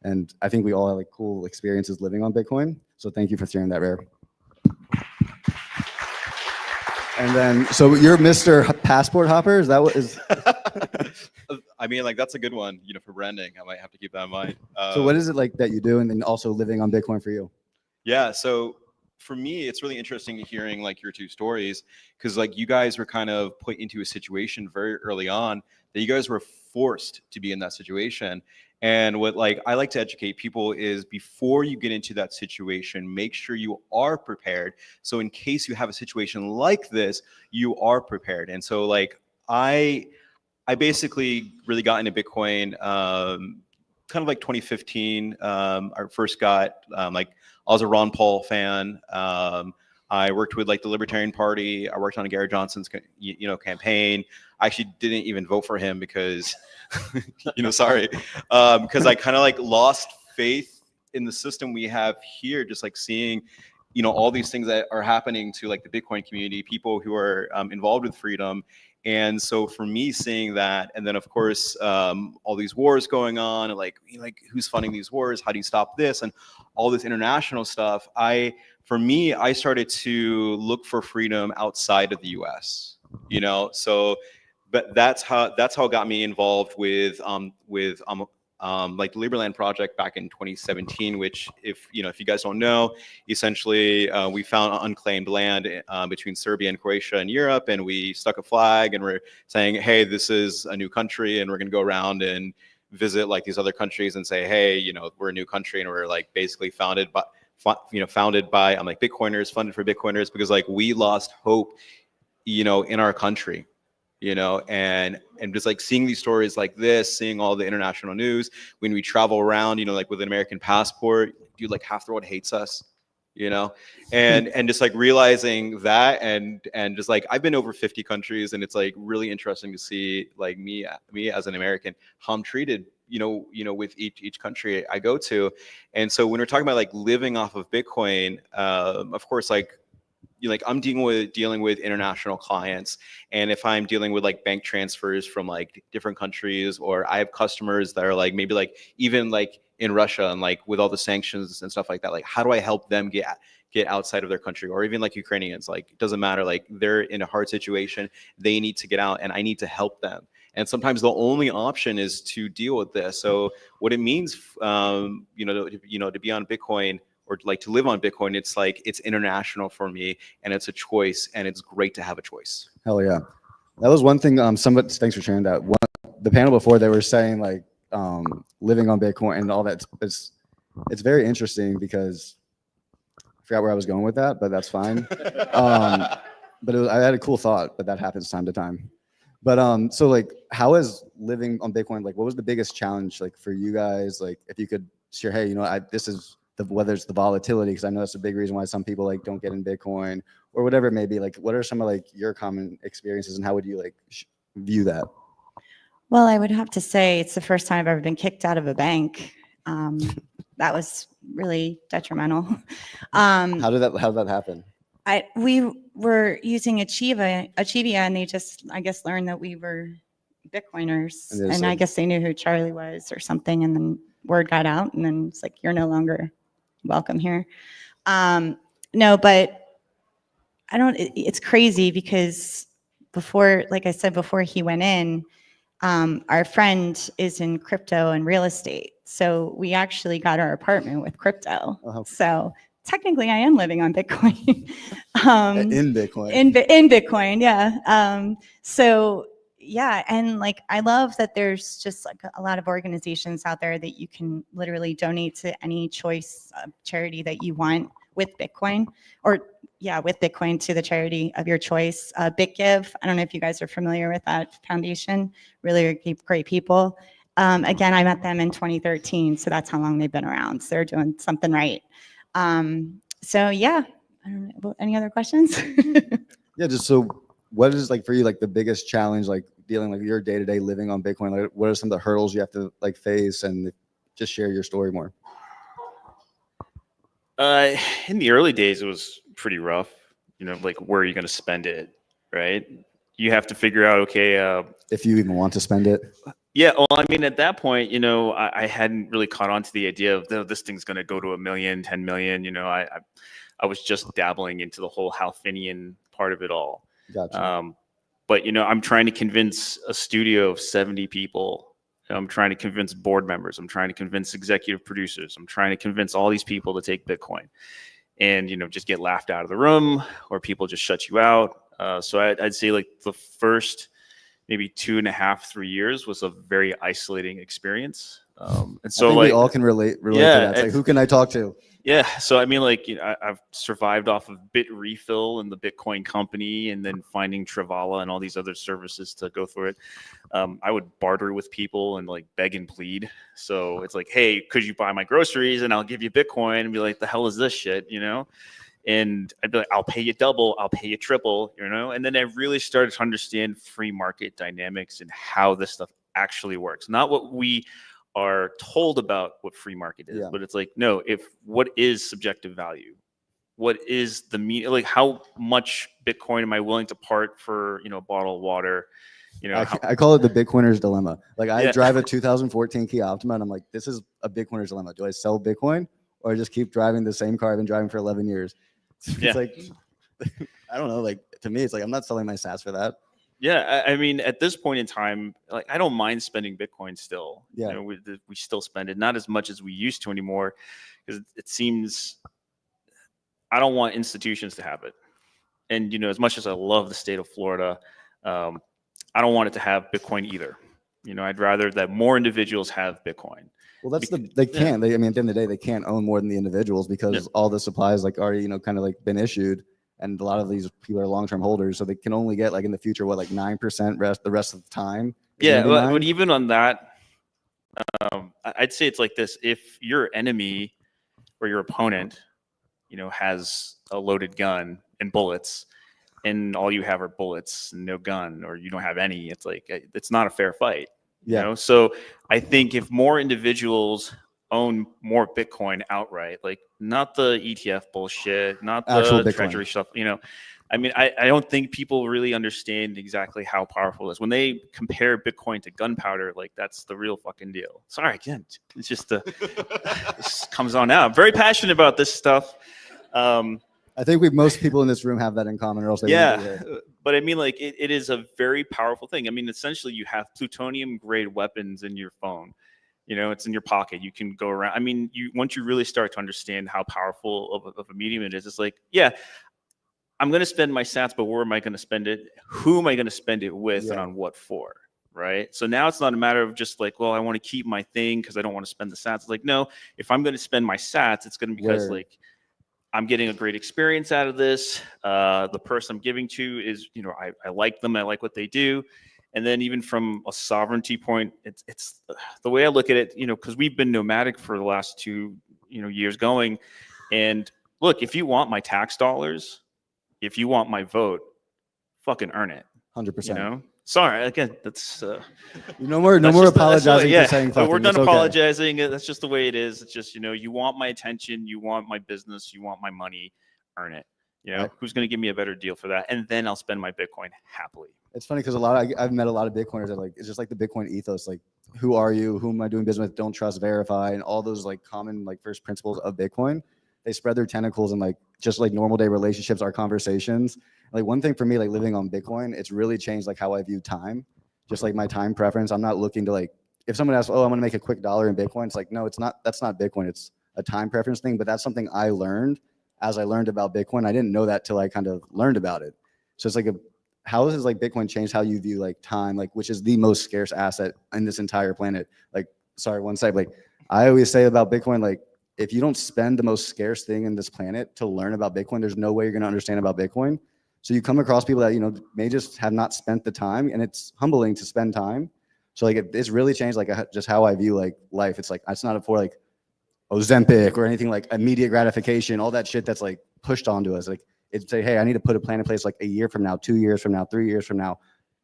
And I think we all have like cool experiences living on Bitcoin. So thank you for sharing that, Rare. And then, so you're Mr. Passport Hopper? Is that what is? I mean, like, that's a good one, for branding. I might have to keep that in mind. So what is it like that you do, and then also living on Bitcoin for you? Yeah, so for me, it's really interesting hearing like your two stories, because like you guys were kind of put into a situation very early on that you guys were forced to be in that situation. And what like I like to educate people is before you get into that situation, make sure you are prepared. So in case you have a situation like this, you are prepared. And so like I basically really got into Bitcoin kind of like 2015. I first got like I was a Ron Paul fan. I worked with like the Libertarian Party. I worked on Gary Johnson's campaign. I actually didn't even vote for him because sorry, because I kind of like lost faith in the system we have here. Just like seeing all these things that are happening to like the Bitcoin community, people who are involved with freedom. And so for me, seeing that, and then of course all these wars going on, and like who's funding these wars? How do you stop this? And all this international stuff. For me, I started to look for freedom outside of the U.S. So, but that's how it got me involved with like the Liberland Project back in 2017, which if you guys don't know, essentially we found unclaimed land between Serbia and Croatia in Europe, and we stuck a flag and we're saying, hey, this is a new country, and we're going to go around and visit like these other countries and say, hey, we're a new country, and we're like basically founded by like Bitcoiners, funded for Bitcoiners, because like we lost hope in our country. And just like seeing these stories like this, seeing all the international news, when we travel around, like with an American passport, dude, like half the world hates us, and just like realizing that, and just like I've been over 50 countries, and it's like really interesting to see like me as an American, how I'm treated, with each country I go to. And so when we're talking about like living off of Bitcoin, of course, like I'm dealing with international clients, and if I'm dealing with like bank transfers from like different countries, or I have customers that are like maybe like even like in Russia, and like with all the sanctions and stuff like that, like how do I help them get outside of their country? Or even like Ukrainians, like it doesn't matter, like they're in a hard situation, they need to get out, and I need to help them. And sometimes the only option is to deal with this. So what it means, to be on Bitcoin, or like to live on Bitcoin, it's like it's international for me, and it's a choice, and it's great to have a choice. Hell yeah. That was one thing. Thanks for sharing that. The panel before, they were saying like living on Bitcoin and all that. It's very interesting, because I forgot where I was going with that, but that's fine. But I had a cool thought, but that happens time to time. But so like, how is living on Bitcoin, like what was the biggest challenge like for you guys? Like if you could share, hey, this is whether it's the volatility, because I know that's a big reason why some people like don't get in Bitcoin, or whatever it may be. Like what are some of like your common experiences, and how would you like view that? Well, I would have to say it's the first time I've ever been kicked out of a bank. That was really detrimental. How did that happen? We were using Achieva, and they just, I guess, learned that we were Bitcoiners, and I guess they knew who Charlie was or something, and then word got out, and then it's like, you're no longer welcome here. No, but it's crazy, because before, like I said, before he went in, our friend is in crypto and real estate. So we actually got our apartment with crypto. So technically I am living on Bitcoin. In Bitcoin. In Bitcoin, yeah. So yeah, and like I love that there's just like a lot of organizations out there that you can literally donate to any choice of charity that you want with Bitcoin, with Bitcoin, to the charity of your choice. BitGive, I don't know if you guys are familiar with that foundation. Really great people. Again, I met them in 2013, so that's how long they've been around. So they're doing something right. So yeah, I don't know. Any other questions? Yeah, just so what is like for you like the biggest challenge, like dealing like your day-to-day living on Bitcoin? Like what are some of the hurdles you have to like face, and just share your story more? In the early days, it was pretty rough. Like where are you going to spend it, right? You have to figure out, okay, if you even want to spend it. Yeah, well, I mean, at that point, I hadn't really caught on to the idea of this thing's going to go to 1 million, 10 million. I was just dabbling into the whole Halfinian part of it all. Gotcha. But I'm trying to convince a studio of 70 people. I'm trying to convince board members. I'm trying to convince executive producers. I'm trying to convince all these people to take Bitcoin. and just get laughed out of the room, or people just shut you out. So I'd say like the first maybe 2.5, 3 years was a very isolating experience. And so I think like we all can relate to yeah, that. It's like, who can I talk to? yeah. So I mean, like, I've survived off of Bit Refill and the Bitcoin company, and then finding Travala and all these other services to go through it. I would barter with people and like beg and plead. So it's like, hey, could you buy my groceries and I'll give you Bitcoin? And be like, the hell is this shit, And I'd be like, I'll pay you double, I'll pay you triple, And then I really started to understand free market dynamics and how this stuff actually works. Not what we are told about what free market is, but it's like, no, what is subjective value? What is the mean? Like, how much Bitcoin am I willing to part for, a bottle of water? I call it the Bitcoiner's dilemma. Like, I Yeah. drive a 2014 Kia Optima, and I'm like, this is a Bitcoiner's dilemma. Do I sell Bitcoin or just keep driving the same car I've been driving for 11 years? It's Yeah. like, I don't know. Like, to me, it's like, I'm not selling my sats for that. Yeah, I mean, at this point in time, like, I don't mind spending Bitcoin still. Yeah. We still spend it, not as much as we used to anymore, because it seems I don't want institutions to have it. And as much as I love the state of Florida, I don't want it to have Bitcoin either. I'd rather that more individuals have Bitcoin. Well, they can't. I mean, at the end of the day, they can't own more than the individuals because all the supplies like already kind of like been issued. And a lot of these people are long-term holders, so they can only get like in the future like 9% the rest of the time. Yeah, but even on that, I'd say it's like this: if your enemy or your opponent, has a loaded gun and bullets, and all you have are bullets and no gun, or you don't have any, it's like it's not a fair fight. So I think if more individuals own more Bitcoin outright, like not the ETF bullshit, not the Actual Bitcoin. treasury stuff, I mean, I don't think people really understand exactly how powerful it is. When they compare Bitcoin to gunpowder, like that's the real fucking deal. Sorry, again, it's just this comes on out. I'm very passionate about this stuff. I think most people in this room have that in common, or else they wouldn't be here. But I mean, like, it is a very powerful thing. I mean, essentially, you have plutonium grade weapons in your phone. It's in your pocket. You can go around. I mean, once you really start to understand how powerful of a medium it is, it's like, yeah, I'm going to spend my sats, but where am I going to spend it? Who am I going to spend it with, and on what for? Right. So now it's not a matter of just like, well, I want to keep my thing because I don't want to spend the sats. It's like, no, if I'm going to spend my sats, it's going to be because like I'm getting a great experience out of this. The person I'm giving to is, I like them. I like what they do. And then even from a sovereignty point, it's the way I look at it, because we've been nomadic for the last 2, years going. And look, if you want my tax dollars, if you want my vote, fucking earn it. 100%. Sorry, again, that's no more apologizing for saying fucking. We're done it's apologizing. That's just the way it is. It's just, you want my attention, you want my business, you want my money, earn it. Right. Who's going to give me a better deal for that? And then I'll spend my Bitcoin happily. It's funny because I've met a lot of Bitcoiners that like, it's just like the Bitcoin ethos, like, who are you? Who am I doing business with? Don't trust, verify, and all those like common like first principles of Bitcoin. They spread their tentacles in like just like normal day relationships, our conversations. Like one thing for me, like living on Bitcoin, it's really changed like how I view time, just like my time preference. I'm not looking to like, if someone asks, oh, I'm going to make a quick $1 in Bitcoin. It's like, no, it's not. That's not Bitcoin. It's a time preference thing. But that's something I learned as I learned about Bitcoin. I didn't know that till I kind of learned about it. So it's like how has like Bitcoin changed how you view like time, like which is the most scarce asset in this entire planet? Like, sorry, one sec. Like I always say about Bitcoin, like if you don't spend the most scarce thing in this planet to learn about Bitcoin, there's no way you're going to understand about Bitcoin. So you come across people that, may just have not spent the time, and it's humbling to spend time. So like it's really changed like just how I view like life. It's like, it's not for like Ozempic or anything like immediate gratification, all that shit that's like pushed onto us. Like it's say, hey, I need to put a plan in place like a year from now, 2 years from now, 3 years from now.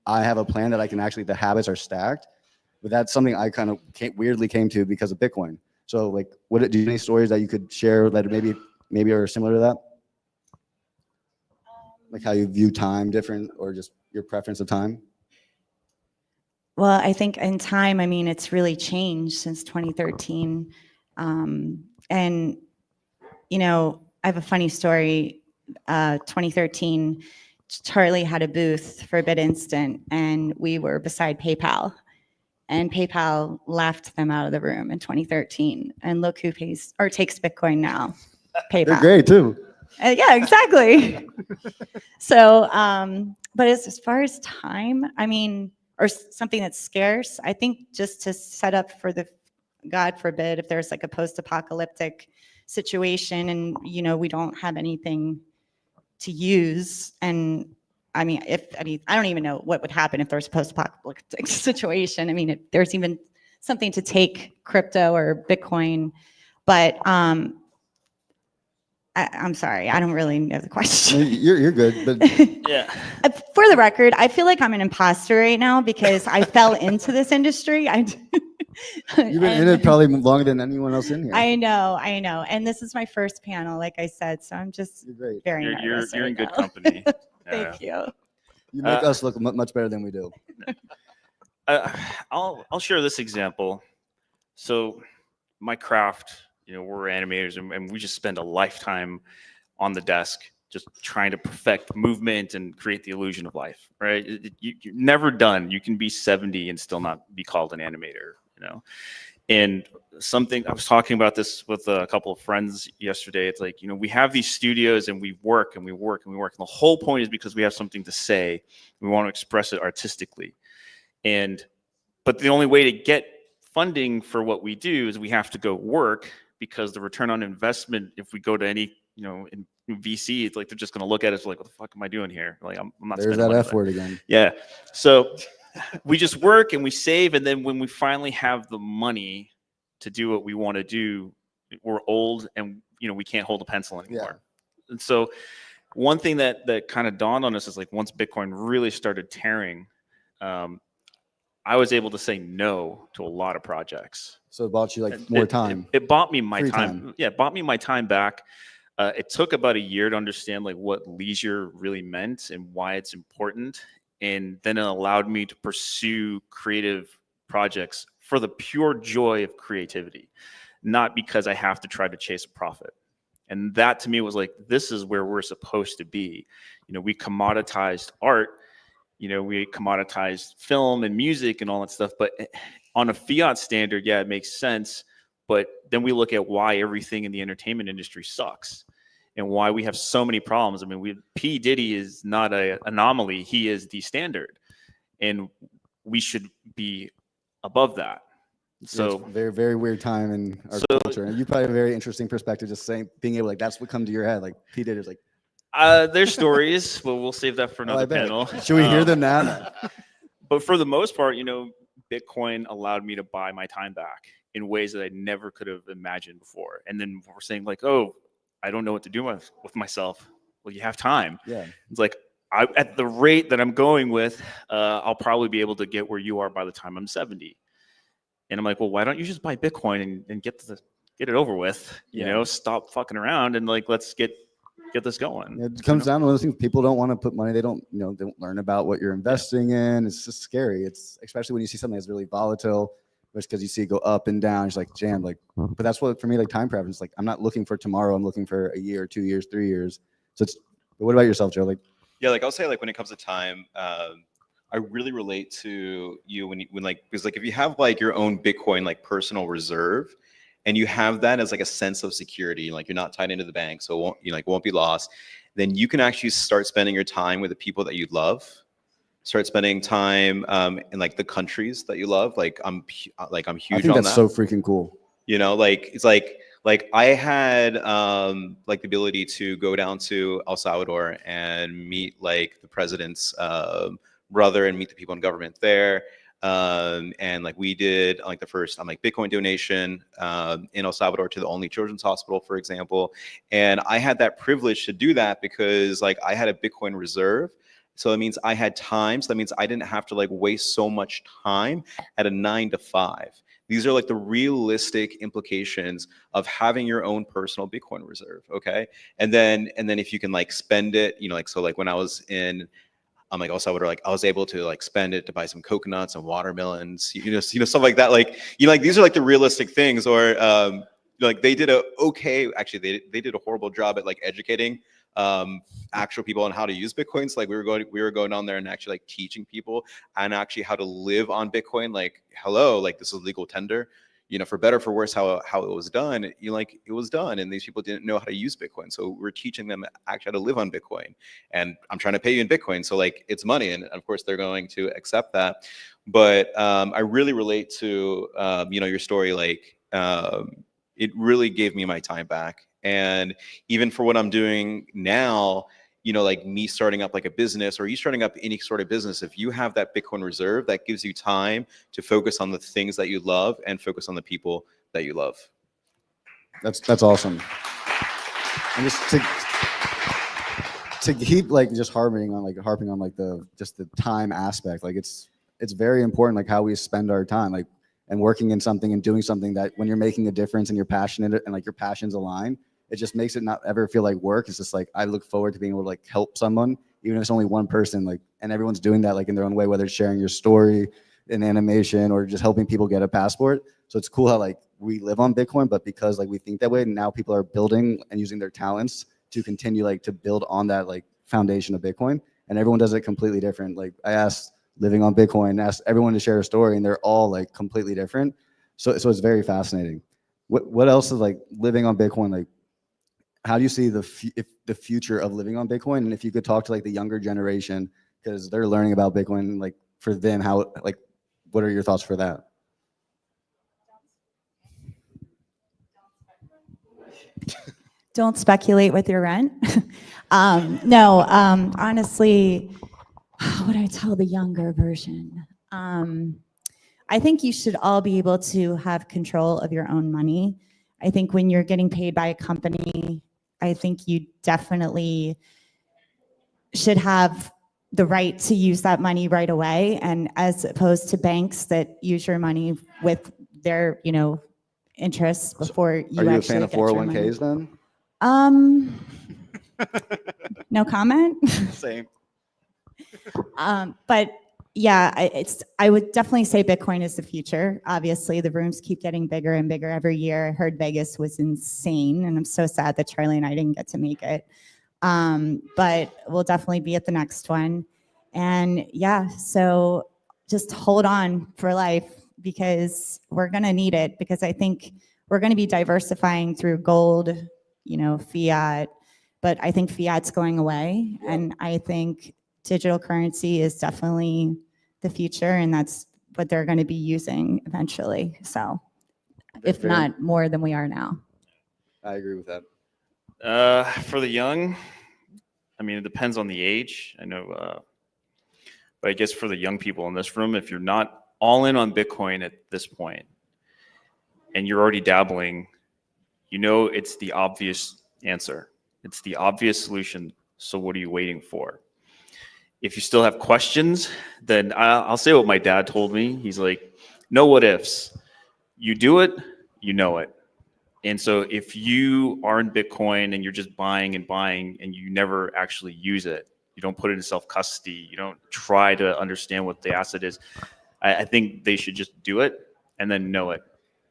I have a plan that I can actually, the habits are stacked. But that's something I kind of weirdly came to because of Bitcoin. So like, do you have any stories that you could share that maybe are similar to that? Like how you view time different, or just your preference of time? Well, I think in time, I mean, it's really changed since 2013. And, I have a funny story. 2013, Charlie had a booth for a BitInstant, and we were beside PayPal. And PayPal laughed them out of the room in 2013. And look who pays or takes Bitcoin now. PayPal. They're great too. Yeah, exactly. So, but as far as time, I mean, or something that's scarce, I think just to set up for the, God forbid, if there's like a post-apocalyptic situation and, you know, we don't have anything to use. And I mean, I don't even know what would happen if there's a post-apocalyptic situation. I mean, if there's even something to take crypto or Bitcoin, but I'm sorry, I don't really know the question. No, you're good, but Yeah. For the record, I feel like I'm an imposter right now because I fell into this industry. you've been in it probably longer than anyone else in here. I know, and this is my first panel, like I said, so I'm just very nervous. You're in right good now. company. Thank you. You make us look much better than we do. I'll share this example. So my craft, you know, we're animators and we just spend a lifetime on the desk just trying to perfect movement and create the illusion of life, right? You're never done. You can be 70 and still not be called an animator, you know? And something, I was talking about this with a couple of friends yesterday. It's like, you know, we have these studios and we work and we work and we work. And the whole point is because we have something to say. We want to express it artistically. But the only way to get funding for what we do is we have to go work, because the return on investment, if we go to any, you know, in VC, it's like they're just going to look at us like, what the fuck am I doing here? Like, I'm not. There's that F word again. Yeah. So we just work and we save, and then when we finally have the money to do what we want to do, we're old and, you know, we can't hold a pencil anymore. Yeah. And so one thing that kind of dawned on us is like, once Bitcoin really started tearing, I was able to say no to a lot of projects. So it bought you like more time. It bought me my Free time. Yeah, it bought me my time back. It took about a year to understand like what leisure really meant and why it's important. And then it allowed me to pursue creative projects for the pure joy of creativity, not because I have to try to chase a profit. And that to me was like, this is where we're supposed to be. You know, we commoditized art. You know, we commoditized film and music and all that stuff. But on a fiat standard, yeah, it makes sense. But then we look at why everything in the entertainment industry sucks and why we have so many problems. I mean, P. Diddy is not an anomaly. He is the standard. And we should be above that. So it's a very, very weird time in our culture. And you probably have a very interesting perspective, just saying, being able, like, that's what comes to your head. Like, P. Diddy is like, there's stories, but we'll save that for another panel. Should we hear them now? But for the most part, you know, Bitcoin allowed me to buy my time back in ways that I never could have imagined before. And then we're saying like, oh, I don't know what to do with myself. Well, you have time. Yeah. It's like, at the rate that I'm going with, I'll probably be able to get where you are by the time I'm 70. And I'm like, well, why don't you just buy Bitcoin and get it over with? You know, stop fucking around and like, let's get this going. It comes down to one of those things. People don't want to put money. They don't learn about what you're investing in. It's just scary. It's especially when you see something that's really volatile, just because you see it go up and down. It's like jammed. Like, but that's what for me, like time preference. Like, I'm not looking for tomorrow. I'm looking for a year, 2 years, 3 years. So it's. But what about yourself, Joe? Like, yeah, like I'll say, like when it comes to time, I really relate to you when like, because like if you have like your own Bitcoin like personal reserve, and you have that as like a sense of security, like you're not tied into the bank, so it won't be lost, then you can actually start spending your time with the people that you love. Start spending time in like the countries that you love. Like I'm huge on that. I think that's so freaking cool. You know, like it's like I had like the ability to go down to El Salvador and meet like the president's brother and meet the people in government there. And like we did like the first Bitcoin donation in El Salvador to the Only Children's Hospital, for example. And I had that privilege to do that because like I had a Bitcoin reserve. So that means I had time. So that means I didn't have to like waste so much time at a 9 to 5. These are like the realistic implications of having your own personal Bitcoin reserve. Okay. And then if you can like spend it, you know, like, so like when I was in like El Salvador, like I was able to like spend it to buy some coconuts and watermelons, you know, stuff like that. Like, you know, like these are like the realistic things. Or like they did actually they did a horrible job at like educating actual people on how to use Bitcoin. So like we were going down there and actually like teaching people and actually how to live on Bitcoin. Like, hello, like this is legal tender. for better or for worse, how it was done, it was done, and these people didn't know how to use Bitcoin. So we're teaching them actually how to live on Bitcoin. And I'm trying to pay you in Bitcoin, so it's money, and of course they're going to accept that. But I really relate to your story. It really gave me my time back, and even for what I'm doing now. Me starting up like a business, or you starting up any sort of business, if you have that Bitcoin reserve, that gives you time to focus on the things that you love and focus on the people that you love. That's awesome. And just to keep just harping on the time aspect, it's very important, how we spend our time, and working in something and doing something that when you're making a difference and you're passionate and your passions align, it just makes it not ever feel like work. It's just I look forward to being able to help someone, even if it's only one person, and everyone's doing that in their own way, whether it's sharing your story in animation or just helping people get a passport. So it's cool how we live on Bitcoin, but because we think that way, now people are building and using their talents to continue to build on that foundation of Bitcoin, and everyone does it completely different. I asked living on Bitcoin, asked everyone to share a story, and they're all completely different. So it's very fascinating. What else is living on Bitcoin? How do you see the future of living on Bitcoin? And if you could talk to the younger generation, because they're learning about Bitcoin, for them, what are your thoughts for that? Don't speculate with your rent. No, honestly, what do I tell the younger version? I think you should all be able to have control of your own money. I think when you're getting paid by a company, I think you definitely should have the right to use that money right away, and as opposed to banks that use your money with their, interests before you Are you a actually fan of get your money. 401ks then? No comment. Same. But yeah, I would definitely say Bitcoin is the future. Obviously, the rooms keep getting bigger and bigger every year. I heard Vegas was insane, and I'm so sad that Charlie and I didn't get to make it. But we'll definitely be at the next one. And yeah, so just hold on for life, because we're going to need it, because I think we're going to be diversifying through gold, fiat, but I think fiat's going away. And I think digital currency is definitely the future, and that's what they're going to be using eventually. So if not more than we are now. I agree with that. For the young, it depends on the age. I know, but I guess for the young people in this room, if you're not all in on Bitcoin at this point, and you're already dabbling, it's the obvious answer. It's the obvious solution. So what are you waiting for? If you still have questions, then I'll say what my dad told me. He's like, no what ifs. You do it, you know it. And so if you are in Bitcoin and you're just buying and buying and you never actually use it, you don't put it in self-custody, you don't try to understand what the asset is, I think they should just do it and then know it.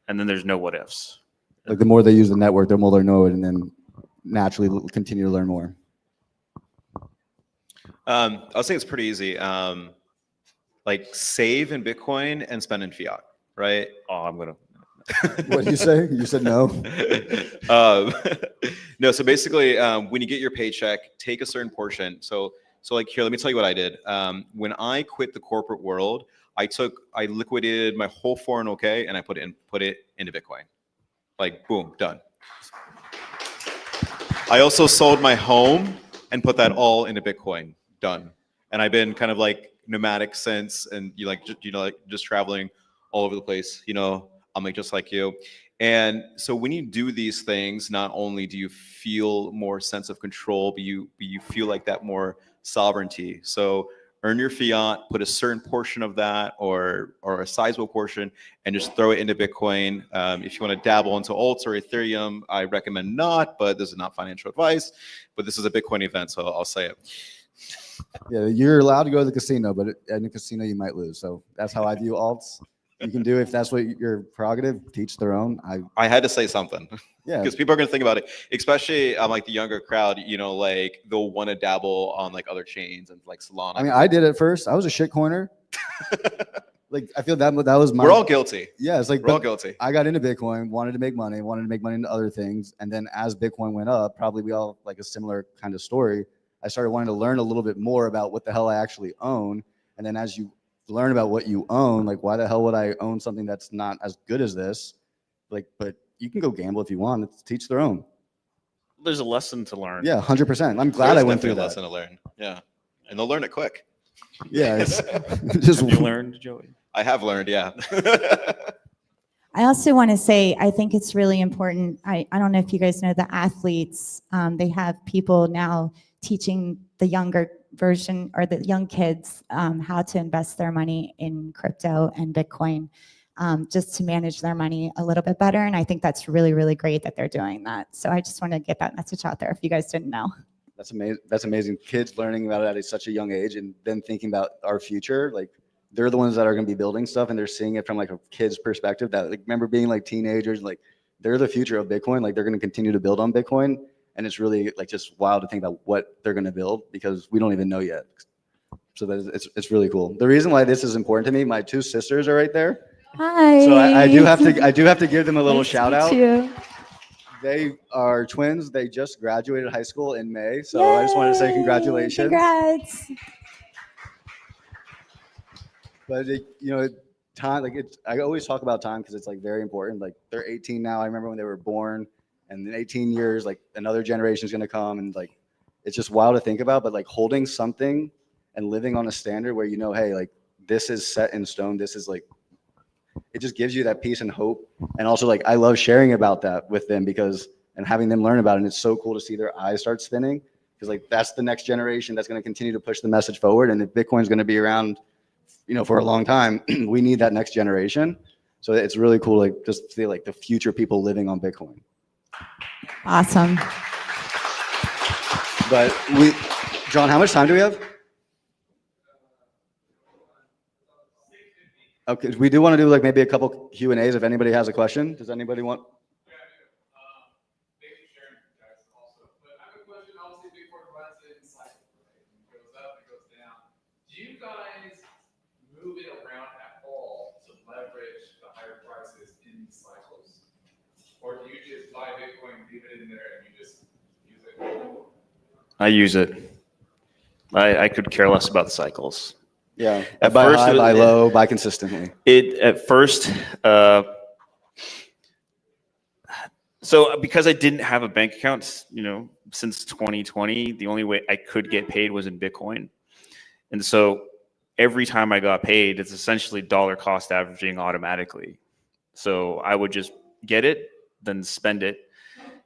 And then there's no what ifs. The more they use the network, the more they know it, and then naturally continue to learn more. I'll say it's pretty easy. Save in Bitcoin and spend in fiat, right? Oh, I'm gonna. What did you say? You said no. No. So basically, when you get your paycheck, take a certain portion. So here, let me tell you what I did. When I quit the corporate world, I liquidated my whole 401k and I put it into Bitcoin. Boom, done. I also sold my home and put that all into Bitcoin. Done. And I've been kind of nomadic since, and just traveling all over the place. I'm just like you. And so when you do these things, not only do you feel more sense of control, but you feel that more sovereignty. So earn your fiat, put a certain portion of that or a sizable portion, and just throw it into Bitcoin. If you want to dabble into alts or Ethereum, I recommend not, but this is not financial advice. But this is a Bitcoin event, so I'll say it. Yeah, you're allowed to go to the casino, but in the casino you might lose. So that's how I view alts. You can do, if that's what your prerogative, teach their own. I had to say something. Yeah. Because people are going to think about it, especially the younger crowd, they'll want to dabble on other chains and Solana. I did it first. I was a shit coiner. like I feel that was my. We're all guilty. Yeah, it's like we're all guilty. I got into Bitcoin, wanted to make money into other things, and then as Bitcoin went up, probably we all like a similar kind of story. I started wanting to learn a little bit more about what the hell I actually own, and then as you learn about what you own, like why the hell would I own something that's not as good as this? Like, but you can go gamble if you want. It's teach their own. There's a lesson to learn. Yeah, 100%. I'm glad I went through a that. lesson to learn. Yeah, and they'll learn it quick. Yeah, it's just Have you learned, Joey? I have learned. Yeah. I also want to say, I think it's really important. I don't know if you guys know the athletes. They have people now teaching the younger version or the young kids how to invest their money in crypto and Bitcoin, just to manage their money a little bit better. And I think that's really, really great that they're doing that. So I just want to get that message out there if you guys didn't know. That's amazing. That's amazing. Kids learning about it at such a young age and then thinking about our future. Like they're the ones that are going to be building stuff and they're seeing it from like a kid's perspective that like, remember being like teenagers, like they're the future of Bitcoin. Like they're going to continue to build on Bitcoin. And it's really like just wild to think about what they're going to build because we don't even know yet. So that it's really cool. The reason why this is important to me, my two sisters are right there. Hi. So I do have to give them a little Nice to shout meet out. you. They are twins. They just graduated high school in May. So I just wanted to say congratulations. Congrats. But time, like I always talk about time because it's like very important. Like they're 18 now. I remember when they were born, and in 18 years, like another generation is going to come, and like it's just wild to think about. But like holding something and living on a standard where hey, like this is set in stone. This is like it just gives you that peace and hope. And also like I love sharing about that with them and having them learn about it. And it's so cool to see their eyes start spinning because like that's the next generation that's going to continue to push the message forward. And if Bitcoin's going to be around, for a long time, we need that next generation. So it's really cool, like just to see like the future people living on Bitcoin. Awesome. But John, how much time do we have? Okay, we do want to do like maybe a couple Q&As if anybody has a question. Does anybody want? Do you guys move it around at all to leverage the higher prices in cycles? Or do you just buy Bitcoin, leave it in there, and you just use it? I use it. I could care less about the cycles. Yeah, At buy first, high, buy low, buy consistently. At first, so because I didn't have a bank account, since 2020, the only way I could get paid was in Bitcoin. And so every time I got paid, it's essentially dollar cost averaging automatically. So I would just get it, then spend it.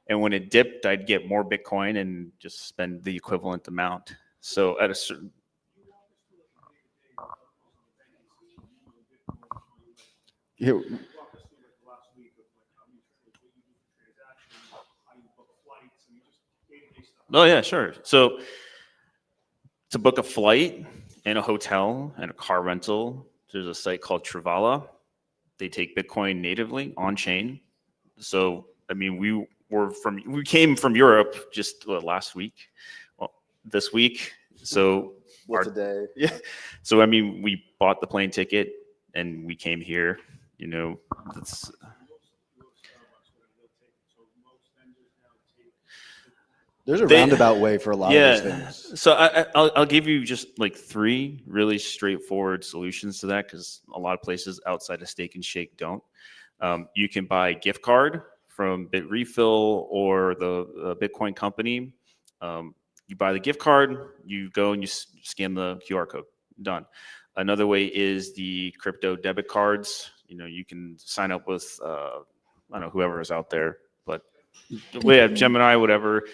And when it dipped, I'd get more Bitcoin and just spend the equivalent amount. So at a certain Here. Oh yeah, sure. So to book a flight and a hotel and a car rental, there's a site called Trivala. They take Bitcoin natively on chain. So I mean, we came from Europe just last week, this week. So What's a day? Yeah. So I mean, we bought the plane ticket and we came here. That's. There's a roundabout way for a lot of those things. So I'll give you just like 3 really straightforward solutions to that because a lot of places outside of Steak and Shake don't. You can buy a gift card from BitRefill or the Bitcoin company. You buy the gift card, you go and you scan the QR code. Done. Another way is the crypto debit cards. You can sign up with I don't know whoever is out there, but we have Gemini, whatever.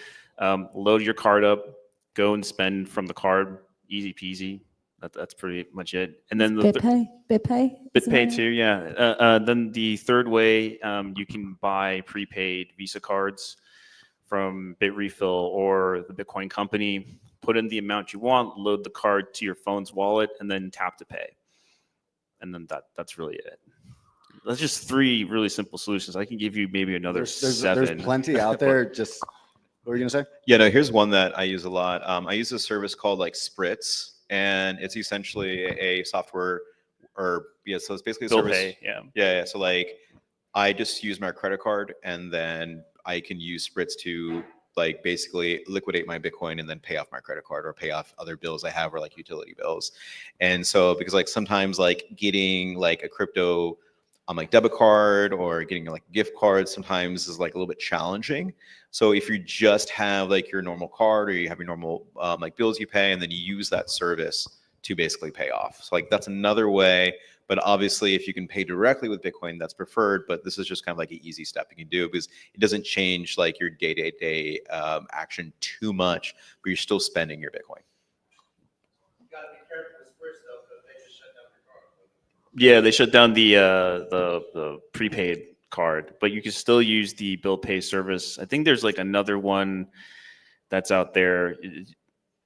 Load your card up, go and spend from the card, easy peasy. That's pretty much it. And then BitPay too, yeah. Then the third way, you can buy prepaid Visa cards from BitRefill or the Bitcoin company. Put in the amount you want, load the card to your phone's wallet, and then tap to pay. And then that's really it. That's just 3 really simple solutions. I can give you maybe another 7. There's plenty out there. Just what were you gonna say? Yeah, no, here's one that I use a lot. I use a service called like Spritz, and it's essentially a software or yeah, so it's basically a Bill service. pay, yeah. Yeah. So like, I just use my credit card, and then I can use Spritz to like basically liquidate my Bitcoin and then pay off my credit card or pay off other bills I have, or like utility bills. And so because like sometimes like getting like a crypto on like debit card or getting like gift cards sometimes is like a little bit challenging. So if you just have like your normal card, or you have your normal like bills you pay, and then you use that service to basically pay off. So like that's another way. But obviously, if you can pay directly with Bitcoin, that's preferred. But this is just kind of like an easy step you can do, because it doesn't change like your day-to-day action too much, but you're still spending your Bitcoin. Yeah, they shut down the prepaid card, but you can still use the bill pay service. I think there's like another one that's out there.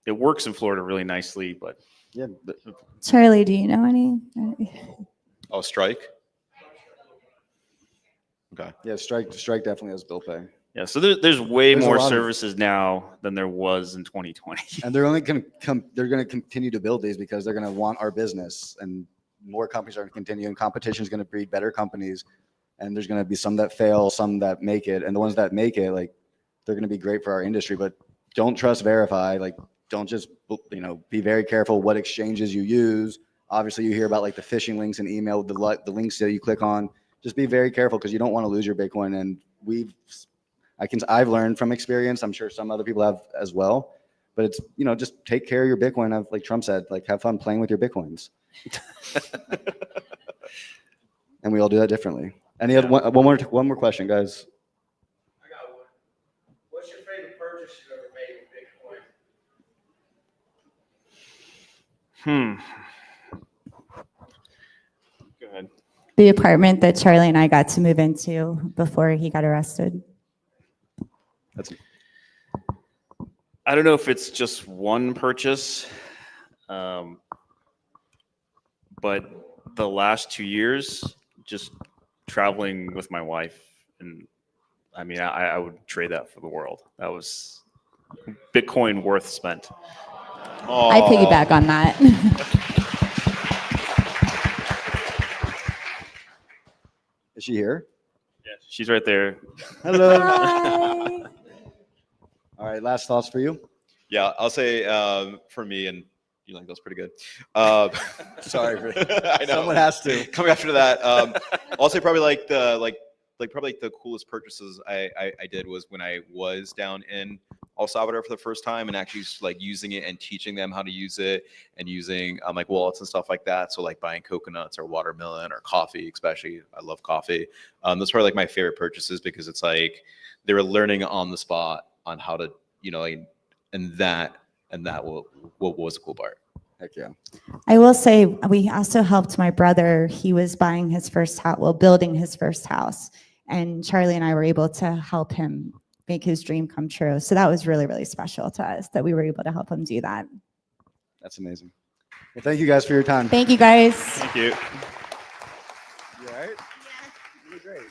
It works in Florida really nicely, but yeah. Charlie, do you know any? Oh, Strike. Okay. Yeah, Strike definitely has bill pay. Yeah, so there's way There's a more lot of- services now than there was in 2020. And they're only going to they're going to continue to build these because they're going to want our business, and more companies are going to continue, and competition is going to breed better companies. And there's going to be some that fail, some that make it, and the ones that make it, like, they're going to be great for our industry. But don't trust verify. Like, don't just, you know, be very careful what exchanges you use. Obviously, you hear about like the phishing links and email, the links that you click on. Just be very careful, because you don't want to lose your Bitcoin. And I've learned from experience. I'm sure some other people have as well. But it's, you know, just take care of your Bitcoin. Like Trump said, like, have fun playing with your Bitcoins. And we all do that differently. Any other one more question, guys? I got one. What's your favorite purchase you ever made with Bitcoin? Go ahead. The apartment that Charlie and I got to move into before he got arrested. I don't know if it's just one purchase, but the last 2 years, just traveling with my wife, and I mean, I would trade that for the world. That was Bitcoin worth spent. I piggyback on that. Is she here? Yeah, she's right there. Hello. Hi. All right, last thoughts for you? Yeah, I'll say for me, and you like those pretty good. Sorry, I know. Someone has to. Coming after that, I'll say probably probably the coolest purchases I did was when I was down in El Salvador for the first time, and actually like using it and teaching them how to use it, and using like wallets and stuff like that. So like buying coconuts or watermelon or coffee, especially. I love coffee. Those are probably like my favorite purchases, because it's like they were learning on the spot on how to, you know, and that was a cool part. Heck yeah. I will say we also helped my brother. He was buying his first house, building his first house. And Charlie and I were able to help him make his dream come true. So that was really, really special to us that we were able to help him do that. That's amazing. Well, thank you guys for your time. Thank you, guys. Thank you. You all right? Yeah. You're great.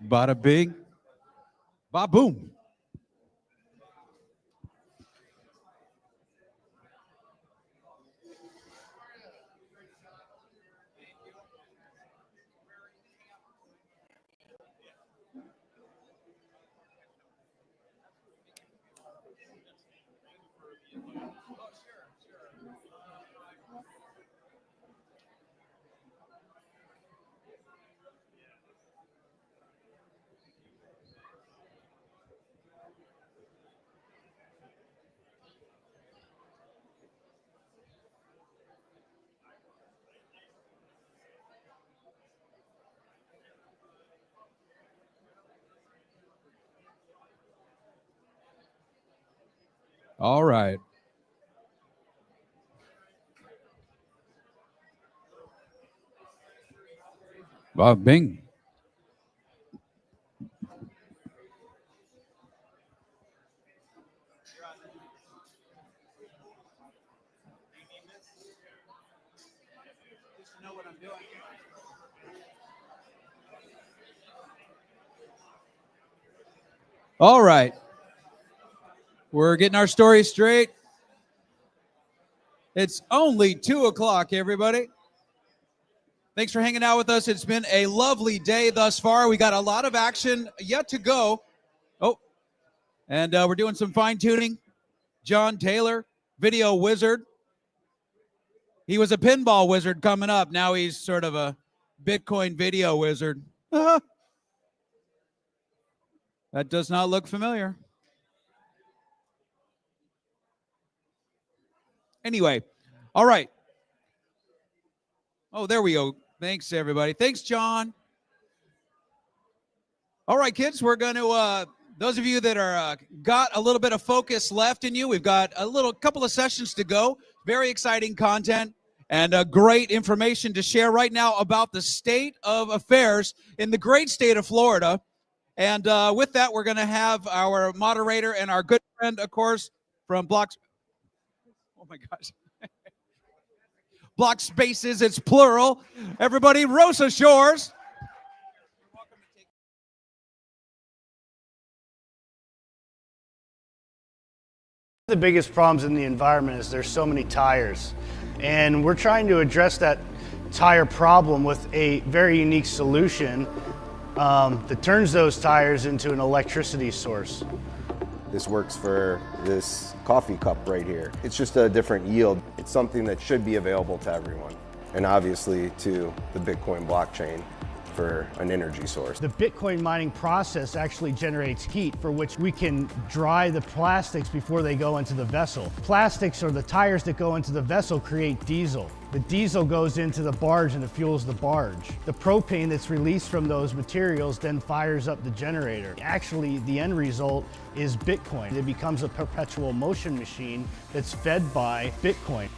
Bada bing, ba boom. All right. Bob Bing. All right. We're getting our story straight. It's only 2 o'clock, everybody. Thanks for hanging out with us. It's been a lovely day thus far. We got a lot of action yet to go. Oh, and we're doing some fine tuning. John Taylor, video wizard. He was a pinball wizard coming up. Now he's sort of a Bitcoin video wizard. That does not look familiar. Anyway, all right. Oh, there we go. Thanks, everybody. Thanks, John. All right, kids, we're going to, those of you that are got a little bit of focus left in you, we've got a couple of sessions to go. Very exciting content and great information to share right now about the state of affairs in the great state of Florida. And with that, we're going to have our moderator and our good friend, of course, from Blocks. Oh, my gosh. Block Spaces, it's plural. Everybody, Rosa Shores. The biggest problems in the environment is there's so many tires, and we're trying to address that tire problem with a very unique solution that turns those tires into an electricity source. This works for this coffee cup right here. It's just a different yield. It's something that should be available to everyone, and obviously to the Bitcoin blockchain for an energy source. The Bitcoin mining process actually generates heat for which we can dry the plastics before they go into the vessel. Plastics, or the tires that go into the vessel, create diesel. The diesel goes into the barge and it fuels the barge. The propane that's released from those materials then fires up the generator. Actually, the end result is Bitcoin. It becomes a perpetual motion machine that's fed by Bitcoin.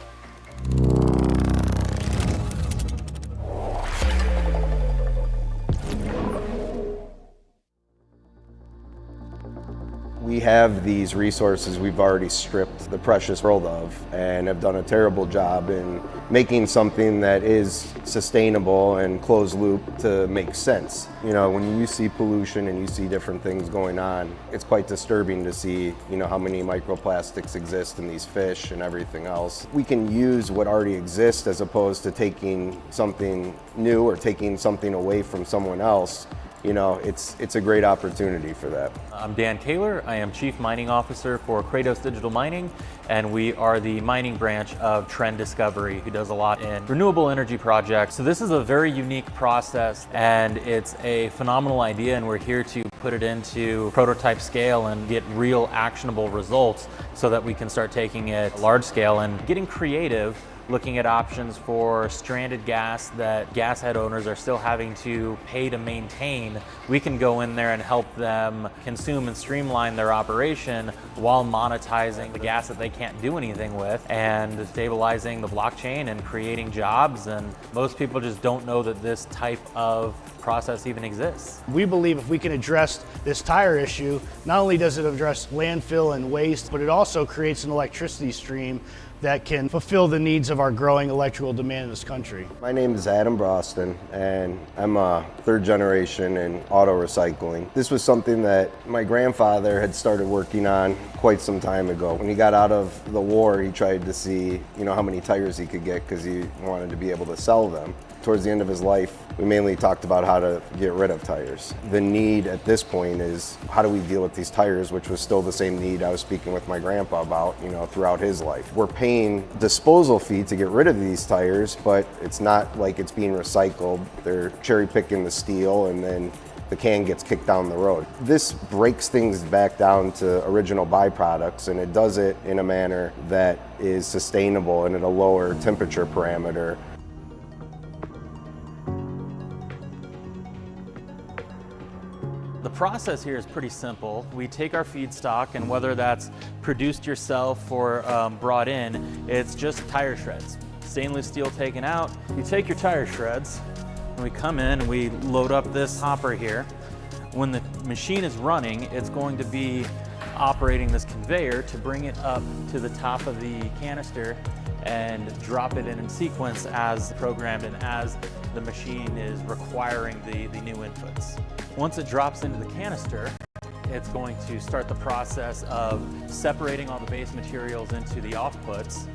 We have these resources we've already stripped the precious world of and have done a terrible job in making something that is sustainable and closed loop to make sense. You know, when you see pollution and you see different things going on, it's quite disturbing to see, you know, how many microplastics exist in these fish and everything else. We can use what already exists as opposed to taking something new or taking something away from someone else. You know, it's a great opportunity for that. I'm Dan Kaler. I am Chief Mining Officer for Kratos Digital Mining, and we are the mining branch of Trend Discovery, who does a lot in renewable energy projects. So this is a very unique process, and it's a phenomenal idea, and we're here to put it into prototype scale and get real actionable results so that we can start taking it large scale and getting creative, looking at options for stranded gas that gas head owners are still having to pay to maintain. We can go in there and help them consume and streamline their operation while monetizing the gas that they can't do anything with and stabilizing the blockchain and creating jobs. And most people just don't know that this type of process even exists. We believe if we can address this tire issue, not only does it address landfill and waste, but it also creates an electricity stream that can fulfill the needs of our growing electrical demand in this country. My name is Adam Broston, and I'm a third generation in auto recycling. This was something that my grandfather had started working on quite some time ago. When he got out of the war, he tried to see, you know, how many tires he could get because he wanted to be able to sell them. Towards the end of his life, we mainly talked about how to get rid of tires. The need at this point is how do we deal with these tires, which was still the same need I was speaking with my grandpa about, you know, throughout his life. We're paying disposal fee to get rid of these tires, but it's not like it's being recycled. They're cherry picking the steel and then the can gets kicked down the road. This breaks things back down to original byproducts, and it does it in a manner that is sustainable and at a lower temperature parameter. The process here is pretty simple. We take our feedstock, and whether that's produced yourself or brought in, it's just tire shreds. Stainless steel taken out. You take your tire shreds, and we come in and we load up this hopper here. When the machine is running, it's going to be operating this conveyor to bring it up to the top of the canister and drop it in sequence as programmed and as the machine is requiring the new inputs. Once it drops into the canister, it's going to start the process of separating all the base materials into the offputs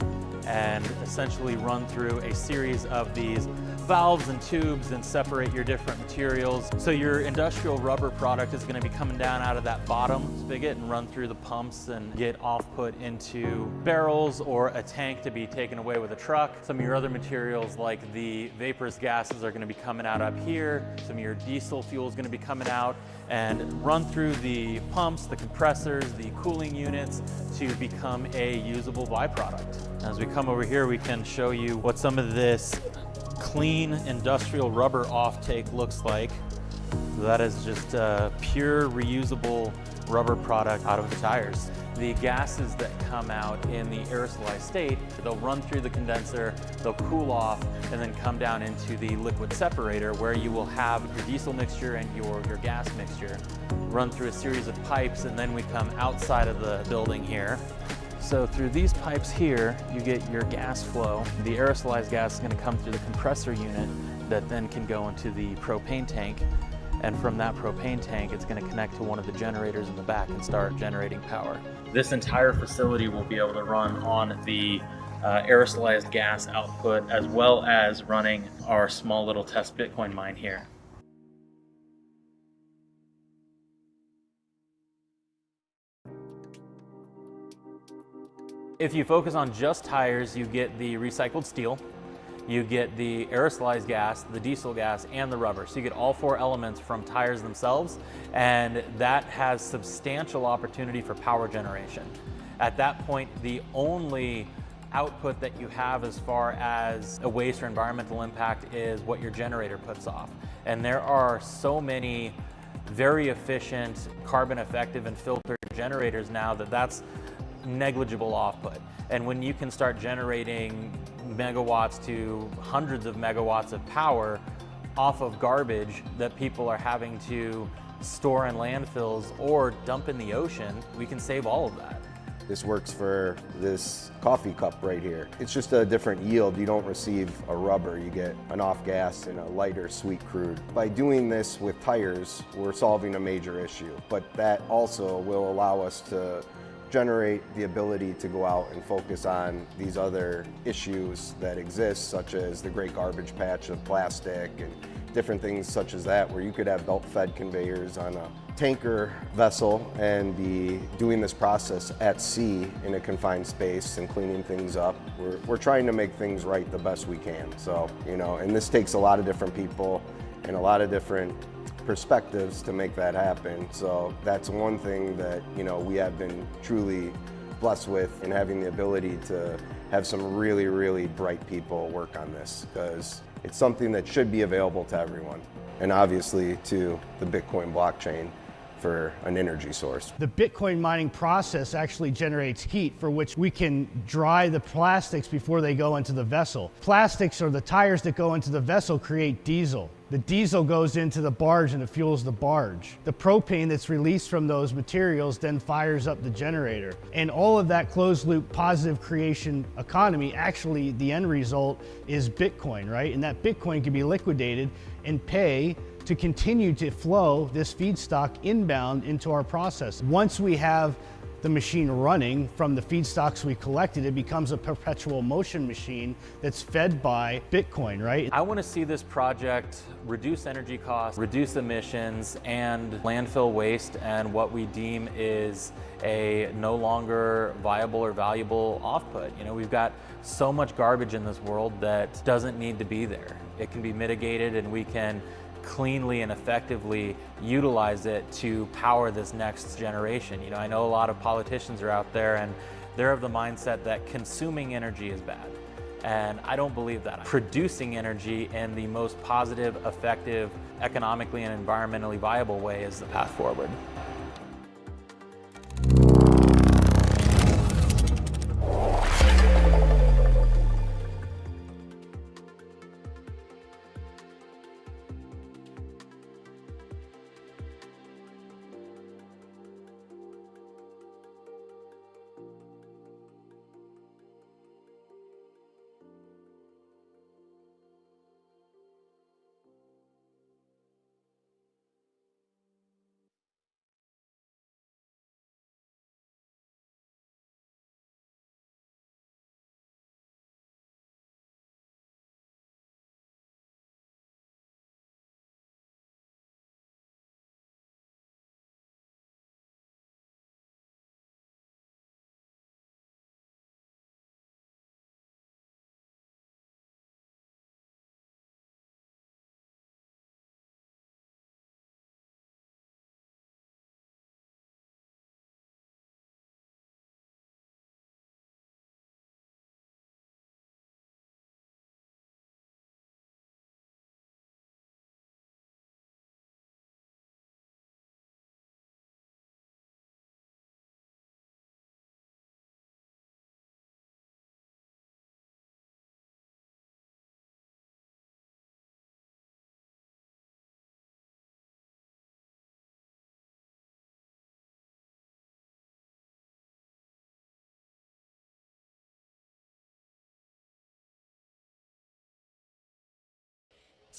and essentially run through a series of these valves and tubes and separate your different materials. So your industrial rubber product is going to be coming down out of that bottom spigot and run through the pumps and get offput into barrels or a tank to be taken away with a truck. Some of your other materials like the vaporous gases are going to be coming out up here. Some of your diesel fuel is going to be coming out and run through the pumps, the compressors, the cooling units to become a usable byproduct. As we come over here, we can show you what some of this clean industrial rubber offtake looks like. That is just pure reusable rubber product out of the tires. The gases that come out in the aerosolized state, they'll run through the condenser, they'll cool off, and then come down into the liquid separator where you will have your diesel mixture and your gas mixture run through a series of pipes, and then we come outside of the building here. So through these pipes here, you get your gas flow. The aerosolized gas is going to come through the compressor unit that then can go into the propane tank. And from that propane tank, it's going to connect to one of the generators in the back and start generating power. This entire facility will be able to run on the aerosolized gas output, as well as running our small little test Bitcoin mine here. If you focus on just tires, you get the recycled steel, you get the aerosolized gas, the diesel gas, and the rubber. So you get all four elements from tires themselves, and that has substantial opportunity for power generation. At that point, the only output that you have as far as a waste or environmental impact is what your generator puts off. And there are so many very efficient, carbon effective, and filtered generators now that that's negligible output. And when you can start generating megawatts to hundreds of megawatts of power off of garbage that people are having to store in landfills or dump in the ocean, we can save all of that. This works for this coffee cup right here. It's just a different yield. You don't receive a rubber, you get an off gas and a lighter sweet crude. By doing this with tires, we're solving a major issue, but that also will allow us to generate the ability to go out and focus on these other issues that exist, such as the great garbage patch of plastic and different things such as that, where you could have belt-fed conveyors on a tanker vessel and be doing this process at sea in a confined space and cleaning things up. We're trying to make things right the best we can. So, and this takes a lot of different people and a lot of different perspectives to make that happen. So that's one thing that we have been truly blessed with, in having the ability to have some really, really bright people work on this, because it's something that should be available to everyone, and obviously to the Bitcoin blockchain for an energy source. The Bitcoin mining process actually generates heat for which we can dry the plastics before they go into the vessel. Plastics, or the tires that go into the vessel, create diesel. The diesel goes into the barge and it fuels the barge. The propane that's released from those materials then fires up the generator. And all of that closed loop positive creation economy, actually the end result is Bitcoin, right? And that Bitcoin can be liquidated and pay to continue to flow this feedstock inbound into our process. Once we have the machine running from the feedstocks we collected, it becomes a perpetual motion machine that's fed by Bitcoin, right? I want to see this project reduce energy costs, reduce emissions, and landfill waste, and what we deem is a no longer viable or valuable offput. We've got so much garbage in this world that doesn't need to be there. It can be mitigated, and we can cleanly and effectively utilize it to power this next generation. I know a lot of politicians are out there and they're of the mindset that consuming energy is bad. And I don't believe that. Producing energy in the most positive, effective, economically and environmentally viable way is the path forward.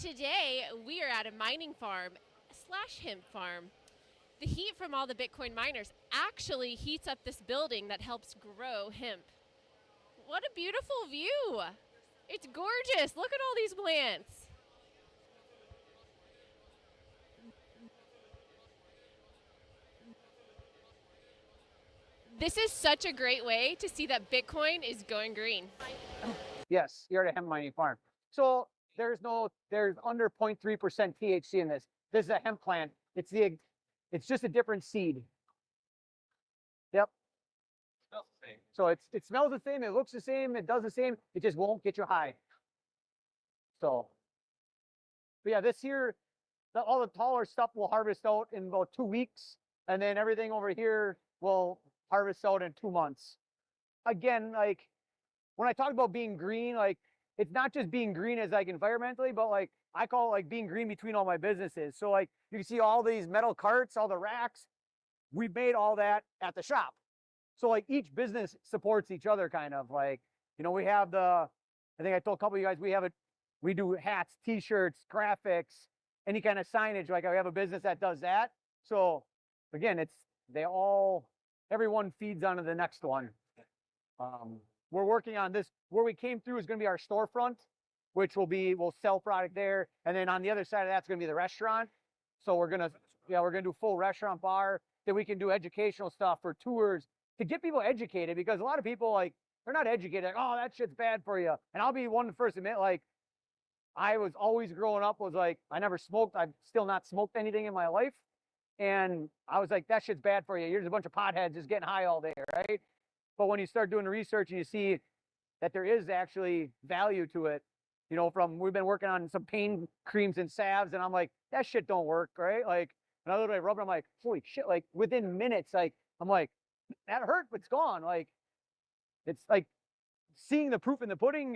Today, we are at a mining farm / hemp farm. The heat from all the Bitcoin miners actually heats up this building that helps grow hemp. What a beautiful view. It's gorgeous. Look at all these plants. This is such a great way to see that Bitcoin is going green. Yes, you're at a hemp mining farm. So there's under 0.3% THC in this. This is a hemp plant. It's just a different seed. Yep. So it smells the same, it looks the same, it does the same, it just won't get you high. So, but yeah, this year, all the taller stuff will harvest out in about 2 weeks, and then everything over here will harvest out in 2 months. Again, like when I talk about being green, like it's not just being green as like environmentally, but like I call it like being green between all my businesses. So like you can see all these metal carts, all the racks, we made all that at the shop. So like each business supports each other kind of like, you know, we have I think I told a couple of you guys, we do hats, t-shirts, graphics, any kind of signage. Like I have a business that does that. So again, everyone feeds onto the next one. We're working on this. Where we came through is going to be our storefront, which we'll sell product there. And then on the other side of that's going to be the restaurant. So we're going to do full restaurant bar. Then we can do educational stuff for tours to get people educated, because a lot of people, like, they're not educated. Like, oh, that shit's bad for you. And I'll be one to first admit, like, I was always growing up was like, I never smoked. I've still not smoked anything in my life. And I was like, that shit's bad for you. You're just a bunch of potheads just getting high all day, right? But when you start doing the research and you see that there is actually value to it, you know, we've been working on some pain creams and salves, and I'm like, that shit don't work, right? Like, and I literally rub it, I'm like, holy shit, like within minutes, like, I'm like, that hurt, but it's gone. Like, it's like seeing the proof in the pudding.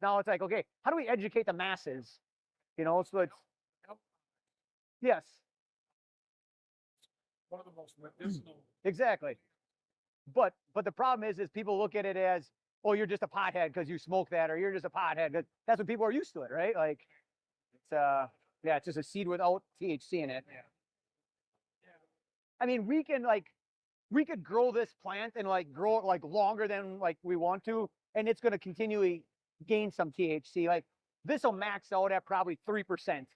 Now it's like, okay, how do we educate the masses? You know, so it's, yes. One of the most medicinal. Exactly. But the problem is people look at it as, oh, you're just a pothead because you smoke that, or you're just a pothead. That's what people are used to it, right? Like, it's just a seed without THC in it. Yeah. I mean, we could grow this plant and like grow it like longer than like we want to, and it's going to continually gain some THC. Like this will max out at probably 3%,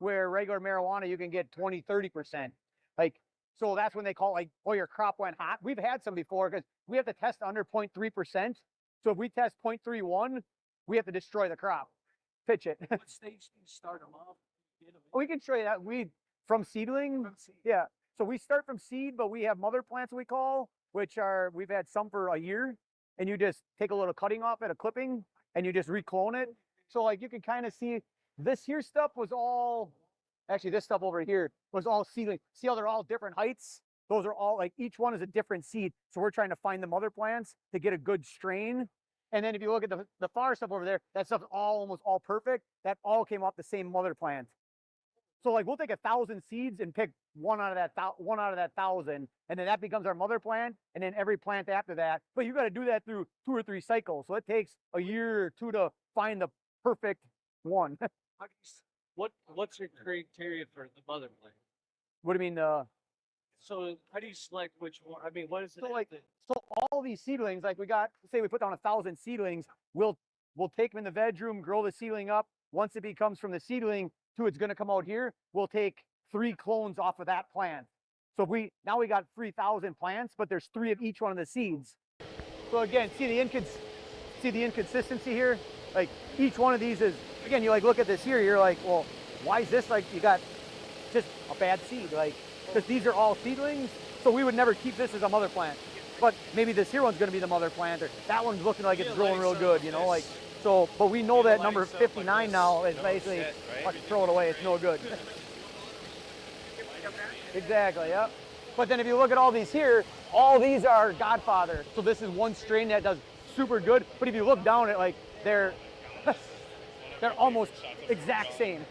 where regular marijuana you can get 20, 30%. Like, so that's when they call it like, oh, your crop went hot. We've had some before because we have to test under 0.3%. So if we test 0.31, we have to destroy the crop, pitch it. What stage do you start them off? We can show you that. From seedling. Yeah. So we start from seed, but we have mother plants we call, we've had some for a year, and you just take a little cutting off at a clipping and you just reclone it. So like you can kind of see this here stuff was all, actually this stuff over here was all seedling. See how they're all different heights? Those are all like, each one is a different seed. So we're trying to find the mother plants to get a good strain. And then if you look at the far stuff over there, that stuff's almost all perfect. That all came off the same mother plant. So like we'll take 1,000 seeds and pick one out of that 1,000, and then that becomes our mother plant, and then every plant after that. But you got to do that through 2 or 3 cycles. So it takes a year or 2 to find the perfect one. What's your criteria for the mother plant? What do you mean? So how do you select which one? I mean, what is it? So all these seedlings, like say we put down 1,000 seedlings, we'll take them in the veg room, grow the seedling up. Once it becomes from the seedling to it's going to come out here, we'll take 3 clones off of that plant. So now we got 3,000 plants, but there's 3 of each one of the seeds. So again, see the inconsistency here? Like each one of these is, again, you like look at this here, you're like, well, why is this like you got just a bad seed? Like, because these are all seedlings, so we would never keep this as a mother plant. But maybe this here one's going to be the mother plant, or that one's looking like it's growing real good, you know, like. So, but we know that number 59 now is basically, fucking throw it away, it's no good. Exactly, yep. But then if you look at all these here, all these are Godfather. So this is one strain that does super good, but if you look down at like, they're almost exact same.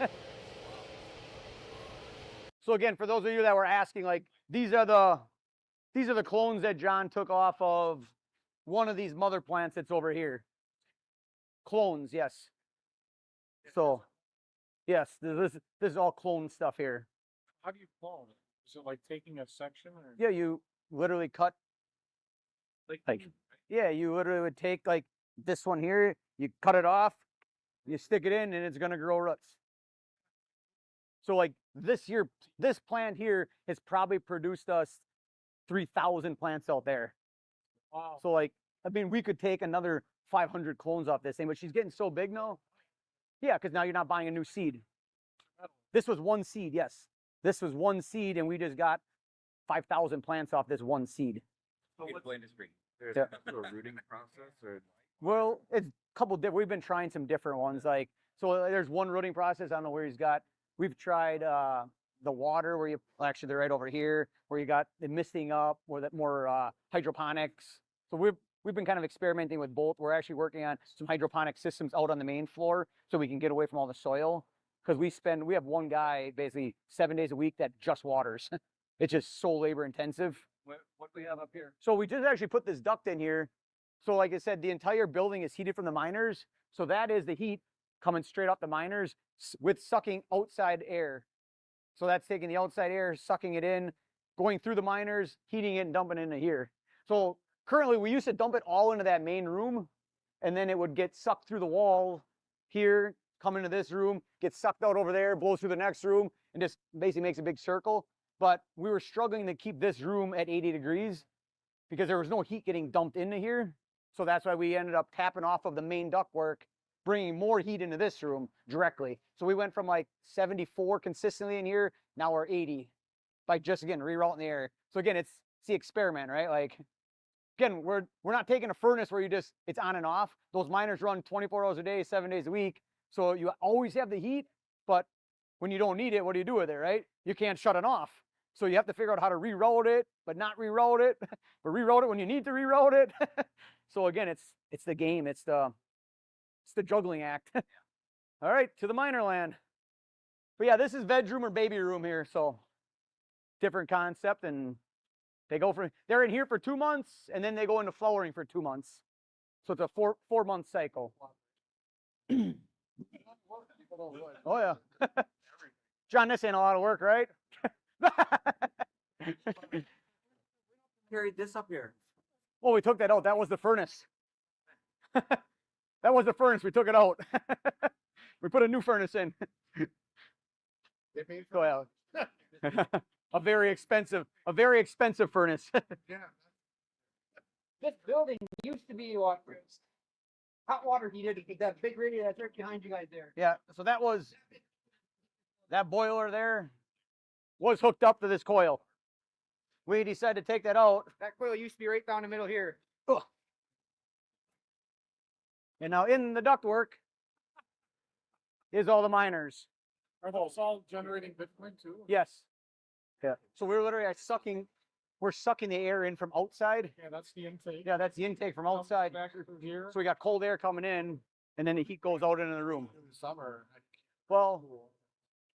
So again, for those of you that were asking, like these are the clones that John took off of one of these mother plants that's over here. Clones, yes. So, yes, this is all clone stuff here. How do you clone it? Is it like taking a section or? Yeah, you literally cut. Like, yeah, you literally would take like this one here, you cut it off, you stick it in, and it's gonna grow roots. So like this year, this plant here has probably produced us 3,000 plants out there. Wow. So like, I mean, we could take another 500 clones off this thing, but she's getting so big now. Yeah, because now you're not buying a new seed. This was one seed, yes. This was one seed, and we just got 5,000 plants off this one seed. Industry. There's Yeah. a rooting process or? Well, it's a couple different. We've been trying some different ones. Like, so there's one rooting process. I don't know where he's got. We've tried the water where you actually they're right over here where you got the misting up or that more hydroponics. So we've been kind of experimenting with both. We're actually working on some hydroponic systems out on the main floor so we can get away from all the soil because we have one guy basically 7 days a week that just waters. It's just so labor intensive. What do we have up here? So we just actually put this duct in here. So like I said, the entire building is heated from the miners. So that is the heat coming straight up the miners with sucking outside air. So that's taking the outside air, sucking it in, going through the miners, heating it and dumping it into here. So currently we used to dump it all into that main room and then it would get sucked through the wall here, come into this room, get sucked out over there, blows through the next room and just basically makes a big circle. But we were struggling to keep this room at 80 degrees because there was no heat getting dumped into here. So that's why we ended up tapping off of the main ductwork, bringing more heat into this room directly. So we went from like 74 consistently in here, now we're 80 by just, again, rerouting the air. So again, it's the experiment, right? Like, again, we're not taking a furnace where it's on and off. Those miners run 24 hours a day, 7 days a week. So you always have the heat, but when you don't need it, what do you do with it, right? You can't shut it off. So you have to figure out how to reroute it, but not reroute it, but reroute it when you need to reroute it. So again, it's the game. It's the juggling act. All right, to the miner land. But yeah, this is veg room or baby room here. So different concept, and they're in here for 2 months, and then they go into flowering for 2 months. So it's a 4-month cycle. Oh yeah. John, this ain't a lot of work, right? Carried this up here. Well, we took that out. That was the furnace. That was the furnace. We took it out. We put a new furnace in. So, yeah. a very expensive furnace. Yeah. This building used to be hot water heated. That big radiator that's right behind you guys there. Yeah. So that boiler there was hooked up to this coil. We decided to take that out. That coil used to be right down the middle here. Ugh. And now in the ductwork is all the miners. Are those all generating Bitcoin too? Yes. Yeah. So we're literally we're sucking the air in from outside. Yeah, that's the intake. Yeah, that's the intake from outside. Back through here. So we got cold air coming in, and then the heat goes out into the room. In the summer. Well,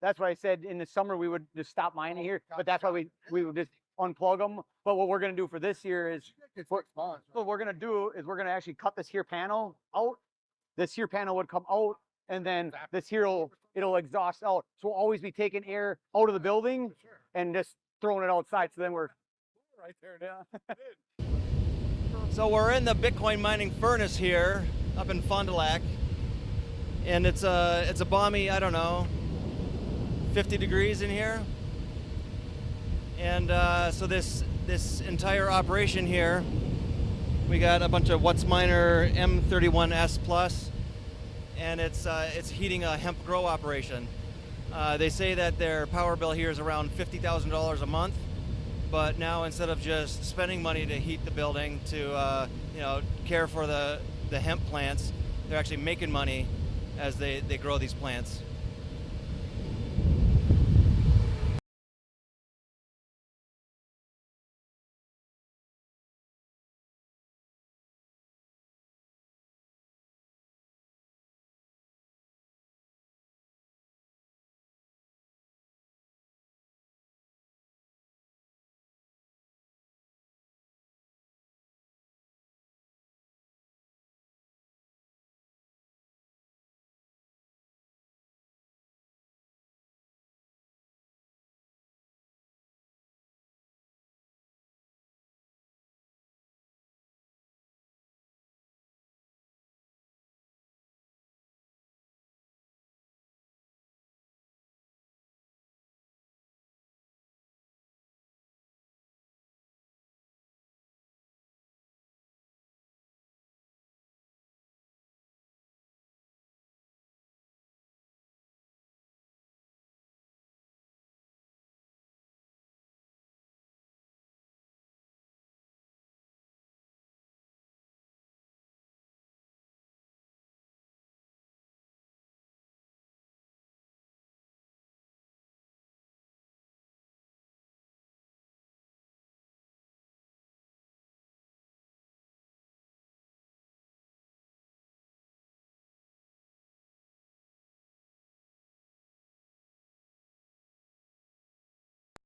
that's why I said in the summer we would just stop mining here, but that's why we would just unplug them. But what we're gonna do for this year is what we're gonna do is we're gonna actually cut this here panel out. This here panel would come out, and then this here it'll exhaust out. So we'll always be taking air out of the building and just throwing it outside. So then we're right there. Yeah. So we're in the Bitcoin mining furnace here up in Fond du Lac, and it's a balmy, I don't know, 50 degrees in here. And so this entire operation here, we got a bunch of WhatsMiner M31S Plus, and it's heating a hemp grow operation. They say that their power bill here is around $50,000 a month, but now instead of just spending money to heat the building to care for the hemp plants, they're actually making money as they grow these plants.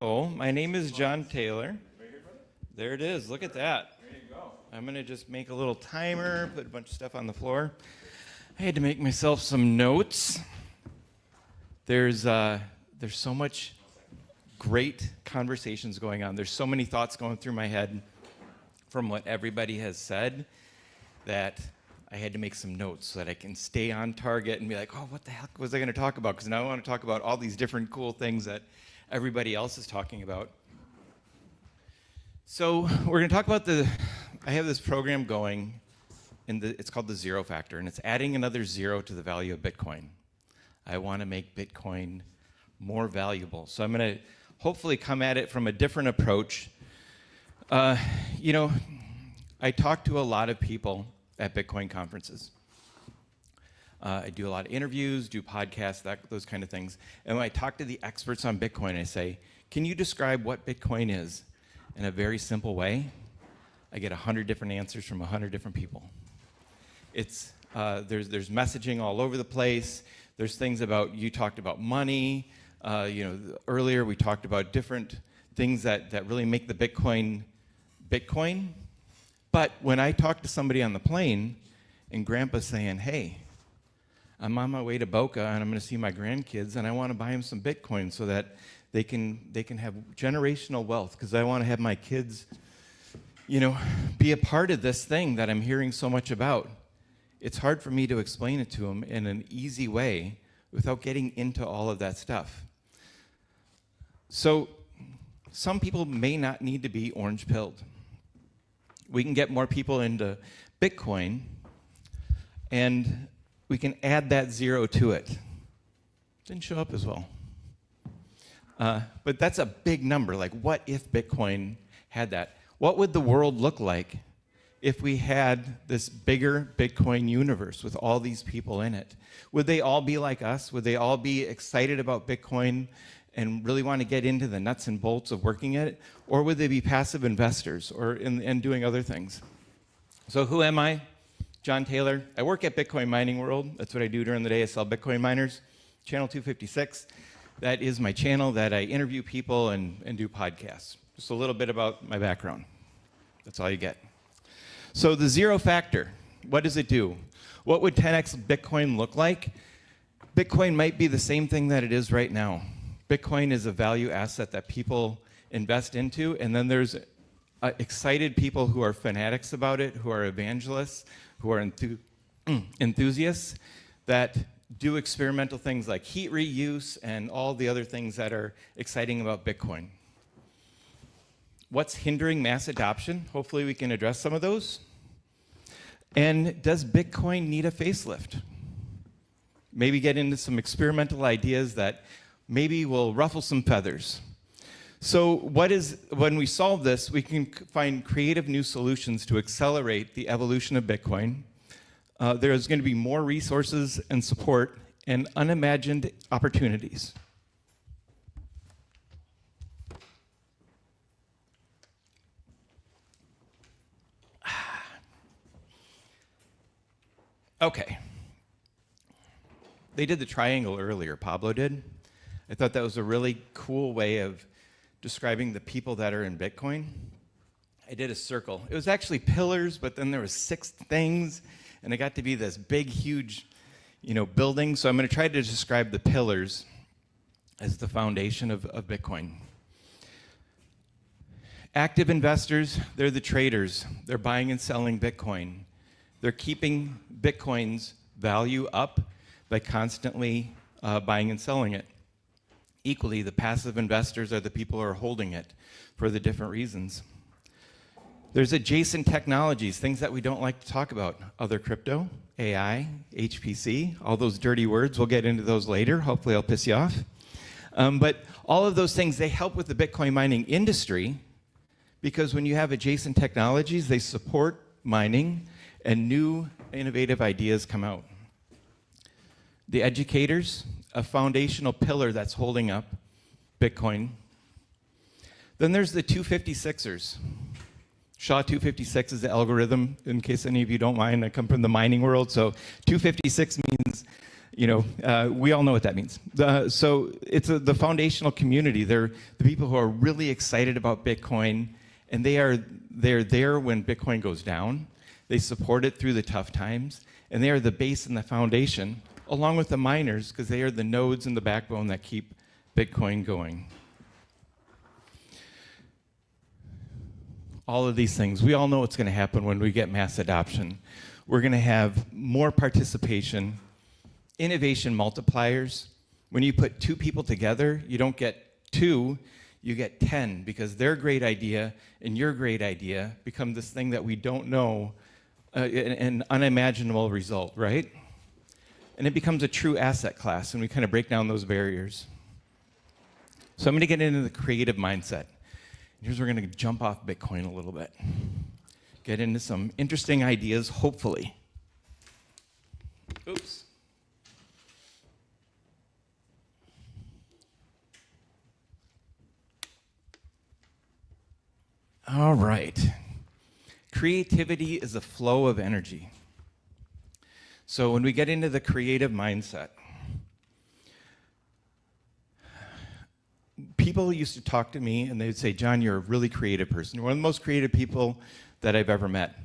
So, my name is John Taylor. There it is. Look at that. There you go. I'm going to just make a little timer, put a bunch of stuff on the floor. I had to make myself some notes. There's so much great conversations going on. There's so many thoughts going through my head from what everybody has said that I had to make some notes so that I can stay on target and be like, oh, what the heck was I going to talk about? Because now I want to talk about all these different cool things that everybody else is talking about. So we're going to talk about I have this program going, it's called the Zero Factor, and it's adding another zero to the value of Bitcoin. I want to make Bitcoin more valuable. So I'm going to hopefully come at it from a different approach. You know, I talk to a lot of people at Bitcoin conferences. I do a lot of interviews, do podcasts, those kind of things. And when I talk to the experts on Bitcoin, I say, can you describe what Bitcoin is in a very simple way? I get 100 different answers from 100 different people. There's messaging all over the place. There's things about, you talked about money. You know, earlier we talked about different things that really make the Bitcoin. But when I talk to somebody on the plane and Grandpa's saying, hey, I'm on my way to Boca and I'm going to see my grandkids and I want to buy them some Bitcoin so that they can have generational wealth because I want to have my kids, you know, be a part of this thing that I'm hearing so much about. It's hard for me to explain it to them in an easy way without getting into all of that stuff. So some people may not need to be orange-pilled. We can get more people into Bitcoin, and we can add that zero to it. Didn't show up as well. But that's a big number. Like, what if Bitcoin had that? What would the world look like if we had this bigger Bitcoin universe with all these people in it? Would they all be like us? Would they all be excited about Bitcoin and really want to get into the nuts and bolts of working at it? Or would they be passive investors and doing other things? So who am I? John Taylor. I work at Bitcoin Mining World. That's what I do during the day. I sell Bitcoin miners. Channel 256. That is my channel that I interview people and do podcasts. Just a little bit about my background. That's all you get. So the Zero Factor, what does it do? What would 10x Bitcoin look like? Bitcoin might be the same thing that it is right now. Bitcoin is a value asset that people invest into, and then there's excited people who are fanatics about it, who are evangelists, who are enthusiasts that do experimental things like heat reuse and all the other things that are exciting about Bitcoin. What's hindering mass adoption? Hopefully we can address some of those. And does Bitcoin need a facelift? Maybe get into some experimental ideas that maybe will ruffle some feathers. So when we solve this, we can find creative new solutions to accelerate the evolution of Bitcoin. There's going to be more resources and support and unimagined opportunities. Okay. They did the triangle earlier, Pablo did. I thought that was a really cool way of describing the people that are in Bitcoin. I did a circle. It was actually pillars, but then there was 6 things, and it got to be this big, huge, building. So I'm going to try to describe the pillars as the foundation of Bitcoin. Active investors, they're the traders. They're buying and selling Bitcoin. They're keeping Bitcoin's value up by constantly buying and selling it. Equally, the passive investors are the people who are holding it for the different reasons. There's adjacent technologies, things that we don't like to talk about. Other crypto, AI, HPC, all those dirty words. We'll get into those later. Hopefully I'll piss you off. But all of those things, they help with the Bitcoin mining industry because when you have adjacent technologies, they support mining and new innovative ideas come out. The educators, a foundational pillar that's holding up Bitcoin. Then there's the 256ers. SHA-256 is the algorithm, in case any of you don't mind. I come from the mining world, so 256 means, We all know what that means. So it's the foundational community. They're the people who are really excited about Bitcoin, and they're there when Bitcoin goes down. They support it through the tough times, and they are the base and the foundation, along with the miners, because they are the nodes and the backbone that keep Bitcoin going. All of these things, we all know what's going to happen when we get mass adoption. We're going to have more participation, innovation multipliers. When you put two people together, you don't get 2, you get 10, because their great idea and your great idea become this thing that we don't know, an unimaginable result, right? And it becomes a true asset class, and we kind of break down those barriers. So I'm going to get into the creative mindset. Here's where we're going to jump off Bitcoin a little bit. Get into some interesting ideas, hopefully. Oops. All right. Creativity is a flow of energy. So when we get into the creative mindset, people used to talk to me and they'd say, John, you're a really creative person. You're one of the most creative people that I've ever met.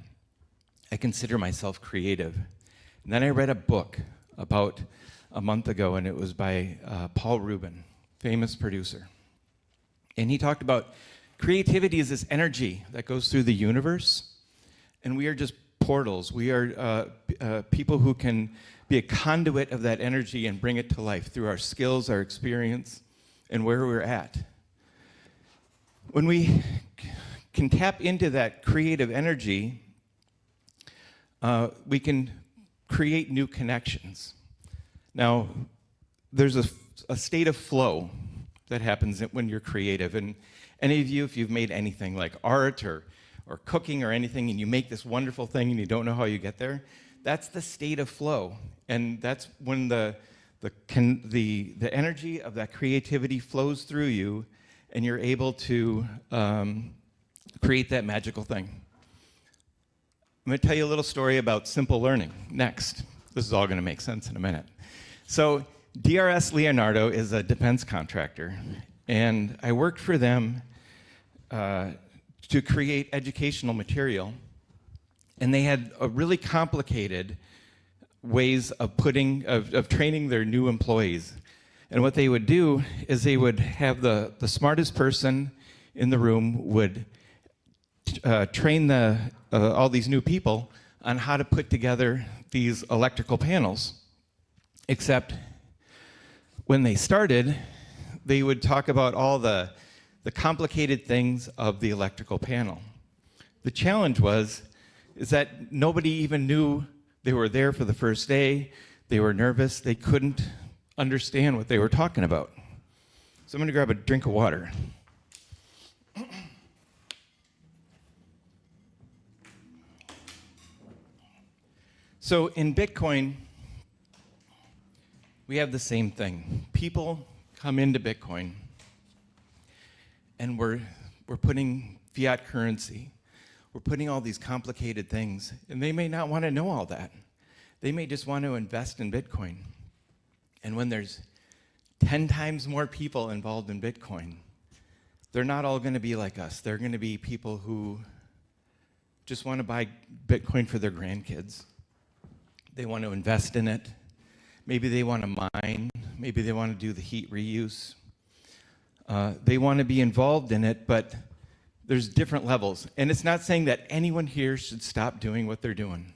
I consider myself creative. And then I read a book about a month ago, and it was by Paul Rubin, famous producer. And he talked about creativity is this energy that goes through the universe, and we are just portals. We are people who can be a conduit of that energy and bring it to life through our skills, our experience, and where we're at. When we can tap into that creative energy, we can create new connections. Now, there's a state of flow that happens when you're creative. And any of you, if you've made anything like art or cooking or anything, and you make this wonderful thing and you don't know how you get there, that's the state of flow. And that's when the energy of that creativity flows through you, and you're able to create that magical thing. I'm going to tell you a little story about simple learning next. This is all going to make sense in a minute. So DRS Leonardo is a defense contractor, and I worked for them to create educational material, and they had a really complicated ways of training their new employees. And what they would do is they would have the smartest person in the room would train all these new people on how to put together these electrical panels. Except when they started, they would talk about all the complicated things of the electrical panel. The challenge is that nobody even knew they were there for the first day. They were nervous. They couldn't understand what they were talking about. So I'm going to grab a drink of water. So in Bitcoin, we have the same thing. People come into Bitcoin, and we're putting fiat currency. We're putting all these complicated things, and they may not want to know all that. They may just want to invest in Bitcoin. And when there's 10 times more people involved in Bitcoin, they're not all going to be like us. They're going to be people who just want to buy Bitcoin for their grandkids. They want to invest in it. Maybe they want to mine. Maybe they want to do the heat reuse. They want to be involved in it, but there's different levels. And it's not saying that anyone here should stop doing what they're doing.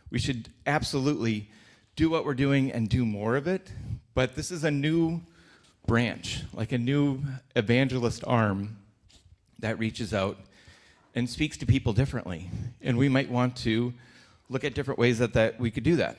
We should absolutely do what we're doing and do more of it, but this is a new branch, like a new evangelist arm that reaches out and speaks to people differently. And we might want to look at different ways that we could do that.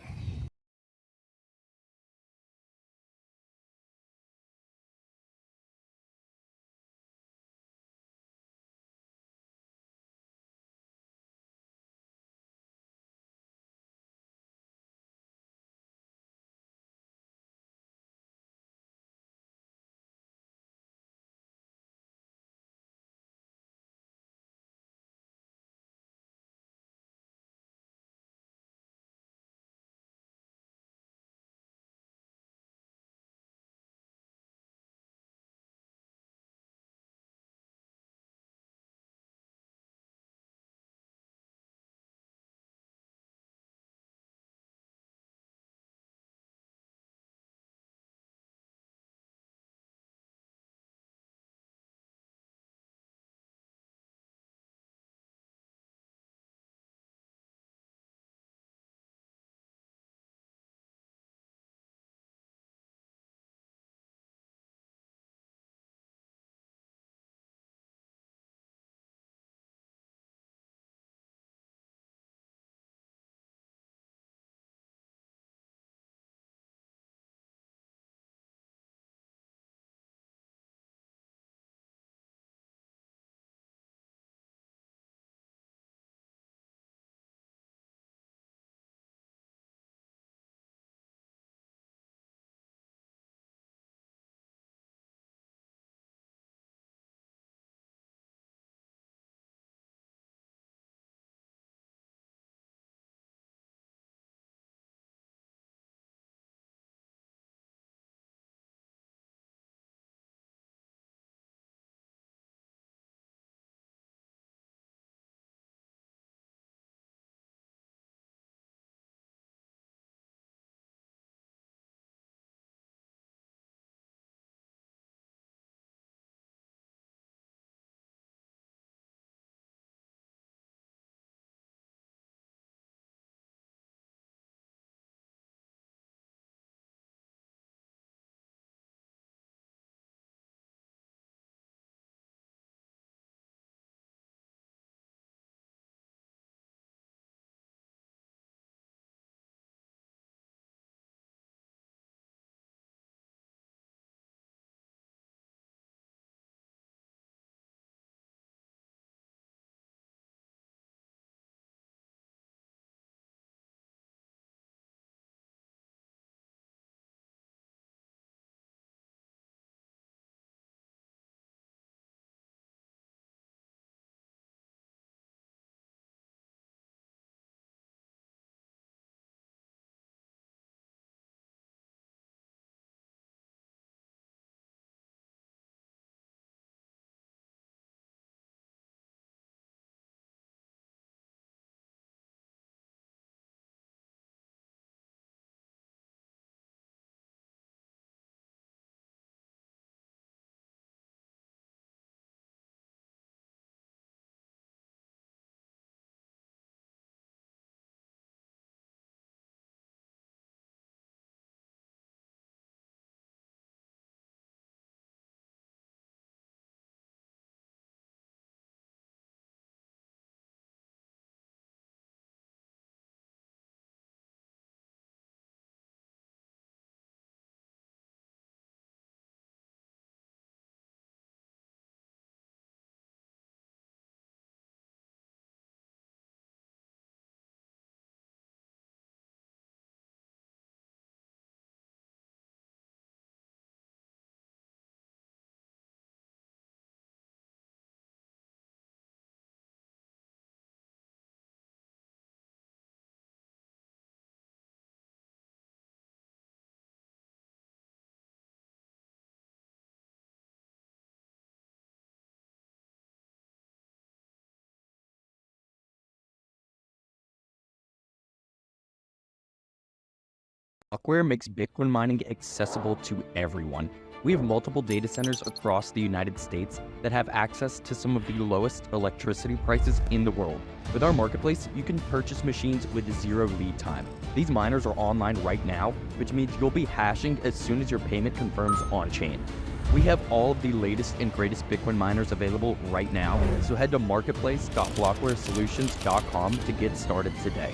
Blockware makes Bitcoin mining accessible to everyone. We have multiple data centers across the United States that have access to some of the lowest electricity prices in the world. With our marketplace, you can purchase machines with zero lead time. These miners are online right now, which means you'll be hashing as soon as your payment confirms on-chain. We have all of the latest and greatest Bitcoin miners available right now, so head to marketplace.blockwaresolutions.com to get started today.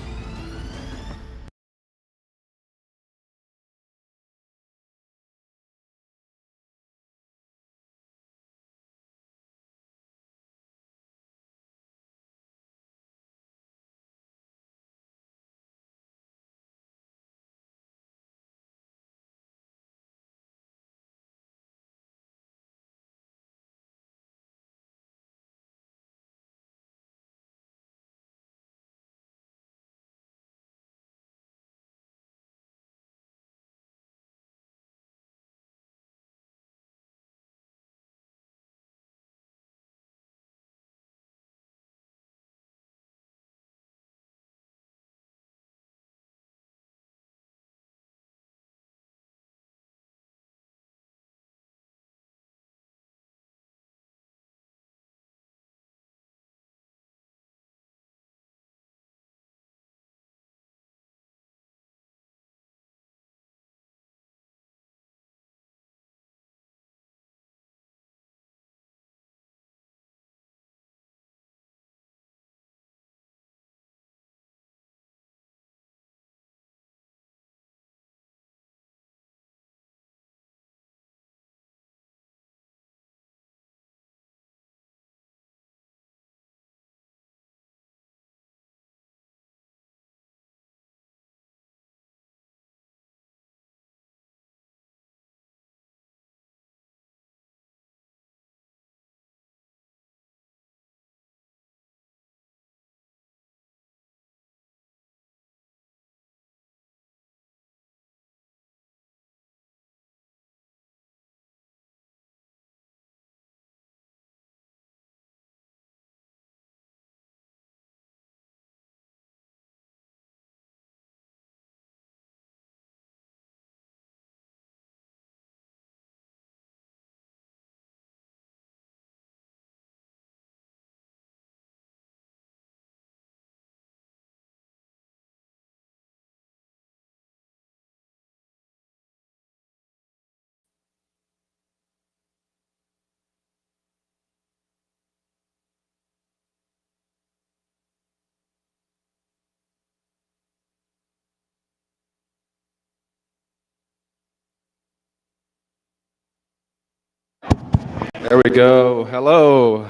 There we go. Hello.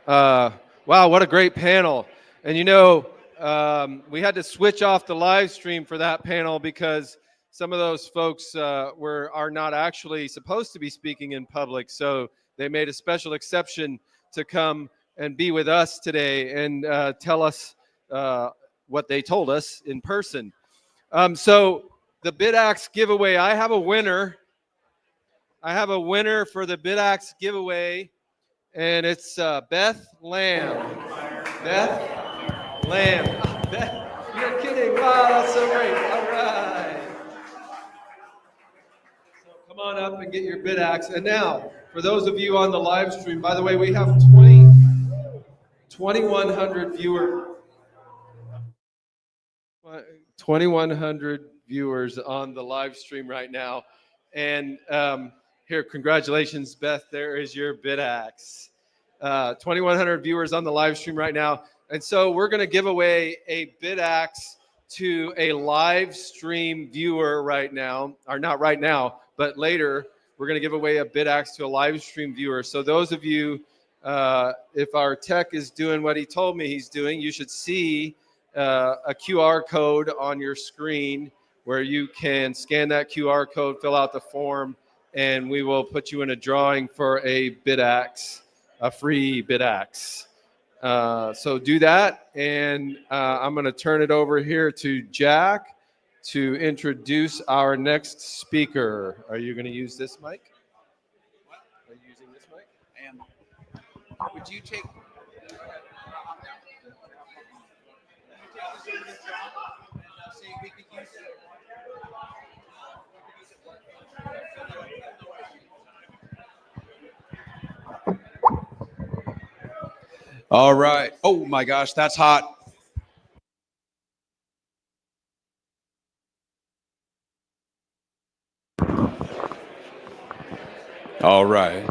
Wow, what a great panel. And you know, we had to switch off the live stream for that panel because some of those folks are not actually supposed to be speaking in public. So they made a special exception to come and be with us today and tell us what they told us in person. So the BitAxe giveaway, I have a winner. I have a winner for the BitAxe giveaway, and it's Beth Lamb. Beth Lamb. Beth, you're kidding. Wow, that's so great. All right. So come on up and get your BitAxe. And now, for those of you on the live stream, by the way, we have 2,100 viewers. 2,100 viewers on the live stream right now. And here, congratulations, Beth. There is your BitAxe. 2,100 viewers on the live stream right now. And so we're going to give away a BitAxe to a live stream viewer right now, or not right now, but later. We're going to give away a BitAxe to a live stream viewer. So those of you, if our tech is doing what he told me he's doing, you should see a QR code on your screen where you can scan that QR code, fill out the form, and we will put you in a drawing for a BitAxe, a free BitAxe. So do that, and I'm going to turn it over here to Jack to introduce our next speaker. Are you going to use this mic? Are you using this mic? Would you take? All right. Oh my gosh, that's hot. All right.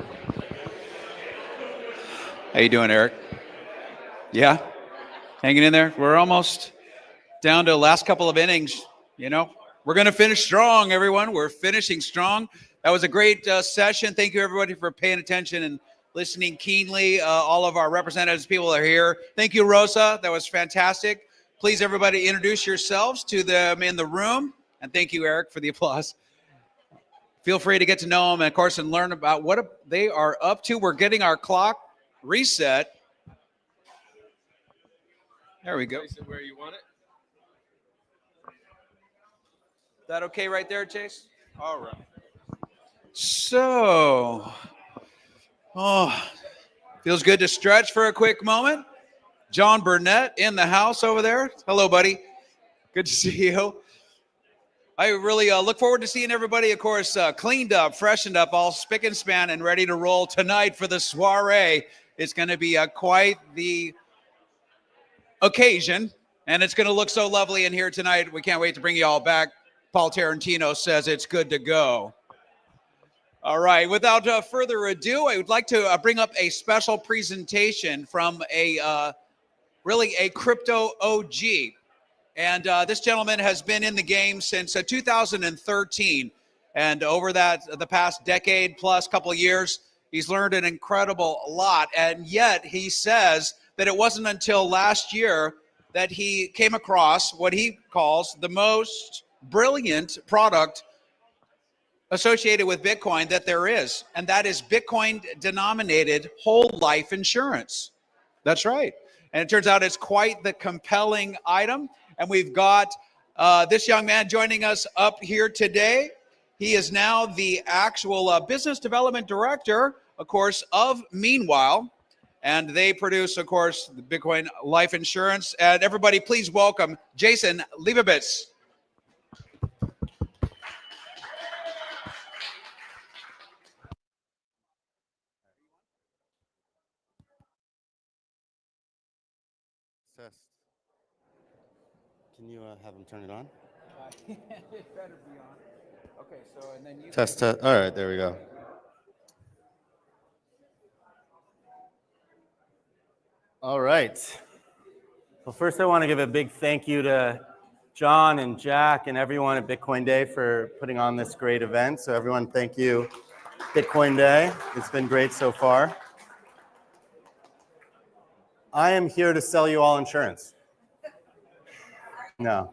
How you doing, Eric? Yeah? Hanging in there? We're almost down to the last couple of innings, you know? We're going to finish strong, everyone. We're finishing strong. That was a great session. Thank you, everybody, for paying attention and listening keenly. All of our representatives, people are here. Thank you, Rosa. That was fantastic. Please, everybody, introduce yourselves to them in the room. And thank you, Eric, for the applause. Feel free to get to know them, and of course, and learn about what they are up to. We're getting our clock reset. There we go. Place it where you want it. Is that okay right there, Chase? All right. So, feels good to stretch for a quick moment. John Burnett in the house over there. Hello, buddy. Good to see you. I really look forward to seeing everybody, of course, cleaned up, freshened up, all spick and span and ready to roll tonight for the soiree. It's going to be quite the occasion, and it's going to look so lovely in here tonight. We can't wait to bring you all back. Paul Tarantino says it's good to go. All right, without further ado, I would like to bring up a special presentation from really a crypto OG. And this gentleman has been in the game since 2013. And over the past decade plus couple of years, he's learned an incredible lot. And yet he says that it wasn't until last year that he came across what he calls the most brilliant product associated with Bitcoin that there is. And that is Bitcoin denominated whole life insurance. That's right. And it turns out it's quite the compelling item. And we've got this young man joining us up here today. He is now the actual business development director, of course, of Meanwhile. And they produce, of course, the Bitcoin life insurance. And everybody, please welcome Jason Leibovitz. Can you have him turn it on? It better be on. Okay, so and then you Test. All right, there we go. All right. Well, first I want to give a big thank you to John and Jack and everyone at Bitcoin Day for putting on this great event. So everyone, thank you, Bitcoin Day. It's been great so far. I am here to sell you all insurance. No,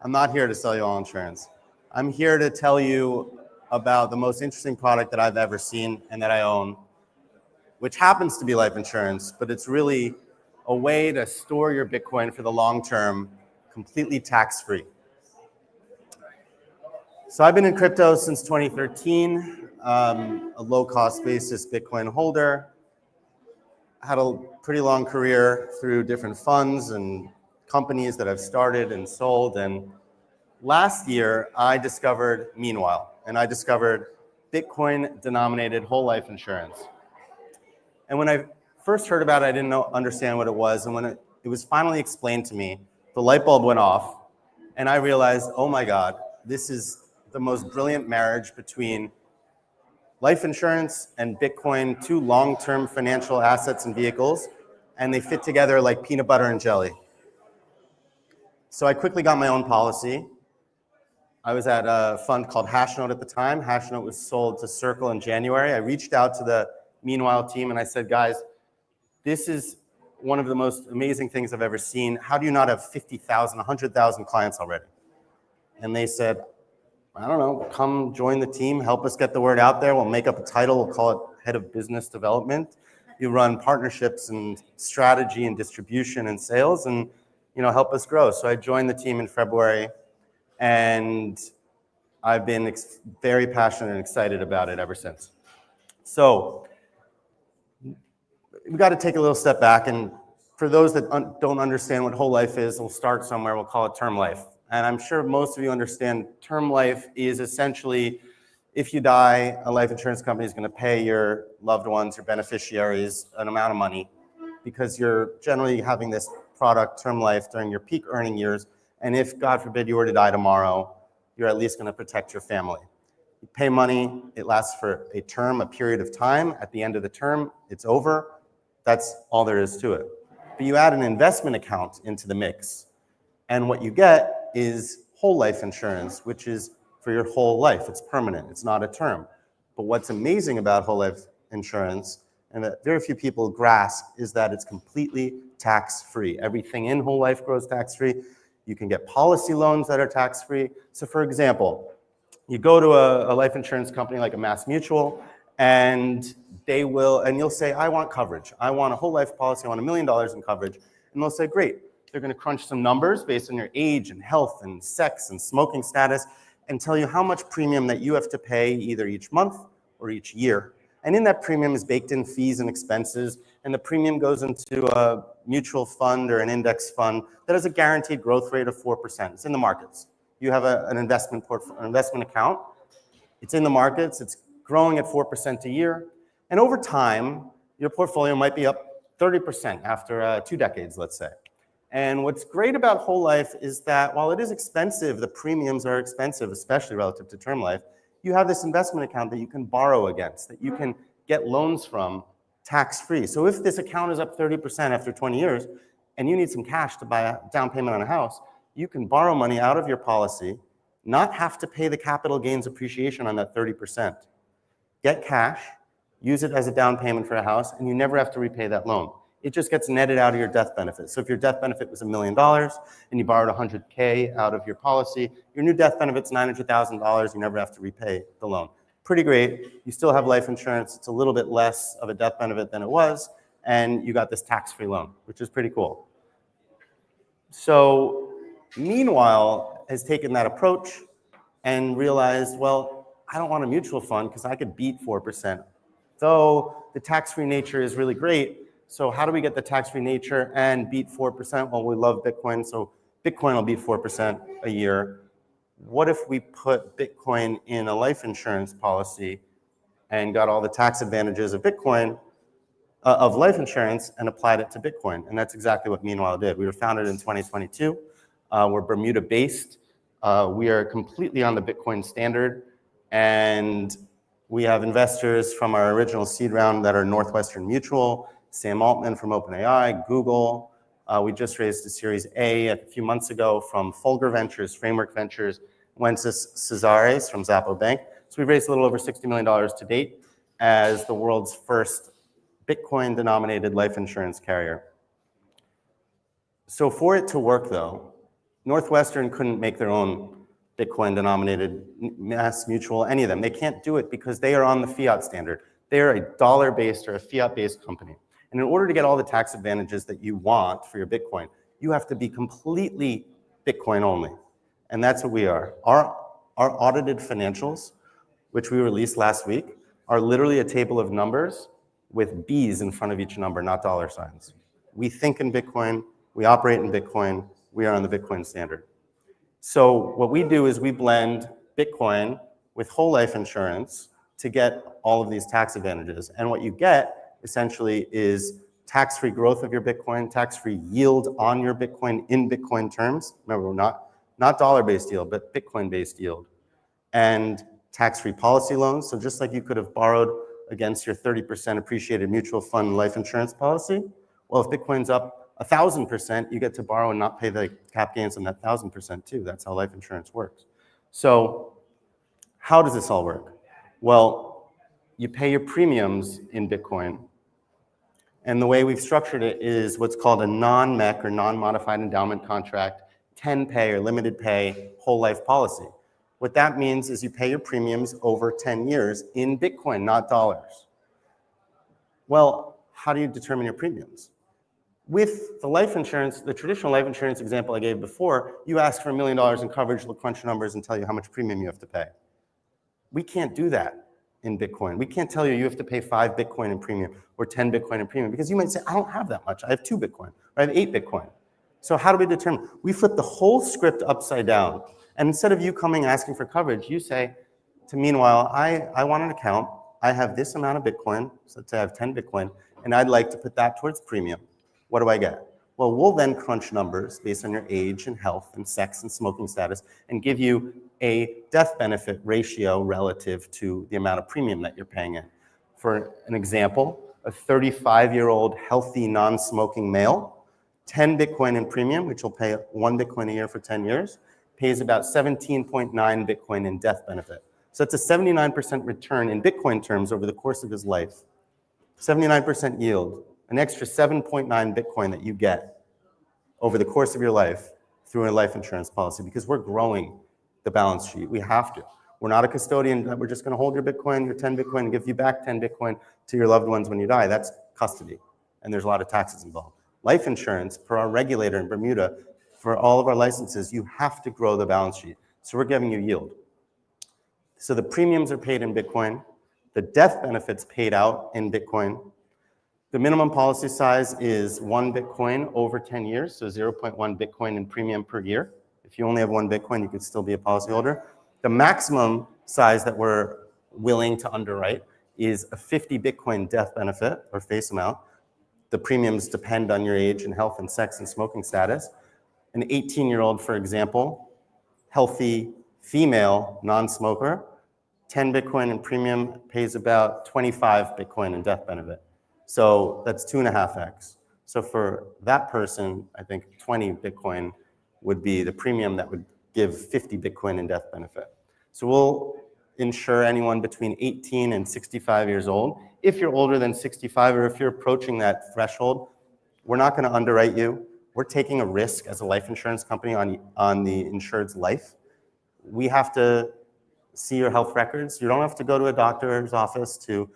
I'm not here to sell you all insurance. I'm here to tell you about the most interesting product that I've ever seen and that I own, which happens to be life insurance, but it's really a way to store your Bitcoin for the long term, completely tax-free. So I've been in crypto since 2013, a low-cost basis Bitcoin holder. I had a pretty long career through different funds and companies that I've started and sold. And last year, I discovered Meanwhile, and I discovered Bitcoin-denominated whole life insurance. And when I first heard about it, I didn't understand what it was. And when it was finally explained to me, the light bulb went off, and I realized, oh my God, this is the most brilliant marriage between life insurance and Bitcoin, two long-term financial assets and vehicles, and they fit together like peanut butter and jelly. So I quickly got my own policy. I was at a fund called Hashnote at the time. Hashnote was sold to Circle in January. I reached out to the Meanwhile team and I said, guys, this is one of the most amazing things I've ever seen. How do you not have 50,000, 100,000 clients already? And they said, I don't know, come join the team, help us get the word out there. We'll make up a title, we'll call it Head of Business Development. You run partnerships and strategy and distribution and sales and help us grow. So I joined the team in February and I've been very passionate and excited about it ever since. So we've got to take a little step back, and for those that don't understand what whole life is, we'll start somewhere, we'll call it term life. And I'm sure most of you understand term life is essentially if you die, a life insurance company is going to pay your loved ones, your beneficiaries, an amount of money because you're generally having this product term life during your peak earning years. And if, God forbid, you were to die tomorrow, you're at least going to protect your family. You pay money, it lasts for a term, a period of time. At the end of the term, it's over. That's all there is to it. But you add an investment account into the mix, and what you get is whole life insurance, which is for your whole life. It's permanent, it's not a term. But what's amazing about whole life insurance, and that very few people grasp, is that it's completely tax-free. Everything in whole life grows tax-free. You can get policy loans that are tax-free. So for example, you go to a life insurance company like a Mass Mutual, and you'll say, I want coverage. I want a whole life policy. I want $1 million in coverage. And they'll say, great. They're going to crunch some numbers based on your age and health and sex and smoking status and tell you how much premium that you have to pay either each month or each year. And in that premium is baked in fees and expenses, and the premium goes into a mutual fund or an index fund that has a guaranteed growth rate of 4%. It's in the markets. You have an investment account. It's in the markets. It's growing at 4% a year. And over time, your portfolio might be up 30% after 2 decades, let's say. And what's great about whole life is that while it is expensive, the premiums are expensive, especially relative to term life, you have this investment account that you can borrow against, that you can get loans from tax-free. So if this account is up 30% after 20 years, and you need some cash to buy a down payment on a house, you can borrow money out of your policy, not have to pay the capital gains appreciation on that 30%. Get cash, use it as a down payment for a house, and you never have to repay that loan. It just gets netted out of your death benefit. So if your death benefit was $1 million and you borrowed $100K out of your policy, your new death benefit's $900,000. You never have to repay the loan. Pretty great. You still have life insurance. It's a little bit less of a death benefit than it was, and you got this tax-free loan, which is pretty cool. So Meanwhile has taken that approach and realized, well, I don't want a mutual fund because I could beat 4%. Though the tax-free nature is really great, so how do we get the tax-free nature and beat 4%? Well, we love Bitcoin, so Bitcoin will beat 4% a year. What if we put Bitcoin in a life insurance policy and got all the tax advantages of Bitcoin, of life insurance, and applied it to Bitcoin? And that's exactly what Meanwhile did. We were founded in 2022. We're Bermuda-based. We are completely on the Bitcoin standard, and we have investors from our original seed round that are Northwestern Mutual, Sam Altman from OpenAI, Google. We just raised a Series A a few months ago from Folger Ventures, Framework Ventures, Wences Cesares from Zappo Bank. So we've raised a little over $60 million to date as the world's first Bitcoin-denominated life insurance carrier. So for it to work, though, Northwestern couldn't make their own Bitcoin-denominated Mass Mutual, any of them. They can't do it because they are on the fiat standard. They are a dollar-based or a fiat-based company. And in order to get all the tax advantages that you want for your Bitcoin, you have to be completely Bitcoin only. And that's what we are. Our audited financials, which we released last week, are literally a table of numbers with B's in front of each number, not dollar signs. We think in Bitcoin, we operate in Bitcoin, we are on the Bitcoin standard. So what we do is we blend Bitcoin with whole life insurance to get all of these tax advantages. And what you get essentially is tax-free growth of your Bitcoin, tax-free yield on your Bitcoin in Bitcoin terms. Remember, we're not dollar-based yield, but Bitcoin-based yield. And tax-free policy loans. So just like you could have borrowed against your 30% appreciated mutual fund life insurance policy, well, if Bitcoin's up 1,000%, you get to borrow and not pay the cap gains on that 1,000% too. That's how life insurance works. So how does this all work? Well, you pay your premiums in Bitcoin. And the way we've structured it is what's called a non-MEC or non-modified endowment contract, 10-pay or limited pay whole life policy. What that means is you pay your premiums over 10 years in Bitcoin, not dollars. Well, how do you determine your premiums? With the life insurance, the traditional life insurance example I gave before, you ask for $1 million in coverage, they'll crunch numbers and tell you how much premium you have to pay. We can't do that in Bitcoin. We can't tell you you have to pay 5 Bitcoin in premium or 10 Bitcoin in premium, because you might say, I don't have that much. I have 2 Bitcoin, or I have 8 Bitcoin. So how do we determine? We flip the whole script upside down. And instead of you coming asking for coverage, you say to Meanwhile, I want an account. I have this amount of Bitcoin. So let's say I have 10 Bitcoin, and I'd like to put that towards premium. What do I get? Well, we'll then crunch numbers based on your age and health and sex and smoking status and give you a death benefit ratio relative to the amount of premium that you're paying in. For an example, a 35-year-old healthy non-smoking male, 10 Bitcoin in premium, which will pay 1 Bitcoin a year for 10 years, pays about 17.9 Bitcoin in death benefit. So it's a 79% return in Bitcoin terms over the course of his life. 79% yield, an extra 7.9 Bitcoin that you get over the course of your life through a life insurance policy, because we're growing the balance sheet. We have to. We're not a custodian that we're just going to hold your Bitcoin, your 10 Bitcoin, and give you back 10 Bitcoin to your loved ones when you die. That's custody, and there's a lot of taxes involved. Life insurance, per our regulator in Bermuda, for all of our licenses, you have to grow the balance sheet. So we're giving you yield. So the premiums are paid in Bitcoin. The death benefits paid out in Bitcoin. The minimum policy size is 1 Bitcoin over 10 years, so 0.1 Bitcoin in premium per year. If you only have 1 Bitcoin, you could still be a policyholder. The maximum size that we're willing to underwrite is a 50 Bitcoin death benefit or face amount. The premiums depend on your age and health and sex and smoking status. An 18-year-old, for example, healthy female non-smoker, 10 Bitcoin in premium pays about 25 Bitcoin in death benefit. So that's 2.5x. So for that person, I think 20 Bitcoin would be the premium that would give 50 Bitcoin in death benefit. So we'll insure anyone between 18 and 65 years old. If you're older than 65 or if you're approaching that threshold, we're not going to underwrite you. We're taking a risk as a life insurance company on the insured's life. We have to see your health records. You don't have to go to a doctor's office to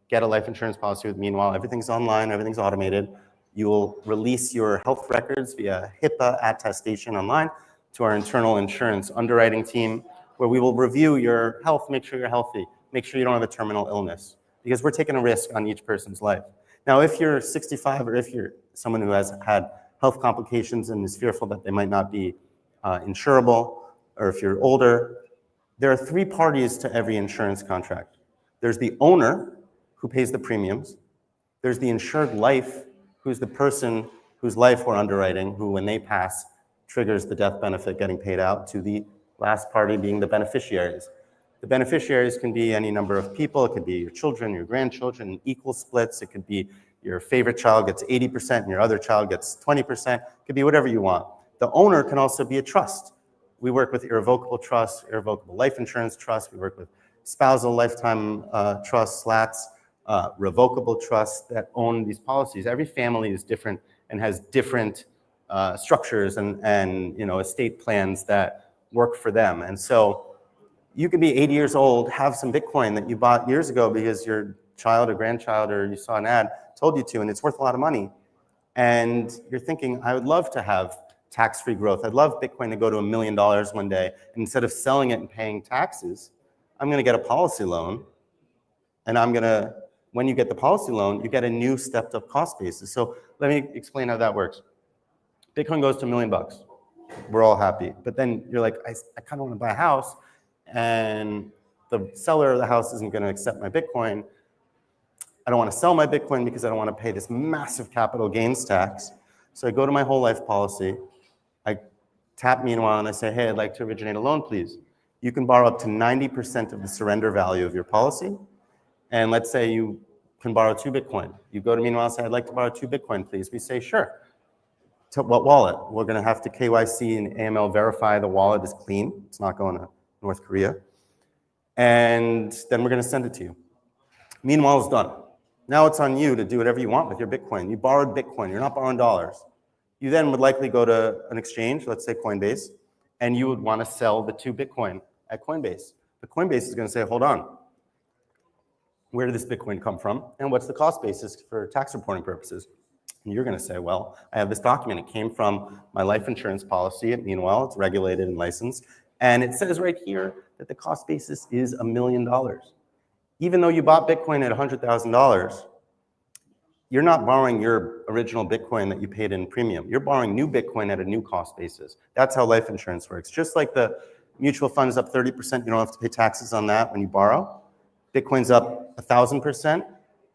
get a life insurance policy with Meanwhile. Everything's online, everything's automated. You will release your health records via HIPAA attestation online to our internal insurance underwriting team, where we will review your health, make sure you're healthy, make sure you don't have a terminal illness, because we're taking a risk on each person's life. Now, if you're 65 or if you're someone who has had health complications and is fearful that they might not be insurable, or if you're older, there are 3 parties to every insurance contract. There's the owner who pays the premiums. There's the insured life, who's the person whose life we're underwriting, who when they pass triggers the death benefit getting paid out to the last party being the beneficiaries. The beneficiaries can be any number of people. It could be your children, your grandchildren, in equal splits. It could be your favorite child gets 80% and your other child gets 20%. It could be whatever you want. The owner can also be a trust. We work with irrevocable trusts, irrevocable life insurance trusts. We work with spousal lifetime trusts, SLATs, revocable trusts that own these policies. Every family is different and has different structures and estate plans that work for them. And so you could be 80 years old, have some Bitcoin that you bought years ago because your child or grandchild or you saw an ad told you to, and it's worth a lot of money. And you're thinking, I would love to have tax-free growth. I'd love Bitcoin to go to $1 million one day. And instead of selling it and paying taxes, I'm going to get a policy loan. And when you get the policy loan, you get a new stepped up cost basis. So let me explain how that works. Bitcoin goes to $1 million. We're all happy. But then you're like, I kind of want to buy a house, and the seller of the house isn't going to accept my Bitcoin. I don't want to sell my Bitcoin because I don't want to pay this massive capital gains tax. So I go to my whole life policy. I tap Meanwhile and I say, hey, I'd like to originate a loan, please. You can borrow up to 90% of the surrender value of your policy. And let's say you can borrow 2 Bitcoin. You go to Meanwhile and say, I'd like to borrow 2 Bitcoin, please. We say, sure. To what wallet? We're going to have to KYC and AML verify the wallet is clean. It's not going to North Korea. And then we're going to send it to you. Meanwhile, it's done. Now it's on you to do whatever you want with your Bitcoin. You borrowed Bitcoin. You're not borrowing dollars. You then would likely go to an exchange, let's say Coinbase, and you would want to sell the 2 Bitcoin at Coinbase. The Coinbase is going to say, hold on. Where did this Bitcoin come from? And what's the cost basis for tax reporting purposes? And you're going to say, well, I have this document. It came from my life insurance policy at Meanwhile. It's regulated and licensed. And it says right here that the cost basis is $1 million. Even though you bought Bitcoin at $100,000, you're not borrowing your original Bitcoin that you paid in premium. You're borrowing new Bitcoin at a new cost basis. That's how life insurance works. Just like the mutual fund is up 30%, you don't have to pay taxes on that when you borrow. Bitcoin's up 1,000%,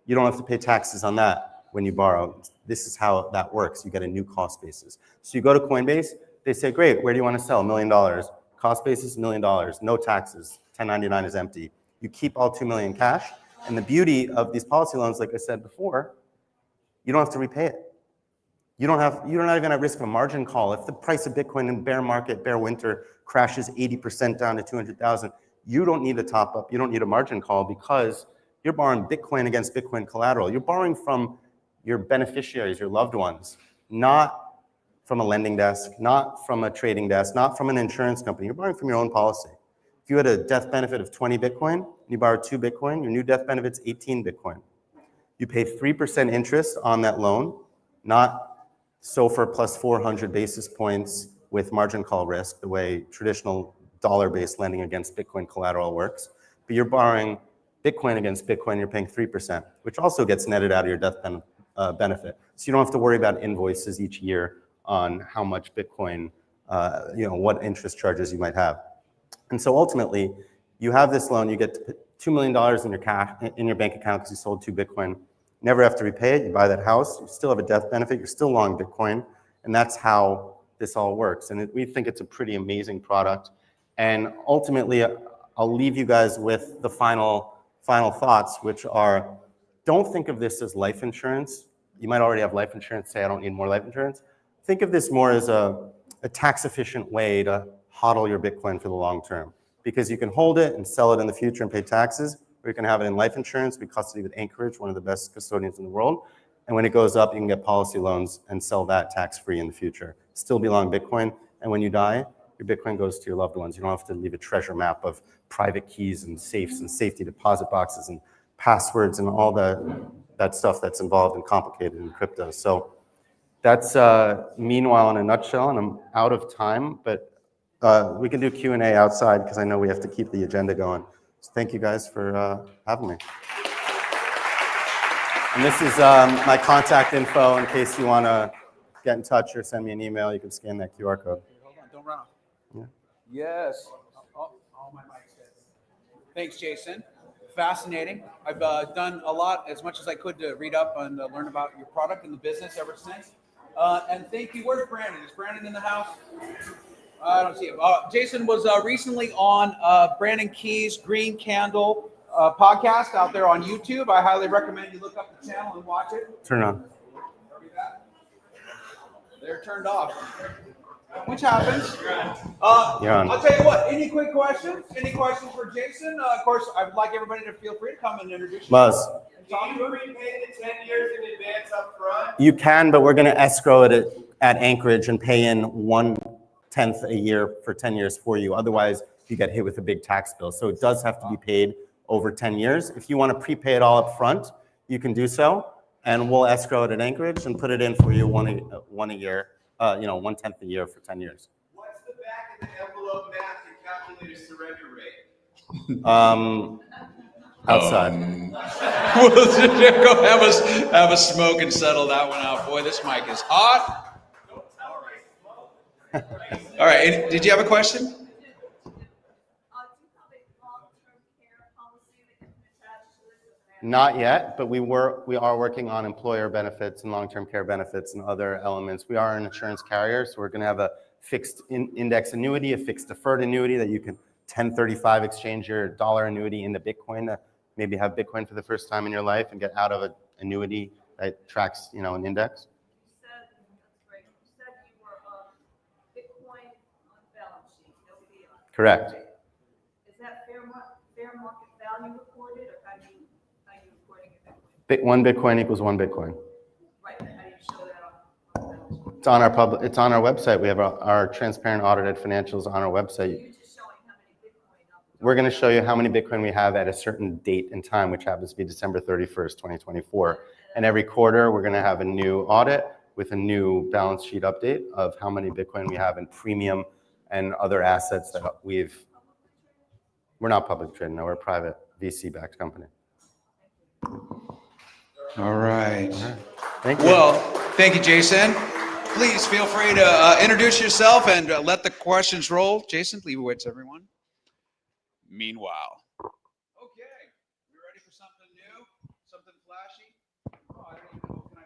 you don't have to pay taxes on that when you borrow. This is how that works. You get a new cost basis. So you go to Coinbase, they say, great, where do you want to sell? $1 million. Cost basis, $1 million. No taxes. 1099 is empty. You keep all $2 million cash. And the beauty of these policy loans, like I said before, you don't have to repay it. You're not even at risk of a margin call. If the price of Bitcoin in bear market, bear winter crashes 80% down to 200,000, you don't need a top up. You don't need a margin call because you're borrowing Bitcoin against Bitcoin collateral. You're borrowing from your beneficiaries, your loved ones, not from a lending desk, not from a trading desk, not from an insurance company. You're borrowing from your own policy. If you had a death benefit of 20 Bitcoin, and you borrow 2 Bitcoin, your new death benefit's 18 Bitcoin. You pay 3% interest on that loan, not SOFR plus 400 basis points with margin call risk, the way traditional dollar-based lending against Bitcoin collateral works. But you're borrowing Bitcoin against Bitcoin, you're paying 3%, which also gets netted out of your death benefit. So you don't have to worry about invoices each year on how much Bitcoin, what interest charges you might have. And so ultimately, you have this loan, you get to put $2 million in your cash, in your bank account because you sold 2 Bitcoin. Never have to repay it. You buy that house. You still have a death benefit. You're still long Bitcoin. And that's how this all works. And we think it's a pretty amazing product. And ultimately, I'll leave you guys with the final thoughts, which are, don't think of this as life insurance. You might already have life insurance, say, I don't need more life insurance. Think of this more as a tax-efficient way to hodl your Bitcoin for the long term. Because you can hold it and sell it in the future and pay taxes, or you can have it in life insurance, be custody with Anchorage, one of the best custodians in the world. And when it goes up, you can get policy loans and sell that tax-free in the future. Still be long Bitcoin, and when you die, your Bitcoin goes to your loved ones. You don't have to leave a treasure map of private keys and safes and safety deposit boxes and passwords and all that stuff that's involved and complicated in crypto. So that's Meanwhile in a nutshell, and I'm out of time, but we can do Q&A outside because I know we have to keep the agenda going. So thank you guys for having me. And this is my contact info in case you want to get in touch or send me an email. You can scan that QR code. Hold on, don't run off. Yeah. Yes. Oh, my mic's dead. Thanks, Jason. Fascinating. I've done a lot, as much as I could, to read up and learn about your product and the business ever since. And thank you. Where's Brandon? Is Brandon in the house? I don't see him. Jason was recently on Brandon Key's Green Candle podcast out there on YouTube. I highly recommend you look up the channel and watch it. Turn on. They're turned off, which happens. You're on. I'll tell you what, any quick questions? Any questions for Jason? Of course, I would like everybody to feel free to come and introduce yourself. Buzz. Can you repay the 10 years in advance up front? You can, but we're going to escrow it at Anchorage and pay in 1/10 a year for 10 years for you. Otherwise, you get hit with a big tax bill. So it does have to be paid over 10 years. If you want to prepay it all up front, you can do so. And we'll escrow it at Anchorage and put it in for you one a year, 1/10 a year for 10 years. What's the back of the envelope math to calculate a surrender rate? Outside. We'll go have a smoke and settle that one out. Boy, this mic is hot. All right. Did you have a question? Not yet, but we are working on employer benefits and long-term care benefits and other elements. We are an insurance carrier, so we're going to have a fixed index annuity, a fixed deferred annuity that you can 1035 exchange your dollar annuity into Bitcoin to maybe have Bitcoin for the first time in your life and get out of an annuity that tracks, an index. Correct. Is that fair market value reported, or how do you reporting it? One Bitcoin equals one Bitcoin. Right, but how do you show that on? It's on our It's on our website. We have our transparent audited financials on our website. You're just showing how many Bitcoin. We're going to show you how many Bitcoin we have at a certain date and time, which happens to be December 31st, 2024. And every quarter, we're going to have a new audit with a new balance sheet update of how many Bitcoin we have in premium and other assets that we're not public traded, no, we're a private VC-backed company. All right. Thank you. Well, thank you, Jason. Please feel free to introduce yourself and let the questions roll. Jason, Leibowitz, everyone. Meanwhile. Okay, we ready for something new? Something flashy? Oh, I don't even know. Can I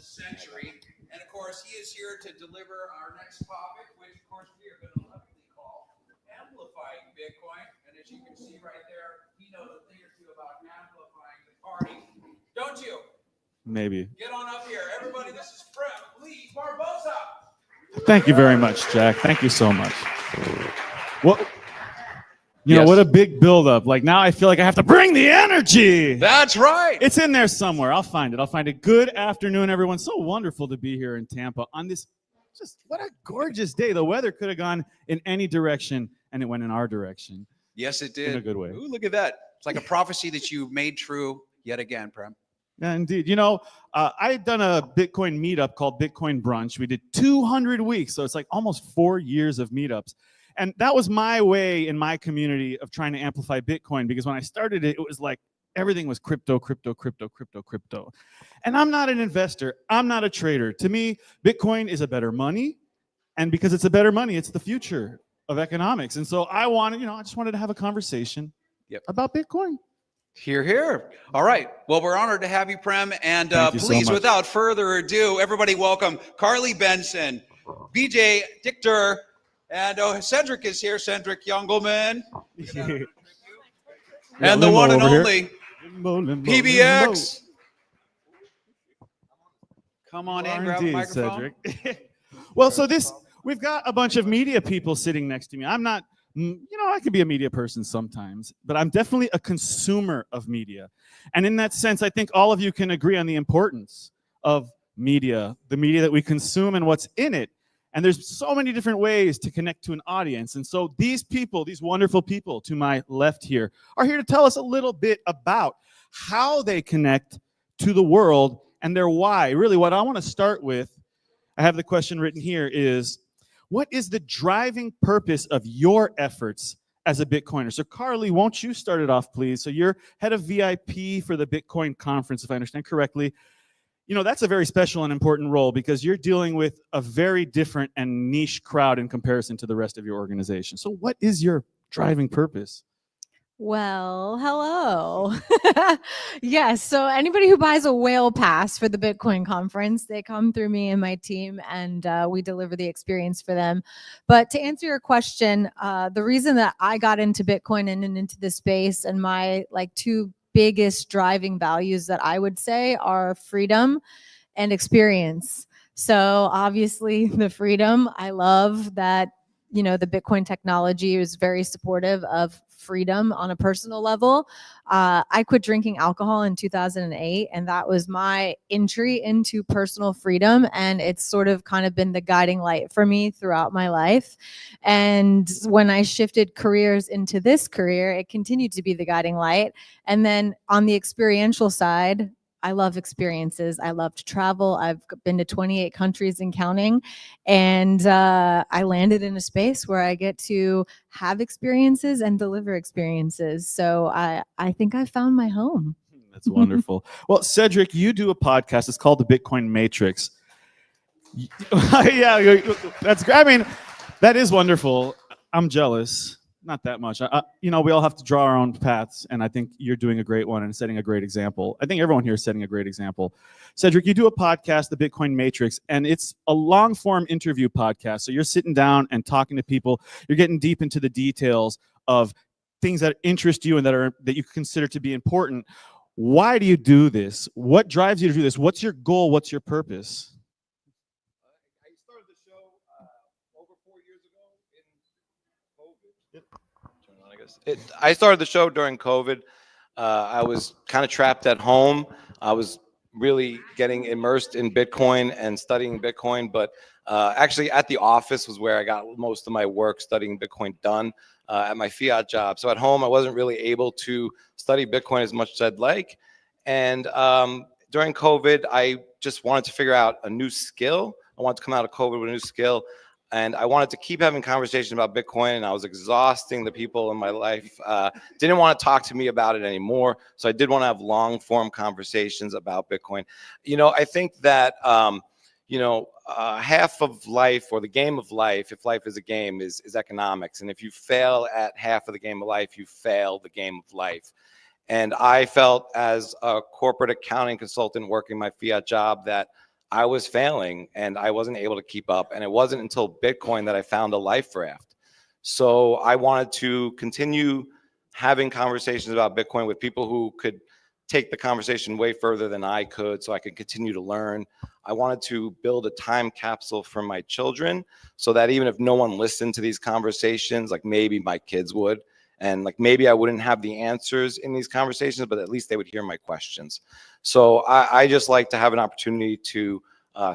century. And of course, he is here to deliver our next topic, which of course we are going to lovingly call amplifying Bitcoin. And as you can see right there, he knows a thing or two about amplifying the party. Don't you? Maybe. Get on up here. Everybody, this is Prem Lee Barbosa. Thank you very much, Jack. Thank you so much. Well, you know, what a big buildup. Like now I feel like I have to bring the energy. That's right. It's in there somewhere. I'll find it. Good afternoon, everyone. So wonderful to be here in Tampa on this, just what a gorgeous day. The weather could have gone in any direction, and it went in our direction. Yes, it did. In a good way. Ooh, look at that. It's like a prophecy that you made true yet again, Prem. Yeah, indeed. You know, I had done a Bitcoin meetup called Bitcoin Brunch. We did 200 weeks, so it's like almost 4 years of meetups. And that was my way in my community of trying to amplify Bitcoin, because when I started it, it was like everything was crypto. And I'm not an investor. I'm not a trader. To me, Bitcoin is a better money. And because it's a better money, it's the future of economics. And so I just wanted to have a conversation about Bitcoin. Hear, hear. All right. Well, we're honored to have you, Prem. And Thank you so please, much. without further ado, everybody welcome Carly Benson, BJ Dichter, and Cedric is here, Cedric Youngelman. And the one and only PBX. Come on in, grab a Indeed, microphone. Cedric. Well, so we've got a bunch of media people sitting next to me. I'm not, I could be a media person sometimes, but I'm definitely a consumer of media. And in that sense, I think all of you can agree on the importance of media, the media that we consume and what's in it. And there's so many different ways to connect to an audience. And so these people, these wonderful people to my left here, are here to tell us a little bit about how they connect to the world and their why. Really, what I want to start with, I have the question written here, is what is the driving purpose of your efforts as a Bitcoiner? So Carly, won't you start it off, please? So you're head of VIP for the Bitcoin conference, if I understand correctly. You know, that's a very special and important role because you're dealing with a very different and niche crowd in comparison to the rest of your organization. So what is your driving purpose? Well, hello. Yes, so anybody who buys a whale pass for the Bitcoin conference, they come through me and my team, and we deliver the experience for them. But to answer your question, the reason that I got into Bitcoin and into this space, and my two biggest driving values that I would say are freedom and experience. So obviously the freedom, I love that, the Bitcoin technology is very supportive of freedom on a personal level. I quit drinking alcohol in 2008, and that was my entry into personal freedom. And it's sort of kind of been the guiding light for me throughout my life. And when I shifted careers into this career, it continued to be the guiding light. And then on the experiential side, I love experiences. I love to travel. I've been to 28 countries and counting. And I landed in a space where I get to have experiences and deliver experiences. So I think I found my home. That's wonderful. Well, Cedric, you do a podcast. It's called The Bitcoin Matrix. Yeah, that's great. I mean, that is wonderful. I'm jealous. Not that much. We all have to draw our own paths, and I think you're doing a great one and setting a great example. I think everyone here is setting a great example. Cedric, you do a podcast, The Bitcoin Matrix, and it's a long-form interview podcast. So you're sitting down and talking to people. You're getting deep into the details of things that interest you and that you consider to be important. Why do you do this? What drives you to do this? What's your goal? What's your purpose? I started the show over 4 years ago in COVID. I started the show during COVID. I was kind of trapped at home. I was really getting immersed in Bitcoin and studying Bitcoin, but actually at the office was where I got most of my work studying Bitcoin done at my fiat job. So at home, I wasn't really able to study Bitcoin as much as I'd like. And during COVID, I just wanted to figure out a new skill. I wanted to come out of COVID with a new skill. And I wanted to keep having conversations about Bitcoin, and I was exhausting the people in my life. Didn't want to talk to me about it anymore. So I did want to have long form conversations about Bitcoin. I think that, half of life, or the game of life, if life is a game, is economics. And if you fail at half of the game of life, you fail the game of life. And I felt as a corporate accounting consultant working my fiat job that I was failing and I wasn't able to keep up. And it wasn't until Bitcoin that I found a life raft. So I wanted to continue having conversations about Bitcoin with people who could take the conversation way further than I could, so I could continue to learn. I wanted to build a time capsule for my children so that even if no one listened to these conversations, like maybe my kids would, and like maybe I wouldn't have the answers in these conversations, but at least they would hear my questions. So I just like to have an opportunity to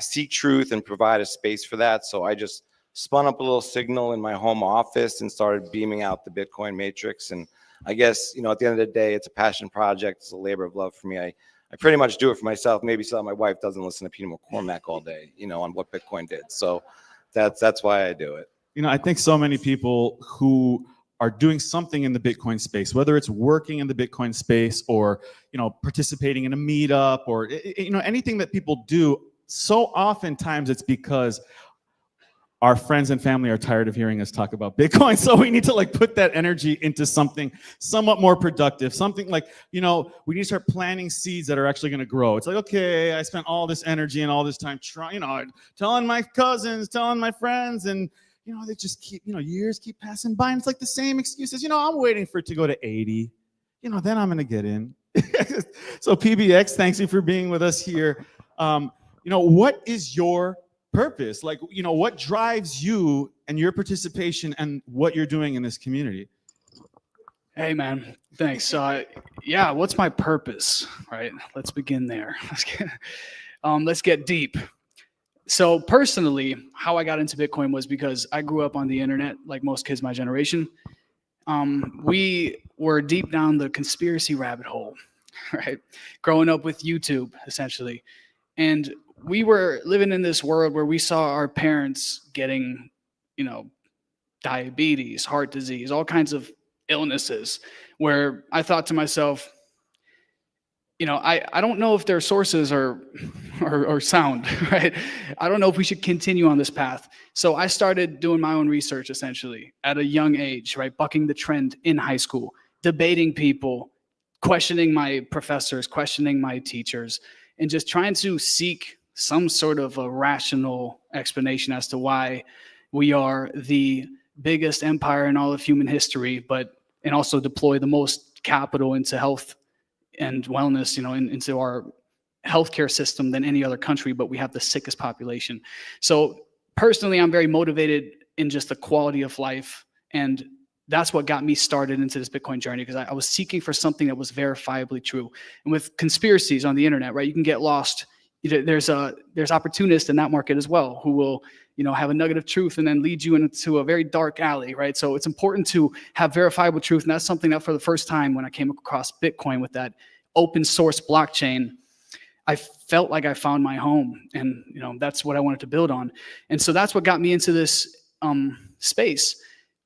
seek truth and provide a space for that. So I just spun up a little signal in my home office and started beaming out the Bitcoin matrix. And I guess, you know, at the end of the day, it's a passion project. It's a labor of love for me. I pretty much do it for myself. Maybe so my wife doesn't listen to Peter McCormack all day, you know, on what Bitcoin did. So that's why I do it. You know, I think so many people who are doing something in the Bitcoin space, whether it's working in the Bitcoin space or, you know, participating in a meetup or, you know, anything that people do, so oftentimes it's because our friends and family are tired of hearing us talk about Bitcoin. So we need to like put that energy into something somewhat more productive, something like, you know, we need to start planting seeds that are actually going to grow. It's like, okay, I spent all this energy and all this time trying, you know, telling my cousins, telling my friends, and, you know, they just keep, you know, years keep passing by and it's like the same excuses. You know, I'm waiting for it to go to 80, you know, then I'm going to get in. So PBX, thanks you for being with us here. You know, what is your purpose? Like, you know, what drives you and your participation and what you're doing in this community? Hey, man, thanks. Yeah, what's my purpose, right? Let's begin there. Let's get deep. So personally, how I got into Bitcoin was because I grew up on the internet, like most kids my generation. We were deep down the conspiracy rabbit hole, right? Growing up with YouTube, essentially. And we were living in this world where we saw our parents getting, you know, diabetes, heart disease, all kinds of illnesses, where I thought to myself, you know, I don't know if their sources are sound, right? I don't know if we should continue on this path. So I started doing my own research, essentially, at a young age, right? Bucking the trend in high school, debating people, questioning my professors, questioning my teachers, and just trying to seek some sort of a rational explanation as to why we are the biggest empire in all of human history, and also deploy the most capital into health and wellness, you know, into our healthcare system than any other country, but we have the sickest population. So personally, I'm very motivated in just the quality of life, and that's what got me started into this Bitcoin journey, because I was seeking for something that was verifiably true. And with conspiracies on the internet, right, you can get lost. There's opportunists in that market as well who will, you know, have a nugget of truth and then lead you into a very dark alley, right? So it's important to have verifiable truth, and that's something that for the first time when I came across Bitcoin with that open source blockchain, I felt like I found my home, and you know that's what I wanted to build on. And so that's what got me into this space.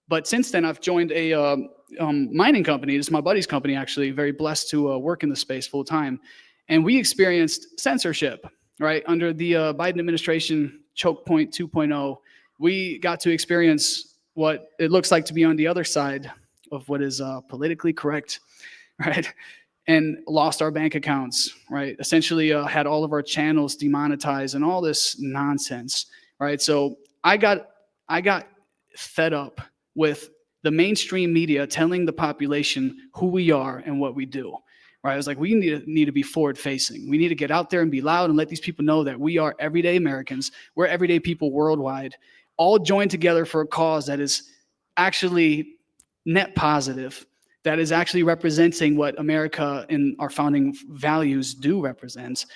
But since then, I've joined a mining company. This is my buddy's company, actually. Very blessed to work in the space full time. And we experienced censorship, right? Under the Biden administration, choke point 2.0, we got to experience what it looks like to be on the other side of what is politically correct, right? And lost our bank accounts, right? Essentially had all of our channels demonetized and all this nonsense, right? So I got fed up with the mainstream media telling the population who we are and what we do, right? I was like, we need to be forward facing. We need to get out there and be loud and let these people know that we are everyday Americans. We're everyday people worldwide, all joined together for a cause that is actually net positive, that is actually representing what America and our founding values do represent.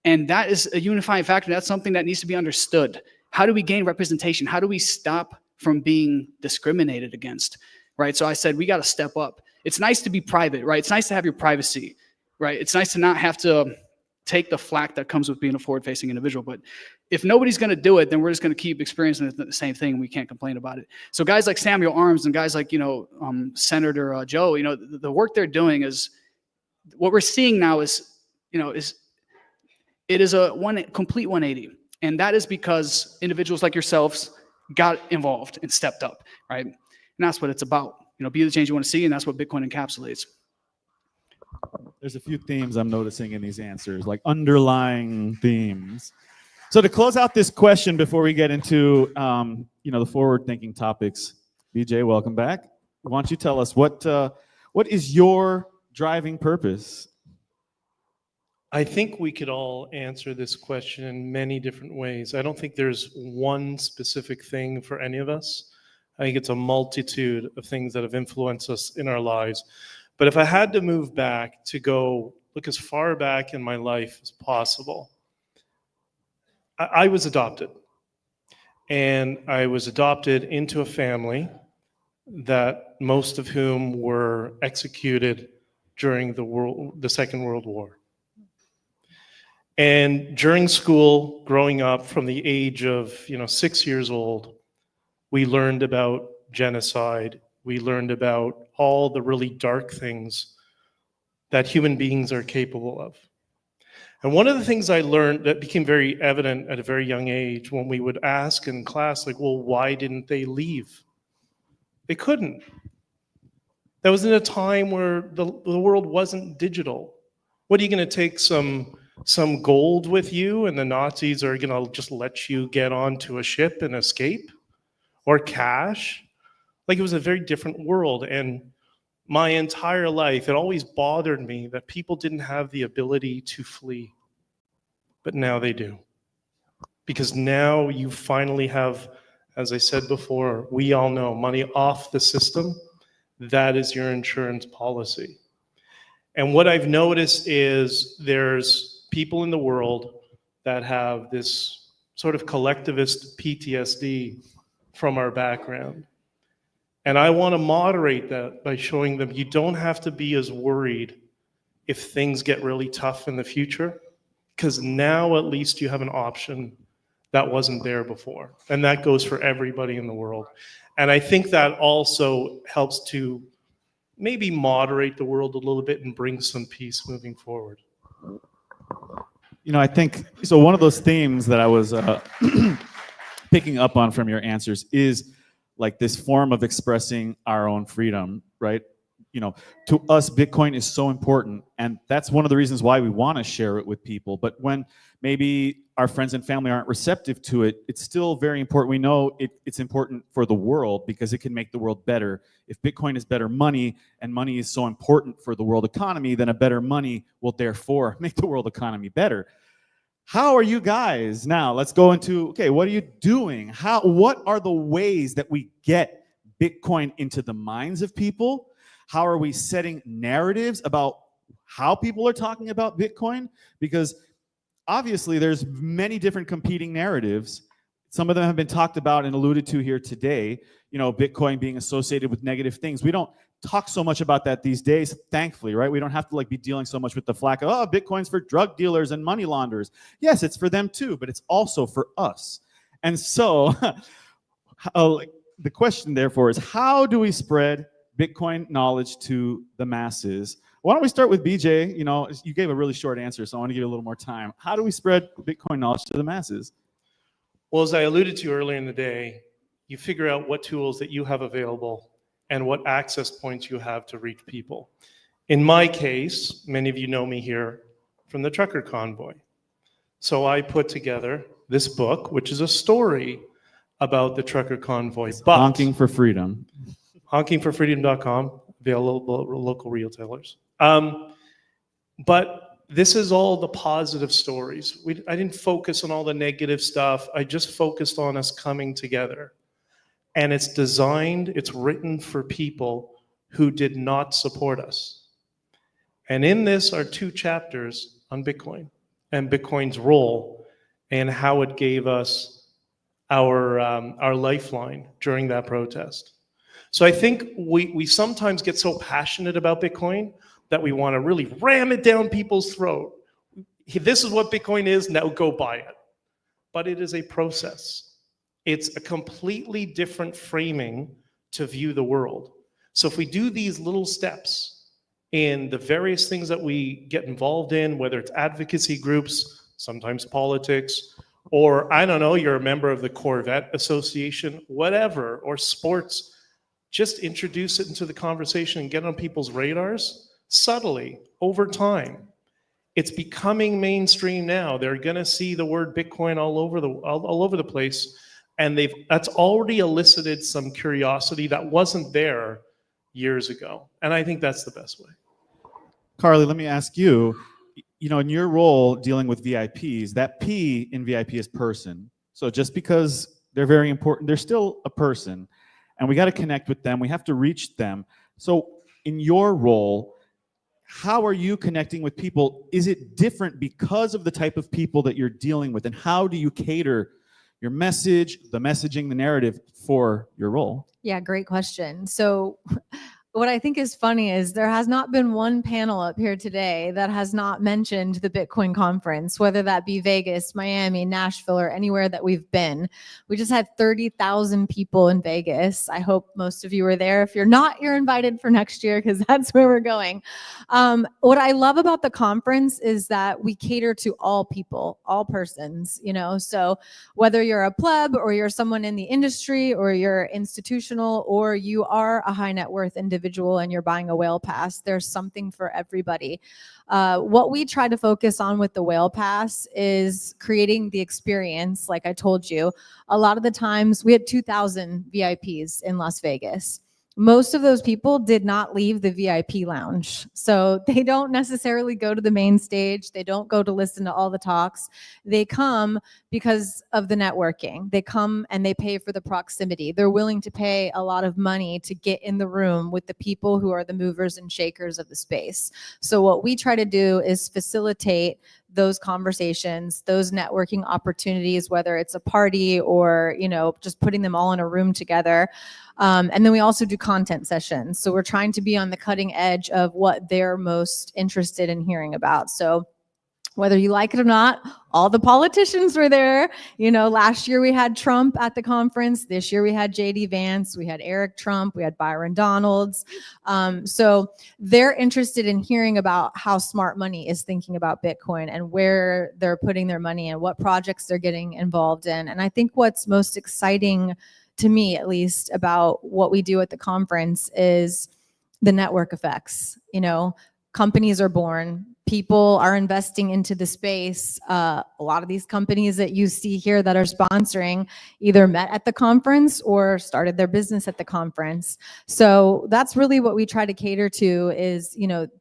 And that is a unifying factor. That's something that needs to be understood. How do we gain representation? How do we stop from being discriminated against, right? So I said, we got to step up. It's nice to be private, right? It's nice to have your privacy, right? It's nice to not have to take the flack that comes with being a forward-facing individual. But if nobody's going to do it, then we're just going to keep experiencing the same thing, and we can't complain about it. So guys like Samuel Arms and guys like, you know, Senator Joe, you know, the work they're doing is, what we're seeing now is, you know, it is a complete 180. And that is because individuals like yourselves got involved and stepped up, right? And that's what it's about. You know, be the change you want to see, and that's what Bitcoin encapsulates. There's a few themes I'm noticing in these answers, like underlying themes. So to close out this question before we get into the forward-thinking topics, BJ, welcome back. Why don't you tell us what is your driving purpose? I think we could all answer this question in many different ways. I don't think there's one specific thing for any of us. I think it's a multitude of things that have influenced us in our lives. But if I had to move back to go look as far back in my life as possible, I was adopted. And I was adopted into a family that most of whom were executed during the Second World War. And during school, growing up from the age of 6 years old, we learned about genocide. We learned about all the really dark things that human beings are capable of. And one of the things I learned that became very evident at a very young age when we would ask in class, like, well, why didn't they leave? They couldn't. That was in a time where the world wasn't digital. What are you going to take some gold with you and the Nazis are going to just let you get onto a ship and escape? Or cash? Like, it was a very different world. And my entire life, it always bothered me that people didn't have the ability to flee. But now they do. Because now you finally have, as I said before, we all know money off the system. That is your insurance policy. And what I've noticed is there's people in the world that have this sort of collectivist PTSD from our background. And I want to moderate that by showing them you don't have to be as worried if things get really tough in the future, because now at least you have an option that wasn't there before. And that goes for everybody in the world. And I think that also helps to maybe moderate the world a little bit and bring some peace moving forward. I think, so one of those themes that I was picking up on from your answers is like this form of expressing our own freedom, right? To us, Bitcoin is so important, and that's one of the reasons why we want to share it with people. But when maybe our friends and family aren't receptive to it, it's still very important. We know it's important for the world because it can make the world better. If Bitcoin is better money, and money is so important for the world economy, then a better money will therefore make the world economy better. How are you guys now? Let's go into, okay, what are you doing? What are the ways that we get Bitcoin into the minds of people? How are we setting narratives about how people are talking about Bitcoin? Because obviously there's many different competing narratives. Some of them have been talked about and alluded to here today. Bitcoin being associated with negative things. We don't talk so much about that these days, thankfully, right? We don't have to be dealing so much with the flack of, oh, Bitcoin's for drug dealers and money launderers. Yes, it's for them too, but it's also for us. And so the question therefore is, how do we spread Bitcoin knowledge to the masses? Why don't we start with BJ? You gave a really short answer, so I want to give you a little more time. How do we spread Bitcoin knowledge to the masses? Well, as I alluded to earlier in the day, you figure out what tools that you have available and what access points you have to reach people. In my case, many of you know me here from the Trucker Convoy. So I put together this book, which is a story about the Trucker Convoy. Honking for Freedom. Honkingforfreedom.com, available at local retailers. But this is all the positive stories. I didn't focus on all the negative stuff. I just focused on us coming together. And it's written for people who did not support us. And in this are 2 chapters on Bitcoin and Bitcoin's role and how it gave us our lifeline during that protest. So I think we sometimes get so passionate about Bitcoin that we want to really ram it down people's throat. This is what Bitcoin is, now go buy it. But it is a process. It's a completely different framing to view the world. So if we do these little steps in the various things that we get involved in, whether it's advocacy groups, sometimes politics, or I don't know, you're a member of the Corvette Association, whatever, or sports, just introduce it into the conversation and get on people's radars subtly over time. It's becoming mainstream now. They're going to see the word Bitcoin all over the place, and that's already elicited some curiosity that wasn't there years ago. And I think that's the best way. Carly, let me ask you, in your role dealing with VIPs, that P in VIP is person. So just because they're very important, they're still a person, and we got to connect with them. We have to reach them. So in your role, how are you connecting with people? Is it different because of the type of people that you're dealing with? And how do you cater your message, the messaging, the narrative for your role? Yeah, great question. So what I think is funny is there has not been one panel up here today that has not mentioned the Bitcoin conference, whether that be Vegas, Miami, Nashville, or anywhere that we've been. We just had 30,000 people in Vegas. I hope most of you were there. If you're not, you're invited for next year because that's where we're going. What I love about the conference is that we cater to all people, all persons, so whether you're a pleb or you're someone in the industry or you're institutional or you are a high net worth individual and you're buying a whale pass, there's something for everybody. What we try to focus on with the whale pass is creating the experience. Like I told you, a lot of the times we had 2,000 VIPs in Las Vegas. Most of those people did not leave the VIP lounge. So they don't necessarily go to the main stage. They don't go to listen to all the talks. They come because of the networking. They come and they pay for the proximity. They're willing to pay a lot of money to get in the room with the people who are the movers and shakers of the space. So what we try to do is facilitate those conversations, those networking opportunities, whether it's a party or, just putting them all in a room together. And then we also do content sessions. So we're trying to be on the cutting edge of what they're most interested in hearing about. So whether you like it or not, all the politicians were there. Last year we had Trump at the conference. This year we had JD Vance, we had Eric Trump, we had Byron Donalds. So they're interested in hearing about how smart money is thinking about Bitcoin and where they're putting their money and what projects they're getting involved in. And I think what's most exciting to me, at least, about what we do at the conference is the network effects. Companies are born. People are investing into the space. A lot of these companies that you see here that are sponsoring either met at the conference or started their business at the conference. So that's really what we try to cater to is,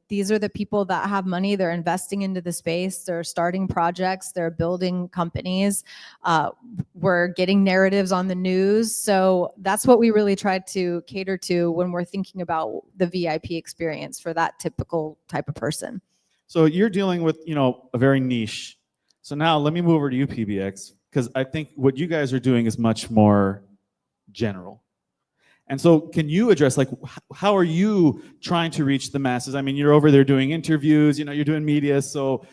these are the people that have money. They're investing into the space. They're starting projects. They're building companies. We're getting narratives on the news. So that's what we really try to cater to when we're thinking about the VIP experience for that typical type of person. So you're dealing with, a very niche. So now let me move over to you, PBX, because I think what you guys are doing is much more general. And so can you address, how are you trying to reach the masses? I mean, you're over there doing interviews, you're doing media. So,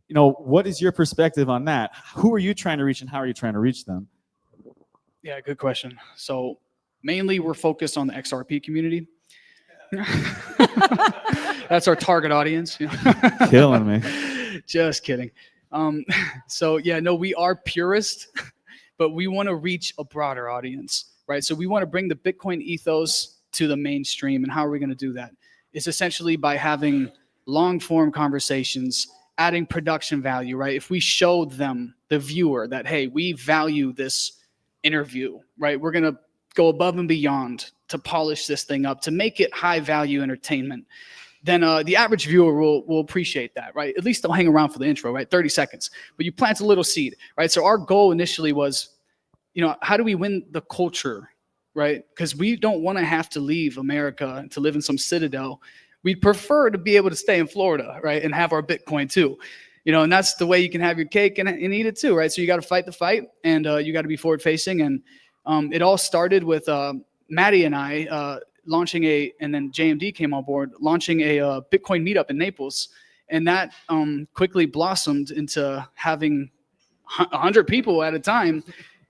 what is your perspective on that? Who are you trying to reach and how are you trying to reach them? Yeah, good question. So mainly we're focused on the XRP community. That's our target audience. Killing me. Just kidding. We are purist, but we want to reach a broader audience, right? So we want to bring the Bitcoin ethos to the mainstream. And how are we going to do that? It's essentially by having long form conversations, adding production value, right? If we showed them, the viewer, that, hey, we value this interview, right? We're going to go above and beyond to polish this thing up, to make it high value entertainment, then the average viewer will appreciate that, right? At least they'll hang around for the intro, right? 30 seconds. But you plant a little seed, right? So our goal initially was, how do we win the culture, right? Because we don't want to have to leave America to live in some citadel. We'd prefer to be able to stay in Florida, right? And have our Bitcoin too. And that's the way you can have your cake and eat it too, right? So you got to fight the fight, and you got to be forward facing. And it all started with Maddie and I launching and then JMD came on board, launching a Bitcoin meetup in Naples. And that quickly blossomed into having 100 people at a time.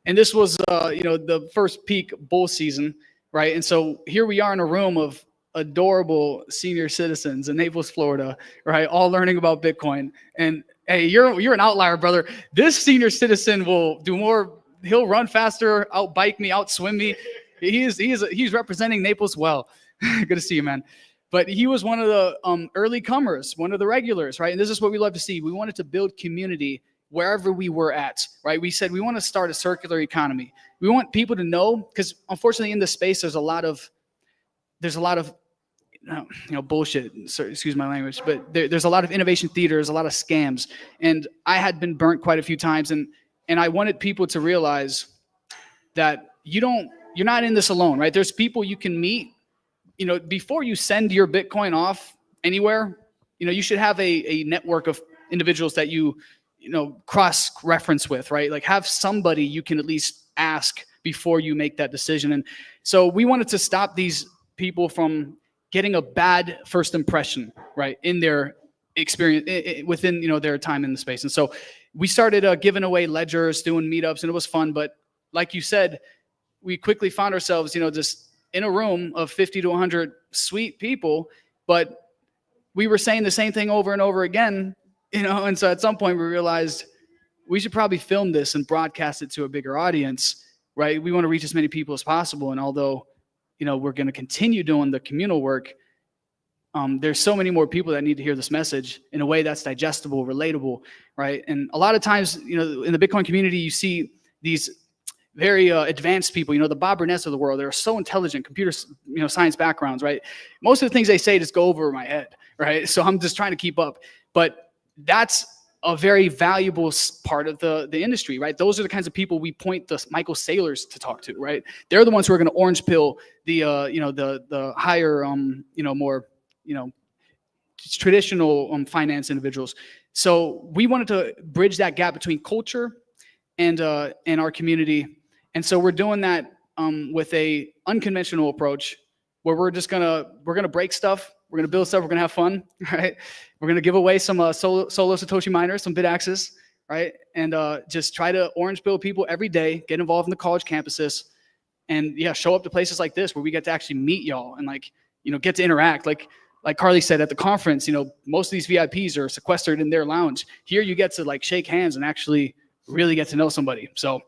And this was, the first peak bull season, right? And so here we are in a room of adorable senior citizens in Naples, Florida, right? All learning about Bitcoin. And hey, you're an outlier, brother. This senior citizen will do more. He'll run faster, outbike me, outswim me. He's representing Naples well. Good to see you, man. But he was one of the early comers, one of the regulars, right? And this is what we love to see. We wanted to build community wherever we were at, right? We said we want to start a circular economy. We want people to know, because unfortunately in this space there's a lot of bullshit. Sorry, excuse my language, but there's a lot of innovation theaters, a lot of scams, and I had been burnt quite a few times, and I wanted people to realize that you're not in this alone, right? There's people you can meet. Before you send your Bitcoin off anywhere, you should have a network of individuals that you cross-reference with, right? Like have somebody you can at least ask before you make that decision. And so we wanted to stop these people from getting a bad first impression, right, in their experience within their time in the space. And so we started giving away ledgers, doing meetups, and it was fun. But like you said, we quickly found ourselves, just in a room of 50 to 100 sweet people, but we were saying the same thing over and over again, and so at some point we realized we should probably film this and broadcast it to a bigger audience, right? We want to reach as many people as possible. And although, we're going to continue doing the communal work, there's so many more people that need to hear this message in a way that's digestible, relatable, right? And a lot of times, in the Bitcoin community, you see these very advanced people, the Bob Burnetts of the world. They're so intelligent, computer, science backgrounds, right? Most of the things they say just go over my head, right? So I'm just trying to keep up. But that's a very valuable part of the industry, right? Those are the kinds of people we point the Michael Saylors to talk to, right? They're the ones who are going to orange pill the higher, more, traditional finance individuals. So we wanted to bridge that gap between culture and our community. And so we're doing that with a unconventional approach where we're gonna break stuff, we're gonna build stuff, we're gonna have fun, right? We're gonna give away some solo Satoshi miners, some bit axes, right? And just try to orange pill people every day, get involved in the college campuses, and show up to places like this where we get to actually meet y'all and get to interact. Like Carly said at the conference, most of these VIPs are sequestered in their lounge. Here you get to shake hands and actually really get to know somebody. So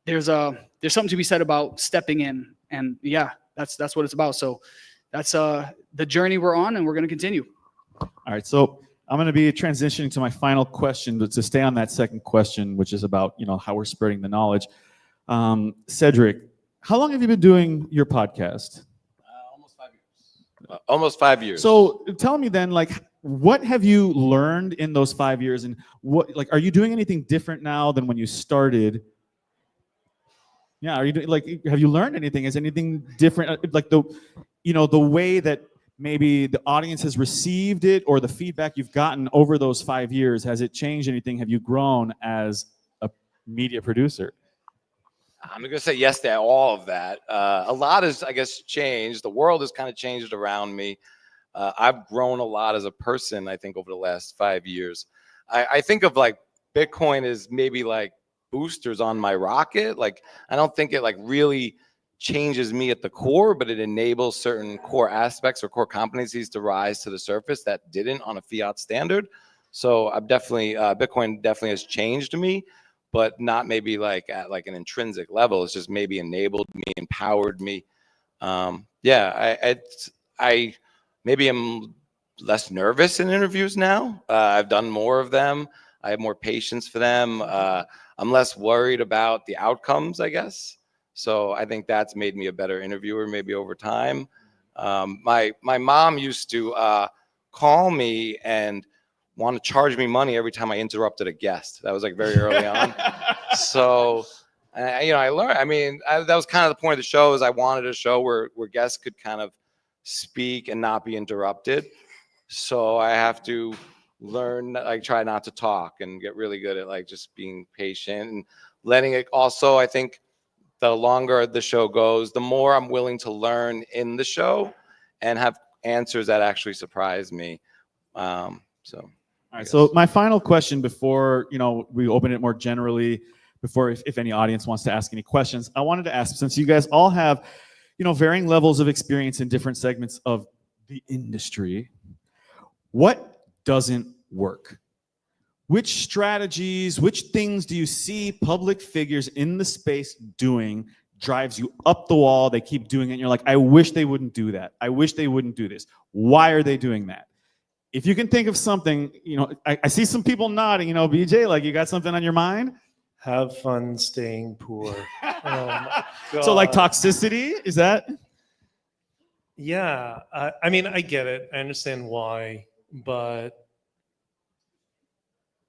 there's something to be said about stepping in, and that's what it's about. So that's the journey we're on, and we're going to continue. All right, so I'm going to be transitioning to my final question, but to stay on that second question, which is about how we're spreading the knowledge. Cedric, how long have you been doing your podcast? Almost 5 years. So tell me then, what have you learned in those 5 years, and what are you doing anything different now than when you started? Yeah, are you doing have you learned anything? Is anything different? The way that maybe the audience has received it, or the feedback you've gotten over those 5 years, has it changed anything? Have you grown as a media producer? I'm going to say yes to all of that. A lot has, I guess, changed. The world has kind of changed around me. I've grown a lot as a person, I think, over the last 5 years. I think of Bitcoin as maybe boosters on my rocket. I don't think it really changes me at the core, but it enables certain core aspects or core competencies to rise to the surface that didn't on a fiat standard. So I'm definitely, Bitcoin definitely has changed me, but not maybe at an intrinsic level. It's just maybe enabled me, empowered me. I maybe am less nervous in interviews now. I've done more of them. I have more patience for them. I'm less worried about the outcomes, I guess. So I think that's made me a better interviewer maybe over time. My mom used to call me and want to charge me money every time I interrupted a guest. That was very early on. So, I learned, that was kind of the point of the show, is I wanted a show where guests could kind of speak and not be interrupted. So I have to learn, try not to talk and get really good at just being patient and letting it. Also, I think the longer the show goes, the more I'm willing to learn in the show and have answers that actually surprise me. All right, so my final question before we open it more generally, before if any audience wants to ask any questions, I wanted to ask, since you guys all have varying levels of experience in different segments of the industry, what doesn't work? Which strategies, which things do you see public figures in the space doing drives you up the wall. They keep doing it. And you're like, I wish they wouldn't do that. I wish they wouldn't do this. Why are they doing that? If you can think of something, I see some people nodding, BJ, like you got something on your mind? Have fun staying poor. Oh my So like God. toxicity, is that? Yeah, I mean, I get it. I understand why, but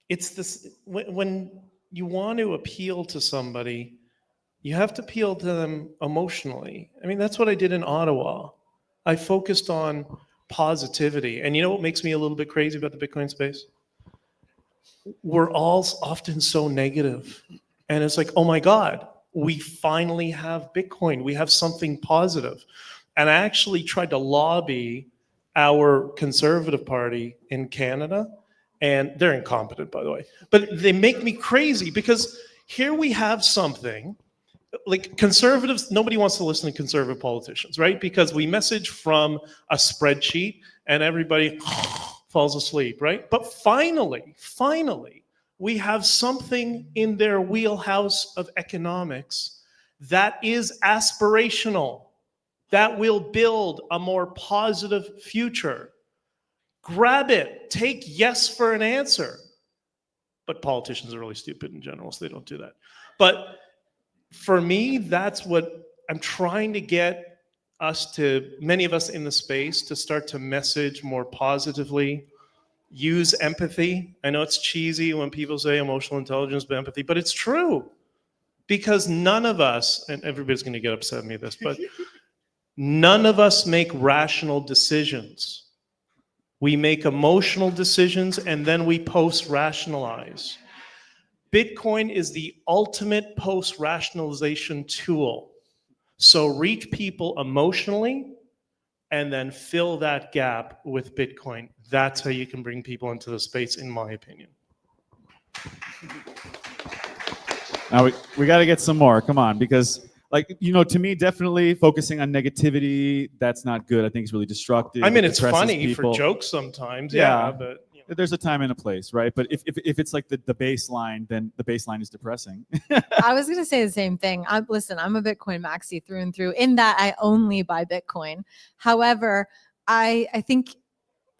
it's this when you want to appeal to somebody, you have to appeal to them emotionally. I mean, that's what I did in Ottawa. I focused on positivity. And you know what makes me a little bit crazy about the Bitcoin space? We're all often so negative. And it's like, oh my God, we finally have Bitcoin. We have something positive. And I actually tried to lobby our Conservative Party in Canada, and they're incompetent, by the way. But they make me crazy because here we have something like conservatives, nobody wants to listen to conservative politicians, right? Because we message from a spreadsheet and everybody falls asleep, right? But finally, we have something in their wheelhouse of economics that is aspirational, that will build a more positive future. Grab it, take yes for an answer. But politicians are really stupid in general, so they don't do that. But for me, that's what I'm trying to get many of us in the space, to start to message more positively, use empathy. I know it's cheesy when people say emotional intelligence, but empathy, but it's true. Because none of us, and everybody's going to get upset at me with this, but none of us make rational decisions. We make emotional decisions and then we post-rationalize. Bitcoin is the ultimate post-rationalization tool. So reach people emotionally and then fill that gap with Bitcoin. That's how you can bring people into the space, in my opinion. Now we got to get some more. Come on, because to me, definitely focusing on negativity, that's not good. I think it's really destructive. I mean, It it's depresses funny people. for jokes sometimes, yeah, but there's a time and a place, right? But if it's like the baseline, then the baseline is depressing. I was going to say the same thing. Listen, I'm a Bitcoin maxi through and through, in that I only buy Bitcoin. However, I think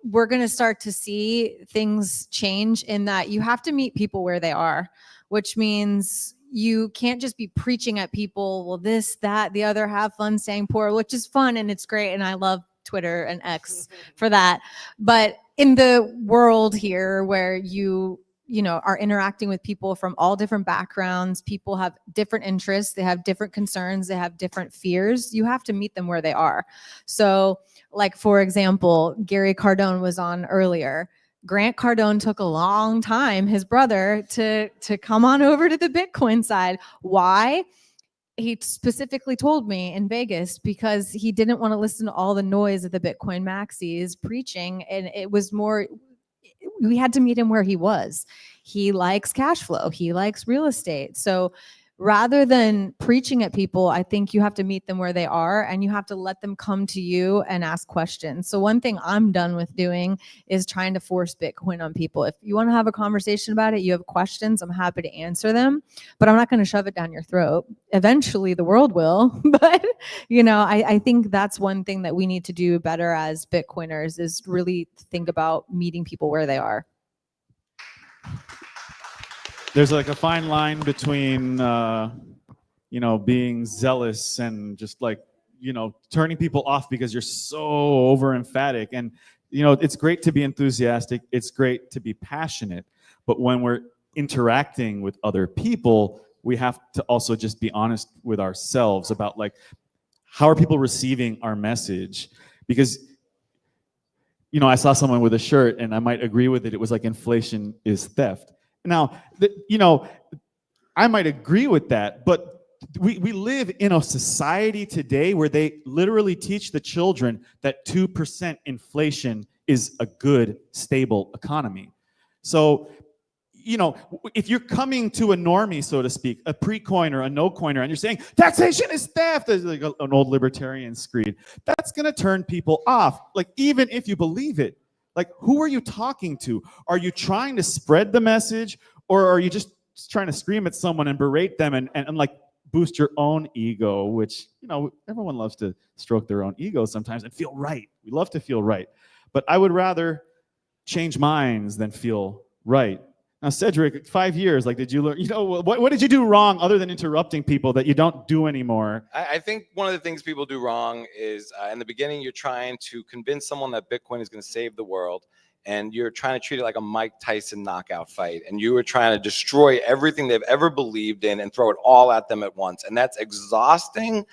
we're going to start to see things change in that you have to meet people where they are, which means you can't just be preaching at people, well, this, that, the other, have fun staying poor, which is fun and it's great. And I love Twitter and X for that. But in the world here where you are interacting with people from all different backgrounds, people have different interests, they have different concerns, they have different fears, you have to meet them where they are. So like, for example, Gary Cardone was on earlier. Grant Cardone took a long time, his brother, to come on over to the Bitcoin side. Why? He specifically told me in Vegas because he didn't want to listen to all the noise of the Bitcoin maxis preaching. And it was more, we had to meet him where he was. He likes cash flow. He likes real estate. So rather than preaching at people, I think you have to meet them where they are and you have to let them come to you and ask questions. So one thing I'm done with doing is trying to force Bitcoin on people. If you want to have a conversation about it, you have questions, I'm happy to answer them, but I'm not going to shove it down your throat. Eventually the world will, but I think that's one thing that we need to do better as Bitcoiners, is really think about meeting people where they are. There's like a fine line between, being zealous and just turning people off because you're so over emphatic. And, it's great to be enthusiastic. It's great to be passionate. But when we're interacting with other people, we have to also just be honest with ourselves about how are people receiving our message? Because, I saw someone with a shirt and I might agree with it. It was like, inflation is theft. Now, I might agree with that, but we live in a society today where they literally teach the children that 2% inflation is a good, stable economy. So, if you're coming to a normie, so to speak, a pre-coiner, a no-coiner, and you're saying taxation is theft, as like an old libertarian screed, that's going to turn people off, even if you believe it. Who are you talking to? Are you trying to spread the message, or are you just trying to scream at someone and berate them and boost your own ego, which, everyone loves to stroke their own ego sometimes and feel right. We love to feel right. But I would rather change minds than feel right. Now, Cedric, 5 years, did you learn, what did you do wrong other than interrupting people that you don't do anymore? I think one of the things people do wrong is in the beginning, you're trying to convince someone that Bitcoin is going to save the world. And you're trying to treat it like a Mike Tyson knockout fight. And you were trying to destroy everything they've ever believed in and throw it all at them at once. And that's exhausting.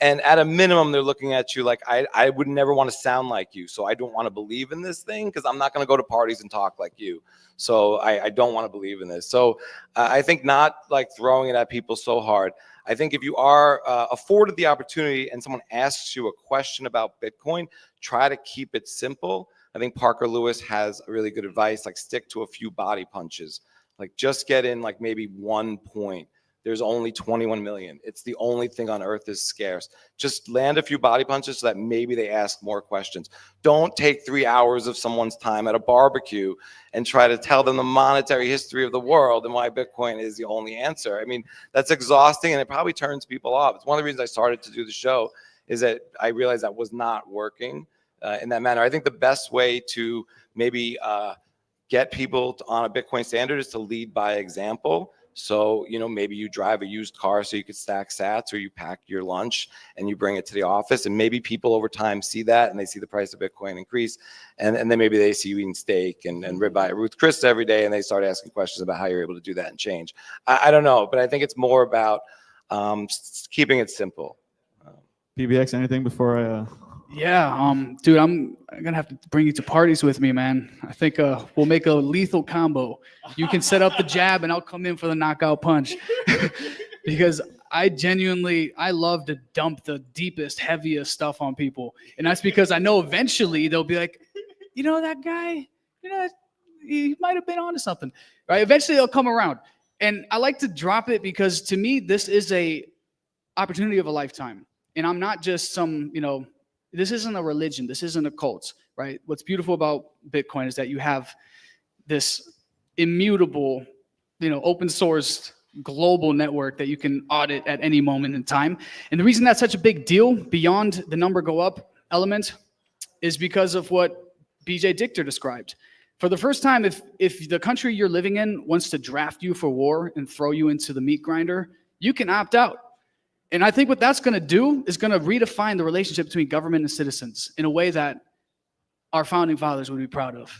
And at a minimum, they're looking at you like, I would never want to sound like you. So I don't want to believe in this thing because I'm not going to go to parties and talk like you. So I don't want to believe in this. So I think not throwing it at people so hard. I think if you are afforded the opportunity and someone asks you a question about Bitcoin, try to keep it simple. I think Parker Lewis has really good advice, stick to a few body punches. Just get in maybe 1 point. There's only 21 million. It's the only thing on earth is scarce. Just land a few body punches so that maybe they ask more questions. Don't take 3 hours of someone's time at a barbecue and try to tell them the monetary history of the world and why Bitcoin is the only answer. I mean, that's exhausting and it probably turns people off. It's one of the reasons I started to do the show is that I realized that was not working in that manner. I think the best way to maybe get people on a Bitcoin standard is to lead by example. So, maybe you drive a used car so you could stack sats, or you pack your lunch and you bring it to the office, and maybe people over time see that and they see the price of Bitcoin increase, and then maybe they see you eating steak and ribeye at Ruth Chris every day, and they start asking questions about how you're able to do that and change. I don't know, but I think it's more about keeping it simple. PBX, anything before I... Yeah, dude, I'm gonna have to bring you to parties with me, man. I think we'll make a lethal combo. You can set up the jab, and I'll come in for the knockout punch. Because I love to dump the deepest, heaviest stuff on people, and that's because I know eventually they'll be like, that guy, he might have been onto something, right? Eventually they'll come around, and I like to drop it because to me this is a opportunity of a lifetime, and I'm not just some, this isn't a religion. This isn't a cult, right? What's beautiful about Bitcoin is that you have this immutable, open source global network that you can audit at any moment in time. And the reason that's such a big deal beyond the number go up element is because of what BJ Dichter described. For the first time, if the country you're living in wants to draft you for war and throw you into the meat grinder, you can opt out. And I think what that's going to do is going to redefine the relationship between government and citizens in a way that our founding fathers would be proud of,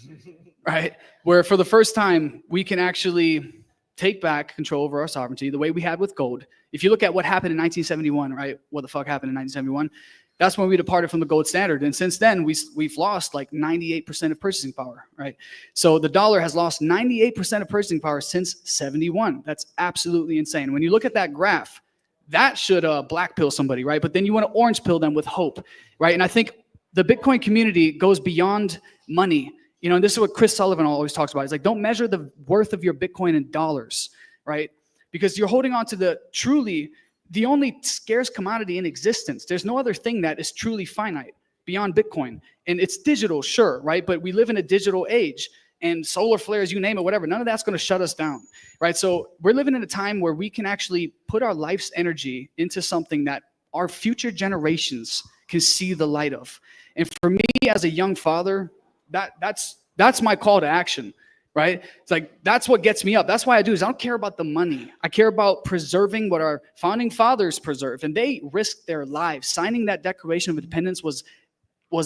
right? Where for the first time, we can actually take back control over our sovereignty the way we had with gold. If you look at what happened in 1971, right? What the fuck happened in 1971? That's when we departed from the gold standard. And since then, we've lost 98% of purchasing power, right? So the dollar has lost 98% of purchasing power since 71. That's absolutely insane. When you look at that graph, that should black pill somebody, right? But then you want to orange pill them with hope, right? And I think the Bitcoin community goes beyond money. And this is what Chris Sullivan always talks about. It's don't measure the worth of your Bitcoin in dollars, right? Because you're holding on to the only scarce commodity in existence. There's no other thing that is truly finite beyond Bitcoin. And it's digital, sure, right? But we live in a digital age. And solar flares, you name it, whatever, none of that's going to shut us down, right? So we're living in a time where we can actually put our life's energy into something that our future generations can see the light of. And for me as a young father, that's my call to action, right? It's that's what gets me up. That's why I do is I don't care about the money. I care about preserving what our founding fathers preserved. And they risked their lives. Signing that Declaration of Independence was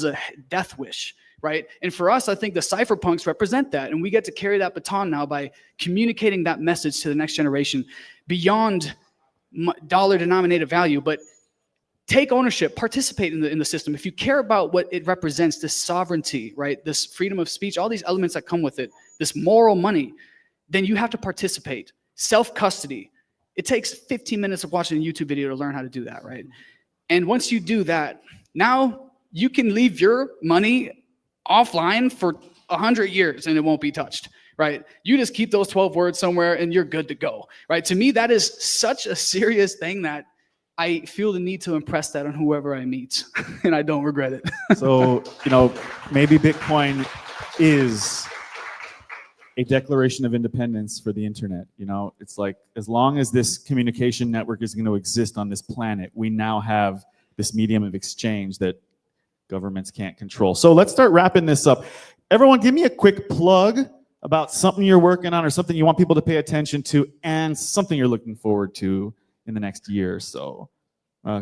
a death wish. Right. And for us, I think the cypherpunks represent that. And we get to carry that baton now by communicating that message to the next generation beyond dollar denominated value. But take ownership, participate in the system. If you care about what it represents, this sovereignty, right, this freedom of speech, all these elements that come with it, this moral money, then you have to participate. Self-custody. It takes 15 minutes of watching a YouTube video to learn how to do that. Right. And once you do that, now you can leave your money offline for 100 years and it won't be touched, right? You just keep those 12 words somewhere and you're good to go, right? To me, that is such a serious thing that I feel the need to impress that on whoever I meet, and I don't regret it. So, maybe Bitcoin is a declaration of independence for the internet. You know, it's like, as long as this communication network is going to exist on this planet, we now have this medium of exchange that governments can't control. So let's start wrapping this up. Everyone, give me a quick plug about something you're working on or something you want people to pay attention to and something you're looking forward to in the next year or so.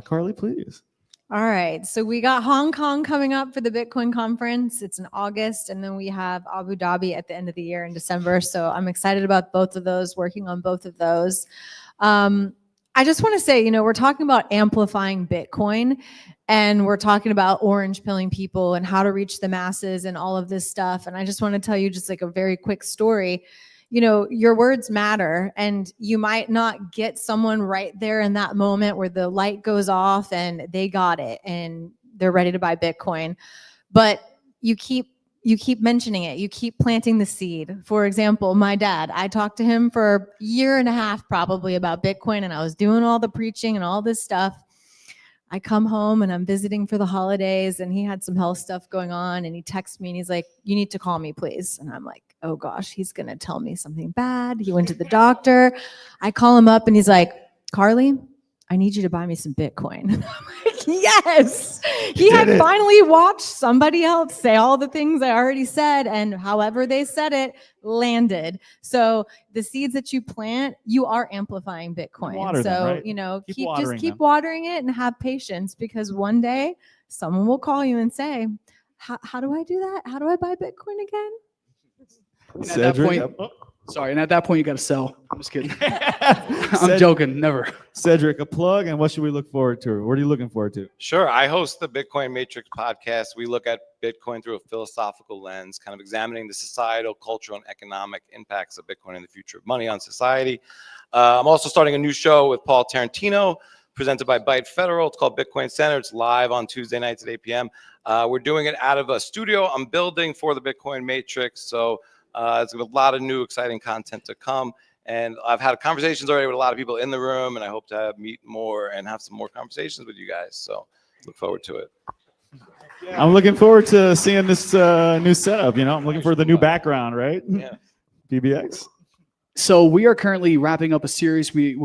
Carly, please. All right, so we got Hong Kong coming up for the Bitcoin conference. It's in August, and then we have Abu Dhabi at the end of the year in December. So I'm excited about both of those, working on both of those. I just want to say, you know, we're talking about amplifying Bitcoin, and we're talking about orange pilling people and how to reach the masses and all of this stuff. And I just want to tell you just like a very quick story. You know, your words matter, and you might not get someone right there in that moment where the light goes off and they got it and they're ready to buy Bitcoin. But you keep mentioning it. You keep planting the seed. For example, my dad, I talked to him for a year and a half probably about Bitcoin, and I was doing all the preaching and all this stuff. I come home and I'm visiting for the holidays, and he had some health stuff going on, and he texts me and he's like, "You need to call me, please." And I'm like, oh gosh, he's going to tell me something bad. He went to the doctor. I call him up and he's like, "Carly, I need you to buy me some Bitcoin." I'm like, yes. He had finally watched somebody else say all the things I already said, and however they said it landed. So the seeds that you plant, you are amplifying Bitcoin. Water so, them, right? you know, Keep keep watering them. watering it and have patience, because one day someone will call you and say, how do I do that? How do I buy Bitcoin again? And at that point, sorry, and at that point you got to sell. I'm just kidding. I'm joking. Never. Cedric, a plug, and what should we look forward to? What are you looking forward to? Sure. I host the Bitcoin Matrix podcast. We look at Bitcoin through a philosophical lens, kind of examining the societal, cultural, and economic impacts of Bitcoin and the future of money on society. I'm also starting a new show with Paul Tarantino, presented by Byte Federal. It's called Bitcoin Center. It's live on Tuesday nights at 8 p.m. We're doing it out of a studio I'm building for the Bitcoin Matrix. So there's a lot of new, exciting content to come. And I've had conversations already with a lot of people in the room, and I hope to meet more and have some more conversations with you guys. So look forward to it. I'm looking forward to seeing this new setup. You know, I'm looking for the new background, right? Yeah. PBX. So we are currently wrapping up a series we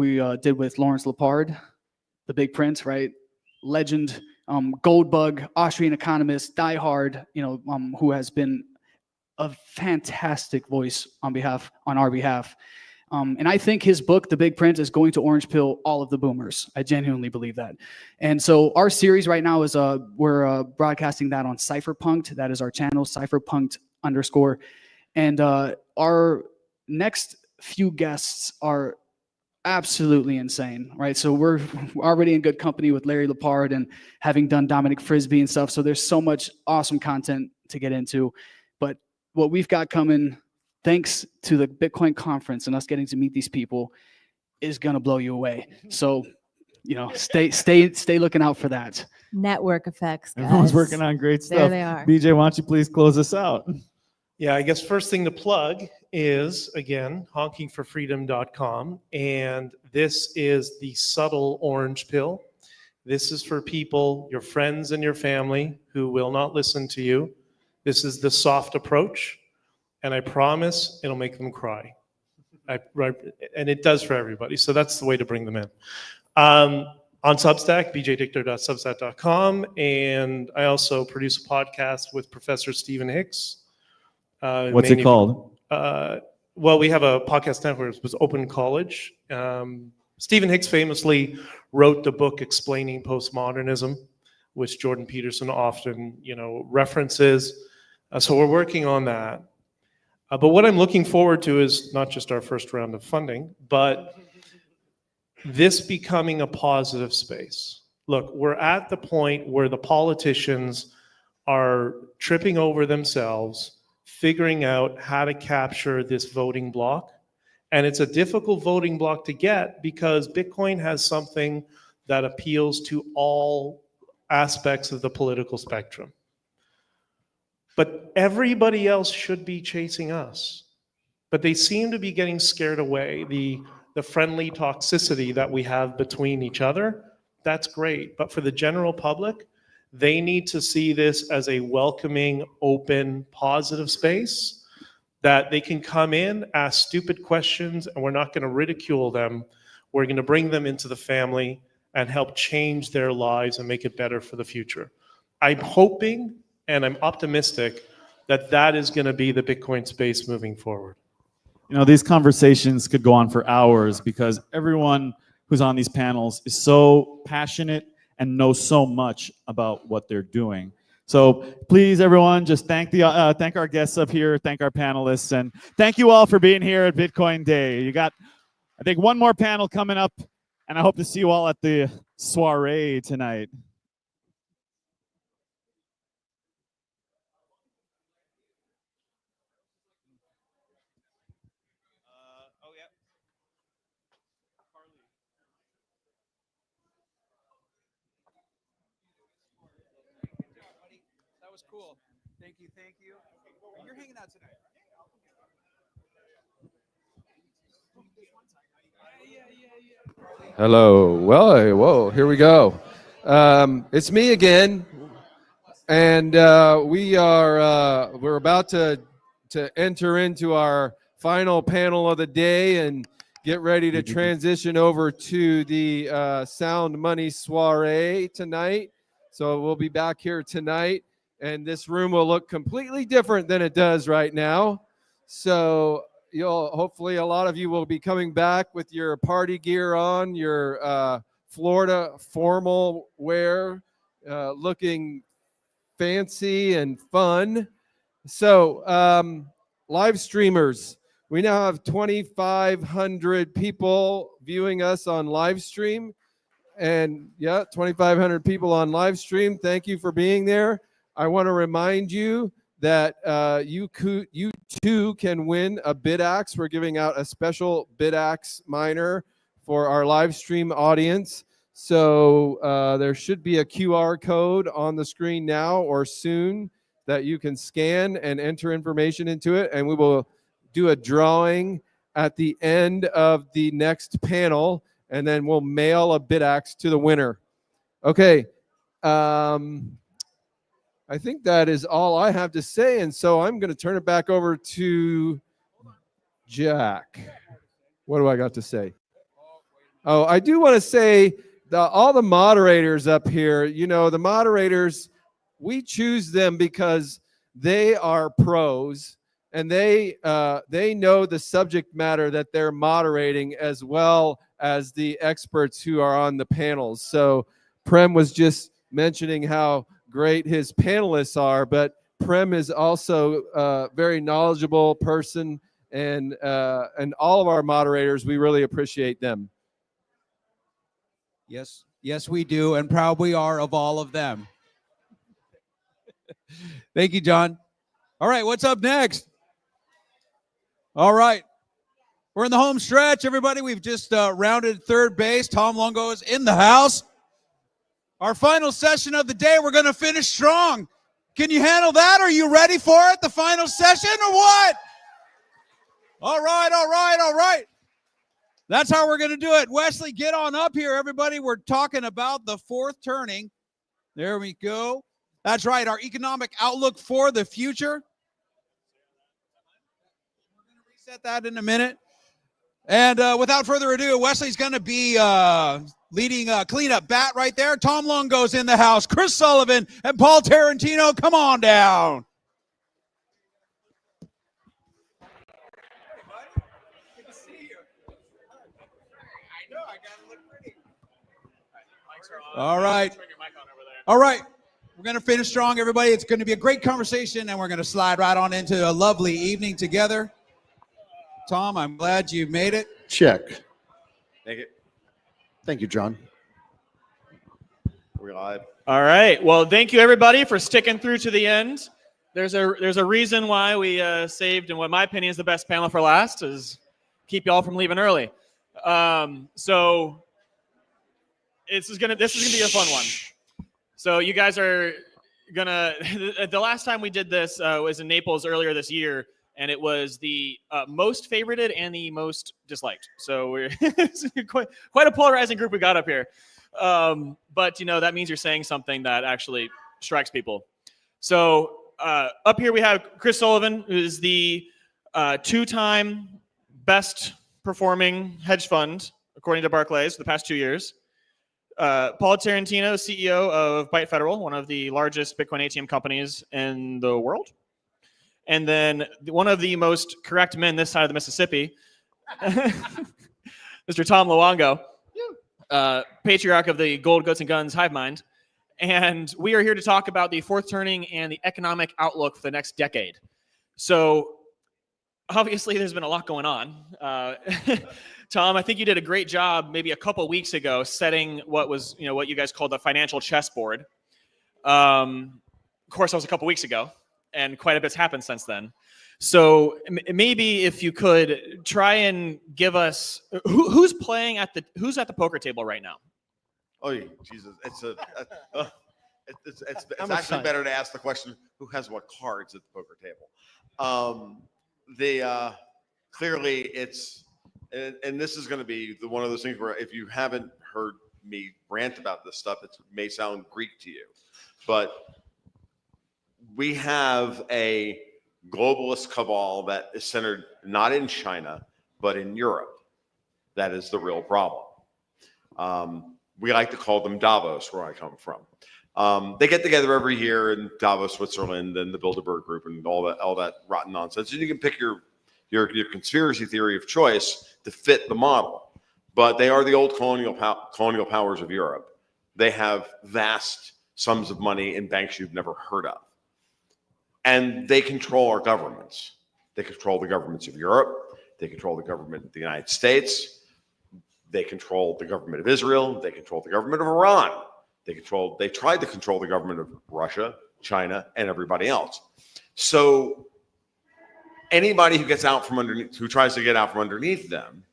did with Lawrence Lepard, the Big Prince, right? Legend, Goldbug, Austrian economist, diehard, who has been a fantastic voice on our behalf. And I think his book, The Big Print, is going to orange pill all of the boomers. I genuinely believe that. And so our series right now is we're broadcasting that on Cypherpunked. That is our channel, Cypherpunked_. And our next few guests are absolutely insane, right? So we're already in good company with Larry Lepard and having done Dominic Frisbee and stuff. So there's so much awesome content to get into. But what we've got coming, thanks to the Bitcoin conference and us getting to meet these people, is going to blow you away. So, stay looking out for that. Network effects, guys. Everyone's working on great stuff. There they are. BJ, why don't you please close us out? Yeah, I guess first thing to plug is, again, honkingforfreedom.com. And this is the subtle orange pill. This is for people, your friends and your family, who will not listen to you. This is the soft approach. And I promise it'll make them cry. And it does for everybody. So that's the way to bring them in. On Substack, bjdictor.substack.com. And I also produce a podcast with Professor Stephen Hicks. What's it called? Well, we have a podcast network. It was Open College. Stephen Hicks famously wrote the book Explaining Postmodernism, which Jordan Peterson often, references. So we're working on that. But what I'm looking forward to is not just our first round of funding, but this becoming a positive space. Look, we're at the point where the politicians are tripping over themselves, figuring out how to capture this voting block. And it's a difficult voting block to get because Bitcoin has something that appeals to all aspects of the political spectrum. But everybody else should be chasing us. But they seem to be getting scared away. The friendly toxicity that we have between each other, that's great. But for the general public, they need to see this as a welcoming, open, positive space. that they can come in, ask stupid questions, and we're not going to ridicule them. We're going to bring them into the family and help change their lives and make it better for the future. I'm hoping and I'm optimistic that that is going to be the Bitcoin space moving forward. You know, these conversations could go on for hours because everyone who's on these panels is so passionate and knows so much about what they're doing. So please, everyone, just thank our guests up here, thank our panelists, and thank you all for being here at Bitcoin Day. You got, I think, one more panel coming up, and I hope to see you all at the soiree tonight. That was cool. Thank you. Thank you. You're hanging out tonight. Hello. Well, whoa, here we go. It's me again, and we're about to enter into our final panel of the day and get ready to transition over to the Sound Money Soiree tonight. So we'll be back here tonight, and this room will look completely different than it does right now. So hopefully a lot of you will be coming back with your party gear on, your Florida formal wear, looking fancy and fun. So live streamers, we now have 2,500 people viewing us on live stream. And yeah, 2,500 people on live stream. Thank you for being there. I want to remind you that you too can win a BitAxe. We're giving out a special BitAxe miner for our live stream audience. So there should be a QR code on the screen now or soon that you can scan and enter information into it. And we will do a drawing at the end of the next panel, and then we'll mail a BitAxe to the winner. Okay. I think that is all I have to say, and so I'm going to turn it back over to Jack. What do I got to say? Oh, I do want to say all the moderators up here, you know, the moderators, we choose them because they are pros and they know the subject matter that they're moderating as well as the experts who are on the panels. So Prem was just mentioning how great his panelists are, but Prem is also a very knowledgeable person, and all of our moderators, we really appreciate them. Yes, yes, we do, and proud we are of all of them. Thank you, John. All right, what's up next? All right, we're in the home stretch, everybody. We've just rounded third base. Tom Longo is in the house. Our final session of the day, we're going to finish strong. Can you handle that? Are you ready for it, the final session, or what? All right, all right, all right. That's how we're going to do it. Wesley, get on up here, everybody. We're talking about the fourth turning. There we go. That's right, our economic outlook for the future. We're going to reset that in a minute. And without further ado, Wesley's going to be leading cleanup bat right there. Tom Longo's in the house. Chris Sullivan and Paul Tarantino, come on down. Hey, buddy. Good to see you. I know, I got to look pretty. All right. All right. We're going to finish strong, everybody. It's going to be a great conversation, and we're going to slide right on into a lovely evening together. Tom, I'm glad you made it. Check. Thank you. Thank you, John. We're live. All right. Well, thank you everybody for sticking through to the end. There's a reason why we saved, and what my opinion is the best panel for last, is keep y'all from leaving early. So this is gonna be a fun one. So you guys are gonna. The last time we did this was in Naples earlier this year, and it was the most favorited and the most disliked. So we're it's quite a polarizing group we got up here. But you know that means you're saying something that actually strikes people. So up here we have Chris Sullivan, who is the 2-time best performing hedge fund, according to Barclays, for the past 2 years. Paul Tarantino, CEO of Byte Federal, one of the largest Bitcoin ATM companies in the world. And then one of the most correct men this side of the Mississippi, Mr. Tom Luongo, patriarch of the Gold, Goats, and Guns hive mind. And we are here to talk about the fourth turning and the economic outlook for the next decade. So obviously there's been a lot going on. Tom, I think you did a great job maybe a couple weeks ago setting what was, what you guys called the financial chessboard. Of course, that was a couple weeks ago, and quite a bit's happened since then. So maybe if you could try and give us who's at the poker table right now. Oh, Jesus! It's actually better to ask the question: who has what cards at the poker table? Clearly it's, and this is going to be one of those things where if you haven't heard me rant about this stuff, it may sound Greek to you, but we have a globalist cabal that is centered not in China but in Europe. That is the real problem. We like to call them Davos, where I come from. They get together every year in Davos, Switzerland, and the Bilderberg Group, and all that rotten nonsense. And you can pick your conspiracy theory of choice to fit the model. But they are the old colonial powers of Europe. They have vast sums of money in banks you've never heard of, and they control our governments. They control the governments of Europe. They control the government of the United States. They control the government of Israel. They control the government of Iran. They tried to control the government of Russia, China, and everybody else. So anybody who tries to get out from underneath them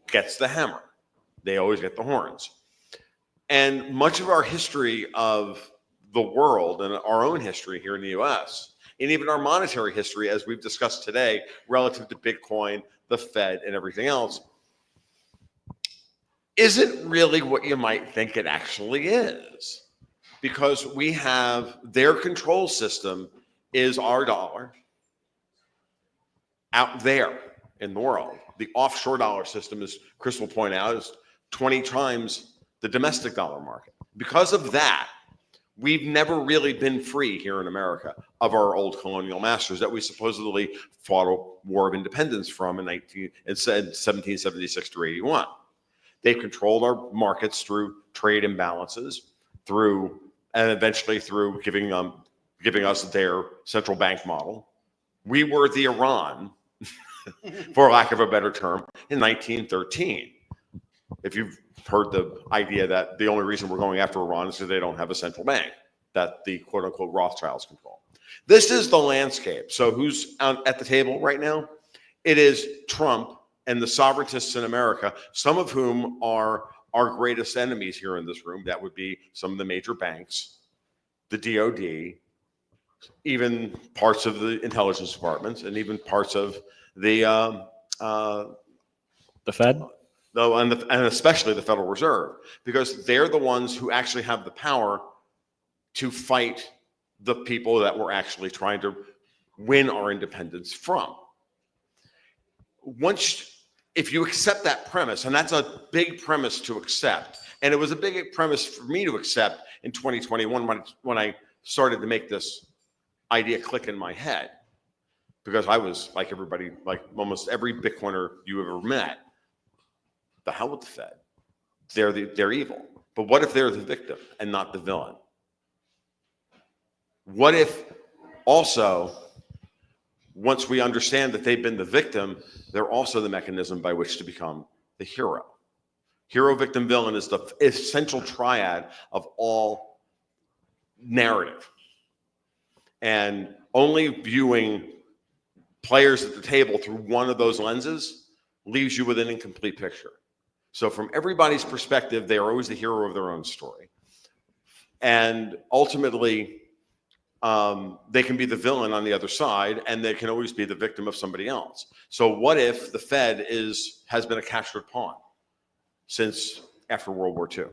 gets the hammer. They always get the horns. And much of our history of the world and our own history here in the US, and even our monetary history, as we've discussed today, relative to Bitcoin, the Fed, and everything else, isn't really what you might think it actually is. Because we have their control system is our dollar out there in the world. The offshore dollar system, as Chris will point out, is 20 times the domestic dollar market. Because of that, we've never really been free here in America of our old colonial masters that we supposedly fought a war of independence from in 1776 to 81. They've controlled our markets through trade imbalances, and eventually through giving us their central bank model. We were the Iran, for lack of a better term, in 1913. If you've heard the idea that the only reason we're going after Iran is because they don't have a central bank that the quote unquote Rothschilds control. This is the landscape. So who's at the table right now? It is Trump and the sovereigntists in America, some of whom are our greatest enemies here in this room. That would be some of the major banks, the DOD, even parts of the intelligence departments, and even parts of the Fed? No, and especially the Federal Reserve, because they're the ones who actually have the power to fight the people that we're actually trying to win our independence from. If you accept that premise, and that's a big premise to accept, and it was a big premise for me to accept in 2021 when I started to make this idea click in my head, because I was like everybody, like almost every Bitcoiner you ever met. The hell with the Fed. They're evil. But what if they're the victim and not the villain? What if also, once we understand that they've been the victim, they're also the mechanism by which to become the hero? Hero, victim, villain is the essential triad of all narrative. And only viewing players at the table through one of those lenses leaves you with an incomplete picture. So from everybody's perspective, they are always the hero of their own story. And ultimately, they can be the villain on the other side, and they can always be the victim of somebody else. So what if the Fed has been a captured pawn since after World War II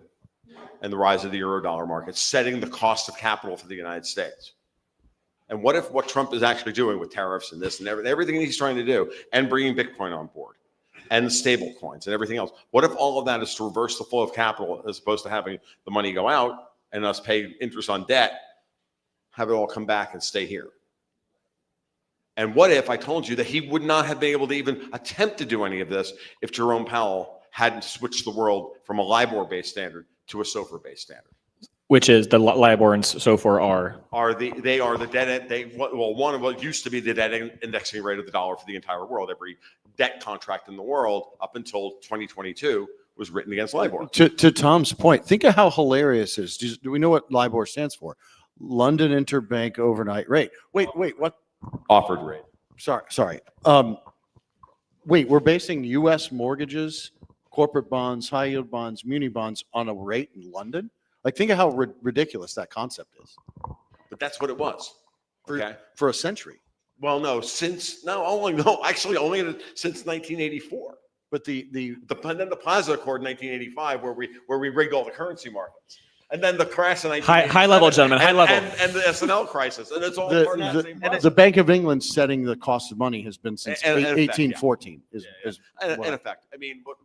and the rise of the euro dollar market, setting the cost of capital for the United States? And what if what Trump is actually doing with tariffs and this and everything he's trying to do and bringing Bitcoin on board and the stable coins and everything else? What if all of that is to reverse the flow of capital as opposed to having the money go out and us pay interest on debt, have it all come back and stay here? And what if I told you that he would not have been able to even attempt to do any of this if Jerome Powell hadn't switched the world from a LIBOR-based standard to a SOFR-based standard? Which is the LIBOR and SOFR They are the debt. One of what used to be the debt indexing rate of the dollar for the entire world. Every debt contract in the world up until 2022 was written against LIBOR. To Tom's point, think of how hilarious it is. Do we know what LIBOR stands for? London Interbank Overnight Rate. Wait, what? Offered rate. Sorry. Wait, we're basing U.S. mortgages, corporate bonds, high yield bonds, muni bonds on a rate in London? Like, think of how ridiculous that concept is. But that's what it was. Okay. For a century. Well, no, since 1984. But then the Plaza Accord in 1985, where we rigged all the currency markets, and then the crash in high level, gentlemen, high level, and the SNL crisis, and it's all part of that same process. The Bank of England setting the cost of money has been since In effect, 1814. In effect, I mean, but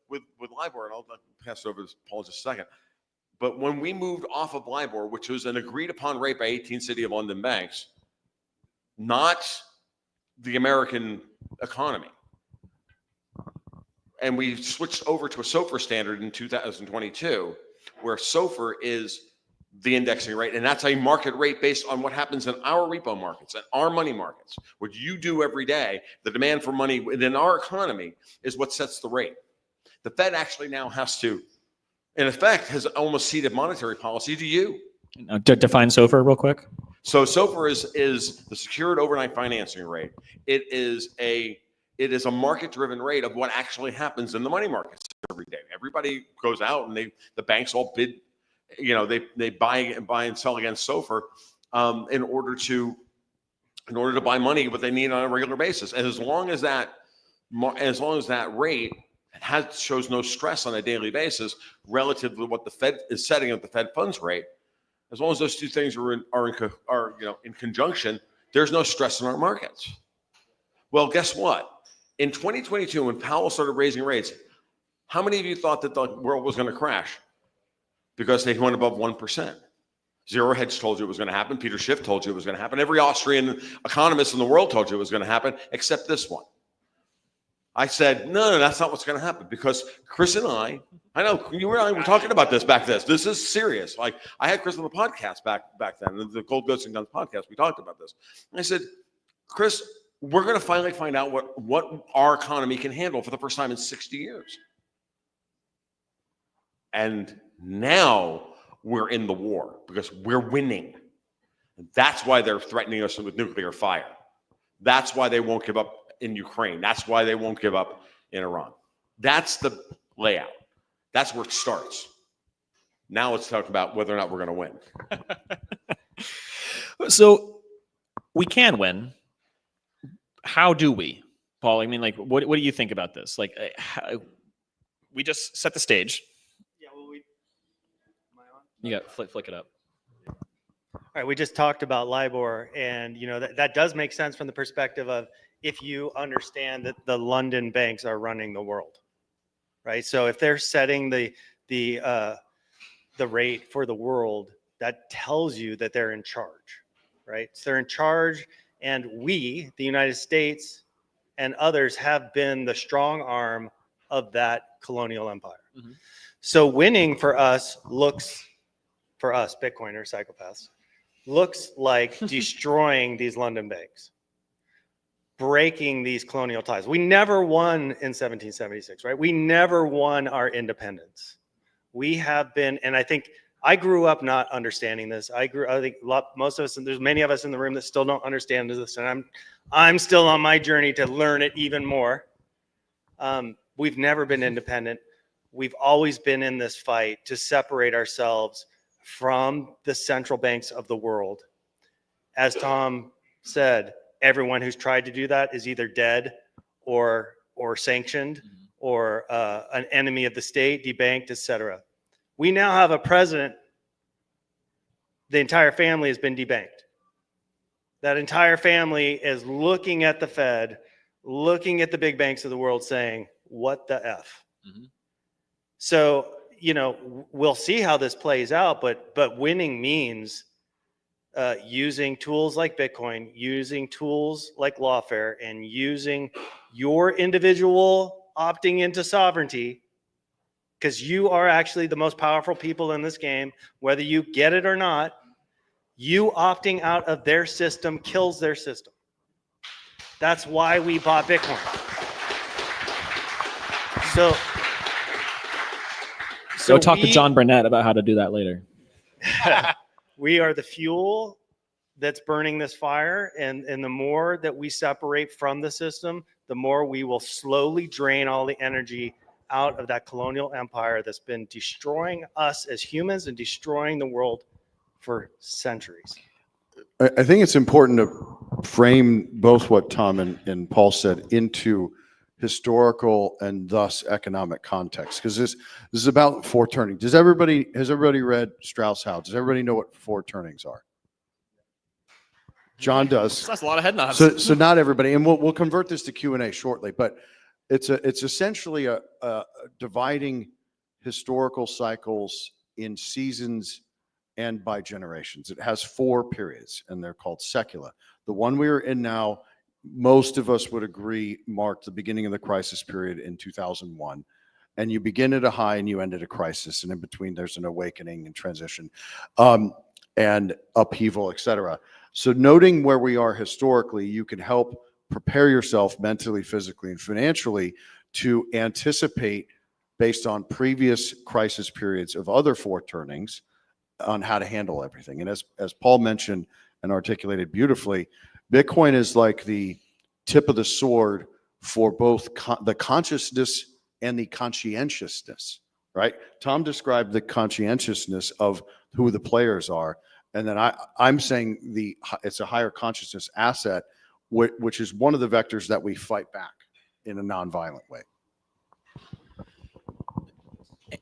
with LIBOR, and I'll pass it over to Paul in just a second. But when we moved off of LIBOR, which was an agreed upon rate by 18 City of London banks, not the American economy, and we switched over to a SOFR standard in 2022, where SOFR is the indexing rate, and that's a market rate based on what happens in our repo markets and our money markets. What you do every day, the demand for money within our economy is what sets the rate. The Fed actually now has to, in effect, has almost ceded monetary policy to you. Define SOFR real quick. So SOFR is the secured overnight financing rate. It is a market-driven rate of what actually happens in the money markets every day. Everybody goes out and the banks all bid, they buy and sell against SOFR in order to buy money what they need on a regular basis. And as long as that rate shows no stress on a daily basis relative to what the Fed is setting at the Fed funds rate, as long as those two things are in conjunction, there's no stress in our markets. Well, guess what? In 2022, when Powell started raising rates, how many of you thought that the world was going to crash because they went above 1%? Zero Hedge told you it was going to happen. Peter Schiff told you it was going to happen. Every Austrian economist in the world told you it was going to happen, except this one. I said, no, that's not what's going to happen, because Chris and I know you and I were talking about this back then. This is serious. Like, I had Chris on the podcast back then, the Gold Ghosts and Guns podcast. We talked about this. And I said, Chris, we're going to finally find out what our economy can handle for the first time in 60 years. And now we're in the war because we're winning. That's why they're threatening us with nuclear fire. That's why they won't give up in Ukraine. That's why they won't give up in Iran. That's the layout. That's where it starts. Now let's talk about whether or not we're going to win. So we can win. How do we, Paul? I mean, like, what do you think about this? Like, we just set the stage. Yeah, well, You got flick it up. all right, we just talked about LIBOR, and that does make sense from the perspective of if you understand that the London banks are running the world, right? So if they're setting the rate for the world, that tells you that they're in charge, right? So they're in charge, and we, the United States and others, have been the strong arm of that colonial empire. Mm-hmm. So winning for us Bitcoiners, psychopaths, looks like destroying these London banks, breaking these colonial ties. We never won in 1776, right? We never won our independence. We have been, and I think I grew up not understanding this. I think most of us, and there's many of us in the room that still don't understand this, and I'm still on my journey to learn it even more. We've never been independent. We've always been in this fight to separate ourselves from the central banks of the world. As Tom said, everyone who's tried to do that is either dead or sanctioned or an enemy of the state, debanked, etc. We now have a president, the entire family has been debanked. That entire family is looking at the Fed, looking at the big banks of the world saying, what the F? So, you know, we'll see how this plays out, but winning means using tools like Bitcoin, using tools like lawfare, and using your individual opting into sovereignty, because you are actually the most powerful people in this game, whether you get it or not. You opting out of their system kills their system. That's why we bought Bitcoin. So Go talk to John Burnett about how to do that later. we are the fuel that's burning this fire, and the more that we separate from the system, the more we will slowly drain all the energy out of that colonial empire that's been destroying us as humans and destroying the world for centuries. I think it's important to frame both what Tom and Paul said into historical and thus economic context, because this is about four turnings. Has everybody read Strauss-Howe? Does everybody know what four turnings are? John does. That's a lot of head nods. So not everybody, and we'll convert this to Q&A shortly, but it's essentially a dividing historical cycles in seasons and by generations. It has four periods, and they're called secula. The one we are in now, most of us would agree, marked the beginning of the crisis period in 2001. And you begin at a high and you end at a crisis, and in between there's an awakening and transition, and upheaval, etc. So noting where we are historically, you can help prepare yourself mentally, physically, and financially to anticipate, based on previous crisis periods of other four turnings, on how to handle everything. And as Paul mentioned and articulated beautifully, Bitcoin is like the tip of the sword for both the consciousness and the conscientiousness, right? Tom described the conscientiousness of who the players are. And then I'm saying it's a higher consciousness asset, which is one of the vectors that we fight back in a nonviolent way.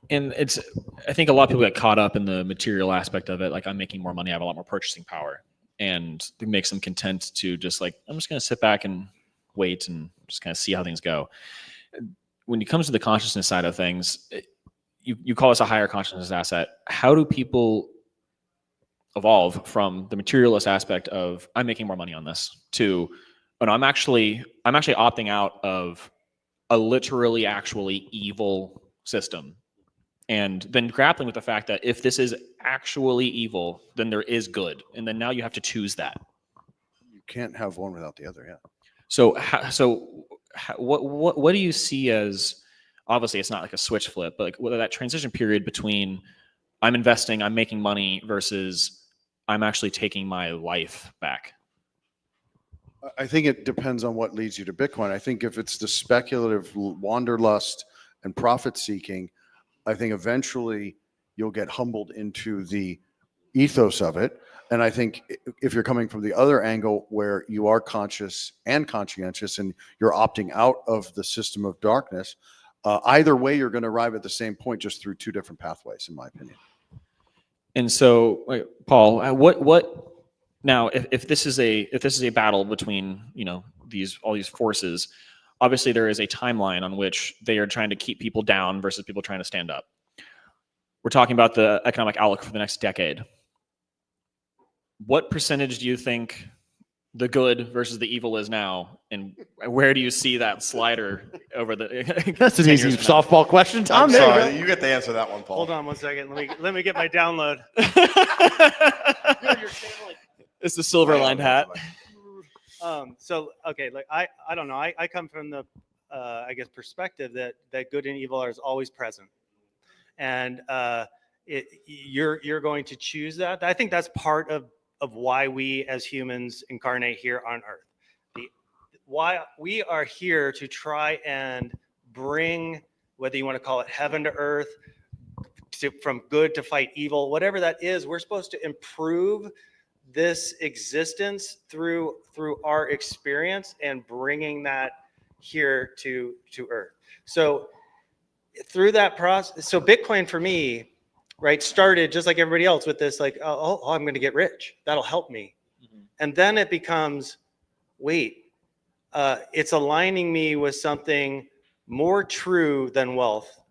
And I think a lot of people get caught up in the material aspect of it. Like, I'm making more money, I have a lot more purchasing power. And it makes them content to just like, I'm just going to sit back and wait and just kind of see how things go. When it comes to the consciousness side of things, you call this a higher consciousness asset. How do people evolve from the materialist aspect of, I'm making more money on this, to, oh no, I'm actually opting out of a literally actually evil system? And then grappling with the fact that if this is actually evil, then there is good. And then now you have to choose that. You can't have one without the other, yeah. So what do you see as, obviously it's not like a switch flip, but like whether that transition period between I'm investing, I'm making money versus I'm actually taking my life back? I think it depends on what leads you to Bitcoin. I think if it's the speculative wanderlust and profit seeking, I think eventually you'll get humbled into the ethos of it. And I think if you're coming from the other angle where you are conscious and conscientious and you're opting out of the system of darkness, either way, you're going to arrive at the same point, just through two different pathways, in my opinion. And so, Paul, what now? If this is a battle between, you know, all these forces, obviously there is a timeline on which they are trying to keep people down versus people trying to stand up. We're talking about the economic outlook for the next decade. What percentage do you think the good versus the evil is now, and where do you see that slider over the? That's an easy softball question, Tom. I'm sorry, you get to answer that one, Paul. Hold on one second. Let me get my download. It's the silver lined hat. So okay, like I don't know. I come from the I guess perspective that good and evil are always present, and you're going to choose that. I think that's part of why we as humans incarnate here on Earth. Why we are here to try and bring, whether you want to call it heaven to earth, from good to fight evil, whatever that is, we're supposed to improve this existence through our experience and bringing that here to earth. So through that process, so Bitcoin for me, right, started just like everybody else with this, like, oh, I'm going to get rich. That'll help me. And then it becomes, wait, it's aligning me with something more true than wealth,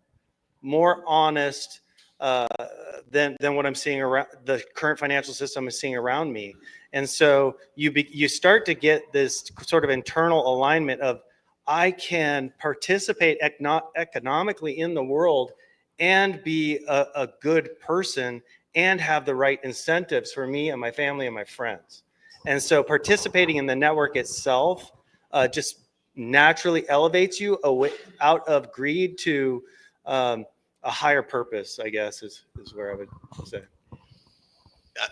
more honest than what I'm seeing around the current financial system is seeing around me. And so you start to get this sort of internal alignment of, I can participate economically in the world and be a good person and have the right incentives for me and my family and my friends. And so participating in the network itself just naturally elevates you away, out of greed to a higher purpose, I guess, is where I would say.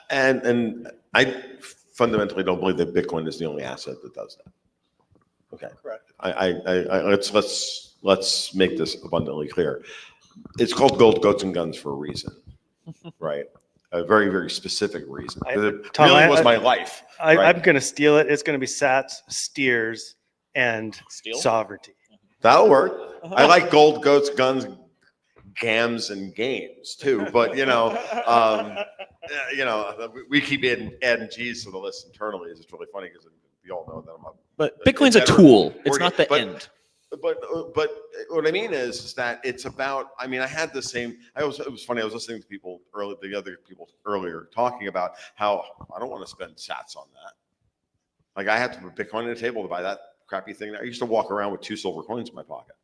And I fundamentally don't believe that Bitcoin is the only asset that does that. Okay. Correct. Let's make this abundantly clear. It's called gold, goats, and guns for a reason, right? A very, very specific reason. It Tom, really was my life. I'm right? going to steal it. It's going to be sats, steers, and sovereignty. That'll work. I like gold, goats, guns, gams, and games too. But we keep adding G's to the list internally. It's really funny because we all know that I'm a. But Bitcoin's a tool. It's not the but, end. But what I mean is that it's about. I mean, I had the same. It was funny. I was listening to the other people earlier talking about how I don't want to spend sats on that. Like I had to put Bitcoin on the table to buy that crappy thing. I used to walk around with 2 silver coins in my pocket.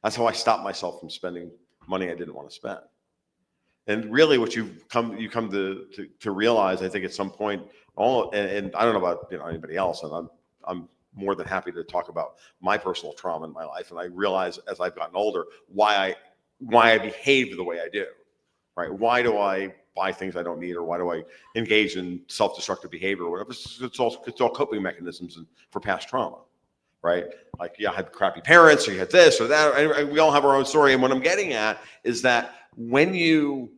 That's how I stopped myself from spending money I didn't want to spend. And really, what you come to realize, I think, at some point, and I don't know about anybody else, and I'm more than happy to talk about my personal trauma in my life. And I realize as I've gotten older why I behave the way I do, right? Why do I buy things I don't need, or why do I engage in self-destructive behavior or whatever? It's all coping mechanisms for past trauma, right? Like, I had crappy parents, or you had this or that. And we all have our own story. And what I'm getting at is that when you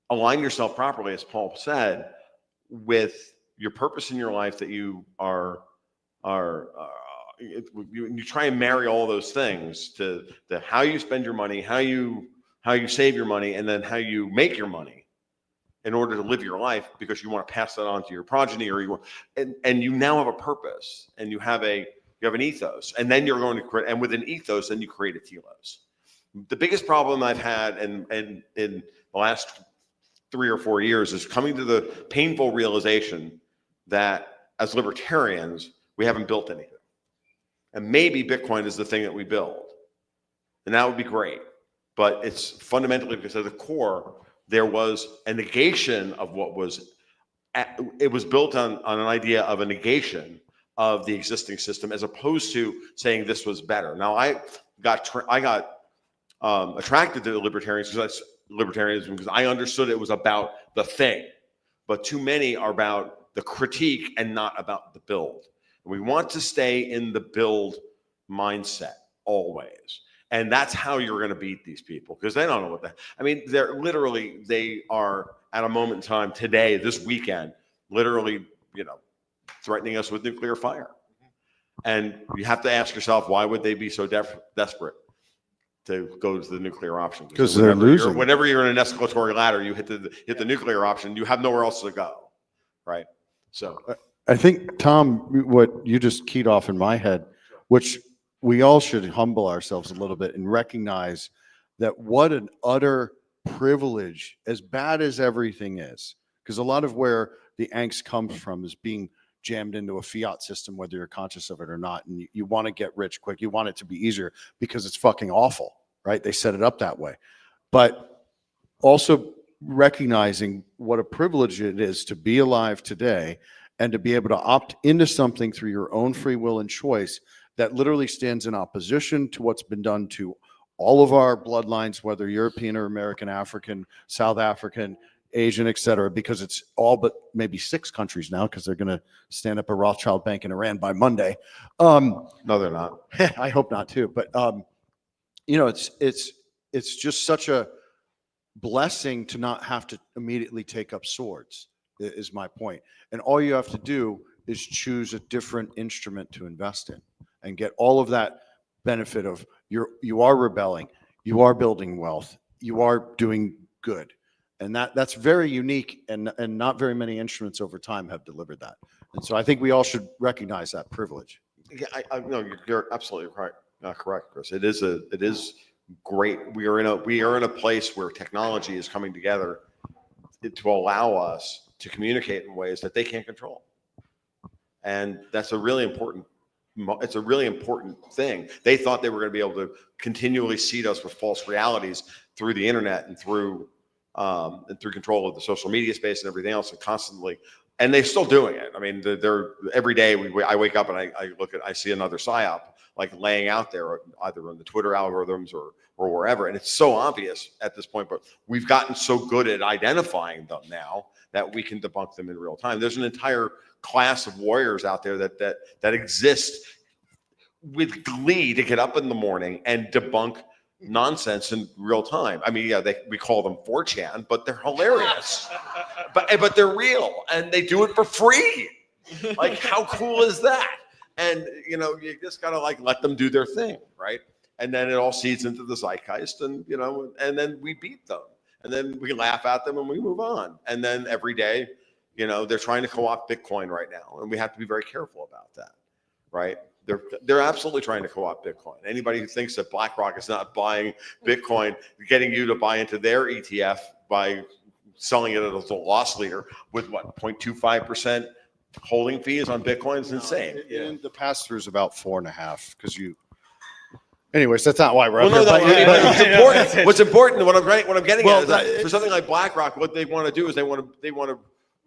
align yourself properly, as Paul said, with your purpose in your life, that you you try and marry all those things to how you spend your money, how you save your money, and then how you make your money in order to live your life, because you want to pass that on to your progeny, or and you now have a purpose, and you have an ethos, and then you're going to create, and with an ethos, then you create a telos. The biggest problem I've had in the last 3 or 4 years is coming to the painful realization that as libertarians, we haven't built anything. And maybe Bitcoin is the thing that we build. And that would be great. But it's fundamentally because at the core, there was a negation of what was, it was built on an idea of a negation of the existing system, as opposed to saying this was better. Now, I got attracted to libertarianism because I understood it was about the thing. But too many are about the critique and not about the build. We want to stay in the build mindset always. And that's how you're going to beat these people, because they don't know they are at a moment in time today, this weekend, literally, threatening us with nuclear fire. And you have to ask yourself, why would they be so desperate to go to the nuclear option? Because they're losing. Whenever you're in an escalatory ladder, you hit the nuclear option, you have nowhere else to go, right? So I think, Tom, what you just keyed off in my head, which we all should humble ourselves a little bit and recognize that what an utter privilege, as bad as everything is, because a lot of where the angst comes from is being jammed into a fiat system, whether you're conscious of it or not. And you want to get rich quick. You want it to be easier because it's fucking awful, right? They set it up that way. But also recognizing what a privilege it is to be alive today and to be able to opt into something through your own free will and choice that literally stands in opposition to what's been done to all of our bloodlines, whether European or American, African, South African, Asian, et cetera, because it's all but maybe 6 countries now, because they're going to stand up a Rothschild bank in Iran by Monday. No, they're not. I hope not too. But, it's just such a blessing to not have to immediately take up swords, is my point. And all you have to do is choose a different instrument to invest in and get all of that benefit of you are rebelling, you are building wealth, you are doing good. And that's very unique, and not very many instruments over time have delivered that. And so I think we all should recognize that privilege. Yeah, no, you're absolutely right. Correct, Chris. It is great. We are in a place where technology is coming together to allow us to communicate in ways that they can't control. And that's a really important, it's a really important thing. They thought they were going to be able to continually seed us with false realities through the internet and through control of the social media space and everything else, and constantly, and they're still doing it. I mean, they're every day I wake up and I see another psyop like laying out there, either on the Twitter algorithms or wherever, and it's so obvious at this point. But we've gotten so good at identifying them now that we can debunk them in real time. There's an entire class of warriors out there that exist with glee to get up in the morning and debunk nonsense in real time. I mean, yeah, we call them 4chan, but they're hilarious. but they're real, and they do it for free. Like, how cool is that? And you just gotta let them do their thing, right? And then it all seeds into the zeitgeist, and and then we beat them, and then we laugh at them, and we move on. And then every day, they're trying to co-opt Bitcoin right now, and we have to be very careful about that, right? They're absolutely trying to co-opt Bitcoin. Anybody who thinks that BlackRock is not buying Bitcoin, getting you to buy into their ETF by selling it as a loss leader with 0.25% holding fees on Bitcoin is insane. The pass-through is about 4.5 because anyways, that's not why we're up Well, no, here. it's important. What's important, what I'm getting at is that for something like BlackRock, what they want to do is they want to.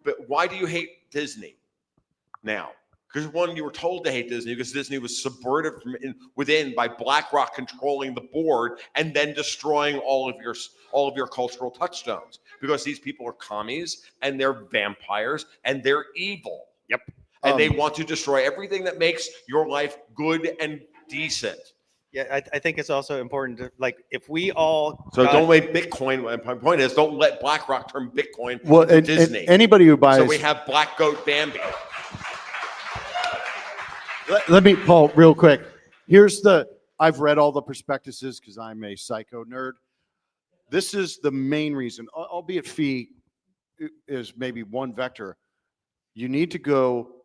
But why do you hate Disney now? Because one, you were told to hate Disney because Disney was subverted from within by BlackRock controlling the board and then destroying all of your cultural touchstones. Because these people are commies and they're vampires and they're evil. Yep. And they want to destroy everything that makes your life good and decent. Yeah, I think it's also important to if we all. So don't make Bitcoin. My point is, don't let BlackRock turn Bitcoin into and Disney. Anybody who buys. So we have Black Goat Bambi. Let me, Paul, real quick. I've read all the prospectuses because I'm a psycho nerd. This is the main reason, albeit fee is maybe one vector. You need to go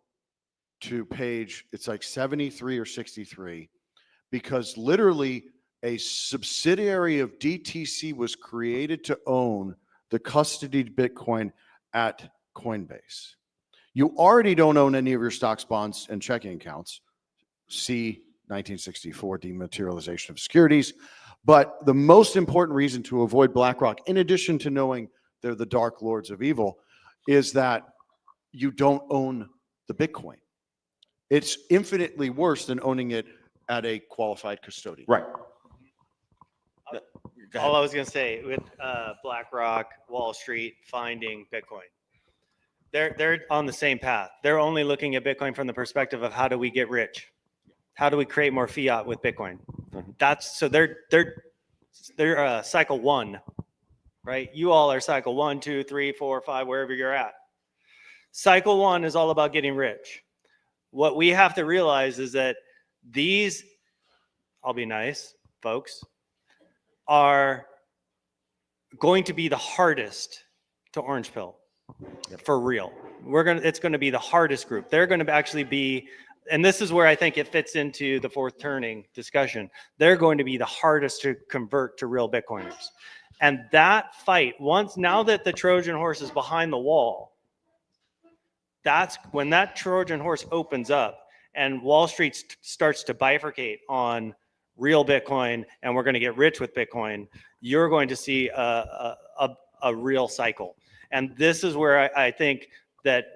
to page, it's like 73 or 63, because literally a subsidiary of DTC was created to own the custodied Bitcoin at Coinbase. You already don't own any of your stocks, bonds, and checking accounts. See 1964 dematerialization of securities. But the most important reason to avoid BlackRock, in addition to knowing they're the dark lords of evil, is that you don't own the Bitcoin. It's infinitely worse than owning it at a qualified custodian. Right. All I was going to say with BlackRock, Wall Street finding Bitcoin. They're on the same path. They're only looking at Bitcoin from the perspective of how do we get rich? How do we create more fiat with Bitcoin? They're cycle one, right? You all are cycle 1, 2, 3, 4, 5, wherever you're at. Cycle one is all about getting rich. What we have to realize is that these, I'll be nice, folks, are going to be the hardest to orange pill. For real. It's going to be the hardest group. They're going to actually be, and this is where I think it fits into the fourth turning discussion. They're going to be the hardest to convert to real Bitcoiners. And that fight, now that the Trojan horse is behind the wall, that's when that Trojan horse opens up and Wall Street starts to bifurcate on real Bitcoin and we're going to get rich with Bitcoin, you're going to see a real cycle. And this is where I think that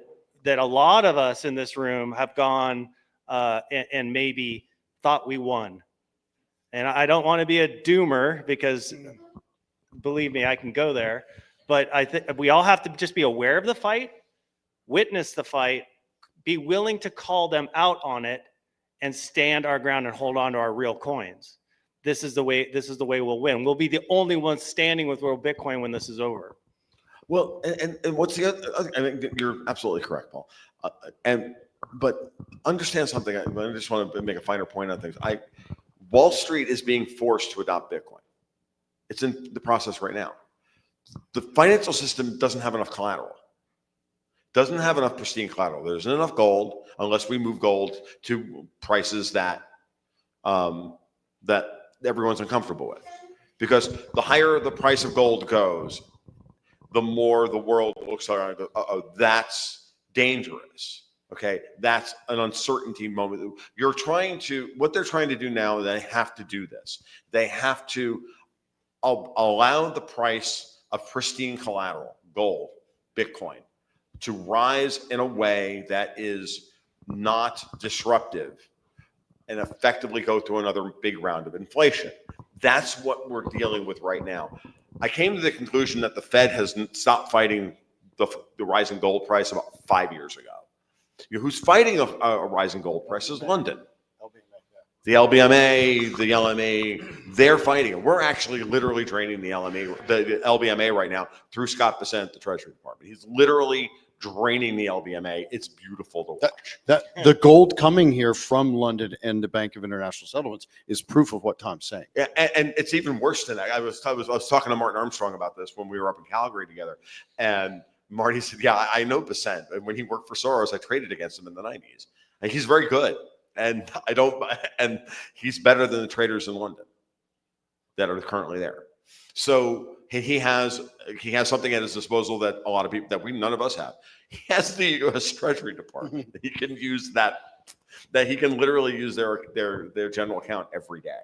a lot of us in this room have gone and maybe thought we won. And I don't want to be a doomer because, believe me, I can go there. But I think we all have to just be aware of the fight, witness the fight, be willing to call them out on it, and stand our ground and hold on to our real coins. This is the way we'll win. We'll be the only ones standing with real Bitcoin when this is over. Well, and what's the other? I mean, you're absolutely correct, Paul. But understand something. I just want to make a finer point on things. Wall Street is being forced to adopt Bitcoin. It's in the process right now. the financial system doesn't have enough collateral. Doesn't have enough pristine collateral. There isn't enough gold unless we move gold to prices that that everyone's uncomfortable with. Because the higher the price of gold goes, the more the world looks like, that's dangerous. Okay, that's an uncertainty moment. What they're trying to do now, they have to do this. They have to allow the price of pristine collateral, gold, Bitcoin, to rise in a way that is not disruptive and effectively go through another big round of inflation. That's what we're dealing with right now. I came to the conclusion that the Fed has stopped fighting the rising gold price about 5 years ago. Who's fighting a rising gold price is London. The LBMA, the LMA, they're fighting it. We're actually literally draining the LBMA right now through Scott Bessent, the Treasury Department. He's literally draining the LBMA. It's beautiful to watch. The gold coming here from London and the Bank of International Settlements is proof of what Tom's saying. Yeah, and it's even worse than that. I was talking to Martin Armstrong about this when we were up in Calgary together, and Marty said, "Yeah, I know Bessent. And when he worked for Soros, I traded against him in the '90s, and he's very good. And he's better than the traders in London that are currently there. So he has something at his disposal that a lot of people none of us have. He has the U.S. Treasury Department. He can use that he can literally use their general account every day,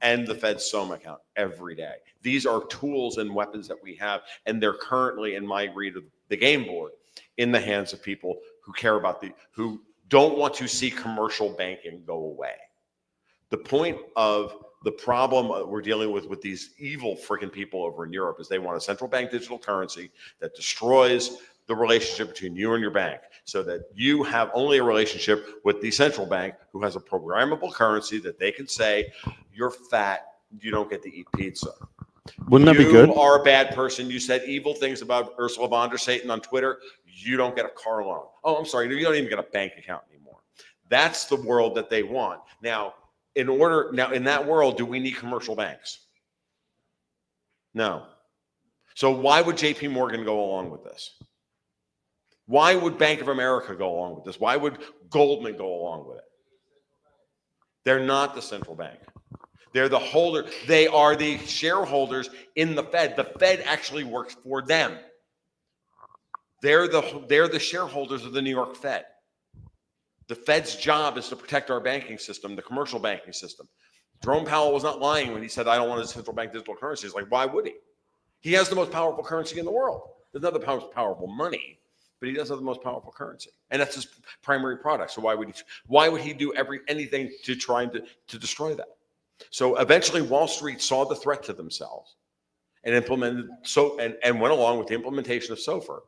and the Fed's SOMA account every day. These are tools and weapons that we have, and they're currently, in my read of the game board, in the hands of people who care about who don't want to see commercial banking go away. The point of the problem we're dealing with these evil freaking people over in Europe is they want a central bank digital currency that destroys the relationship between you and your bank, so that you have only a relationship with the central bank, who has a programmable currency that they can say, "You're fat, you don't get to eat pizza. Wouldn't that be good? You are a bad person. You said evil things about Ursula von der Satan on Twitter. You don't get a car loan. Oh, I'm sorry. You don't even get a bank account anymore." That's the world that they want. Now, in that world, do we need commercial banks? No. So why would JP Morgan go along with this? Why would Bank of America go along with this? Why would Goldman go along with it? They're not the central bank. They're the holder. They are the shareholders in the Fed. The Fed actually works for them. They're the shareholders of the New York Fed. The Fed's job is to protect our banking system, the commercial banking system. Jerome Powell was not lying when he said, "I don't want a central bank digital currency." It's like, why would he? He has the most powerful currency in the world. There's not the most powerful money, but he does have the most powerful currency, and that's his primary product. So why would he do anything to try to destroy that? So eventually, Wall Street saw the threat to themselves and implemented and went along with the implementation of SOFR.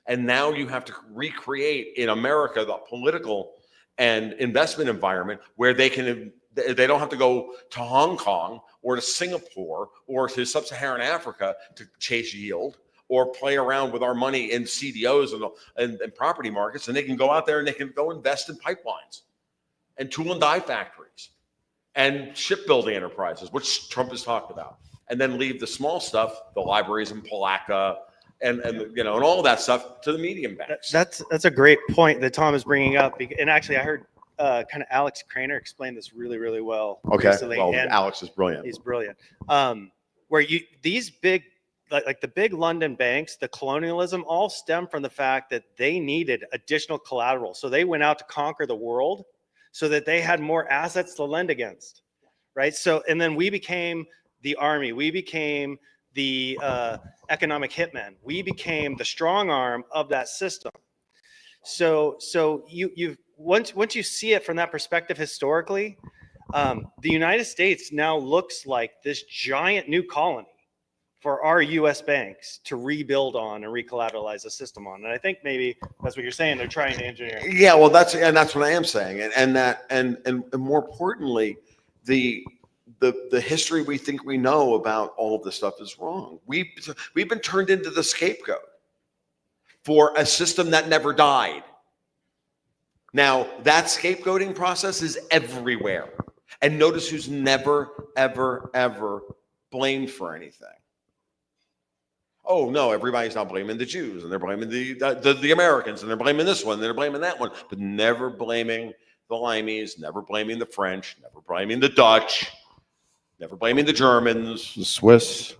And now you have to recreate in America the political and investment environment where they don't have to go to Hong Kong or to Singapore or to sub-Saharan Africa to chase yield or play around with our money in CDOs and property markets. And they can go out there and they can go invest in pipelines and tool and die factories and shipbuilding enterprises, which Trump has talked about, and then leave the small stuff, the libraries in Palatka, and all that stuff to the medium banks. That's a great point that Tom is bringing up. And actually, I heard kind of Alex Craner explain this really, really well. Okay, recently. well, And Alex is brilliant. He's brilliant. Where these big, like the big London banks, the colonialism all stemmed from the fact that they needed additional collateral. So they went out to conquer the world so that they had more assets to lend against, right? So, and then we became the army. We became the economic hitman. We became the strong arm of that system. So you've once you see it from that perspective historically, the United States now looks like this giant new colony for our U.S. banks to rebuild on and recollateralize the system on. And I think maybe that's what you're saying. They're trying to engineer. Yeah, well, that's what I am saying, and more importantly, the history we think we know about all of this stuff is wrong. We've been turned into the scapegoat for a system that never died. Now, that scapegoating process is everywhere. And notice who's never, ever, ever blamed for anything. Oh no, everybody's now blaming the Jews, and they're blaming the Americans, and they're blaming this one, and they're blaming that one, but never blaming the Limeys, never blaming the French, never blaming the Dutch, never blaming the Germans, the Swiss.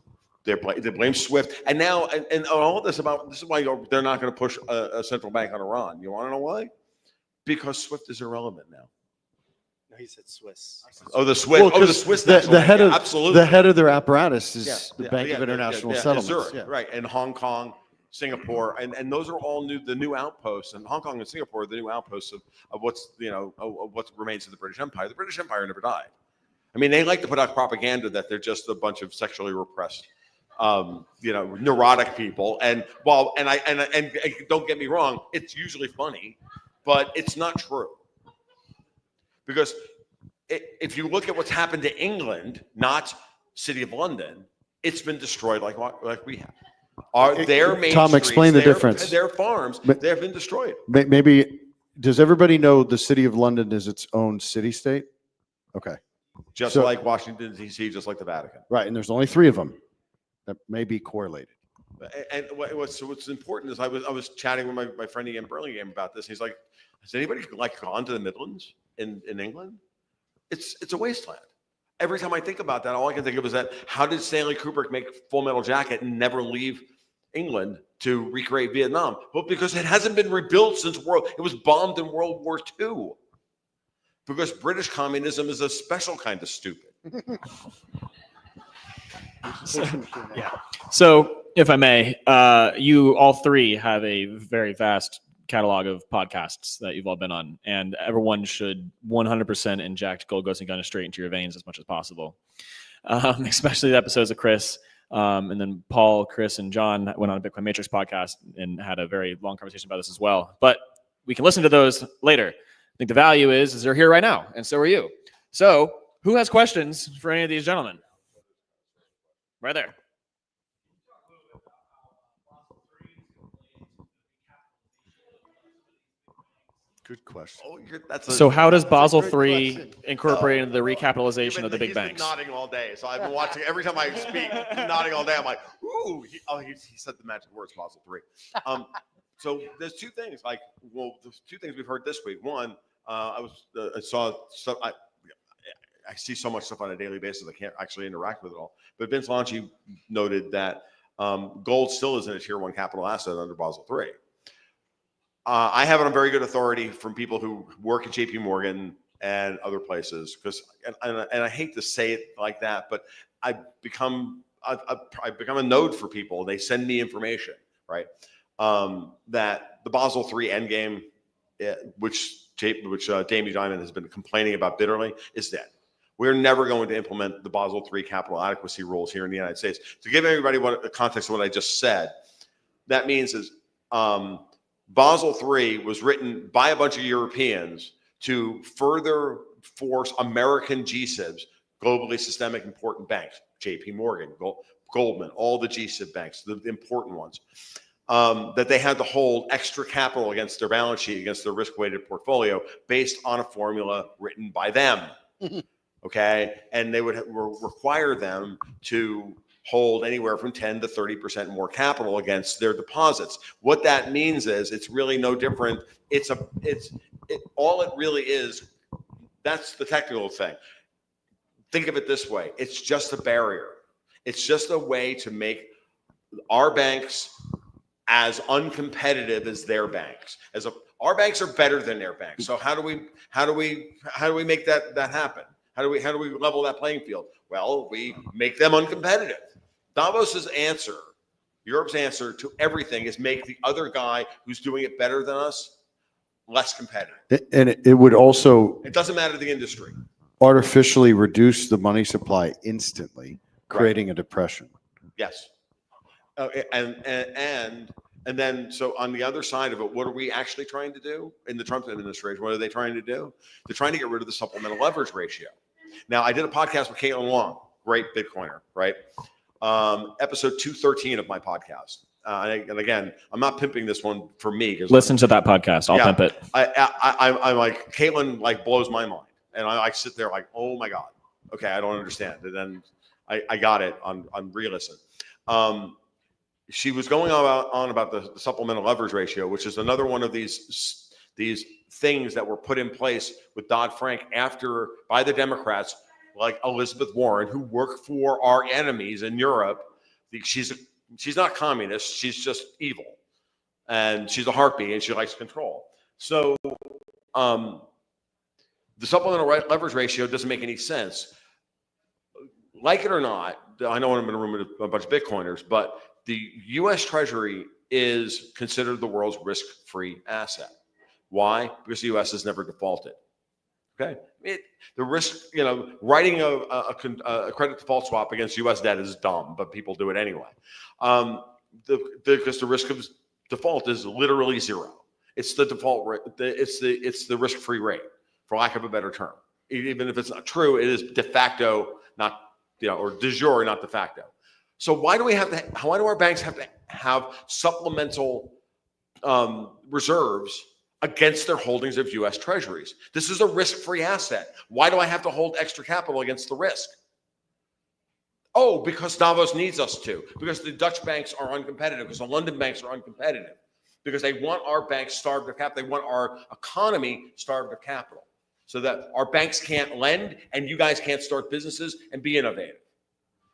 They blame SWIFT, and now and all this is why they're not going to push a central bank on Iran. You want to know why? Because SWIFT is irrelevant now. No, he said Swiss. Oh, the Swiss. Well, Oh, the 'cause Swiss. the head of absolutely. the head of their apparatus is the Bank of International Settlements. Zurich, Yeah. right, and Hong Kong, Singapore, and those are all the new outposts. And Hong Kong and Singapore are the new outposts of what's of what remains of the British Empire. The British Empire never died. I mean, they like to put out propaganda that they're just a bunch of sexually repressed, neurotic people. And don't get me wrong, it's usually funny, but it's not true. Because if you look at what's happened to England, not City of London, it's been destroyed like we have. Their main Tom, streets, explain the difference. Their farms, they have been destroyed. Maybe, does everybody know the City of London is its own city-state? Okay. Just So- like Washington, D.C., just like the Vatican. Right, and there's only 3 of them that may be correlated. And what's important is I was chatting with my friend Ian Burlingame about this. He's like, has anybody gone to the Midlands in England? It's a wasteland. Every time I think about that, all I can think of is that how did Stanley Kubrick make Full Metal Jacket and never leave England to recreate Vietnam? Well, because it hasn't been rebuilt since it was bombed in World War II. Because British communism is a special kind of stupid. So, if I may, you all three have a very vast catalog of podcasts that you've all been on, and everyone should 100% inject Gold, Ghost, and Gun straight into your veins as much as possible. Especially the episodes of Chris. And then Paul, Chris, and John went on a Bitcoin Matrix podcast and had a very long conversation about this as well. But we can listen to those later. I think the value is they're here right now, and so are you. So, who has questions for any of these gentlemen? Right there. Good question. So how does Basel III incorporate into the recapitalization of the big He's banks? been nodding all day, so I've been watching every time I speak, nodding all day. I'm like, ooh, he said the magic words, Basel III. So there's 2 things. There's 2 things we've heard this week. One, I saw stuff. I see so much stuff on a daily basis. I can't actually interact with it all. But Vince Lanci noted that gold still isn't a tier 1 capital asset under Basel III. I have it on very good authority from people who work at JP Morgan and other places, because and I hate to say it like that, but I've become a node for people. They send me information, right? That the Basel III endgame, which Damien Diamond has been complaining about bitterly, is dead. We're never going to implement the Basel III capital adequacy rules here in the United States. To give everybody the context of what I just said, that means is Basel III was written by a bunch of Europeans to further force American GSIBs, globally systemic important banks, JP Morgan, Goldman, all the GSIB banks, the important ones, that they had to hold extra capital against their balance sheet, against their risk-weighted portfolio, based on a formula written by them. Okay, and they would require them to hold anywhere from 10 to 30% more capital against their deposits. What that means is it's really no different. All it really is. That's the technical thing. Think of it this way: it's just a barrier. It's just a way to make our banks as uncompetitive as their banks. Our banks are better than their banks. So how do we make that happen? How do we level that playing field? Well, we make them uncompetitive. Davos's answer, Europe's answer to everything, is make the other guy who's doing it better than us less competitive. And it would also It doesn't matter the industry. artificially reduce the money supply instantly, creating a depression. Yes. And then, so on the other side of it, what are we actually trying to do in the Trump administration? What are they trying to do? They're trying to get rid of the supplemental leverage ratio. Now, I did a podcast with Caitlin Long, great Bitcoiner, right? Episode 213 of my podcast. And again, I'm not pimping this one for me. Listen to that podcast. I'll pimp it. I'm like, Caitlin blows my mind. And I sit there like, oh my God. Okay, I don't understand. And then I got it on re-listen. she was going on about the supplemental leverage ratio, which is another one of these things that were put in place with Dodd-Frank by the Democrats, like Elizabeth Warren, who work for our enemies in Europe. She's not communist. She's just evil, and she's a harpy, and she likes control. So the supplemental leverage ratio doesn't make any sense. Like it or not, I know I'm in a room with a bunch of Bitcoiners, but the U.S. Treasury is considered the world's risk-free asset. Why? Because the U.S. has never defaulted. Okay, the risk, writing a credit default swap against U.S. debt is dumb, but people do it anyway. Because the risk of default is literally zero. It's the default rate. It's the risk-free rate, for lack of a better term. Even if it's not true, it is de facto, not or de jure, not de facto. So why do our banks have to have supplemental reserves against their holdings of U.S. Treasuries? This is a risk-free asset. Why do I have to hold extra capital against the risk? Oh, because Davos needs us to. Because the Dutch banks are uncompetitive. Because the London banks are uncompetitive. Because they want our banks starved of capital. They want our economy starved of capital, so that our banks can't lend and you guys can't start businesses and be innovative.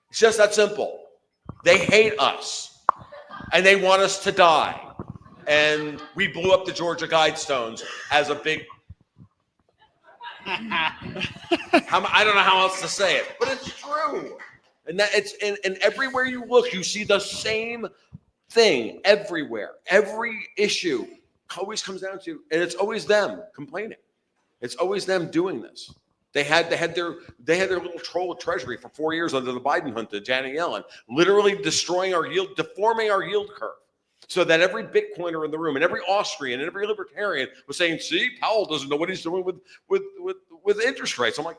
It's just that simple. They hate us and they want us to die. And we blew up the Georgia Guidestones as a big, I don't know how else to say it, but it's true. And that and everywhere you look, you see the same thing everywhere. Every issue always comes down to, and it's always them complaining. It's always them doing this. They had their little troll treasury for 4 years under the Biden junta, Janet Yellen, literally destroying our yield, deforming our yield curve, so that every Bitcoiner in the room and every Austrian and every libertarian was saying, "See, Powell doesn't know what he's doing with interest rates." I'm like,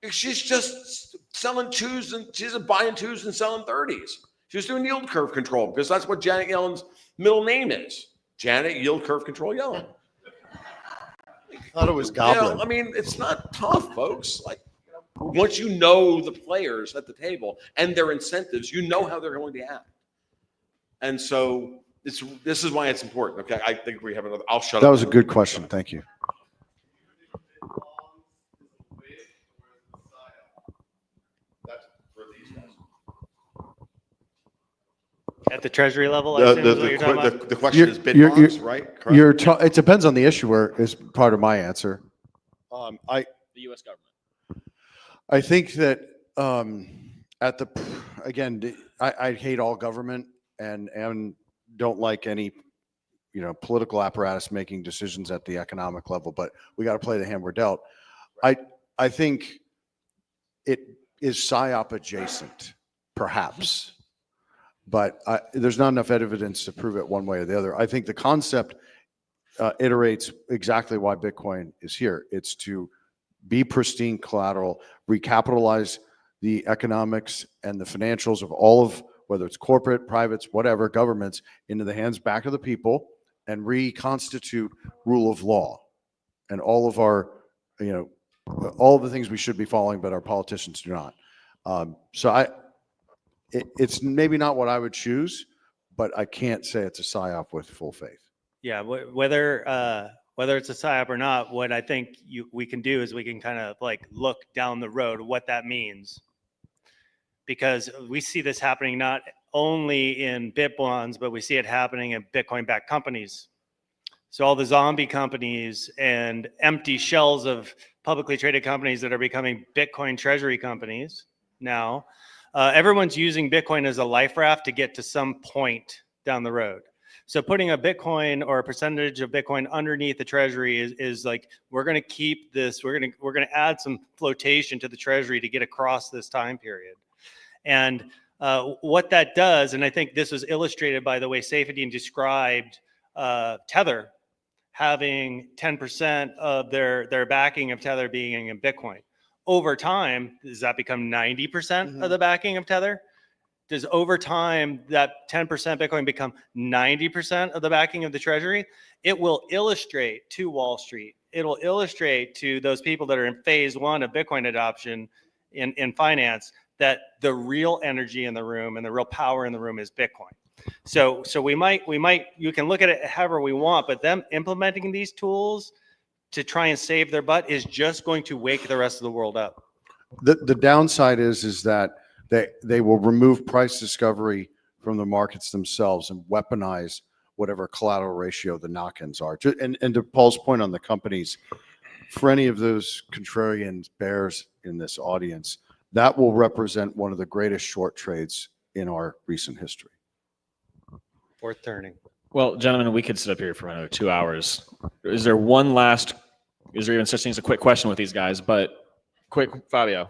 she's just selling twos and she's buying twos and selling 30s. She was doing yield curve control because that's what Janet Yellen's middle name is. Janet Yield Curve Control Yellen. I thought it was Goblin. I mean, it's not tough, folks. Like, once you know the players at the table and their incentives, you know how they're going to act. And so this is why it's important. Okay, I think we have another. I'll shut up. That was a good question. Thank you. That's for these guys. At the Treasury level, I assume is what you're talking about? The question is bid bonds, right? Correct? It depends on the issuer is part of my answer. The U.S. government. I think that I hate all government and don't like any political apparatus making decisions at the economic level, but we got to play the hand we're dealt. I think it is PSYOP adjacent, perhaps, but there's not enough evidence to prove it one way or the other. I think the concept iterates exactly why Bitcoin is here. It's to be pristine collateral, recapitalize the economics and the financials of all of, whether it's corporate, privates, whatever, governments, into the hands back of the people and reconstitute rule of law and all of our, all the things we should be following, but our politicians do not. It's maybe not what I would choose, but I can't say it's a PSYOP with full faith. Yeah, whether it's a PSYOP or not, what I think we can do is we can kind of like look down the road what that means, because we see this happening not only in bit bonds, but we see it happening in Bitcoin-backed companies. So all the zombie companies and empty shells of publicly traded companies that are becoming Bitcoin treasury companies now, everyone's using Bitcoin as a life raft to get to some point down the road. So putting a Bitcoin or a percentage of Bitcoin underneath the treasury is like, we're going to keep this, we're going to add some flotation to the treasury to get across this time period. And what that does, and I think this was illustrated by the way Saifedean described Tether having 10% of their backing of Tether being in Bitcoin. Over time, does that become 90% of the backing of Tether? Does over time that 10% Bitcoin become 90% of the backing of the treasury? It will illustrate to Wall Street. It'll illustrate to those people that are in phase one of Bitcoin adoption in finance that the real energy in the room and the real power in the room is Bitcoin. So we might, you can look at it however we want, but them implementing these tools to try and save their butt is just going to wake the rest of the world up. The downside is that they will remove price discovery from the markets themselves and weaponize whatever collateral ratio the knock-ins are. And to Paul's point on the companies, for any of those contrarian bears in this audience, that will represent one of the greatest short trades in our recent history. Fourth turning. Well, gentlemen, we could sit up here for another 2 hours. Is there even such thing as a quick question with these guys? But quick, Fabio.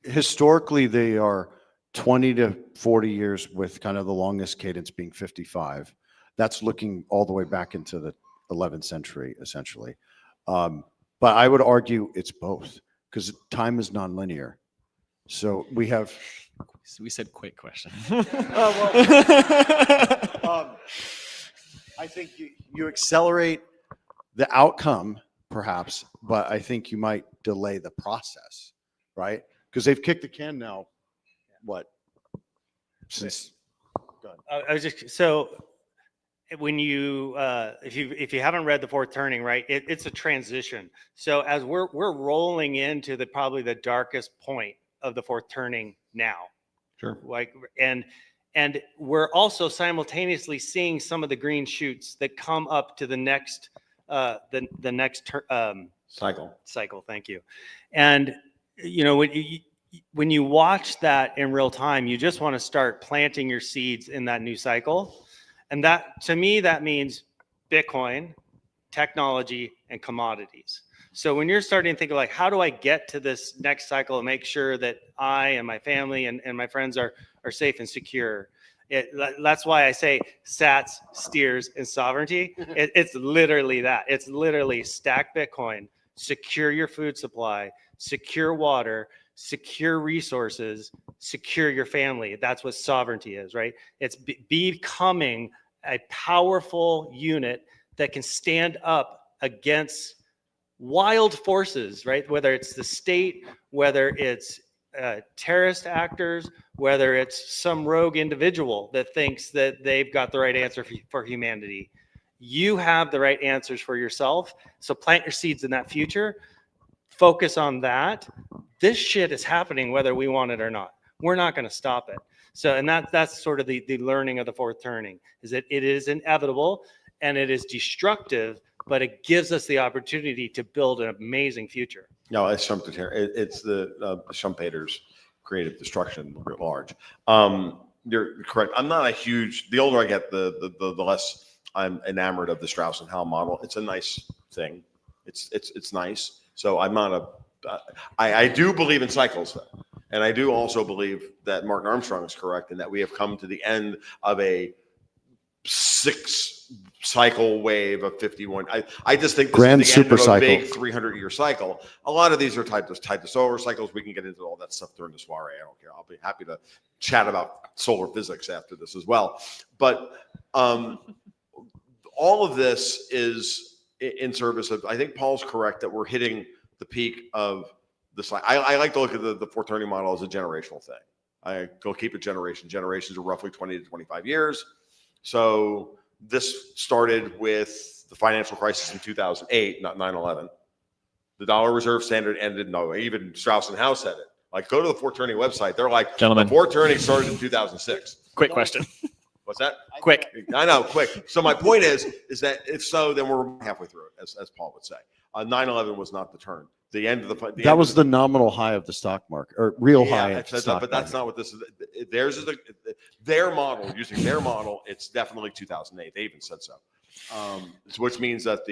Historically, they are 20 to 40 years, with kind of the longest cadence being 55. That's looking all the way back into the 11th century, essentially. But I would argue it's both, because time is nonlinear. So we have. So we said quick question. I think you accelerate the outcome, perhaps, but I think you might delay the process, right? Because they've kicked the can now, what, since? Go ahead. I was just, so when you if you haven't read The Fourth Turning, right, it's a transition. So as we're rolling into probably the darkest point of the Fourth Turning now. Sure. Like, and we're also simultaneously seeing some of the green shoots that come up to the next the next cycle. Thank you. And you know, when you watch that in real time, you just want to start planting your seeds in that new cycle. And that, to me, that means Bitcoin, technology, and commodities. So when you're starting to think of like, how do I get to this next cycle and make sure that I and my family and my friends are safe and secure? That's why I say sats, steers, and sovereignty. It's literally that. It's literally stack Bitcoin, secure your food supply, secure water, secure resources, secure your family. That's what sovereignty is, right? It's becoming a powerful unit that can stand up against wild forces, right? Whether it's the state, whether it's terrorist actors, whether it's some rogue individual that thinks that they've got the right answer for humanity. You have the right answers for yourself. So plant your seeds in that future. Focus on that. This shit is happening whether we want it or not. We're not going to stop it. So, and that's sort of the learning of the Fourth Turning, is that it is inevitable and it is destructive, but it gives us the opportunity to build an amazing future. No, it's it's the Schumpeter's creative destruction writ large. You're correct. I'm not a huge. The older I get, the less I'm enamored of the Strauss and Howe model. It's a nice thing. It's nice. So I'm not a. I do believe in cycles, though, and I do also believe that Martin Armstrong is correct in that we have come to the end of a 6-cycle wave of 51. I just think this Grand is the end super of a cycle. big 300-year cycle. A lot of these are tied to solar cycles. We can get into all that stuff during the soiree. I don't care. I'll be happy to chat about solar physics after this as well. But all of this is in service of, I think Paul's correct that we're hitting the peak of the cycle. I like to look at the Fourth Turning model as a generational thing. I go keep it generation. Generations are roughly 20 to 25 years. So this started with the financial crisis in 2008, not 9/11. The dollar reserve standard ended. No, even Strauss and Howe said it. Like, go to the Fourth Turning website. They're like, Gentlemen. the Fourth Turning started in 2006. Quick question. What's that? Quick. I know, quick. So my point is that if so, then we're halfway through it, as Paul would say. 9/11 was not the turn. The end of the. That was the nominal high of the stock market, or real high of the stock but that's not what this is. Theirs is their model. Using their model, it's definitely 2008. They even said so. Which means that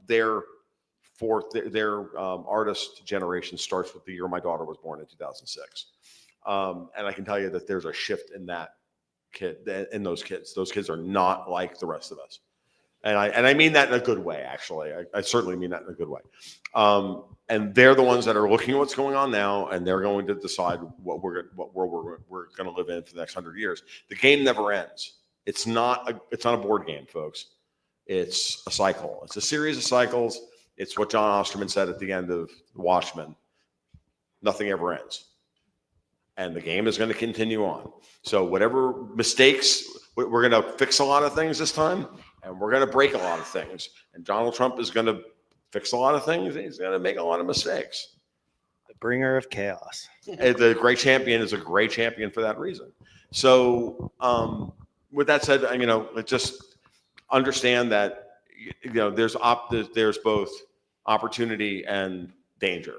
their artist generation starts with the year my daughter was born in 2006. And I can tell you that there's a shift in that in those kids. Those kids are not like the rest of us. And I mean that in a good way, actually. I certainly mean that in a good way. And they're the ones that are looking at what's going on now, and they're going to decide what world we're going to live in for the next 100 years. The game never ends. It's not a board game, folks. It's a cycle. It's a series of cycles. It's what John Osterman said at the end of Watchmen. Nothing ever ends. And the game is going to continue on. So whatever mistakes, we're going to fix a lot of things this time, and we're going to break a lot of things. And Donald Trump is going to fix a lot of things. He's going to make a lot of mistakes. The bringer of chaos. The great champion is a great champion for that reason. So with that said, just understand that there's both opportunity and danger.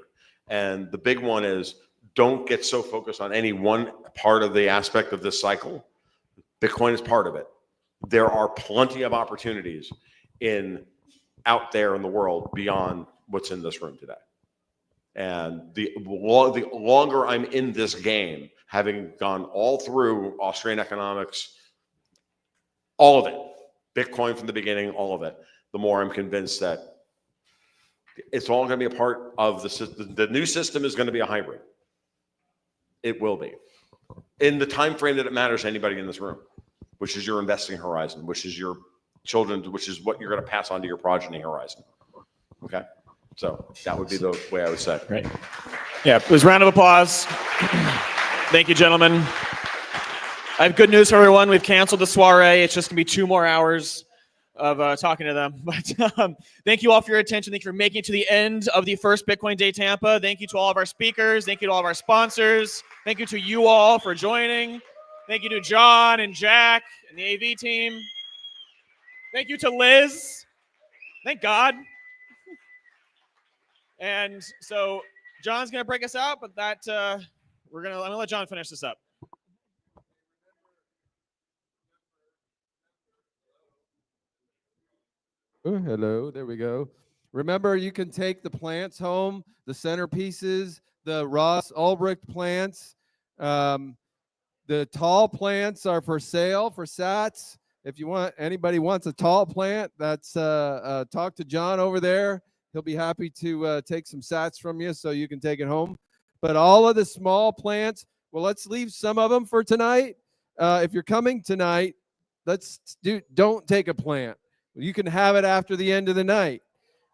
And the big one is don't get so focused on any one part of the aspect of this cycle. Bitcoin is part of it. There are plenty of opportunities out there in the world beyond what's in this room today. And the longer I'm in this game, having gone all through Austrian economics, all of it, Bitcoin from the beginning, all of it, the more I'm convinced that it's all going to be a part of the system. The new system is going to be a hybrid. It will be. In the time frame that it matters to anybody in this room, which is your investing horizon, which is your children, which is what you're going to pass on to your progeny horizon. Okay? So that would be the way I would say it. Right. Yeah, please round of applause. Thank you, gentlemen. I have good news for everyone. We've canceled the soiree. It's just going to be 2 more hours of talking to them. But thank you all for your attention. Thank you for making it to the end of the first Bitcoin Day Tampa. Thank you to all of our speakers. Thank you to all of our sponsors. Thank you to you all for joining. Thank you to John and Jack and the AV team. Thank you to Liz. Thank God. And so John's going to break us out, but I'm going to let John finish this up. Oh, hello, there we go. Remember, you can take the plants home, the centerpieces, the Ross Ulbricht plants. The tall plants are for sale for sats. If anybody wants a tall plant, that's talk to John over there. He'll be happy to take some sats from you so you can take it home. But all of the small plants, well, let's leave some of them for tonight. If you're coming tonight, don't take a plant. You can have it after the end of the night.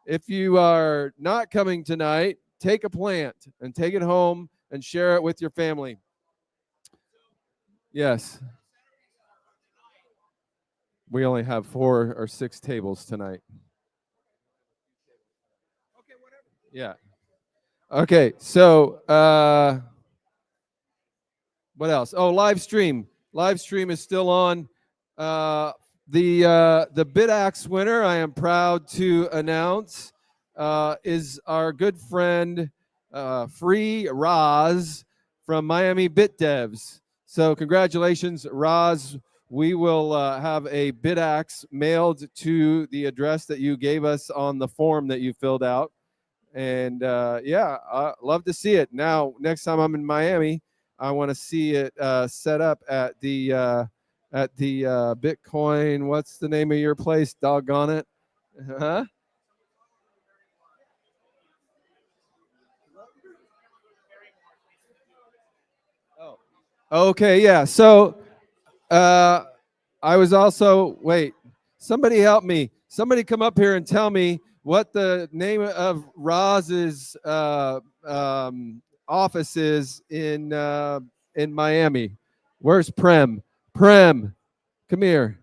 If you are not coming tonight, take a plant and take it home and share it with your family. Yes. We only have 4 or 6 tables tonight. Yeah. Okay, so what else? Oh, live stream. Live stream is still on. The BitAxe winner, I am proud to announce, is our good friend Free Roz from Miami Bit Devs. So congratulations, Roz. We will have a BitAxe mailed to the address that you gave us on the form that you filled out. And yeah, love to see it. Now, next time I'm in Miami, I want to see it set up at the Bitcoin. What's the name of your place? Doggone it. Huh? Oh. Okay, yeah. So I was also, wait, somebody help me. Somebody come up here and tell me what the name of Roz's office is in Miami. Where's Prem? Prem, come here.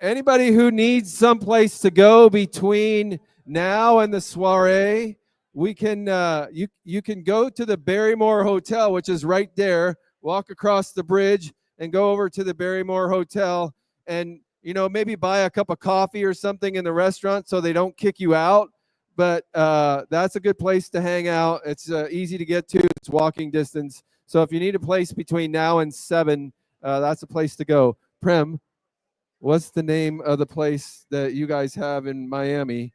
Anybody who needs someplace to go between now and the soiree, we can you can go to the Barrymore Hotel, which is right there. Walk across the bridge and go over to the Barrymore Hotel, and maybe buy a cup of coffee or something in the restaurant so they don't kick you out. But that's a good place to hang out. It's easy to get to. It's walking distance. So if you need a place between now and 7, that's a place to go. Prem, what's the name of the place that you guys have in Miami?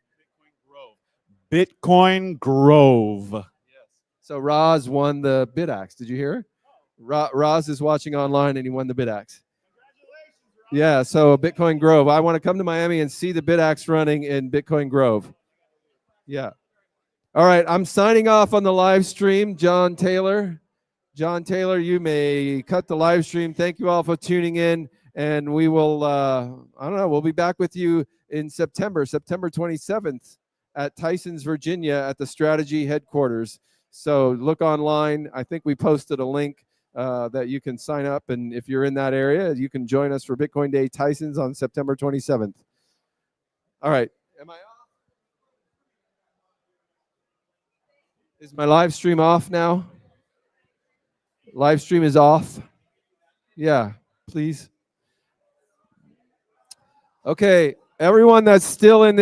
Bitcoin Grove. Yes. So Roz won the BitAxe. Did you hear? Roz is watching online and he won the BitAxe. Yeah, so Bitcoin Grove. I want to come to Miami and see the BitAxe running in Bitcoin Grove. Yeah. All right, I'm signing off on the live stream. John Taylor. John Taylor, you may cut the live stream. Thank you all for tuning in. And we will, I don't know, we'll be back with you in September 27th at Tyson's, Virginia at the Strategy headquarters. So look online. I think we posted a link that you can sign up. And if you're in that area, you can join us for Bitcoin Day Tyson's on September 27th. All right. Am I off? Is my live stream off now? Live stream is off. Yeah, please. Okay, everyone that's still in